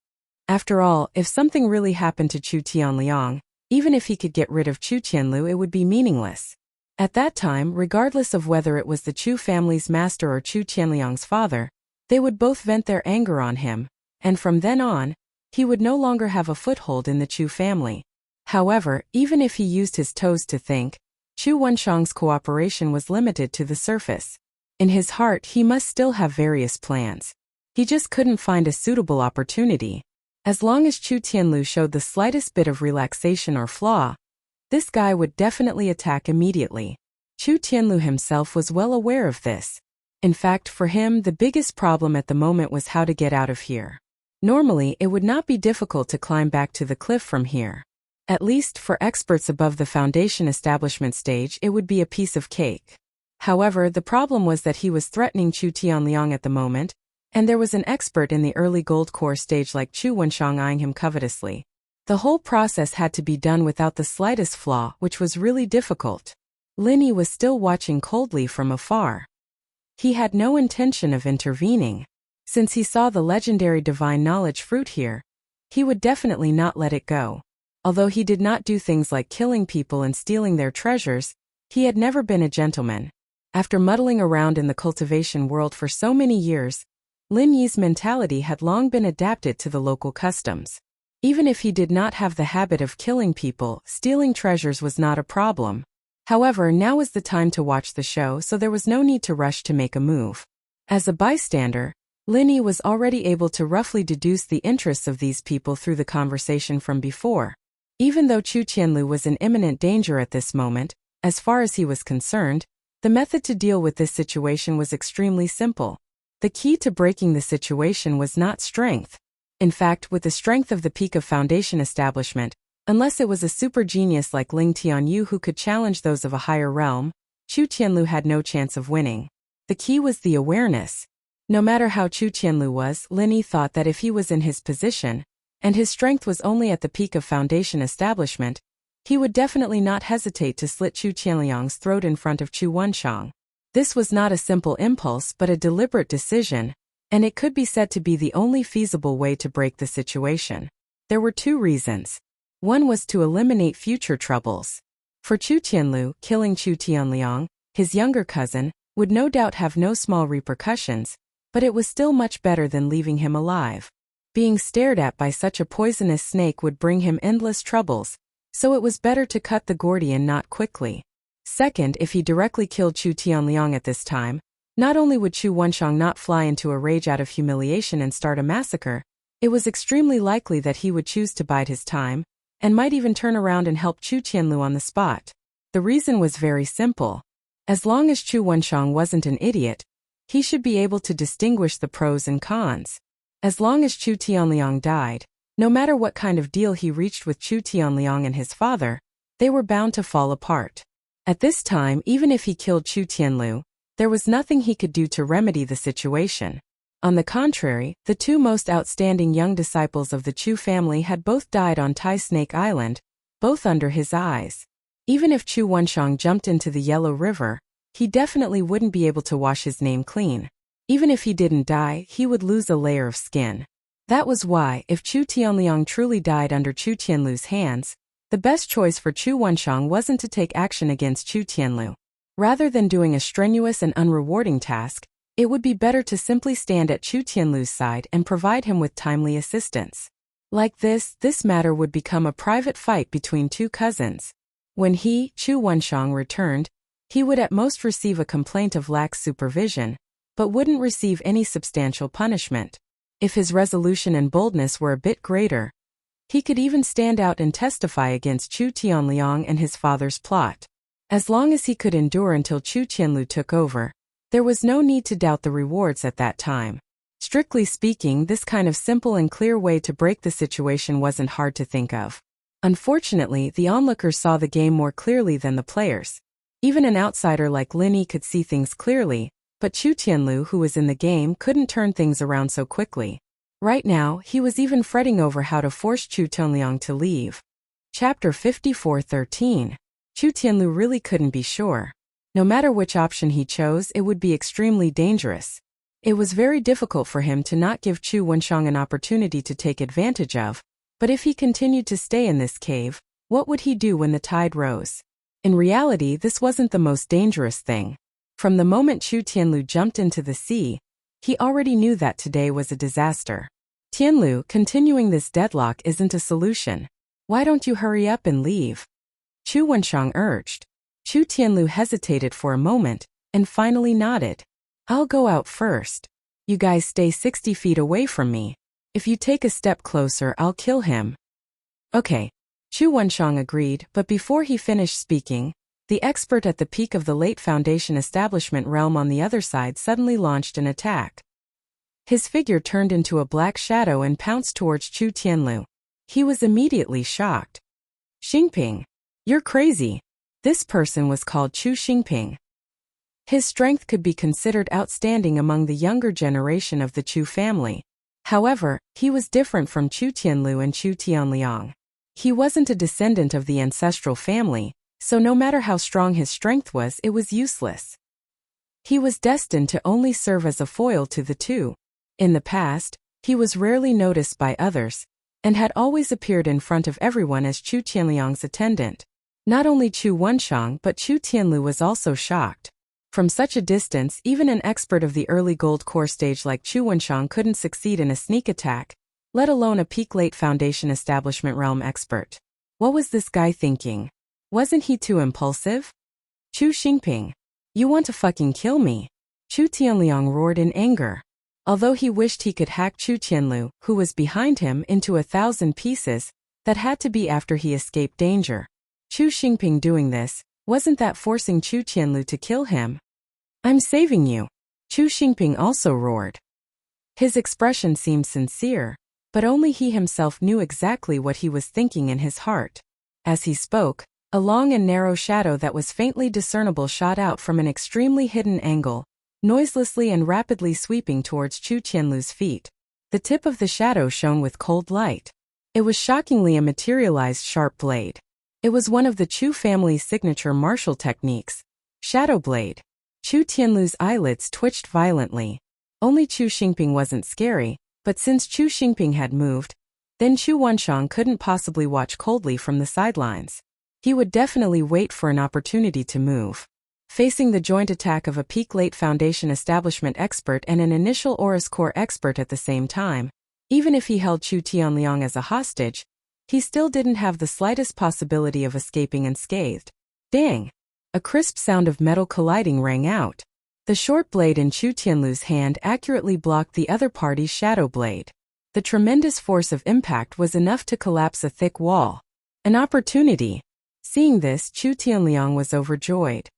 After all, if something really happened to Chu Tianliang, even if he could get rid of Chu Tianlu, it would be meaningless. At that time, regardless of whether it was the Chu family's master or Chu Tianliang's father, they would both vent their anger on him, and from then on, he would no longer have a foothold in the Chu family. However, even if he used his toes to think, Chu Wenshang's cooperation was limited to the surface. In his heart, he must still have various plans. He just couldn't find a suitable opportunity. As long as Chu Tianlu showed the slightest bit of relaxation or flaw, this guy would definitely attack immediately. Chu Tianlu himself was well aware of this. In fact, for him, the biggest problem at the moment was how to get out of here. Normally, it would not be difficult to climb back to the cliff from here. At least, for experts above the foundation establishment stage, it would be a piece of cake. However, the problem was that he was threatening Chu Tianliang at the moment, and there was an expert in the early gold core stage like Chu Wenshang eyeing him covetously. The whole process had to be done without the slightest flaw, which was really difficult. Lin Yi was still watching coldly from afar. He had no intention of intervening. Since he saw the legendary divine knowledge fruit here, he would definitely not let it go. Although he did not do things like killing people and stealing their treasures, he had never been a gentleman. After muddling around in the cultivation world for so many years, Lin Yi's mentality had long been adapted to the local customs. Even if he did not have the habit of killing people, stealing treasures was not a problem. However, now was the time to watch the show, so there was no need to rush to make a move. As a bystander, Lin Yi was already able to roughly deduce the interests of these people through the conversation from before. Even though Chu Tianlu was in imminent danger at this moment, as far as he was concerned, the method to deal with this situation was extremely simple. The key to breaking the situation was not strength. In fact, with the strength of the peak of foundation establishment, unless it was a super genius like Ling Tianyu who could challenge those of a higher realm, Chu Tianlu had no chance of winning. The key was the awareness. No matter how Chu Tianlu was, Lin Yi thought that if he was in his position, and his strength was only at the peak of foundation establishment, he would definitely not hesitate to slit Chu Tianliang's throat in front of Chu Wenshang. This was not a simple impulse but a deliberate decision, and it could be said to be the only feasible way to break the situation. There were two reasons. One was to eliminate future troubles. For Chu Tianlu, killing Chu Tianliang, his younger cousin, would no doubt have no small repercussions, but it was still much better than leaving him alive. Being stared at by such a poisonous snake would bring him endless troubles, so it was better to cut the Gordian knot quickly. Second, if he directly killed Chu Tianliang at this time, not only would Chu Wenshang not fly into a rage out of humiliation and start a massacre, it was extremely likely that he would choose to bide his time, and might even turn around and help Chu Tianlu on the spot. The reason was very simple. As long as Chu Wenshang wasn't an idiot, he should be able to distinguish the pros and cons. As long as Chu Tianliang died, no matter what kind of deal he reached with Chu Tianliang and his father, they were bound to fall apart. At this time, even if he killed Chu Tianlu, there was nothing he could do to remedy the situation. On the contrary, the two most outstanding young disciples of the Chu family had both died on Tai Snake Island, both under his eyes. Even if Chu Wenshang jumped into the Yellow River, he definitely wouldn't be able to wash his name clean. Even if he didn't die, he would lose a layer of skin. That was why, if Chu Tianliang truly died under Chu Tianlu's hands, the best choice for Chu Wenshang wasn't to take action against Chu Tianlu. Rather than doing a strenuous and unrewarding task, it would be better to simply stand at Chu Tianlu's side and provide him with timely assistance. Like this matter would become a private fight between two cousins. When he, Chu Wenshang, returned, he would at most receive a complaint of lax supervision, but wouldn't receive any substantial punishment. If his resolution and boldness were a bit greater, he could even stand out and testify against Chu Tianliang and his father's plot. As long as he could endure until Chu Tianlu took over, there was no need to doubt the rewards at that time. Strictly speaking, this kind of simple and clear way to break the situation wasn't hard to think of. Unfortunately, the onlookers saw the game more clearly than the players. Even an outsider like Lin Yi could see things clearly, but Chu Tianlu, who was in the game, couldn't turn things around so quickly. Right now, he was even fretting over how to force Chu Tianliang to leave. Chapter 54:13. Chu Tianlu really couldn't be sure. No matter which option he chose, it would be extremely dangerous. It was very difficult for him to not give Chu Wenshang an opportunity to take advantage of, but if he continued to stay in this cave, what would he do when the tide rose? In reality, this wasn't the most dangerous thing. From the moment Chu Tianlu jumped into the sea, he already knew that today was a disaster. Tianlu, continuing this deadlock isn't a solution. Why don't you hurry up and leave? Chu Wenshang urged. Chu Tianlu hesitated for a moment, and finally nodded. I'll go out first. You guys stay 60 feet away from me. If you take a step closer, I'll kill him. Okay. Chu Wenshang agreed, but before he finished speaking, the expert at the peak of the late Foundation establishment realm on the other side suddenly launched an attack. His figure turned into a black shadow and pounced towards Chu Tianlu. He was immediately shocked. Xingping. You're crazy. This person was called Chu Xingping. His strength could be considered outstanding among the younger generation of the Chu family. However, he was different from Chu Tianlu and Chu Tianliang. He wasn't a descendant of the ancestral family, so no matter how strong his strength was, it was useless. He was destined to only serve as a foil to the two. In the past, he was rarely noticed by others, and had always appeared in front of everyone as Chu Tianliang's attendant. Not only Chu Wenshang but Chu Tianlu was also shocked. From such a distance, even an expert of the early gold core stage like Chu Wenshang couldn't succeed in a sneak attack, let alone a peak late Foundation establishment realm expert. What was this guy thinking? Wasn't he too impulsive? Chu Xingping. You want to fucking kill me? Chu Tianliang roared in anger. Although he wished he could hack Chu Tianlu, who was behind him, into 1,000 pieces, that had to be after he escaped danger. Chu Xingping doing this, wasn't that forcing Chu Tianlu to kill him? I'm saving you. Chu Xingping also roared. His expression seemed sincere, but only he himself knew exactly what he was thinking in his heart. As he spoke, a long and narrow shadow that was faintly discernible shot out from an extremely hidden angle, noiselessly and rapidly sweeping towards Chu Tianlu's feet. The tip of the shadow shone with cold light. It was shockingly a materialized sharp blade. It was one of the Chu family's signature martial techniques, Shadow Blade. Chu Tianlu's eyelids twitched violently. Only Chu Xingping wasn't scary, but since Chu Xingping had moved, then Chu Wenshang couldn't possibly watch coldly from the sidelines. He would definitely wait for an opportunity to move. Facing the joint attack of a peak late Foundation establishment expert and an initial Aurus Core expert at the same time, even if he held Chu Tianliang as a hostage, he still didn't have the slightest possibility of escaping unscathed. Dang! A crisp sound of metal colliding rang out. The short blade in Chu Tianlu's hand accurately blocked the other party's shadow blade. The tremendous force of impact was enough to collapse a thick wall. An opportunity. Seeing this, Chu Tianliang was overjoyed.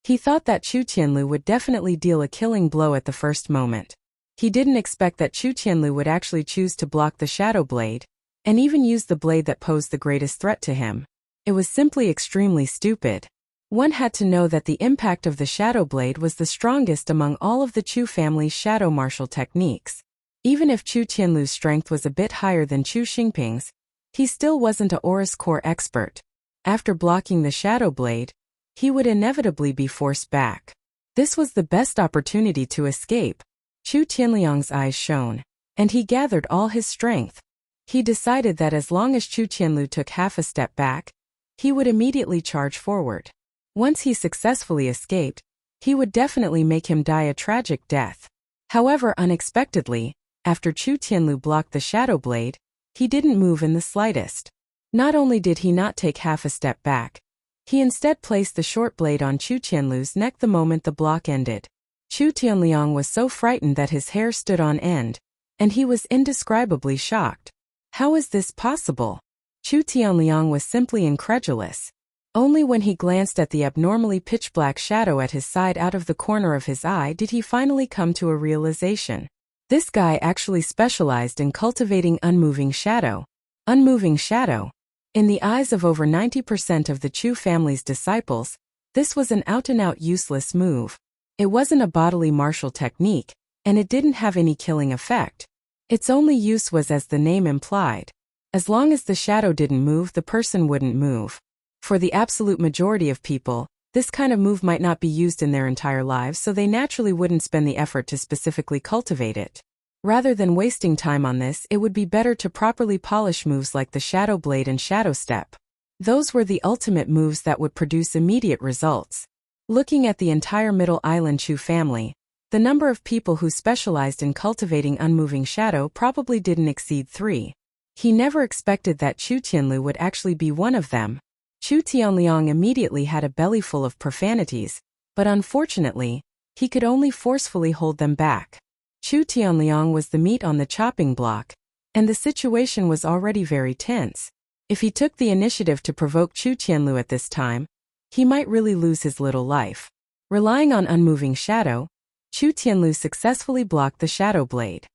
He thought that Chu Tianlu would definitely deal a killing blow at the first moment. He didn't expect that Chu Tianlu would actually choose to block the shadow blade, and even use the blade that posed the greatest threat to him. It was simply extremely stupid. One had to know that the impact of the shadow blade was the strongest among all of the Chu family's shadow martial techniques. Even if Chu Tianlu's strength was a bit higher than Chu Xingping's, he still wasn't a Aurus Core expert. After blocking the shadow blade, he would inevitably be forced back. This was the best opportunity to escape. Chu Tianliang's eyes shone, and he gathered all his strength. He decided that as long as Chu Tianlu took half a step back, he would immediately charge forward. Once he successfully escaped, he would definitely make him die a tragic death. However, unexpectedly, after Chu Tianlu blocked the shadow blade, he didn't move in the slightest. Not only did he not take half a step back, he instead placed the short blade on Chu Tianlu's neck the moment the block ended. Chu Tianliang was so frightened that his hair stood on end, and he was indescribably shocked. How is this possible? Chu Tianliang was simply incredulous. Only when he glanced at the abnormally pitch-black shadow at his side out of the corner of his eye did he finally come to a realization. This guy actually specialized in cultivating unmoving shadow. Unmoving shadow. In the eyes of over 90% of the Chu family's disciples, this was an out-and-out useless move. It wasn't a bodily martial technique, and it didn't have any killing effect. Its only use was as the name implied. As long as the shadow didn't move, the person wouldn't move. For the absolute majority of people, this kind of move might not be used in their entire lives, so they naturally wouldn't spend the effort to specifically cultivate it. Rather than wasting time on this, it would be better to properly polish moves like the shadow blade and shadow step. Those were the ultimate moves that would produce immediate results. Looking at the entire Middle Island Chu family, the number of people who specialized in cultivating unmoving shadow probably didn't exceed 3. He never expected that Chu Tianlu would actually be one of them. Chu Tianliang immediately had a bellyful of profanities, but unfortunately, he could only forcefully hold them back. Chu Tianliang was the meat on the chopping block, and the situation was already very tense. If he took the initiative to provoke Chu Tianlu at this time, he might really lose his little life. Relying on unmoving shadow, Chu Tianlu successfully blocked the shadow blade.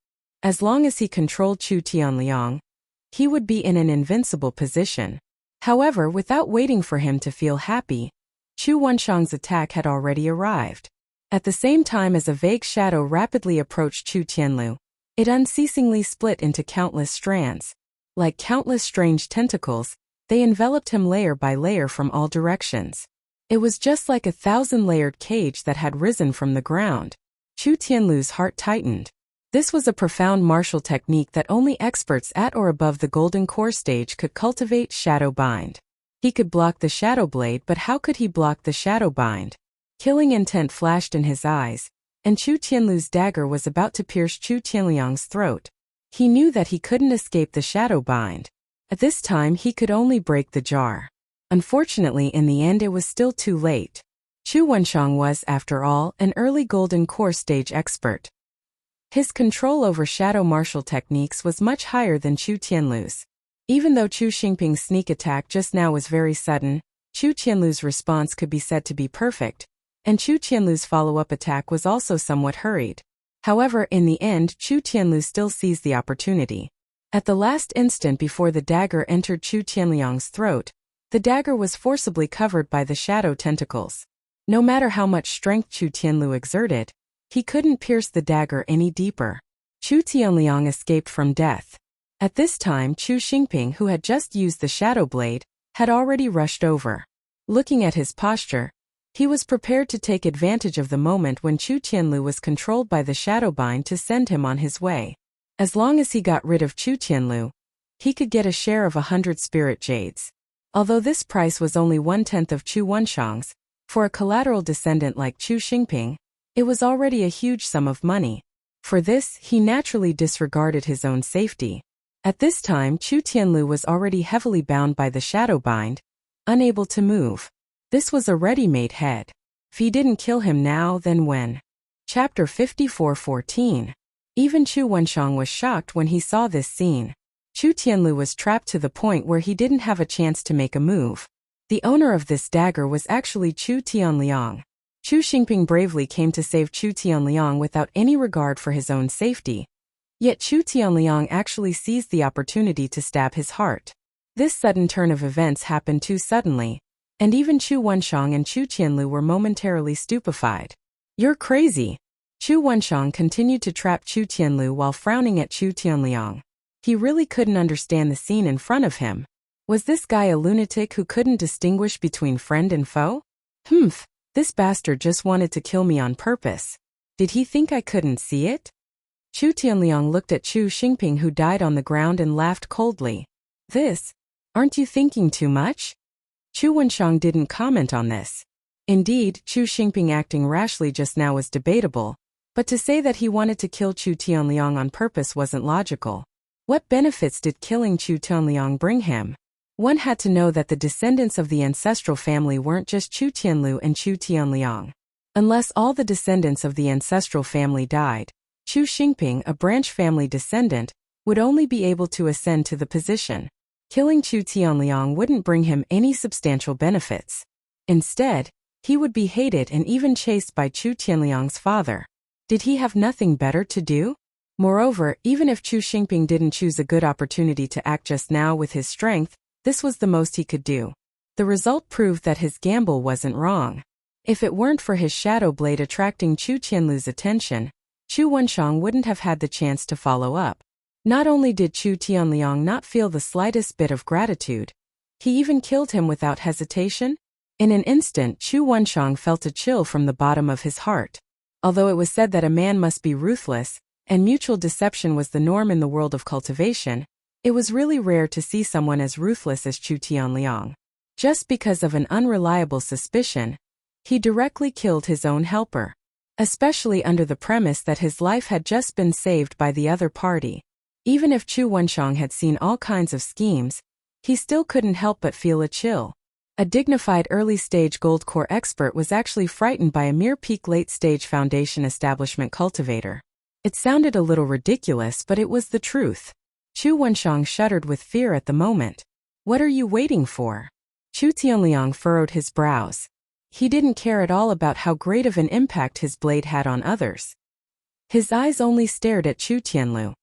As long as he controlled Chu Tianliang, he would be in an invincible position. However, without waiting for him to feel happy, Chu Wenshang's attack had already arrived. At the same time as a vague shadow rapidly approached Chu Tianlu, it unceasingly split into countless strands. Like countless strange tentacles, they enveloped him layer by layer from all directions. It was just like a 1,000-layered cage that had risen from the ground. Chu Tianlu's heart tightened. This was a profound martial technique that only experts at or above the golden core stage could cultivate. Shadow bind. He could block the shadow blade, but how could he block the shadow bind? Killing intent flashed in his eyes, and Chu Tianlu's dagger was about to pierce Chu Tianliang's throat. He knew that he couldn't escape the shadow bind. At this time he could only break the jar. Unfortunately, in the end it was still too late. Chu Wenshang was, after all, an early golden core stage expert. His control over shadow martial techniques was much higher than Chu Tianlu's. Even though Chu Xingping's sneak attack just now was very sudden, Chu Tianlu's response could be said to be perfect, and Chu Tianlu's follow-up attack was also somewhat hurried. However, in the end, Chu Tianlu still seized the opportunity. At the last instant before the dagger entered Chu Tianliang's throat, the dagger was forcibly covered by the shadow tentacles. No matter how much strength Chu Tianlu exerted, he couldn't pierce the dagger any deeper. Chu Tianliang escaped from death. At this time, Chu Xingping, who had just used the shadow blade, had already rushed over. Looking at his posture, he was prepared to take advantage of the moment when Chu Tianlu was controlled by the shadow bind to send him on his way. As long as he got rid of Chu Tianlu, he could get a share of 100 spirit jades. Although this price was only 1/10 of Chu Wenshang's, for a collateral descendant like Chu Xingping, it was already a huge sum of money. For this, he naturally disregarded his own safety. At this time, Chu Tianlu was already heavily bound by the shadow bind, unable to move. This was a ready-made head. If he didn't kill him now, then when? Chapter 54:14. Even Chu Wenshang was shocked when he saw this scene. Chu Tianlu was trapped to the point where he didn't have a chance to make a move. The owner of this dagger was actually Chu Tianliang. Chu Xingping bravely came to save Chu Tianliang without any regard for his own safety. Yet Chu Tianliang actually seized the opportunity to stab his heart. This sudden turn of events happened too suddenly, and even Chu Wenshang and Chu Tianlu were momentarily stupefied. "You're crazy." Chu Wenshang continued to trap Chu Tianlu while frowning at Chu Tianliang. He really couldn't understand the scene in front of him. Was this guy a lunatic who couldn't distinguish between friend and foe? This bastard just wanted to kill me on purpose. Did he think I couldn't see it? Chu Tianliang looked at Chu Xingping, who died on the ground, and laughed coldly. Aren't you thinking too much? Chu Wenshang didn't comment on this. Indeed, Chu Xingping acting rashly just now was debatable, but to say that he wanted to kill Chu Tianliang on purpose wasn't logical. What benefits did killing Chu Tianliang bring him? One had to know that the descendants of the ancestral family weren't just Chu Tianlu and Chu Tianliang. Unless all the descendants of the ancestral family died, Chu Xingping, a branch family descendant, would only be able to ascend to the position. Killing Chu Tianliang wouldn't bring him any substantial benefits. Instead, he would be hated and even chased by Chu Tianliang's father. Did he have nothing better to do? Moreover, even if Chu Xingping didn't choose a good opportunity to act just now with his strength, this was the most he could do. The result proved that his gamble wasn't wrong. If it weren't for his shadow blade attracting Chu Tianlu's attention, Chu Wenshang wouldn't have had the chance to follow up. Not only did Chu Tianliang not feel the slightest bit of gratitude, he even killed him without hesitation. In an instant, Chu Wenshang felt a chill from the bottom of his heart. Although it was said that a man must be ruthless, and mutual deception was the norm in the world of cultivation, it was really rare to see someone as ruthless as Chu Tianliang. Just because of an unreliable suspicion, he directly killed his own helper. Especially under the premise that his life had just been saved by the other party. Even if Chu Wenshang had seen all kinds of schemes, he still couldn't help but feel a chill. A dignified early-stage gold core expert was actually frightened by a mere peak late-stage foundation establishment cultivator. It sounded a little ridiculous, but it was the truth. Chu Wenshang shuddered with fear at the moment. What are you waiting for? Chu Tianliang furrowed his brows. He didn't care at all about how great of an impact his blade had on others. His eyes only stared at Chu Tianlu.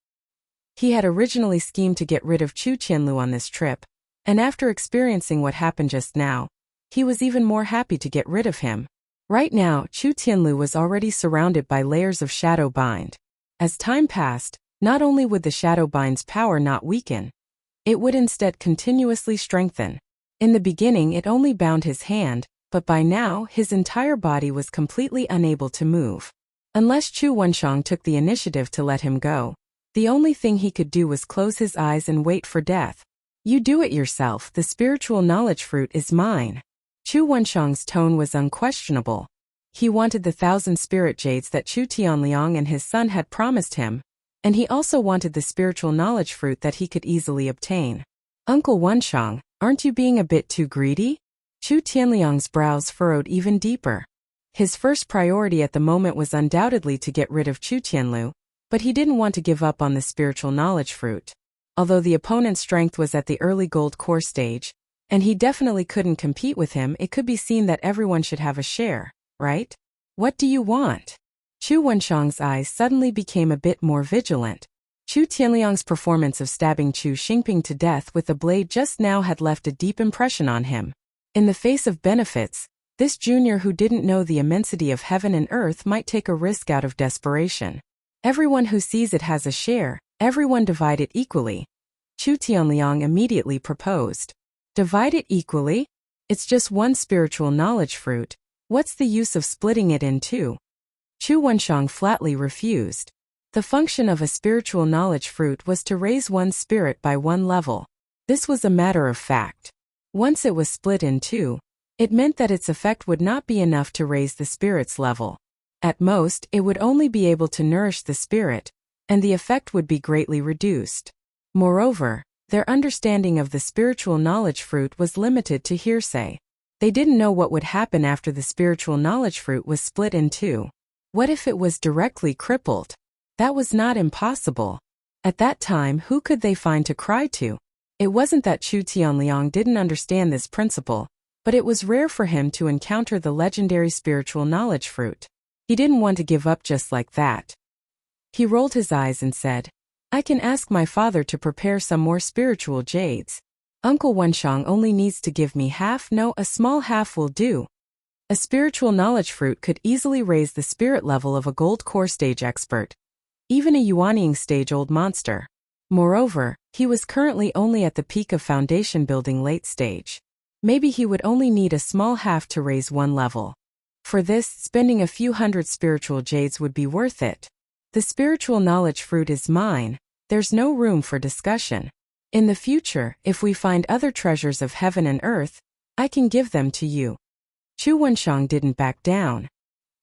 He had originally schemed to get rid of Chu Tianlu on this trip, and after experiencing what happened just now, he was even more happy to get rid of him. Right now, Chu Tianlu was already surrounded by layers of shadow bind. As time passed, not only would the shadow bind's power not weaken, it would instead continuously strengthen. In the beginning it only bound his hand, but by now his entire body was completely unable to move. Unless Chu Wenshang took the initiative to let him go, the only thing he could do was close his eyes and wait for death. You do it yourself, the spiritual knowledge fruit is mine. Chu Wenshang's tone was unquestionable. He wanted the 1,000 spirit jades that Chu Tianliang and his son had promised him, and he also wanted the spiritual knowledge fruit that he could easily obtain. Uncle Wenshang, aren't you being a bit too greedy? Chu Tianliang's brows furrowed even deeper. His first priority at the moment was undoubtedly to get rid of Chu Tianlu, but he didn't want to give up on the spiritual knowledge fruit. Although the opponent's strength was at the early gold core stage, and he definitely couldn't compete with him, it could be seen that everyone should have a share, right? What do you want? Chu Wenshang's eyes suddenly became a bit more vigilant. Chu Tianliang's performance of stabbing Chu Xingping to death with a blade just now had left a deep impression on him. In the face of benefits, this junior who didn't know the immensity of heaven and earth might take a risk out of desperation. Everyone who sees it has a share, everyone divide it equally. Chu Tianliang immediately proposed. Divide it equally? It's just one spiritual knowledge fruit. What's the use of splitting it in two? Chu Wenshang flatly refused. The function of a spiritual knowledge fruit was to raise one's spirit by one level. This was a matter of fact. Once it was split in two, it meant that its effect would not be enough to raise the spirit's level. At most, it would only be able to nourish the spirit, and the effect would be greatly reduced. Moreover, their understanding of the spiritual knowledge fruit was limited to hearsay. They didn't know what would happen after the spiritual knowledge fruit was split in two. What if it was directly crippled? That was not impossible. At that time, who could they find to cry to? It wasn't that Chu Tianliang didn't understand this principle, but it was rare for him to encounter the legendary spiritual knowledge fruit. He didn't want to give up just like that. He rolled his eyes and said, I can ask my father to prepare some more spiritual jades. Uncle Wenshang only needs to give me half. No, a small half will do. A spiritual knowledge fruit could easily raise the spirit level of a gold core stage expert, even a Yuanying stage old monster. Moreover, he was currently only at the peak of foundation building late stage. Maybe he would only need a small half to raise one level. For this, spending a few hundred spiritual jades would be worth it. The spiritual knowledge fruit is mine, there's no room for discussion. In the future, if we find other treasures of heaven and earth, I can give them to you. Chu Wenshang didn't back down.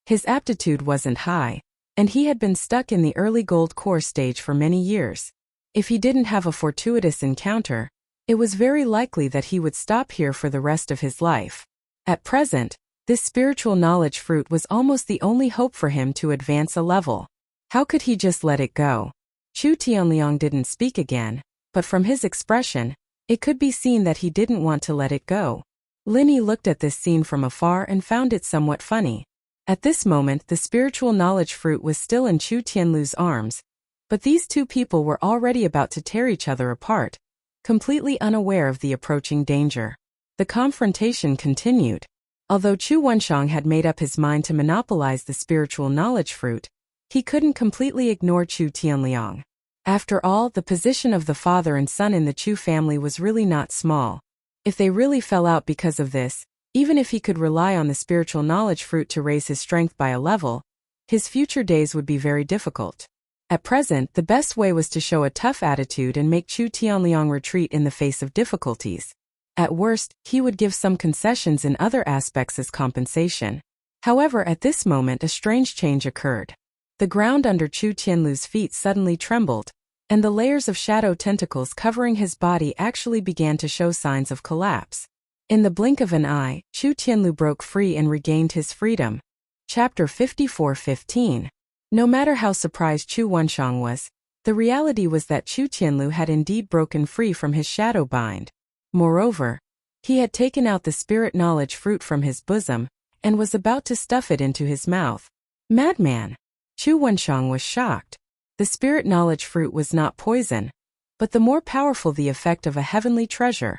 His aptitude wasn't high, and he had been stuck in the early gold core stage for many years. If he didn't have a fortuitous encounter, it was very likely that he would stop here for the rest of his life. At present, this spiritual knowledge fruit was almost the only hope for him to advance a level. How could he just let it go? Chu Tianliang didn't speak again, but from his expression, it could be seen that he didn't want to let it go. Linny looked at this scene from afar and found it somewhat funny. At this moment, the spiritual knowledge fruit was still in Chu Tianlu's arms, but these two people were already about to tear each other apart, completely unaware of the approaching danger. The confrontation continued. Although Chu Wenshang had made up his mind to monopolize the spiritual knowledge fruit, he couldn't completely ignore Chu Tianliang. After all, the position of the father and son in the Chu family was really not small. If they really fell out because of this, even if he could rely on the spiritual knowledge fruit to raise his strength by a level, his future days would be very difficult. At present, the best way was to show a tough attitude and make Chu Tianliang retreat in the face of difficulties. At worst, he would give some concessions in other aspects as compensation. However, at this moment a strange change occurred. The ground under Chu Tianlu's feet suddenly trembled, and the layers of shadow tentacles covering his body actually began to show signs of collapse. In the blink of an eye, Chu Tianlu broke free and regained his freedom. Chapter 54:15. No matter how surprised Chu Wenshang was, the reality was that Chu Tianlu had indeed broken free from his shadow bind. Moreover, he had taken out the spirit knowledge fruit from his bosom, and was about to stuff it into his mouth. Madman! Chu Wenshang was shocked. The spirit knowledge fruit was not poison, but the more powerful the effect of a heavenly treasure,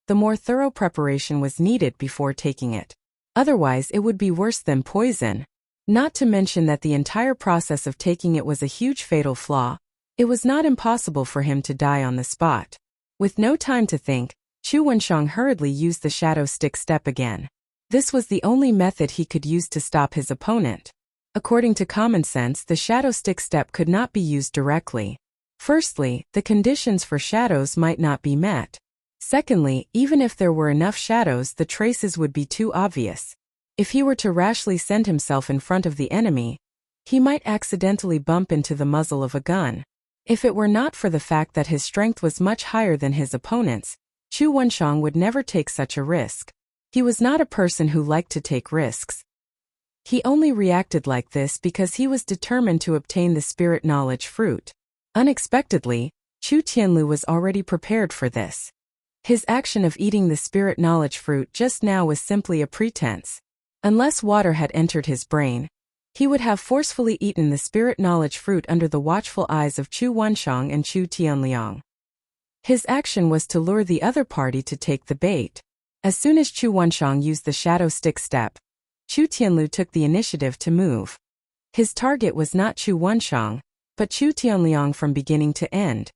the more thorough preparation was needed before taking it. Otherwise it would be worse than poison. Not to mention that the entire process of taking it was a huge fatal flaw. It was not impossible for him to die on the spot. With no time to think, Chu Wenshang hurriedly used the shadow stick step again. This was the only method he could use to stop his opponent. According to common sense, the shadow stick step could not be used directly. Firstly, the conditions for shadows might not be met. Secondly, even if there were enough shadows, the traces would be too obvious. If he were to rashly send himself in front of the enemy, he might accidentally bump into the muzzle of a gun. If it were not for the fact that his strength was much higher than his opponent's, Chu Wenshang would never take such a risk. He was not a person who liked to take risks. He only reacted like this because he was determined to obtain the spirit knowledge fruit. Unexpectedly, Chu Tianlu was already prepared for this. His action of eating the spirit knowledge fruit just now was simply a pretense. Unless water had entered his brain, he would have forcefully eaten the spirit knowledge fruit under the watchful eyes of Chu Wenshang and Chu Tianliang. His action was to lure the other party to take the bait. As soon as Chu Wenshang used the shadow stick step, Chu Tianlu took the initiative to move. His target was not Chu Wenshang, but Chu Tianliang from beginning to end.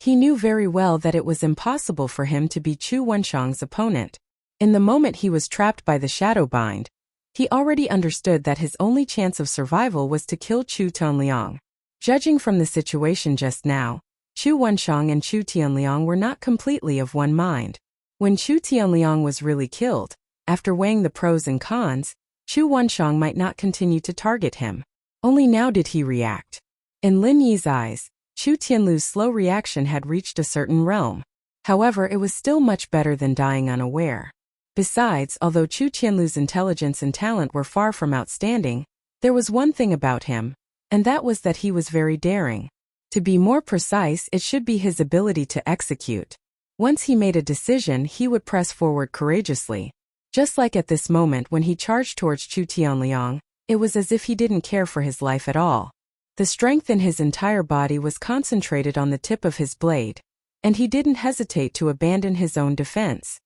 He knew very well that it was impossible for him to be Chu Wenshang's opponent. In the moment he was trapped by the shadow bind, he already understood that his only chance of survival was to kill Chu Tianliang. Judging from the situation just now, Chu Wenshang and Chu Tianliang were not completely of one mind. When Chu Tianliang was really killed, after weighing the pros and cons, Chu Wenshang might not continue to target him. Only now did he react. In Lin Yi's eyes, Chu Tianlu's slow reaction had reached a certain realm. However, it was still much better than dying unaware. Besides, although Chu Tianlu's intelligence and talent were far from outstanding, there was one thing about him, and that was that he was very daring. To be more precise, it should be his ability to execute. Once he made a decision, he would press forward courageously. Just like at this moment when he charged towards Chu Tianliang, it was as if he didn't care for his life at all. The strength in his entire body was concentrated on the tip of his blade, and he didn't hesitate to abandon his own defense.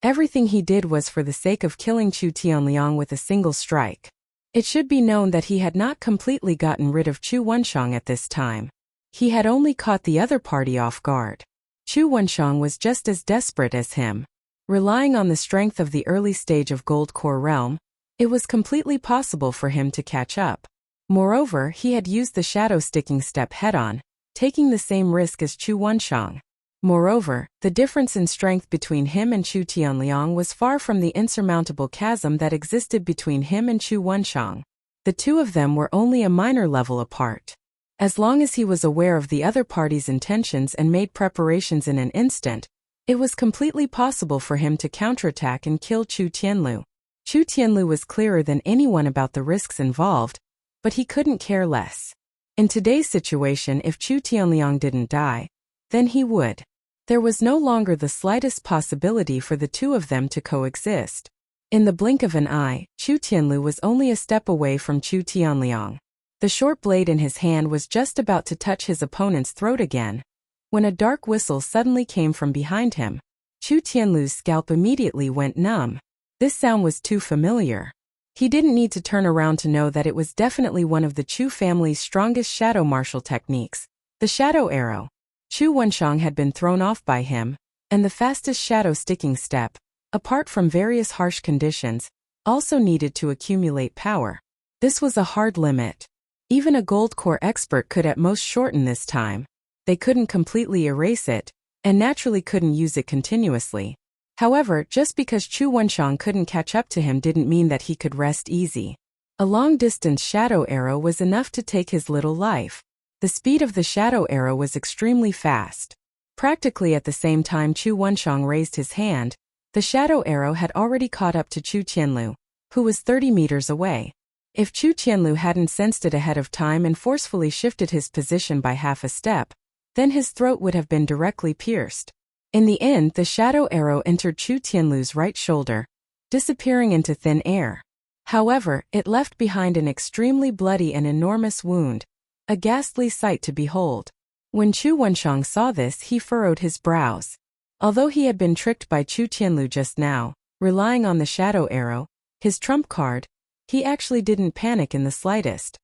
Everything he did was for the sake of killing Chu Tianliang with a single strike. It should be known that he had not completely gotten rid of Chu Wenshang at this time. He had only caught the other party off guard. Chu Wenshang was just as desperate as him. Relying on the strength of the early stage of Gold Core Realm, it was completely possible for him to catch up. Moreover, he had used the shadow sticking step head-on, taking the same risk as Chu Wenshang. Moreover, the difference in strength between him and Chu Tianliang was far from the insurmountable chasm that existed between him and Chu Wenshang. The two of them were only a minor level apart. As long as he was aware of the other party's intentions and made preparations in an instant, it was completely possible for him to counterattack and kill Chu Tianlu. Chu Tianlu was clearer than anyone about the risks involved, but he couldn't care less. In today's situation, if Chu Tianliang didn't die, then he would. There was no longer the slightest possibility for the two of them to coexist. In the blink of an eye, Chu Tianlu was only a step away from Chu Tianliang. The short blade in his hand was just about to touch his opponent's throat again, when a dark whistle suddenly came from behind him. Chu Tianlu's scalp immediately went numb. This sound was too familiar. He didn't need to turn around to know that it was definitely one of the Chu family's strongest shadow martial techniques, the shadow arrow. Chu Wenshang had been thrown off by him, and the fastest shadow sticking step, apart from various harsh conditions, also needed to accumulate power. This was a hard limit. Even a gold core expert could at most shorten this time. They couldn't completely erase it, and naturally couldn't use it continuously. However, just because Chu Wenshang couldn't catch up to him didn't mean that he could rest easy. A long-distance shadow arrow was enough to take his little life. The speed of the shadow arrow was extremely fast. Practically at the same time Chu Wenshang raised his hand, The shadow arrow had already caught up to Chu Qianlu, who was 30 meters away. If Chu Qianlu hadn't sensed it ahead of time and forcefully shifted his position by half a step, then his throat would have been directly pierced. In the end, the shadow arrow entered Chu Qianlu's right shoulder, disappearing into thin air. However, it left behind an extremely bloody and enormous wound, a ghastly sight to behold. When Chu Wenshang saw this, he furrowed his brows. Although he had been tricked by Chu Qianlu just now, relying on the shadow arrow, his trump card, he actually didn't panic in the slightest.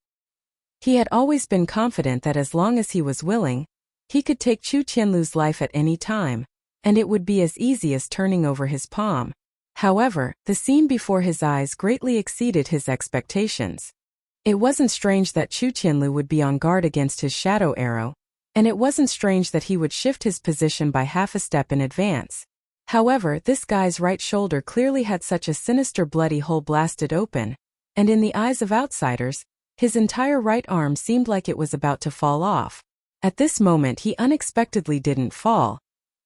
He had always been confident that as long as he was willing, he could take Chu Qianlu's life at any time, and it would be as easy as turning over his palm. However, the scene before his eyes greatly exceeded his expectations. It wasn't strange that Chu Qianlu would be on guard against his shadow arrow, and it wasn't strange that he would shift his position by half a step in advance. However, this guy's right shoulder clearly had such a sinister bloody hole blasted open, and in the eyes of outsiders, his entire right arm seemed like it was about to fall off. At this moment he unexpectedly didn't fall,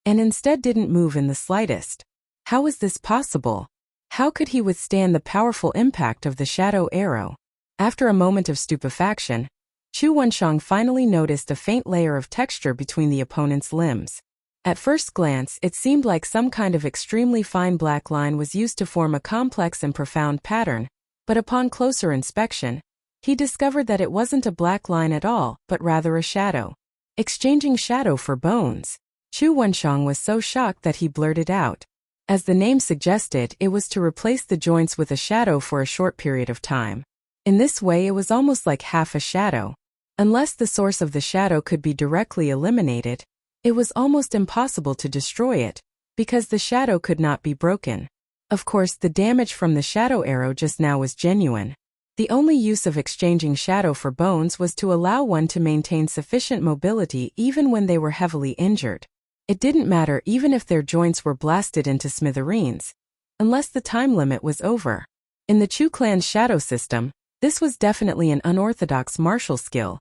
and instead didn't move in the slightest. How was this possible? How could he withstand the powerful impact of the shadow arrow? After a moment of stupefaction, Chu Wenshang finally noticed a faint layer of texture between the opponent's limbs. At first glance, it seemed like some kind of extremely fine black line was used to form a complex and profound pattern, but upon closer inspection, he discovered that it wasn't a black line at all, but rather a shadow. Exchanging shadow for bones. Chu Wenshang was so shocked that he blurted out. As the name suggested, it was to replace the joints with a shadow for a short period of time. In this way, it was almost like half a shadow. Unless the source of the shadow could be directly eliminated, it was almost impossible to destroy it, because the shadow could not be broken. Of course, the damage from the shadow arrow just now was genuine. The only use of exchanging shadow for bones was to allow one to maintain sufficient mobility even when they were heavily injured. It didn't matter even if their joints were blasted into smithereens, unless the time limit was over. In the Chu clan's shadow system, this was definitely an unorthodox martial skill,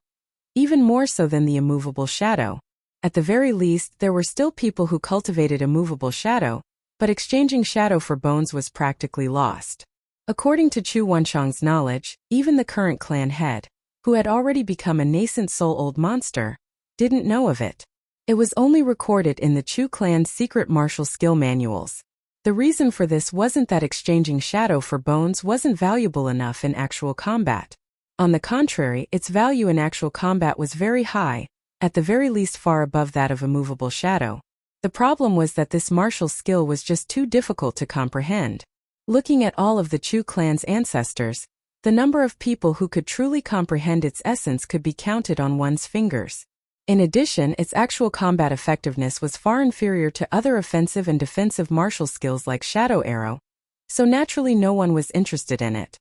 even more so than the immovable shadow. At the very least, there were still people who cultivated a movable shadow, but exchanging shadow for bones was practically lost. According to Chu Wenshang's knowledge, even the current clan head, who had already become a nascent soul-old monster, didn't know of it. It was only recorded in the Chu clan's secret martial skill manuals. The reason for this wasn't that exchanging shadow for bones wasn't valuable enough in actual combat. On the contrary, its value in actual combat was very high, at the very least far above that of a movable shadow. The problem was that this martial skill was just too difficult to comprehend. Looking at all of the Chu clan's ancestors, the number of people who could truly comprehend its essence could be counted on one's fingers. In addition, its actual combat effectiveness was far inferior to other offensive and defensive martial skills like shadow arrow, so naturally no one was interested in it.